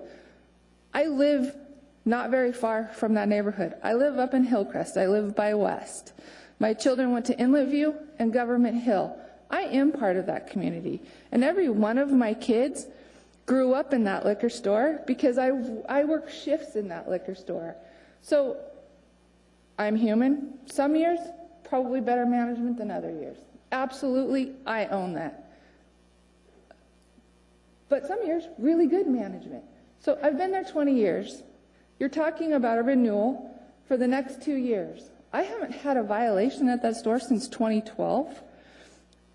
I live not very far from that neighborhood. I live up in Hillcrest. I live by West. My children went to Inlet View and Government Hill. I am part of that community. And every one of my kids grew up in that liquor store because I work shifts in that liquor store. So I'm human. Some years probably better management than other years. Absolutely, I own that. But some years, really good management. So I've been there 20 years. You're talking about a renewal for the next 2 years. I haven't had a violation at that store since 2012.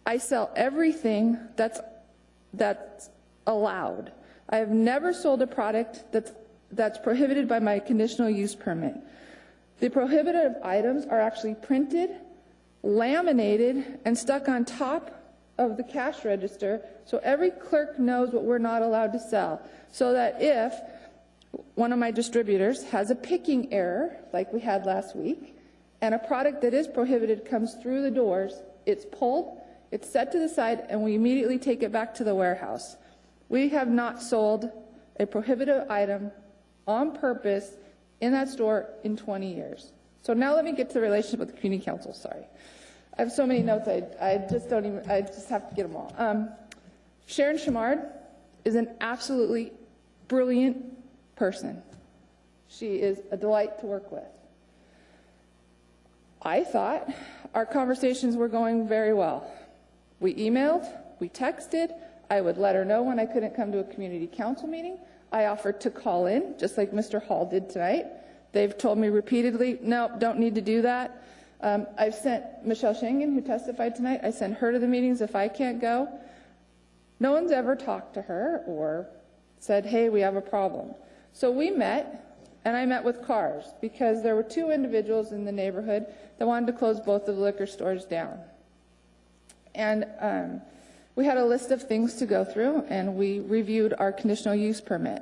I sell everything that's allowed. I have never sold a product that's prohibited by my conditional use permit. The prohibited items are actually printed, laminated, and stuck on top of the cash register so every clerk knows what we're not allowed to sell. So that if one of my distributors has a picking error, like we had last week, and a product that is prohibited comes through the doors, it's pulled, it's set to the side, and we immediately take it back to the warehouse. We have not sold a prohibited item on purpose in that store in 20 years. So now let me get to the relationship with the community council. Sorry. I have so many notes, I just have to get them all. Sharon Chamard is an absolutely brilliant person. She is a delight to work with. I thought our conversations were going very well. We emailed, we texted, I would let her know when I couldn't come to a community council meeting. I offered to call in, just like Mr. Hall did tonight. They've told me repeatedly, no, don't need to do that. I've sent Michelle Schengen, who testified tonight, I send her to the meetings if I can't go. No one's ever talked to her or said, hey, we have a problem. So we met, and I met with CARS because there were 2 individuals in the neighborhood that wanted to close both of the liquor stores down. And we had a list of things to go through, and we reviewed our conditional use permit.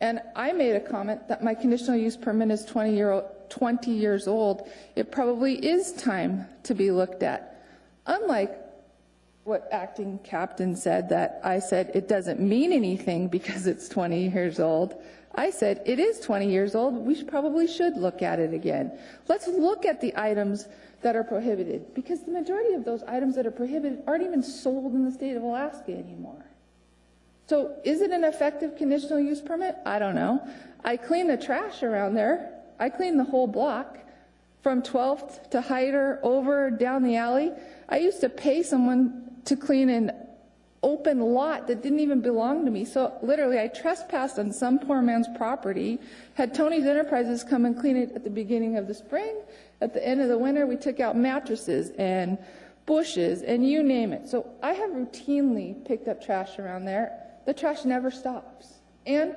And I made a comment that my conditional use permit is 20 years old. It probably is time to be looked at. Unlike what acting captain said, that I said it doesn't mean anything because it's 20 years old. I said it is 20 years old. We probably should look at it again. Let's look at the items that are prohibited, because the majority of those items that are prohibited aren't even sold in the state of Alaska anymore. So is it an effective conditional use permit? I don't know. I clean the trash around there. I clean the whole block from 12th to Hyder, over, down the alley. I used to pay someone to clean an open lot that didn't even belong to me. So literally I trespassed on some poor man's property, had Tony's Enterprises come and clean it at the beginning of the spring. At the end of the winter, we took out mattresses and bushes and you name it. So I have routinely picked up trash around there. The trash never stops. And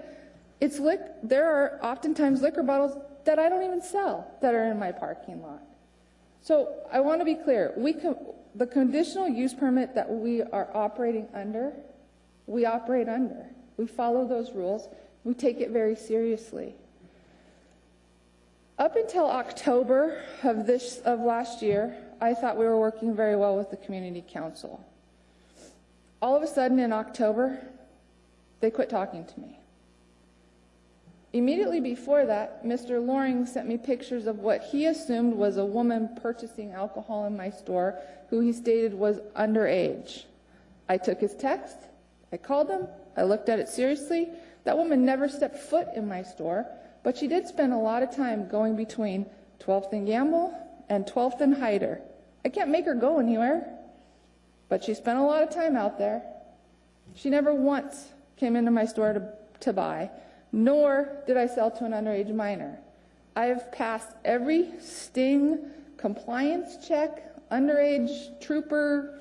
there are oftentimes liquor bottles that I don't even sell that are in my parking lot. So I want to be clear. The conditional use permit that we are operating under, we operate under. We follow those rules. We take it very seriously. Up until October of last year, I thought we were working very well with the community council. All of a sudden in October, they quit talking to me. Immediately before that, Mr. Loring sent me pictures of what he assumed was a woman purchasing alcohol in my store who he stated was underage. I took his text, I called him, I looked at it seriously. That woman never stepped foot in my store, but she did spend a lot of time going between 12th and Gamble and 12th and Hyder. I can't make her go anywhere, but she spent a lot of time out there. She never once came into my store to buy, nor did I sell to an underage minor. I have passed every sting, compliance check, underage trooper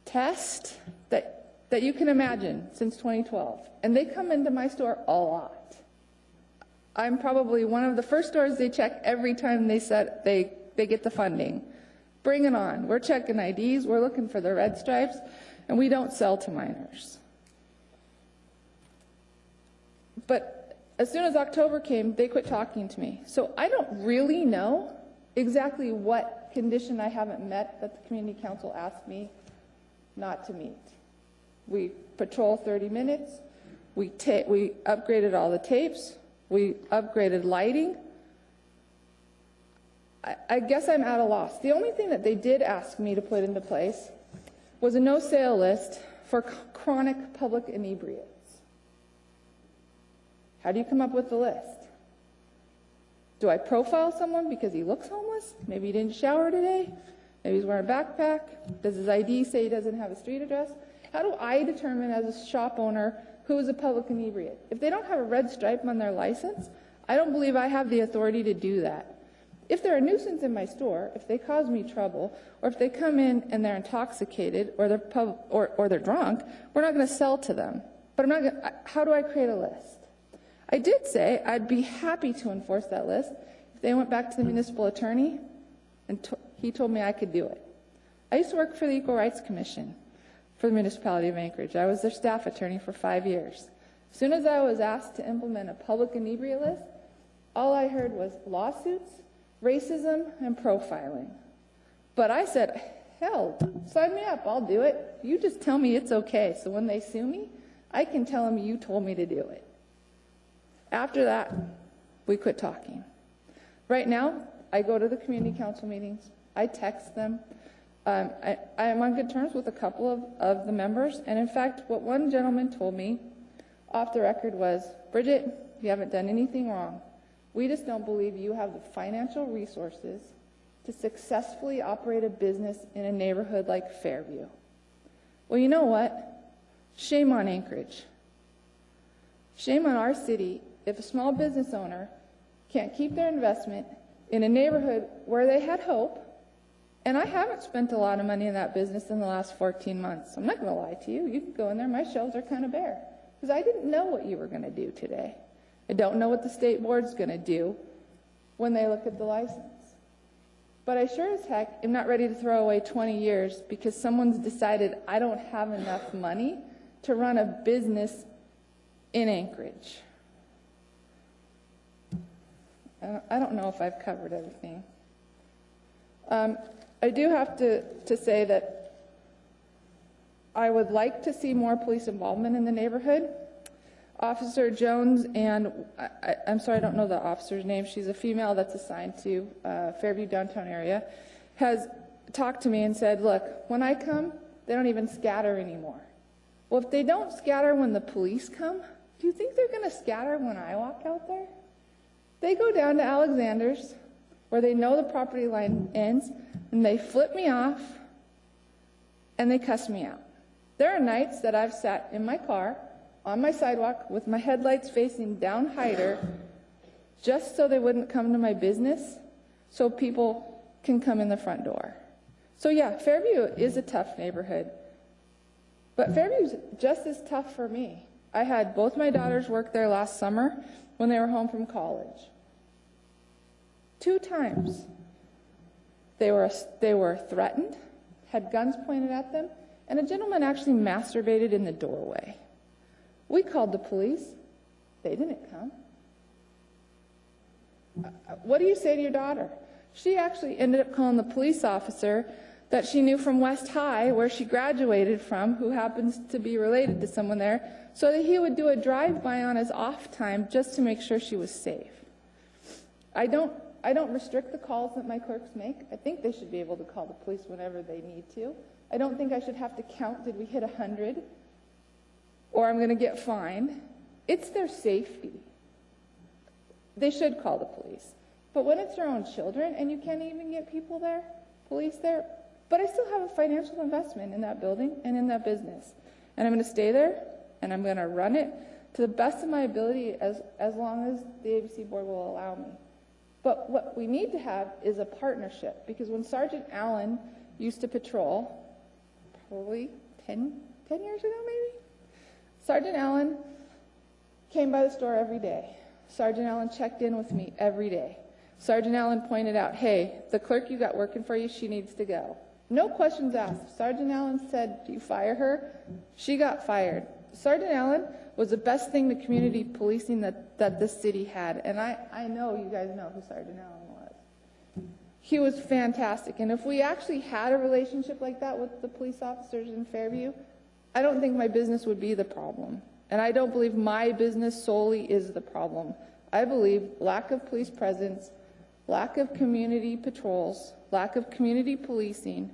test that you can imagine since 2012. And they come into my store a lot. I'm probably one of the first stores they check every time they get the funding. Bring it on. We're checking IDs, we're looking for the red stripes, and we don't sell to minors. But as soon as October came, they quit talking to me. So I don't really know exactly what condition I haven't met that the community council asked me not to meet. We patrol 30 minutes. We upgraded all the tapes. We upgraded lighting. I guess I'm at a loss. The only thing that they did ask me to put into place was a no-sale list for chronic public inebriates. How do you come up with the list? Do I profile someone because he looks homeless? Maybe he didn't shower today. Maybe he's wearing a backpack. Does his ID say he doesn't have a street address? How do I determine as a shop owner who is a public inebriate? If they don't have a red stripe on their license, I don't believe I have the authority to do that. If they're a nuisance in my store, if they cause me trouble, or if they come in and they're intoxicated or they're drunk, we're not going to sell to them. But how do I create a list? I did say I'd be happy to enforce that list if they went back to the municipal attorney and he told me I could do it. I used to work for the Equal Rights Commission for the municipality of Anchorage. I was their staff attorney for 5 years. As soon as I was asked to implement a public inebriate list, all I heard was lawsuits, racism, and profiling. But I said, hell, sign me up, I'll do it. You just tell me it's okay, so when they sue me, I can tell them you told me to do it. After that, we quit talking. Right now, I go to the community council meetings, I text them. I am on good terms with a couple of the members, and in fact, what one gentleman told me off the record was, Bridget, you haven't done anything wrong. We just don't believe you have the financial resources to successfully operate a business in a neighborhood like Fairview. Well, you know what? Shame on Anchorage. Shame on our city if a small business owner can't keep their investment in a neighborhood where they had hope. And I haven't spent a lot of money in that business in the last 14 months. I'm not going to lie to you. You can go in there. My shelves are kind of bare because I didn't know what you were going to do today. I don't know what the state board's going to do when they look at the license. But I sure as heck am not ready to throw away 20 years because someone's decided I don't have enough money to run a business in Anchorage. I don't know if I've covered everything. I do have to say that I would like to see more police involvement in the neighborhood. Officer Jones, and I'm sorry, I don't know the officer's name. She's a female that's assigned to Fairview downtown area, has talked to me and said, look, when I come, they don't even scatter anymore. Well, if they don't scatter when the police come, do you think they're going to scatter when I walk out there? They go down to Alexander's, where they know the property line ends, and they flip me off, and they cuss me out. There are nights that I've sat in my car on my sidewalk with my headlights facing down Hyder just so they wouldn't come to my business so people can come in the front door. So yeah, Fairview is a tough neighborhood, but Fairview's just as tough for me. I had both my daughters work there last summer when they were home from college. 2 times they were threatened, had guns pointed at them, and a gentleman actually masturbated in the doorway. We called the police. They didn't come. What do you say to your daughter? She actually ended up calling the police officer that she knew from West High, where she graduated from, who happens to be related to someone there, so that he would do a drive-by on his off time just to make sure she was safe. I don't restrict the calls that my clerks make. I think they should be able to call the police whenever they need to. I don't think I should have to count, did we hit 100? Or I'm going to get fined. It's their safety. They should call the police. But when it's their own children and you can't even get people there, police there, but I still have a financial investment in that building and in that business. And I'm going to stay there and I'm going to run it to the best of my ability as long as the ABC board will allow me. But what we need to have is a partnership, because when Sergeant Allen used to patrol, probably 10 years ago maybe, Sergeant Allen came by the store every day. Sergeant Allen checked in with me every day. Sergeant Allen pointed out, hey, the clerk you got working for you, she needs to go. No questions asked. Sergeant Allen said, do you fire her? She got fired. Sergeant Allen was the best thing to community policing that this city had. And I know you guys know who Sergeant Allen was. He was fantastic. And if we actually had a relationship like that with the police officers in Fairview, I don't think my business would be the problem. And I don't believe my business solely is the problem. I believe lack of police presence, lack of community patrols, lack of community policing,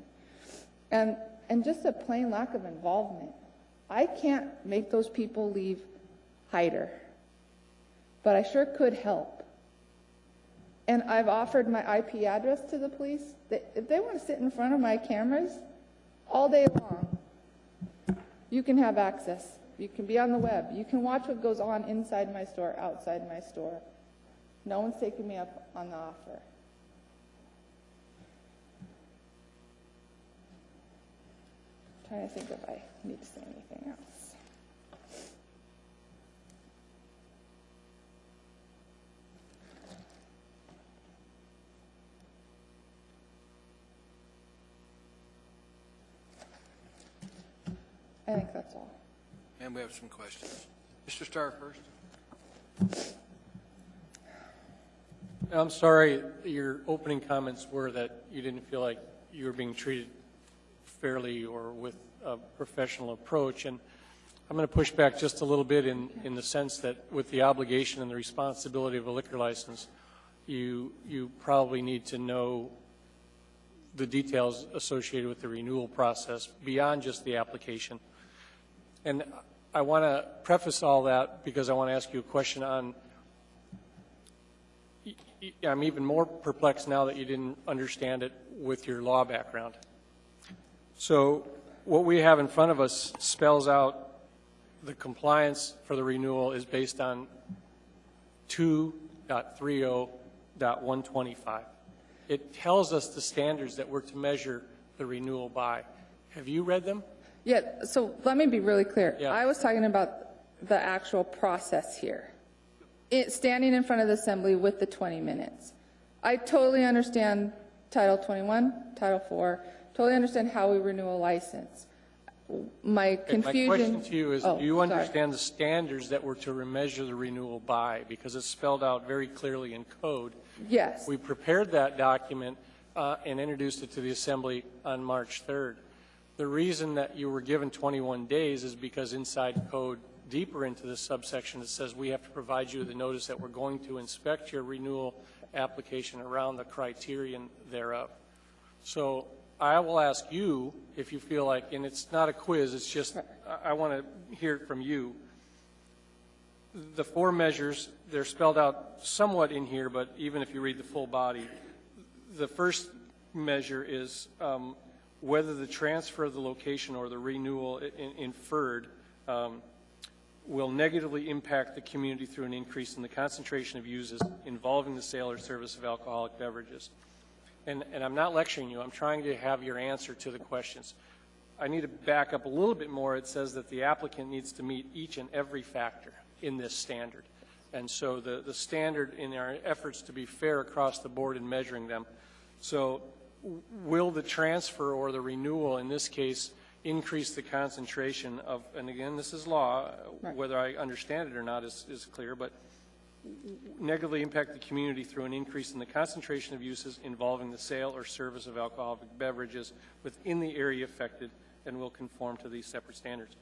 and just a plain lack of involvement. I can't make those people leave Hyder, but I sure could help. And I've offered my IP address to the police. If they want to sit in front of my cameras all day long, you can have access. You can be on the web. You can watch what goes on inside my store, outside my store. No one's taken me up on the offer. I'm trying to think if I need to say anything else. I think that's all. And we have some questions. Mr. Starr first. I'm sorry, your opening comments were that you didn't feel like you were being treated fairly or with a professional approach. And I'm going to push back just a little bit in the sense that with the obligation and the responsibility of a liquor license, you probably need to know the details associated with the renewal process beyond just the application. And I want to preface all that because I want to ask you a question on, I'm even more perplexed now that you didn't understand it with your law background. So what we have in front of us spells out the compliance for the renewal is based on 2.30.125. It tells us the standards that we're to measure the renewal by. Have you read them? Yeah, so let me be really clear. Yeah. I was talking about the actual process here. Standing in front of the assembly with the 20 minutes. I totally understand Title 21, Title 4, totally understand how we renew a license. My confusion... My question to you is, do you sorry. understand the standards that we're to measure the renewal by? Because it's spelled out very clearly in code. Yes. We prepared that document and introduced it to the Assembly on March 3rd. The reason that you were given 21 days is because inside code, deeper into this subsection, it says we have to provide you the notice that we're going to inspect your renewal application around the criterion thereof. So I will ask you if you feel like, and it's not a quiz, it's just I want to hear it from you. The 4 measures, they're spelled out somewhat in here, but even if you read the full body, the first measure is whether the transfer of the location or the renewal inferred will negatively impact the community through an increase in the concentration of uses involving the sale or service of alcoholic beverages. And I'm not lecturing you. I'm trying to have your answer to the questions. I need to back up a little bit more. It says that the applicant needs to meet each and every factor in this standard. And so the standard in our efforts to be fair across the board in measuring them. So will the transfer or the renewal in this case increase the concentration of, and again, this is law, whether I understand it or not is clear, but negatively impact the community through an increase in the concentration of uses involving the sale or service of alcoholic beverages within the area affected and will conform to these separate standards.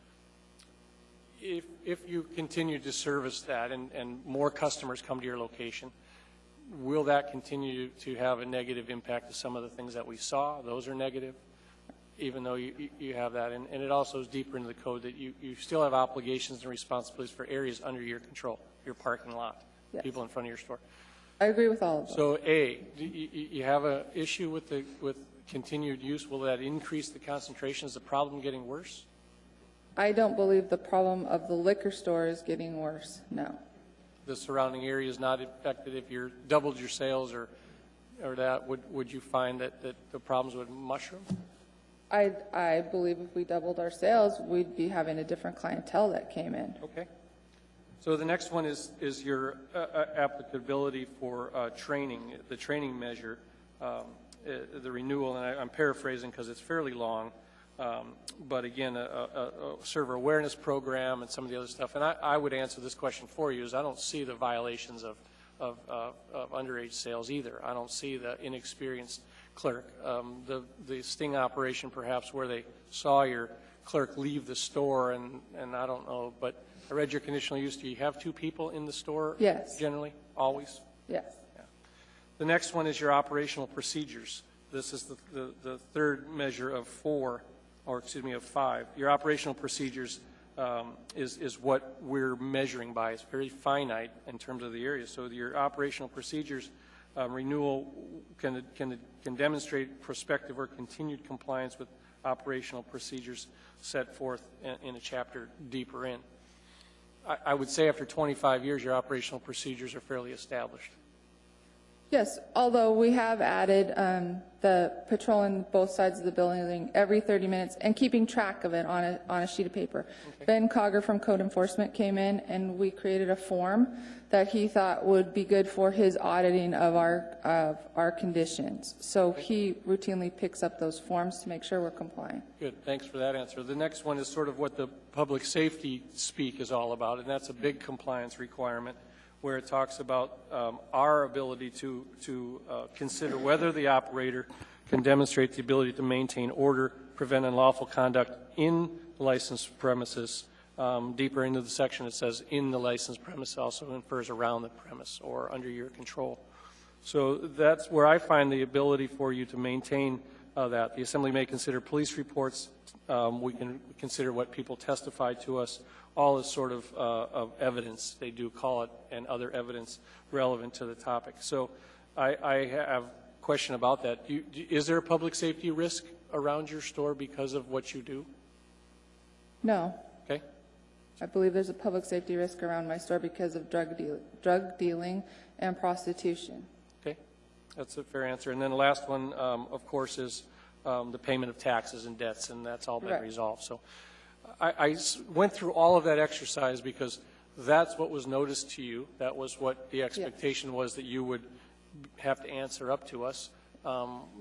If you continue to service that and more customers come to your location, will that continue to have a negative impact to some of the things that we saw? Those are negative, even though you have that. And it also is deeper into the code that you still have obligations and responsibilities for areas under your control, your parking lot, Yes. people in front of your store. I agree with all of them. So A, do you have an issue with continued use? Will that increase the concentration? Is the problem getting worse? I don't believe the problem of the liquor store is getting worse, no. The surrounding area is not affected? If you doubled your sales or that, would you find that the problems would mushroom? I believe if we doubled our sales, we'd be having a different clientele that came in. Okay. So the next one is your applicability for training, the training measure, the renewal, and I'm paraphrasing because it's fairly long, but again, a server awareness program and some of the other stuff. And I would answer this question for you, is I don't see the violations of underage sales either. I don't see the inexperienced clerk. The sting operation perhaps where they saw your clerk leave the store and I don't know, but I read your conditional use. Do you have 2 people in the store? Yes. Generally? Always? Yes. Yeah. The next one is your operational procedures. This is the third measure of 4, or excuse me, of 5. Your operational procedures is what we're measuring by. It's very finite in terms of the area. So your operational procedures renewal can demonstrate prospective or continued compliance with operational procedures set forth in a chapter deeper in. I would say after 25 years, your operational procedures are fairly established. Yes, although we have added the patrolling both sides of the building every 30 minutes and keeping track of it on a sheet of paper. Okay. Ben Cogger from Code Enforcement came in and we created a form that he thought would be good for his auditing of our conditions. So he routinely picks up those forms to make sure we're compliant. Good, thanks for that answer. The next one is sort of what the public safety speak is all about, and that's a big compliance requirement, where it talks about our ability to consider whether the operator can demonstrate the ability to maintain order, prevent unlawful conduct in licensed premises. Deeper into the section, it says in the licensed premise, also infers around the premise or under your control. So that's where I find the ability for you to maintain that. The Assembly may consider police reports. We can consider what people testified to us. All is sort of evidence, they do call it, and other evidence relevant to the topic. So I have a question about that. Is there a public safety risk around your store because of what you do? No. Okay. I believe there's a public safety risk around my store because of drug dealing and prostitution. Okay. That's a fair answer. And then the last one, of course, is the payment of taxes and debts, and that's all been resolved. So I went through all of that exercise because that's what was noticed to you. That was what the expectation was, that you would have to answer up to us.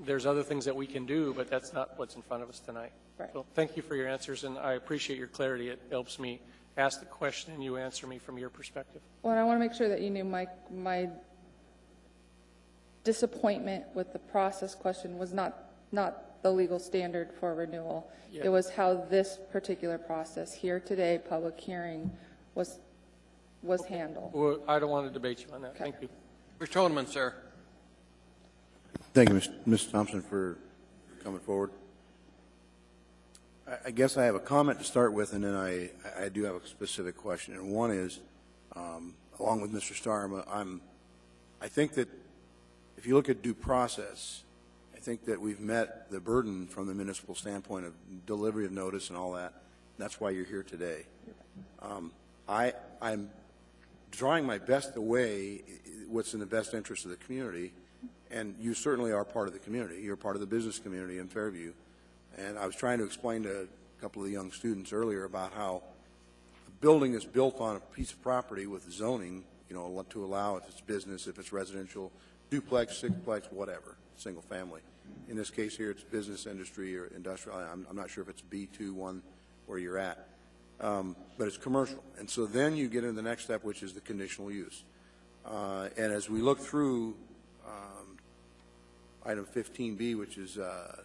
There's other things that we can do, but that's not what's in front of us tonight. Right. So thank you for your answers, and I appreciate your clarity. It helps me ask the question and you answer me from your perspective. Well, and I want to make sure that you knew my disappointment with the process question was not the legal standard for renewal. Yeah. It was how this particular process here today, public hearing, was handled. Well, I don't want to debate you on that. Okay. Thank you. Mr. Toneman, sir. Thank you, Mr. Thompson, for coming forward. I guess I have a comment to start with, and then I do have a specific question. And one is, along with Mr. Starr, I think that if you look at due process, I think that we've met the burden from the municipal standpoint of delivery of notice and all that. That's why you're here today. I'm drawing my best to weigh what's in the best interest of the community, and you certainly are part of the community. You're part of the business community in Fairview. And I was trying to explain to a couple of the young students earlier about how the building is built on a piece of property with zoning, to allow if it's business, if it's residential, duplex, sixplex, whatever, single family. In this case here, it's business, industry, or industrial. I'm not sure if it's B2, 1, where you're at. But it's commercial. And so then you get into the next step, which is the conditional use. And as we look through item 15B, which is the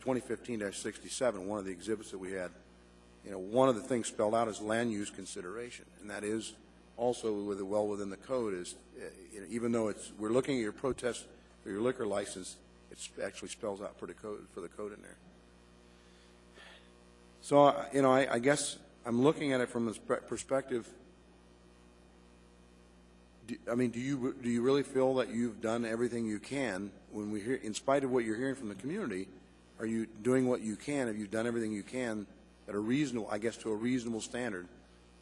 2015-67, one of the exhibits that we had, one of the things spelled out is land use consideration, and that is also well within the code. Is even though we're looking at your protest for your liquor license, it actually spells out for the code in there. So I guess I'm looking at it from this perspective. Do you really feel that you've done everything you can when we hear, in spite of what you're hearing from the community? Are you doing what you can? Have you done everything you can at a reasonable, to a reasonable standard,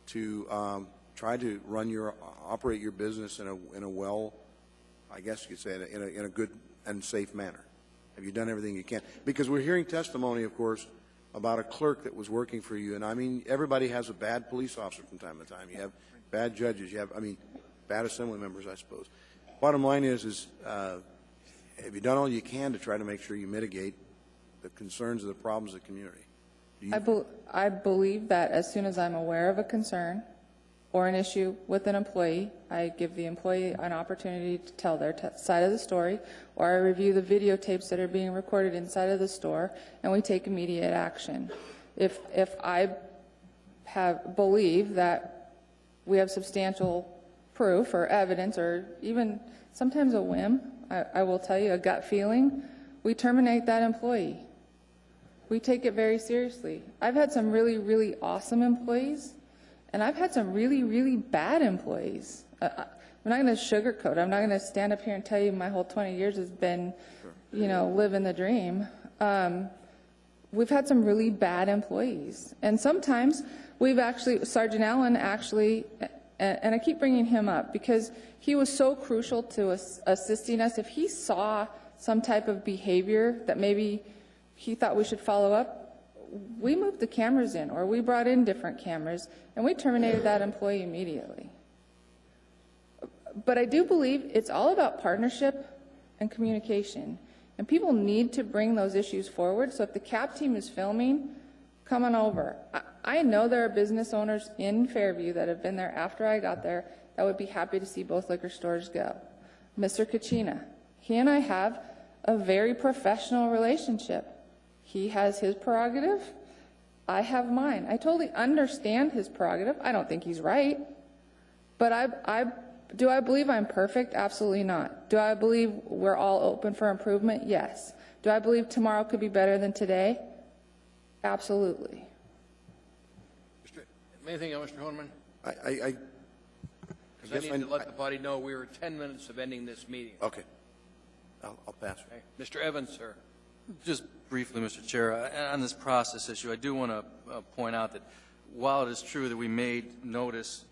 to try to operate your business in a well, I guess you could say, in a good and safe manner? Have you done everything you can? Because we're hearing testimony, of course, about a clerk that was working for you, and everybody has a bad police officer from time to time. You have bad judges. You have, bad assembly members, I suppose. Bottom line is have you done all you can to try to make sure you mitigate the concerns of the problems of the community? I believe that as soon as I'm aware of a concern or an issue with an employee, I give the employee an opportunity to tell their side of the story, or I review the videotapes that are being recorded inside of the store, and we take immediate action. If I believe that we have substantial proof or evidence, or even sometimes a whim, I will tell you, a gut feeling, we terminate that employee. We take it very seriously. I've had some really, really awesome employees, and I've had some really, really bad employees. I'm not going to sugarcoat it. I'm not going to stand up here and tell you my whole 20 years has been, you know, living the dream. We've had some really bad employees. And sometimes we've actually, Sergeant Allen actually, and I keep bringing him up because he was so crucial to us, assisting us. If he saw some type of behavior that maybe he thought we should follow up, we moved the cameras in, or we brought in different cameras, and we terminated that employee immediately. But I do believe it's all about partnership and communication. And people need to bring those issues forward. So if the CAP team is filming, come on over. I know there are business owners in Fairview that have been there after I got there that would be happy to see both liquor stores go. Mr. Kachina, he and I have a very professional relationship. He has his prerogative. I have mine. I totally understand his prerogative. I don't think he's right. But do I believe I'm perfect? Absolutely not. Do I believe we're all open for improvement? Yes. Do I believe tomorrow could be better than today? Absolutely. Anything else, Mr. Honeman? I Because I need to let the body know we were 10 minutes of ending this meeting. Okay. I'll pass. Okay. Mr. Evans, sir. Just briefly, Mr. Chair, on this process issue, I do want to point out that while it is true that we made notice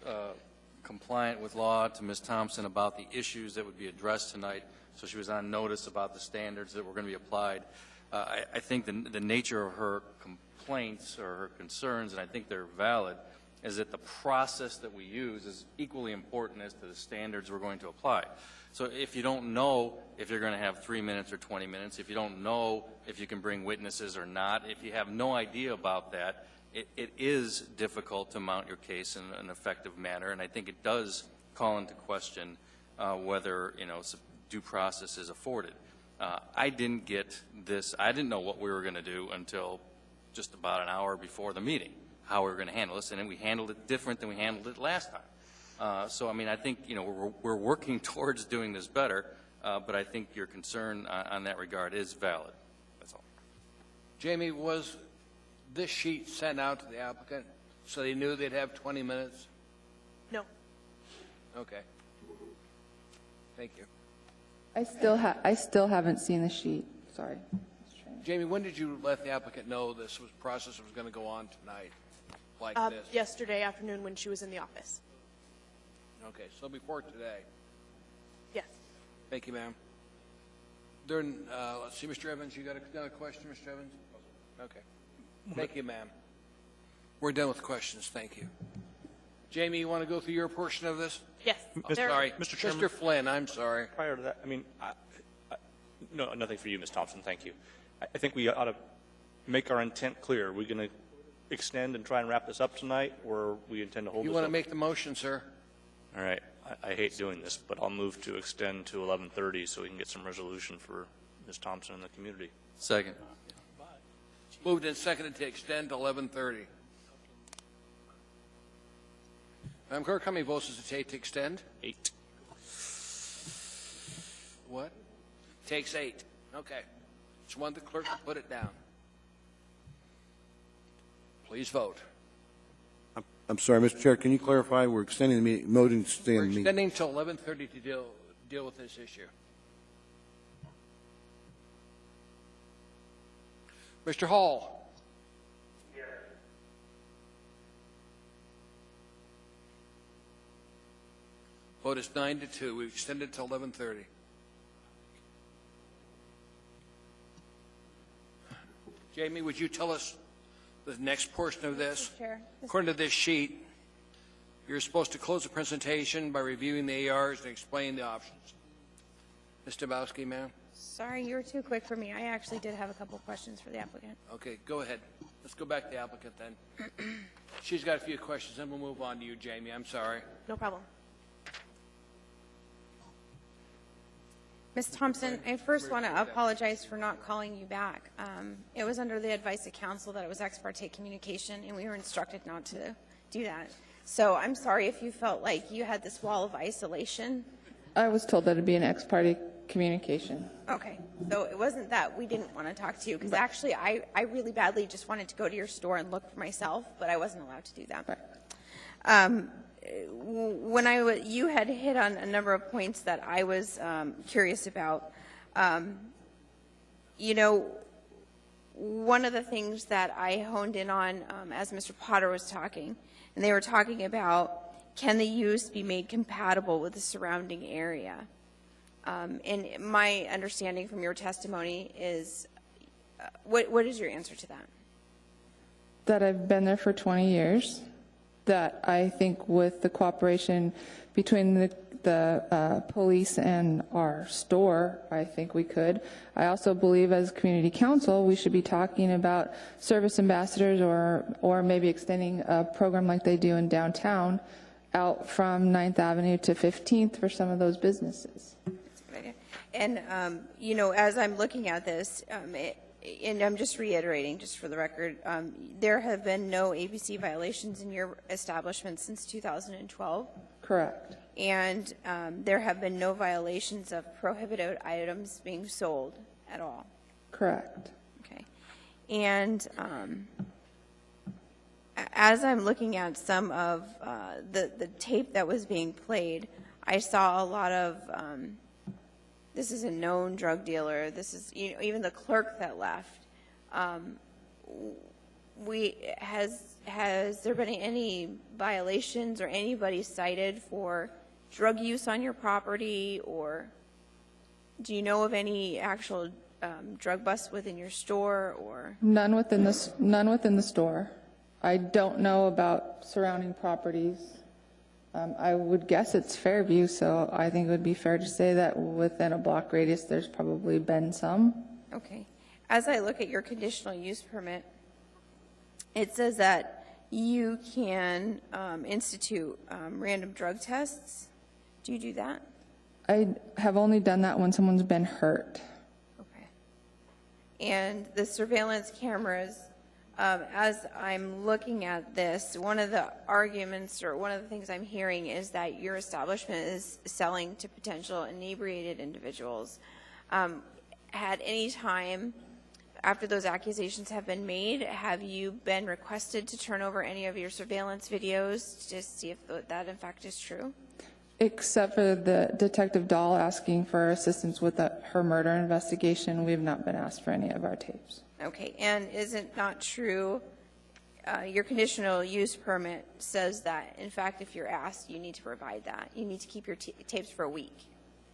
compliant with law to Ms. Thompson about the issues that would be addressed tonight, so she was on notice about the standards that were going to be applied, I think the nature of her complaints or her concerns, and I think they're valid, is that the process that we use is equally important as to the standards we're going to apply. So if you don't know if you're going to have 3 minutes or 20 minutes, if you don't know if you can bring witnesses or not, if you have no idea about that, it is difficult to mount your case in an effective manner, and I think it does call into question whether, you know, due process is afforded. I didn't get this. I didn't know what we were going to do until just about an hour before the meeting, how we were going to handle this, and then we handled it different than we handled it last time. So, I mean, I think, you know, we're working towards doing this better, but I think your concern on that regard is valid. That's all. Jamie, was this sheet sent out to the applicant so they knew they'd have 20 minutes? No. Okay. Thank you. I still haven't seen the sheet. Sorry. Jamie, when did you let the applicant know this process was going to go on tonight, like this? Yesterday afternoon when she was in the office. Okay, so before today. Yes. Thank you, ma'am. Let's see, Mr. Evans, you got another question, Mr. Evans? Okay. Thank you, ma'am. We're done with questions. Thank you. Jamie, you want to go through your portion of this? Yes. Sorry. Mr. Chairman. Mr. Flynn, I'm sorry. Prior to that, I mean, no, nothing for you, Ms. Thompson. Thank you. I think we ought to make our intent clear. Are we going to extend and try and wrap this up tonight, or we intend to hold this You want to up? make the motion, sir? All right. I hate doing this, but I'll move to extend to 11:30 so we can get some resolution for Ms. Thompson and the community. Second. Moved and seconded to extend to 11:30. Madam Clerk, how many votes does it take to extend? 8. What? Takes 8. Okay. Just want the clerk to put it down. Please vote. I'm sorry, Mr. Chair, can you clarify? We're extending the meeting, motion to stay in We're the meeting. extending till 11:30 to deal with this issue. Mr. Hall. Yes. Vote is 9-2. We've extended till 11:30. Jamie, would you tell us the next portion of this? Chair. According to this sheet, you're supposed to close the presentation by reviewing the ARs and explaining the options. Ms. Dabowski, ma'am? Sorry, you were too quick for me. I actually did have a couple questions for the applicant. Okay, go ahead. Let's go back to the applicant then. She's got a few questions, then we'll move on to you, Jamie. I'm sorry. No problem. Ms. Thompson, I first want to apologize for not calling you back. It was under the advice of counsel that it was ex parte communication, and we were instructed not to do that. So I'm sorry if you felt like you had this wall of isolation. I was told that it'd be an ex parte communication. Okay, so it wasn't that we didn't want to talk to you, because actually I really badly just wanted to go to your store and look for myself, but I wasn't allowed to do that. you had hit on a number of points that I was curious about. One of the things that I honed in on as Mr. Potter was talking, and they were talking about, can the use be made compatible with the surrounding area? And my understanding from your testimony is, what is your answer to that? That I've been there for 20 years, that I think with the cooperation between the police and our store, I think we could. I also believe as community council, we should be talking about service ambassadors or maybe extending a program like they do in downtown out from 9th Avenue to 15th for some of those businesses. That's a good idea. And, as I'm looking at this, and I'm just reiterating, just for the record, there have been no ABC violations in your establishment since 2012? Correct. And there have been no violations of prohibited items being sold at all? Correct. Okay. And as I'm looking at some of the tape that was being played, I saw a lot of, this is a known drug dealer, this is, even the clerk that left. Has there been any violations or anybody cited for drug use on your property, or do you know of any actual drug busts within your store, or? None within the store. I don't know about surrounding properties. I would guess it's Fairview, so I think it would be fair to say that within a block radius, there's probably been some. Okay. As I look at your conditional use permit, it says that you can institute random drug tests. Do you do that? I have only done that when someone's been hurt. Okay. And the surveillance cameras, as I'm looking at this, one of the arguments or one of the things I'm hearing is that your establishment is selling to potential inebriated individuals. At any time after those accusations have been made, have you been requested to turn over any of your surveillance videos to see if that in fact is true? Except for the Detective Dahl asking for assistance with her murder investigation, we have not been asked for any of our tapes. Okay, and is it not true, your conditional use permit says that, in fact, if you're asked, you need to provide that. You need to keep your tapes for a week.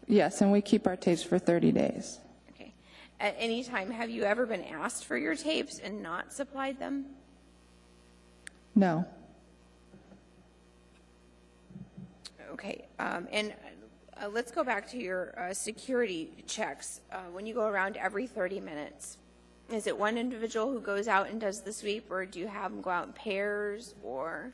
Yes, and we keep our tapes for 30 days. Okay. At any time, have you ever been asked for your tapes and not supplied them? No. Okay, and let's go back to your security checks. When you go around every 30 minutes, is it one individual who goes out and does the sweep, or do you have them go out in pairs, or?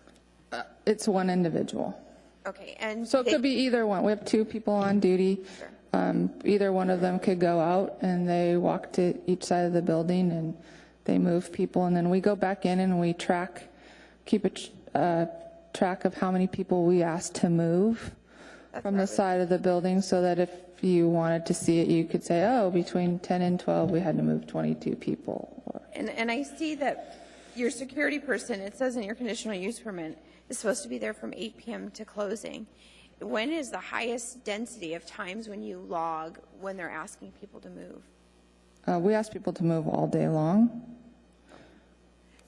It's one individual. Okay, and so it could be either one. We have two people on duty. Sure. Either one of them could go out and they walk to each side of the building and they move people, and then we go back in and we keep a track of how many people we asked to move from the side of the building, so that if you wanted to see it, you could say, oh, between 10 and 12, we had to move 22 people. And I see that your security person, it says in your conditional use permit, is supposed to be there from 8 p.m. to closing. When is the highest density of times when you log when they're asking people to move? We ask people to move all day long.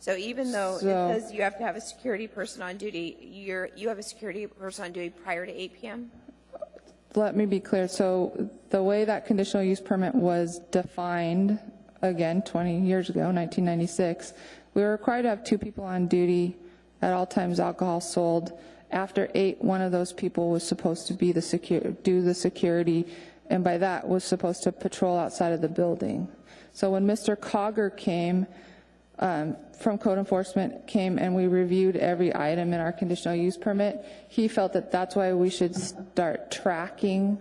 So even though it says you have to have a security person on duty, you have a security person on duty prior to 8 p.m.? Let me be clear. So the way that conditional use permit was defined, again, 20 years ago, 1996, we were required to have 2 people on duty at all times, alcohol sold. After 8, one of those people was supposed to be do the security, and by that was supposed to patrol outside of the building. So when Mr. Cogger came, from code enforcement came and we reviewed every item in our conditional use permit, he felt that that's why we should start tracking.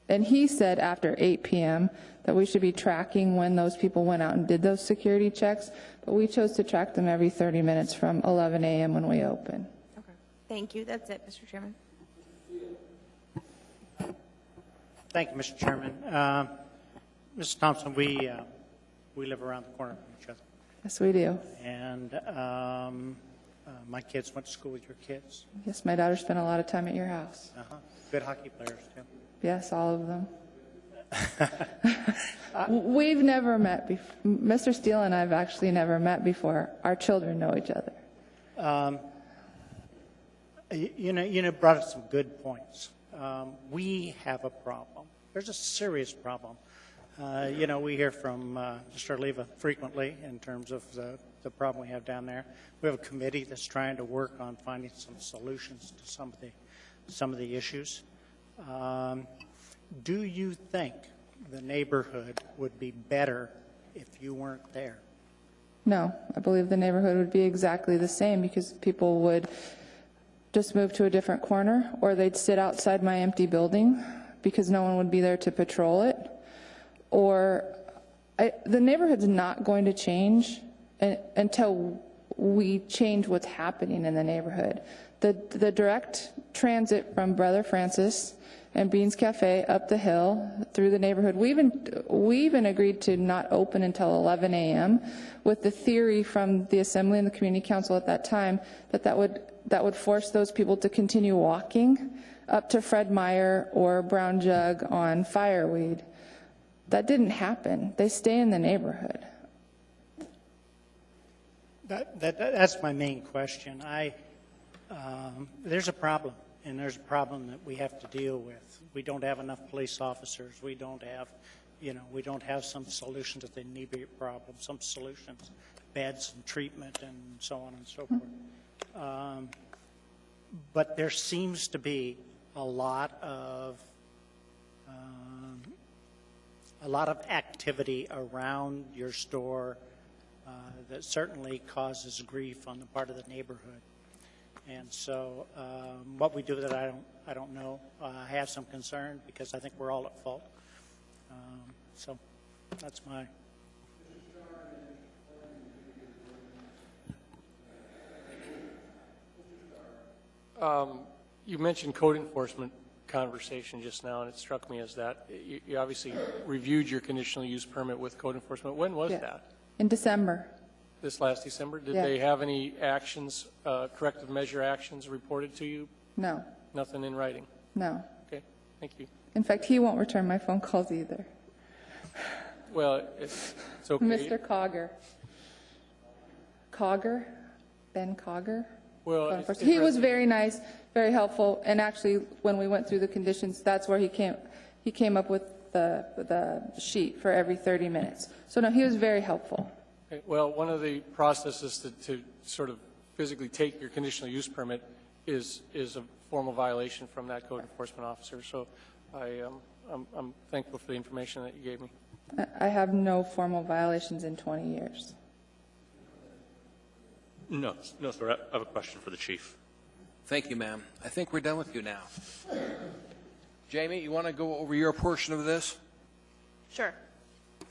And he said after 8 p.m. that we should be tracking when those people went out and did those security checks, but we chose to track them every 30 minutes from 11 a.m. when we open. Okay. Thank you. That's it, Mr. Chairman. Thank you, Mr. Chairman. Mr. Thompson, we live around the corner from each other. Yes, we do. And My kids went to school with your kids. Yes, my daughter spent a lot of time at your house. Good hockey players, too. Yes, all of them. We've never met before. Mr. Steele and I have actually never met before. Our children know each other. You brought up some good points. We have a problem. There's a serious problem. We hear from Mr. Oliva frequently in terms of the problem we have down there. We have a committee that's trying to work on finding some solutions to some of the issues. Do you think the neighborhood would be better if you weren't there? No, I believe the neighborhood would be exactly the same because people would just move to a different corner, or they'd sit outside my empty building because no one would be there to patrol it. Or the neighborhood's not going to change until we change what's happening in the neighborhood. The direct transit from Brother Francis and Beans Cafe up the hill through the neighborhood, we even agreed to not open until 11 a.m. with the theory from the Assembly and the Community Council at that time that would force those people to continue walking up to Fred Meyer or Brown Jug on Fireweed. That didn't happen. They stay in the neighborhood. That's my main question. There's a problem, and there's a problem that we have to deal with. We don't have enough police officers. We don't have some solutions to the immediate problem, some solutions, beds and treatment and so on and so forth. But there seems to be a lot of activity around your store that certainly causes grief on the part of the neighborhood. And so what we do with it, I don't know. I have some concern because I think we're all at fault. So that's my... You mentioned code enforcement conversation just now, and it struck me as that. You obviously reviewed your conditional use permit with code enforcement. When was that? In December. This last December? Did Yeah. they have any actions, corrective measure actions reported to you? No. Nothing in writing? No. Okay, thank you. In fact, he won't return my phone calls either. Well, it's okay. Mr. Cogger? Ben Cogger? Well, He was very nice, very helpful, and actually, when we went through the conditions, that's where he came up with the sheet for every 30 minutes. So no, he was very helpful. Okay, well, one of the processes to sort of physically take your conditional use permit is a formal violation from that code enforcement officer. So I'm thankful for the information that you gave me. I have no formal violations in 20 years. No, sir. I have a question for the chief. Thank you, ma'am. I think we're done with you now. Jamie, you want to go over your portion of this? Sure.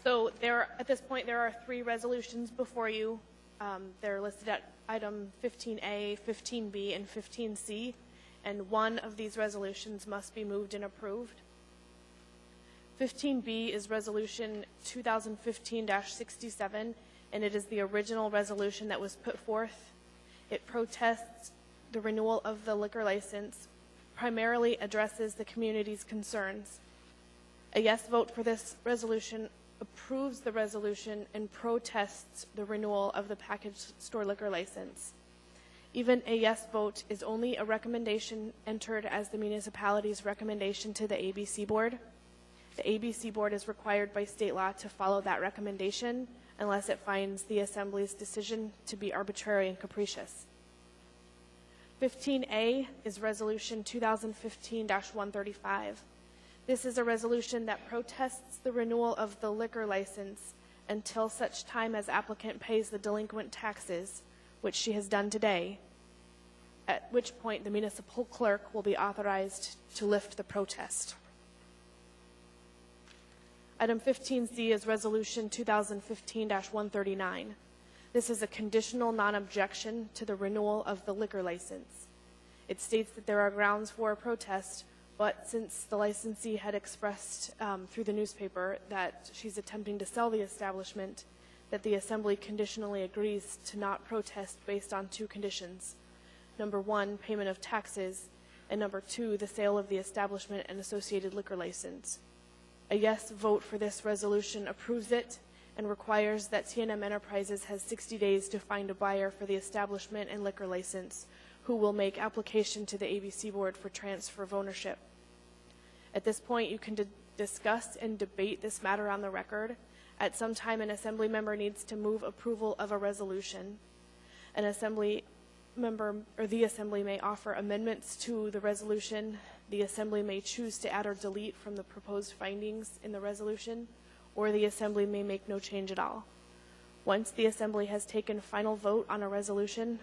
So at this point, there are 3 resolutions before you. They're listed at item 15A, 15B, and 15C, and one of these resolutions must be moved and approved. 15B is Resolution 2015-67, and it is the original resolution that was put forth. It protests the renewal of the liquor license, primarily addresses the community's concerns. A yes vote for this resolution approves the resolution and protests the renewal of the package store liquor license. Even a yes vote is only a recommendation entered as the municipality's recommendation to the ABC Board. The ABC Board is required by state law to follow that recommendation unless it finds the Assembly's decision to be arbitrary and capricious. 15A is Resolution 2015-135. This is a resolution that protests the renewal of the liquor license until such time as applicant pays the delinquent taxes, which she has done today, at which point the municipal clerk will be authorized to lift the protest. Item 15C is Resolution 2015-139. This is a conditional non-objection to the renewal of the liquor license. It states that there are grounds for a protest, but since the licensee had expressed through the newspaper that she's attempting to sell the establishment, that the Assembly conditionally agrees to not protest based on 2 conditions. Number 1, payment of taxes, and number 2, the sale of the establishment and associated liquor license. A yes vote for this resolution approves it and requires that TNM Enterprises has 60 days to find a buyer for the establishment and liquor license who will make application to the ABC Board for transfer of ownership. At this point, you can discuss and debate this matter on the record. At some time, an Assembly member needs to move approval of a resolution. An Assembly member or the Assembly may offer amendments to the resolution. The Assembly may choose to add or delete from the proposed findings in the resolution, or the Assembly may make no change at all. Once the Assembly has taken final vote on a resolution,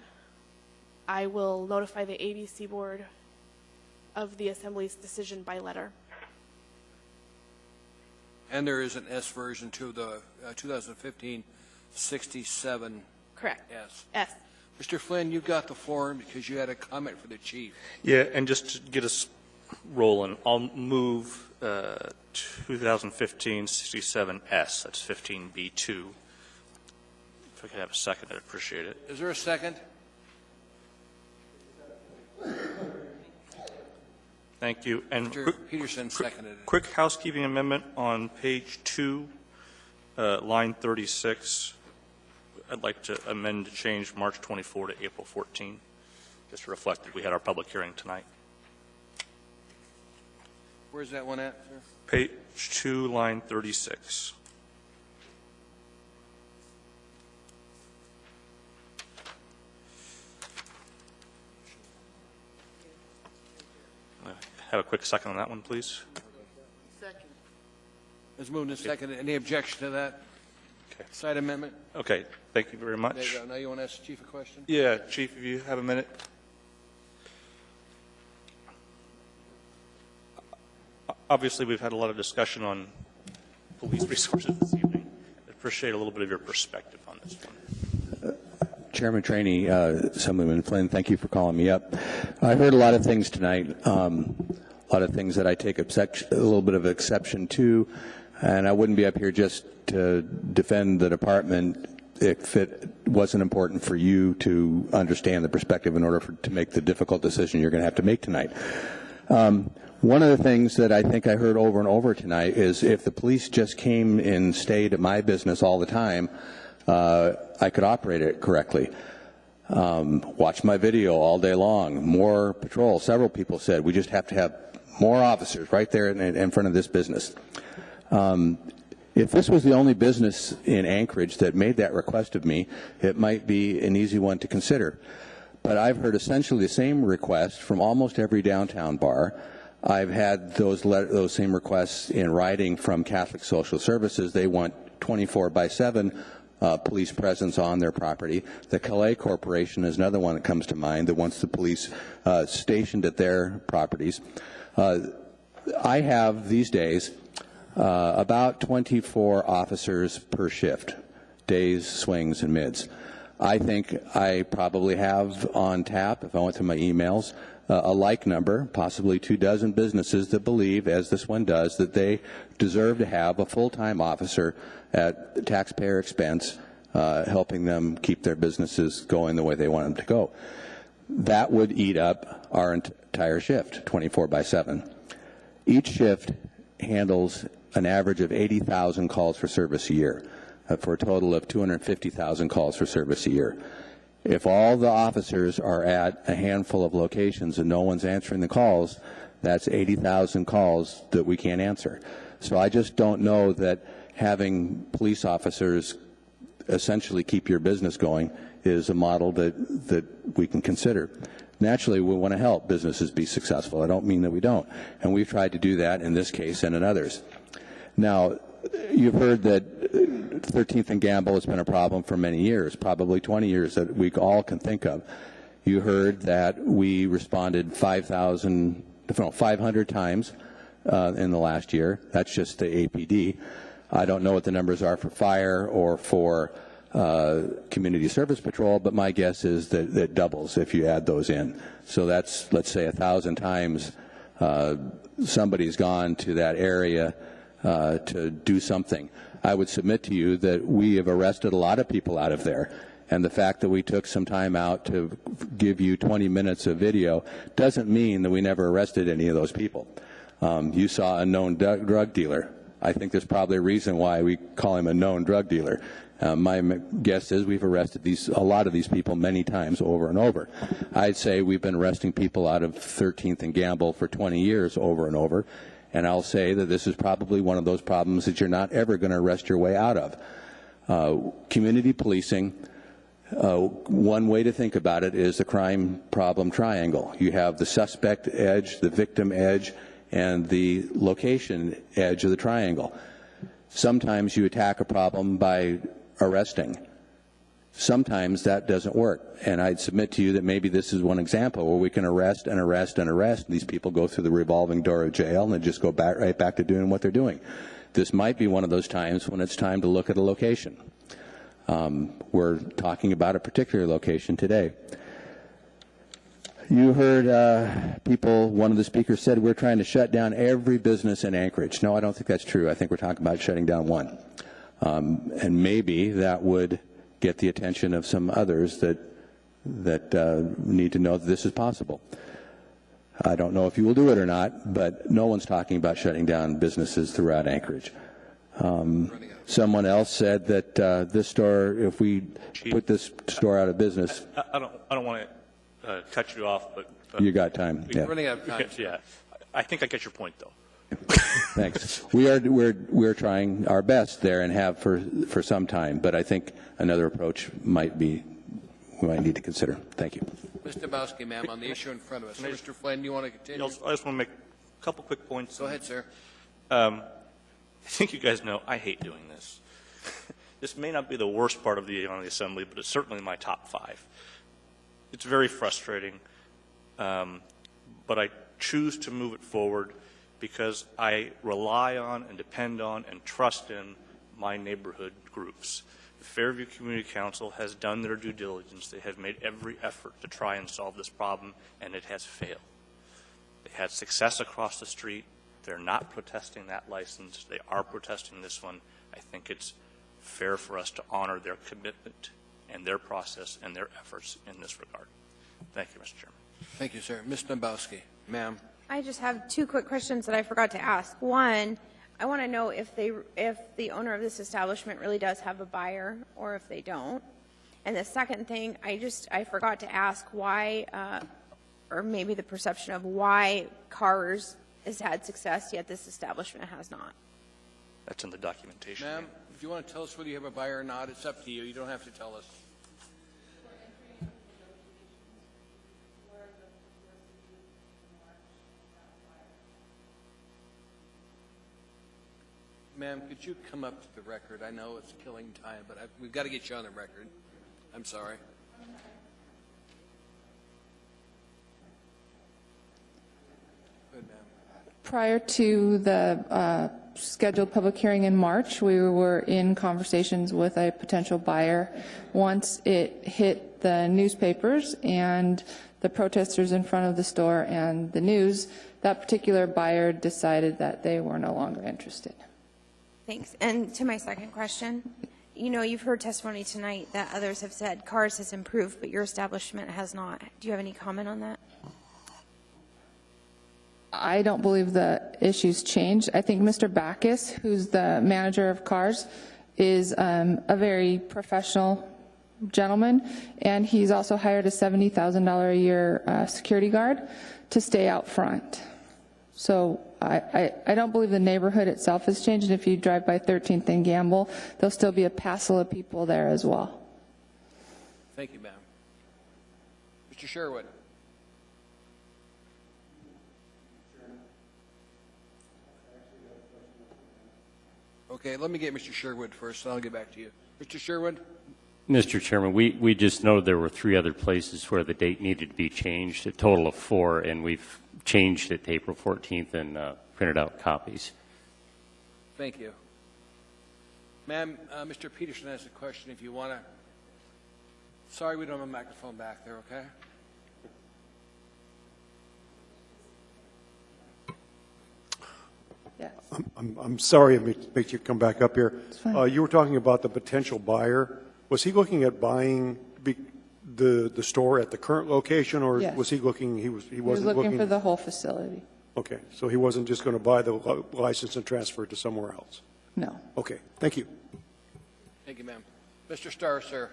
I will notify the ABC Board of the Assembly's decision by letter. And there is an S version to the 2015-67. Correct. S. S. Mr. Flynn, you got the floor because you had a comment for the chief. Yeah, and just to get us rolling, I'll move 2015-67S. That's 15B2. If I could have a second, I'd appreciate it. Is there a second? Thank you. And Mr. Peterson seconded it. Quick housekeeping amendment on page 2, line 36. I'd like to amend to change March 24 to April 14, just to reflect that we had our public hearing tonight. Where's that one at, sir? Page 2, line 36. Have a quick second on that one, please. Second. It's moved and seconded. Any objection to that? Okay. Side amendment? Okay. Thank you very much. There you go. Now you want to ask the chief a question? Yeah, Chief, if you have a minute. Obviously, we've had a lot of discussion on police resources this evening. I appreciate a little bit of your perspective on this one. Chairman Traney, Assemblyman Flynn, thank you for calling me up. I heard a lot of things tonight, a lot of things that I take a little bit of exception to, and I wouldn't be up here just to defend the department if it wasn't important for you to understand the perspective in order to make the difficult decision you're going to have to make tonight. One of the things that I think I heard over and over tonight is if the police just came and stayed at my business all the time, I could operate it correctly. Watch my video all day long. More patrol. Several people said we just have to have more officers right there in front of this business. If this was the only business in Anchorage that made that request of me, it might be an easy one to consider. But I've heard essentially the same request from almost every downtown bar. I've had those same requests in writing from Catholic Social Services. They want 24/7 police presence on their property. The Calais Corporation is another one that comes to mind that wants the police stationed at their properties. I have these days about 24 officers per shift, days, swings, and mids. I think I probably have on tap, if I went through my emails, a like number, possibly 24 businesses that believe, as this one does, that they deserve to have a full-time officer at taxpayer expense, helping them keep their businesses going the way they want them to go. That would eat up our entire shift, 24/7. Each shift handles an average of 80,000 calls for service a year, for a total of 250,000 calls for service a year. If all the officers are at a handful of locations and no one's answering the calls, that's 80,000 calls that we can't answer. So I just don't know that having police officers essentially keep your business going is a model that we can consider. Naturally, we want to help businesses be successful. I don't mean that we don't. And we've tried to do that in this case and in others. Now, you've heard that 13th and Gamble has been a problem for many years, probably 20 years that we all can think of. You heard that we responded 500 times in the last year. That's just the APD. I don't know what the numbers are for fire or for community service patrol, but my guess is that it doubles if you add those in. So that's, let's say, 1,000 times somebody's gone to that area to do something. I would submit to you that we have arrested a lot of people out of there. And the fact that we took some time out to give you 20 minutes of video doesn't mean that we never arrested any of those people. You saw a known drug dealer. I think there's probably a reason why we call him a known drug dealer. My guess is we've arrested a lot of these people many times over and over. I'd say we've been arresting people out of 13th and Gamble for 20 years over and over. And I'll say that this is probably one of those problems that you're not ever going to arrest your way out of. Community policing, one way to think about it is the crime problem triangle. You have the suspect edge, the victim edge, and the location edge of the triangle. Sometimes you attack a problem by arresting. Sometimes that doesn't work. And I'd submit to you that maybe this is one example where we can arrest and arrest and arrest. These people go through the revolving door of jail and then just go right back to doing what they're doing. This might be one of those times when it's time to look at a location. We're talking about a particular location today. You heard people, one of the speakers said we're trying to shut down every business in Anchorage. No, I don't think that's true. I think we're talking about shutting down one. And maybe that would get the attention of some others that need to know that this is possible. I don't know if you will do it or not, but no one's talking about shutting down businesses throughout Anchorage. Someone else said that this store, if we put this store out of business. I don't want to cut you off, but you got time. We're running out of time. Yeah, I think I get your point, though. Thanks. We're trying our best there and have for some time, but I think another approach we might need to consider. Thank you. Mr. Dombrowski, ma'am, on the issue in front of us. Mr. Flynn, do you want to continue? I just want to make a couple quick points. Go ahead, sir. I think you guys know I hate doing this. This may not be the worst part of the assembly, but it's certainly my top 5. It's very frustrating, but I choose to move it forward because I rely on and depend on and trust in my neighborhood groups. The Fairview Community Council has done their due diligence. They have made every effort to try and solve this problem, and it has failed. They had success across the street. They're not protesting that license. They are protesting this one. I think it's fair for us to honor their commitment and their process and their efforts in this regard. Thank you, Mr. Chairman. Thank you, sir. Ms. Dombrowski, ma'am. I just have 2 quick questions that I forgot to ask. One, I want to know if the owner of this establishment really does have a buyer or if they don't. And the second thing, I forgot to ask why, or maybe the perception of why Cars has had success, yet this establishment has not. That's in the documentation. Ma'am, if you want to tell us whether you have a buyer or not, it's up to you. You don't have to tell us. Ma'am, could you come up to the record? I know it's killing time, but we've got to get you on the record. I'm sorry. Good, ma'am. Prior to the scheduled public hearing in March, we were in conversations with a potential buyer. Once it hit the newspapers and the protesters in front of the store and the news, that particular buyer decided that they were no longer interested. Thanks. And to my second question, you've heard testimony tonight that others have said Cars has improved, but your establishment has not. Do you have any comment on that? I don't believe the issue's changed. I think Mr. Backus, who's the manager of Cars, is a very professional gentleman, and he's also hired a $70,000 a year security guard to stay out front. So I don't believe the neighborhood itself has changed. And if you drive by 13th and Gamble, there'll still be a passel of people there as well. Thank you, ma'am. Mr. Sherwood. Okay, let me get Mr. Sherwood first, and I'll get back to you. Mr. Sherwood? Mr. Chairman, we just noted there were 3 other places where the date needed to be changed, a total of 4, and we've changed it to April 14th and printed out copies. Thank you. Ma'am, Mr. Peterson has a question if you want to. Sorry we don't have a microphone back there, okay? Yes. I'm sorry it makes you come back up here. It's fine. You were talking about the potential buyer. Was he looking at buying the store at the current location, or Yes. was he looking? He He was wasn't looking for the whole facility. Okay, so he wasn't just going to buy the license and transfer it to somewhere else. No. Okay, thank you. Thank you, ma'am. Mr. Starr, sir.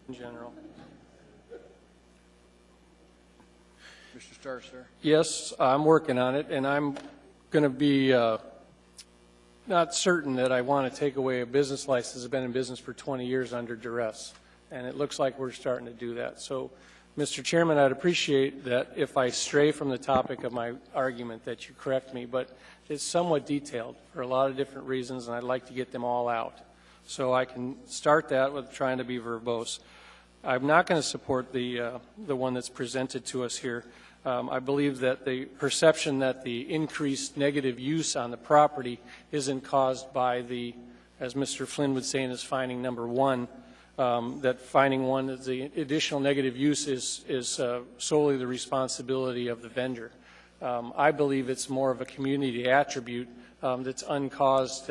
In general. Mr. Starr, sir. Yes, I'm working on it, and I'm going to be not certain that I want to take away a business license that's been in business for 20 years under duress, and it looks like we're starting to do that. So, Mr. Chairman, I'd appreciate that if I stray from the topic of my argument that you correct me, but it's somewhat detailed for a lot of different reasons, and I'd like to get them all out. So I can start that with trying to be verbose. I'm not going to support the one that's presented to us here. I believe that the perception that the increased negative use on the property isn't caused by the, as Mr. Flynn would say in his finding number one, that finding one that the additional negative use is solely the responsibility of the vendor. I believe it's more of a community attribute that's uncaused,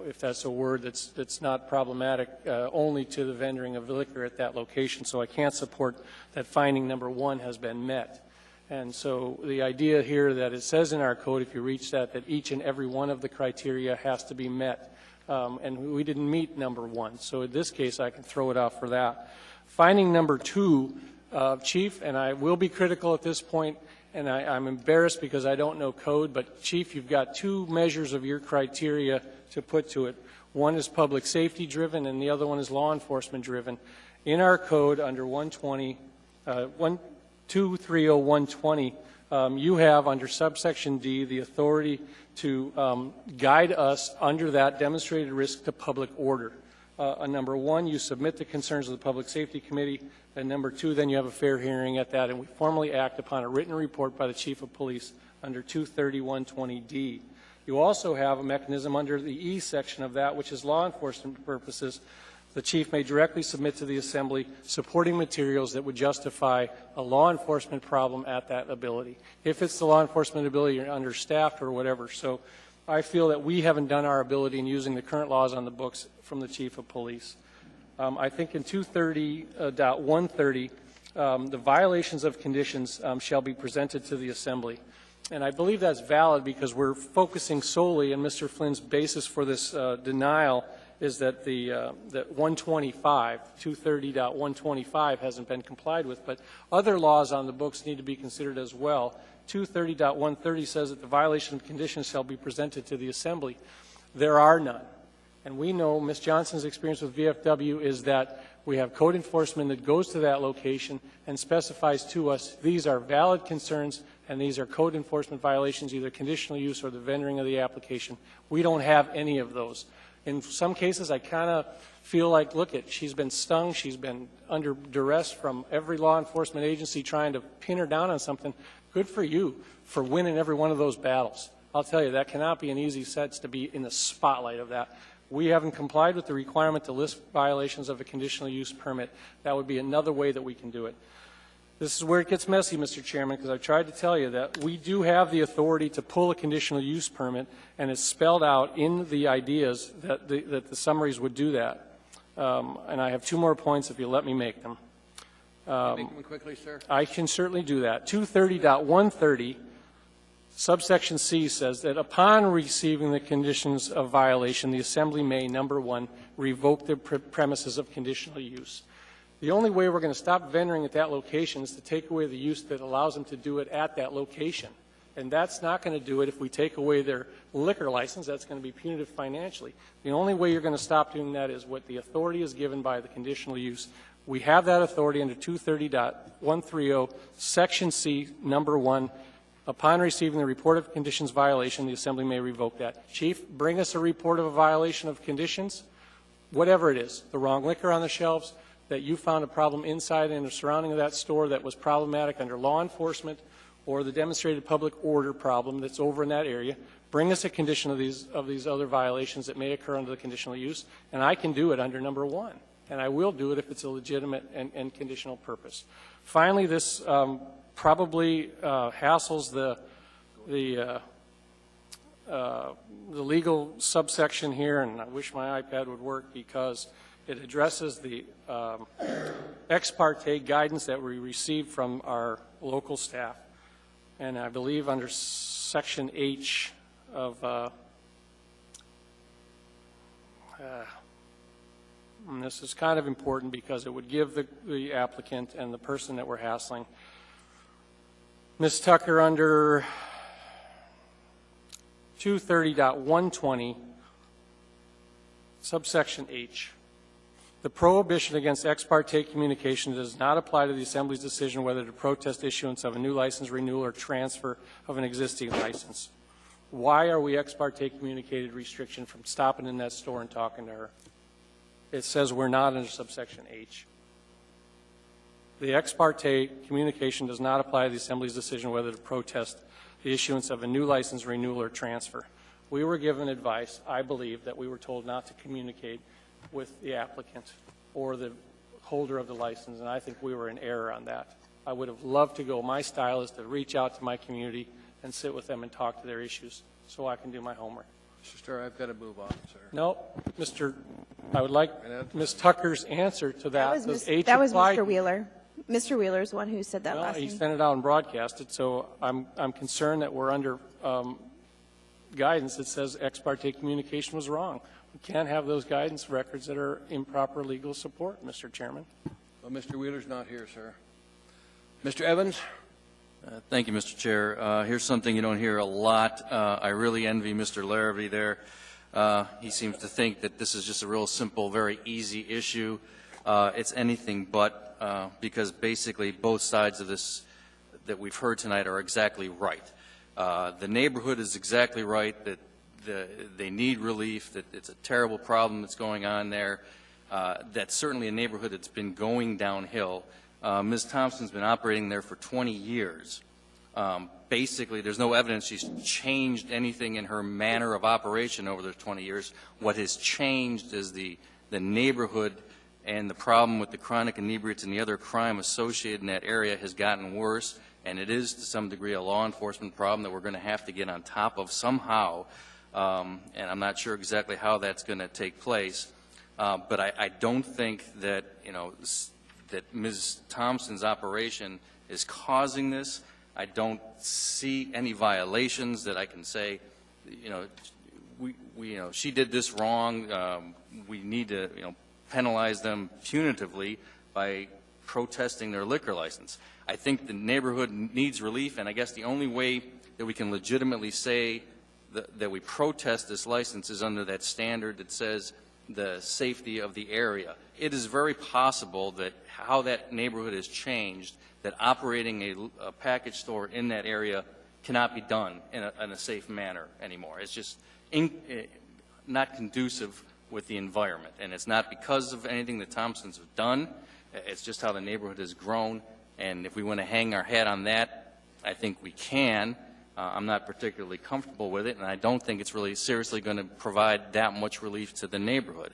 if that's a word, that's not problematic only to the vendoring of liquor at that location. So I can't support that finding number one has been met. And so the idea here that it says in our code, if you reach that each and every one of the criteria has to be met. And we didn't meet number one. So in this case, I can throw it out for that. Finding number two, Chief, and I will be critical at this point, and I'm embarrassed because I don't know code, but Chief, you've got two measures of your criteria to put to it. One is public safety driven and the other one is law enforcement driven. In our code under 230-120, you have under subsection D the authority to guide us under that demonstrated risk to public order. Number one, you submit the concerns of the Public Safety Committee, and number two, then you have a fair hearing at that, and we formally act upon a written report by the Chief of Police under 230-120D. You also have a mechanism under the E section of that, which is law enforcement purposes. The Chief may directly submit to the Assembly supporting materials that would justify a law enforcement problem at that ability. If it's the law enforcement ability, you're understaffed or whatever. So I feel that we haven't done our ability in using the current laws on the books from the Chief of Police. I think in 230.130, the violations of conditions shall be presented to the Assembly. And I believe that's valid because we're focusing solely, and Mr. Flynn's basis for this denial is that that 125, 230.125 hasn't been complied with, but other laws on the books need to be considered as well. 230.130 says that the violation of conditions shall be presented to the Assembly. There are none. And we know Ms. Johnson's experience with VFW is that we have code enforcement that goes to that location and specifies to us these are valid concerns and these are code enforcement violations, either conditional use or the vendoring of the application. We don't have any of those. In some cases, I kind of feel like, look, she's been stung, she's been under duress from every law enforcement agency trying to pin her down on something. Good for you for winning every one of those battles. I'll tell you, that cannot be an easy set to be in the spotlight of that. We haven't complied with the requirement to list violations of a conditional use permit. That would be another way that we can do it. This is where it gets messy, Mr. Chairman, because I've tried to tell you that we do have the authority to pull a conditional use permit, and it's spelled out in the ideas that the summaries would do that. And I have two more points if you let me make them. Make them quickly, sir. I can certainly do that. 230.130, subsection C says that upon receiving the conditions of violation, the Assembly may, number one, revoke the premises of conditional use. The only way we're going to stop vendoring at that location is to take away the use that allows them to do it at that location. And that's not going to do it if we take away their liquor license. That's going to be punitive financially. The only way you're going to stop doing that is what the authority is given by the conditional use. We have that authority under 230.130, section C, number one. Upon receiving the report of conditions violation, the Assembly may revoke that. Chief, bring us a report of a violation of conditions, whatever it is, the wrong liquor on the shelves, that you found a problem inside and surrounding of that store that was problematic under law enforcement, or the demonstrated public order problem that's over in that area. Bring us a condition of these other violations that may occur under the conditional use, and I can do it under number one. And I will do it if it's a legitimate and conditional purpose. Finally, this probably hassles the legal subsection here, and I wish my iPad would work because it addresses the ex parte guidance that we received from our local staff. And I believe under section H of, and this is kind of important because it would give the applicant and the person that we're hassling, Ms. Tucker, under 230.120, subsection H, the prohibition against ex parte communication does not apply to the Assembly's decision whether to protest issuance of a new license renewal or transfer of an existing license. Why are we ex parte communicated restriction from stopping in that store and talking to her? It says we're not under subsection H. The ex parte communication does not apply to the Assembly's decision whether to protest the issuance of a new license renewal or transfer. We were given advice, I believe, that we were told not to communicate with the applicant or the holder of the license, and I think we were in error on that. I would have loved to go. My style is to reach out to my community and sit with them and talk to their issues so I can do my homework. Mr. Starr, I've got to move on, sir. No, I would like Ms. Tucker's answer to that. That was Mr. Wheeler. Mr. Wheeler is the one who said that last He week. sent it out and broadcast it, so I'm concerned that we're under guidance that says ex parte communication was wrong. We can't have those guidance records that are improper legal support, Mr. Chairman. Well, Mr. Wheeler's not here, sir. Mr. Evans? Thank you, Mr. Chair. Here's something you don't hear a lot. I really envy Mr. Larrabee there. He seems to think that this is just a real simple, very easy issue. It's anything but, because basically both sides of this that we've heard tonight are exactly right. The neighborhood is exactly right, that they need relief, that it's a terrible problem that's going on there. That's certainly a neighborhood that's been going downhill. Ms. Thompson's been operating there for 20 years. Basically, there's no evidence she's changed anything in her manner of operation over those 20 years. What has changed is the neighborhood, and the problem with the chronic inebriates and the other crime associated in that area has gotten worse, and it is to some degree a law enforcement problem that we're going to have to get on top of somehow, and I'm not sure exactly how that's going to take place. But I don't think that, that Ms. Thompson's operation is causing this. I don't see any violations that I can say, she did this wrong. We need to, penalize them punitively by protesting their liquor license. I think the neighborhood needs relief, and I guess the only way that we can legitimately say that we protest this license is under that standard that says the safety of the area. It is very possible that how that neighborhood has changed, that operating a package store in that area cannot be done in a safe manner anymore. It's just not conducive with the environment, and it's not because of anything the Thompsons have done. It's just how the neighborhood has grown, and if we want to hang our hat on that, I think we can. I'm not particularly comfortable with it, and I don't think it's really seriously going to provide that much relief to the neighborhood.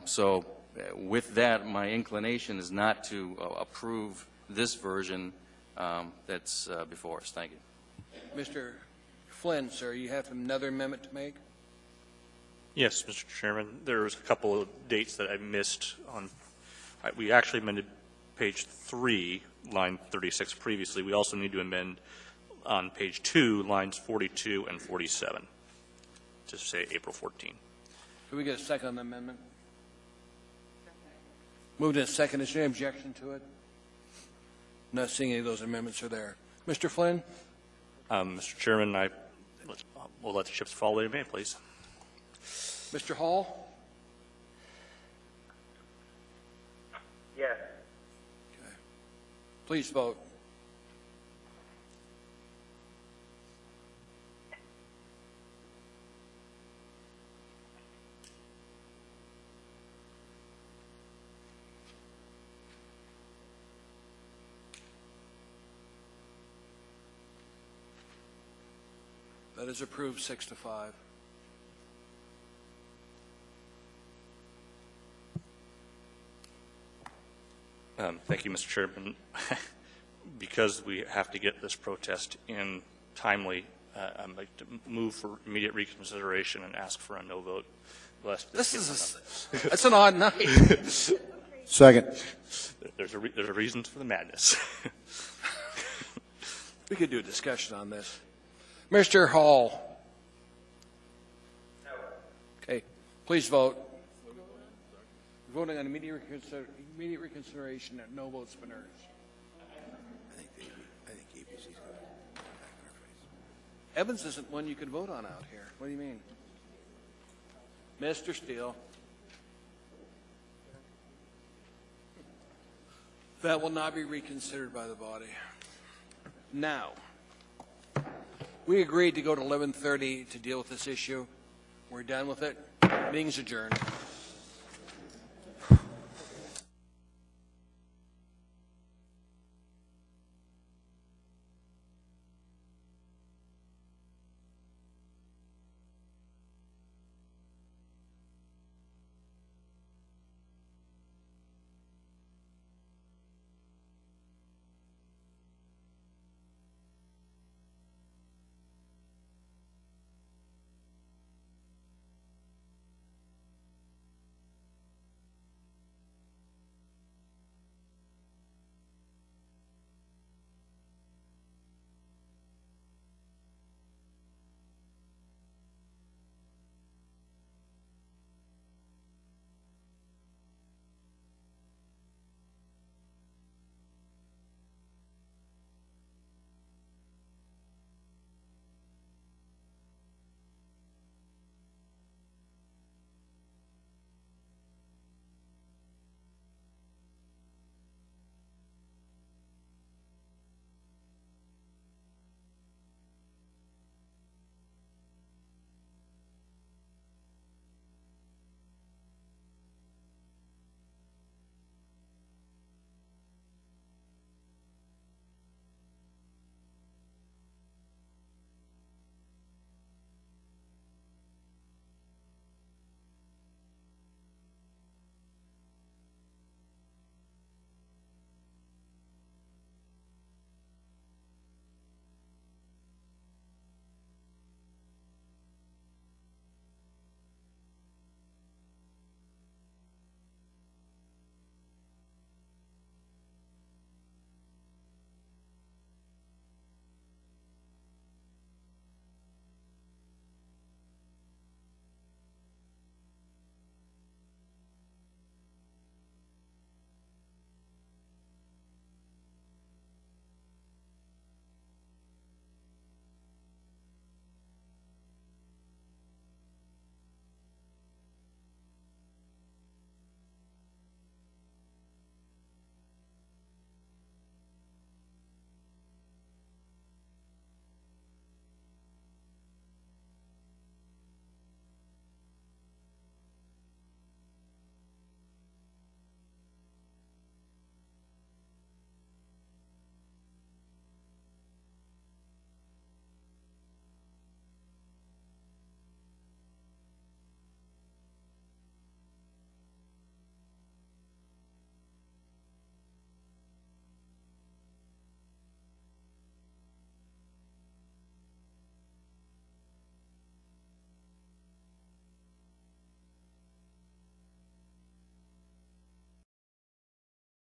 So with that, my inclination is not to approve this version that's before us. Thank you. Mr. Flynn, sir, you have another amendment to make? Yes, Mr. Chairman. There was a couple of dates that I missed on. We actually amended page 3, line 36 previously. We also need to amend on page 2, lines 42 and 47, to say April 14. Can we get a second on the amendment? Moved in a second. Is there any objection to it? Not seeing any of those amendments are there. Mr. Flynn? Mr. Chairman, we'll let the chips fall where they may, please. Mr. Hall? Yes. Okay. Please vote. That is approved 6-5. Thank you, Mr. Chairman. because we have to get this protest in timely, I'd like to move for immediate reconsideration and ask for a no vote. That's an odd night. Second. There's a reason for the madness. We could do a discussion on this. Mr. Hall. Okay, please vote. Voting on immediate reconsideration at no votes been urged. Evans isn't one you could vote on out here. What do you mean? Mr. Steele. That will not be reconsidered by the body. Now, we agreed to go to 11:30 to deal with this issue. We're done with it. Meeting's adjourned.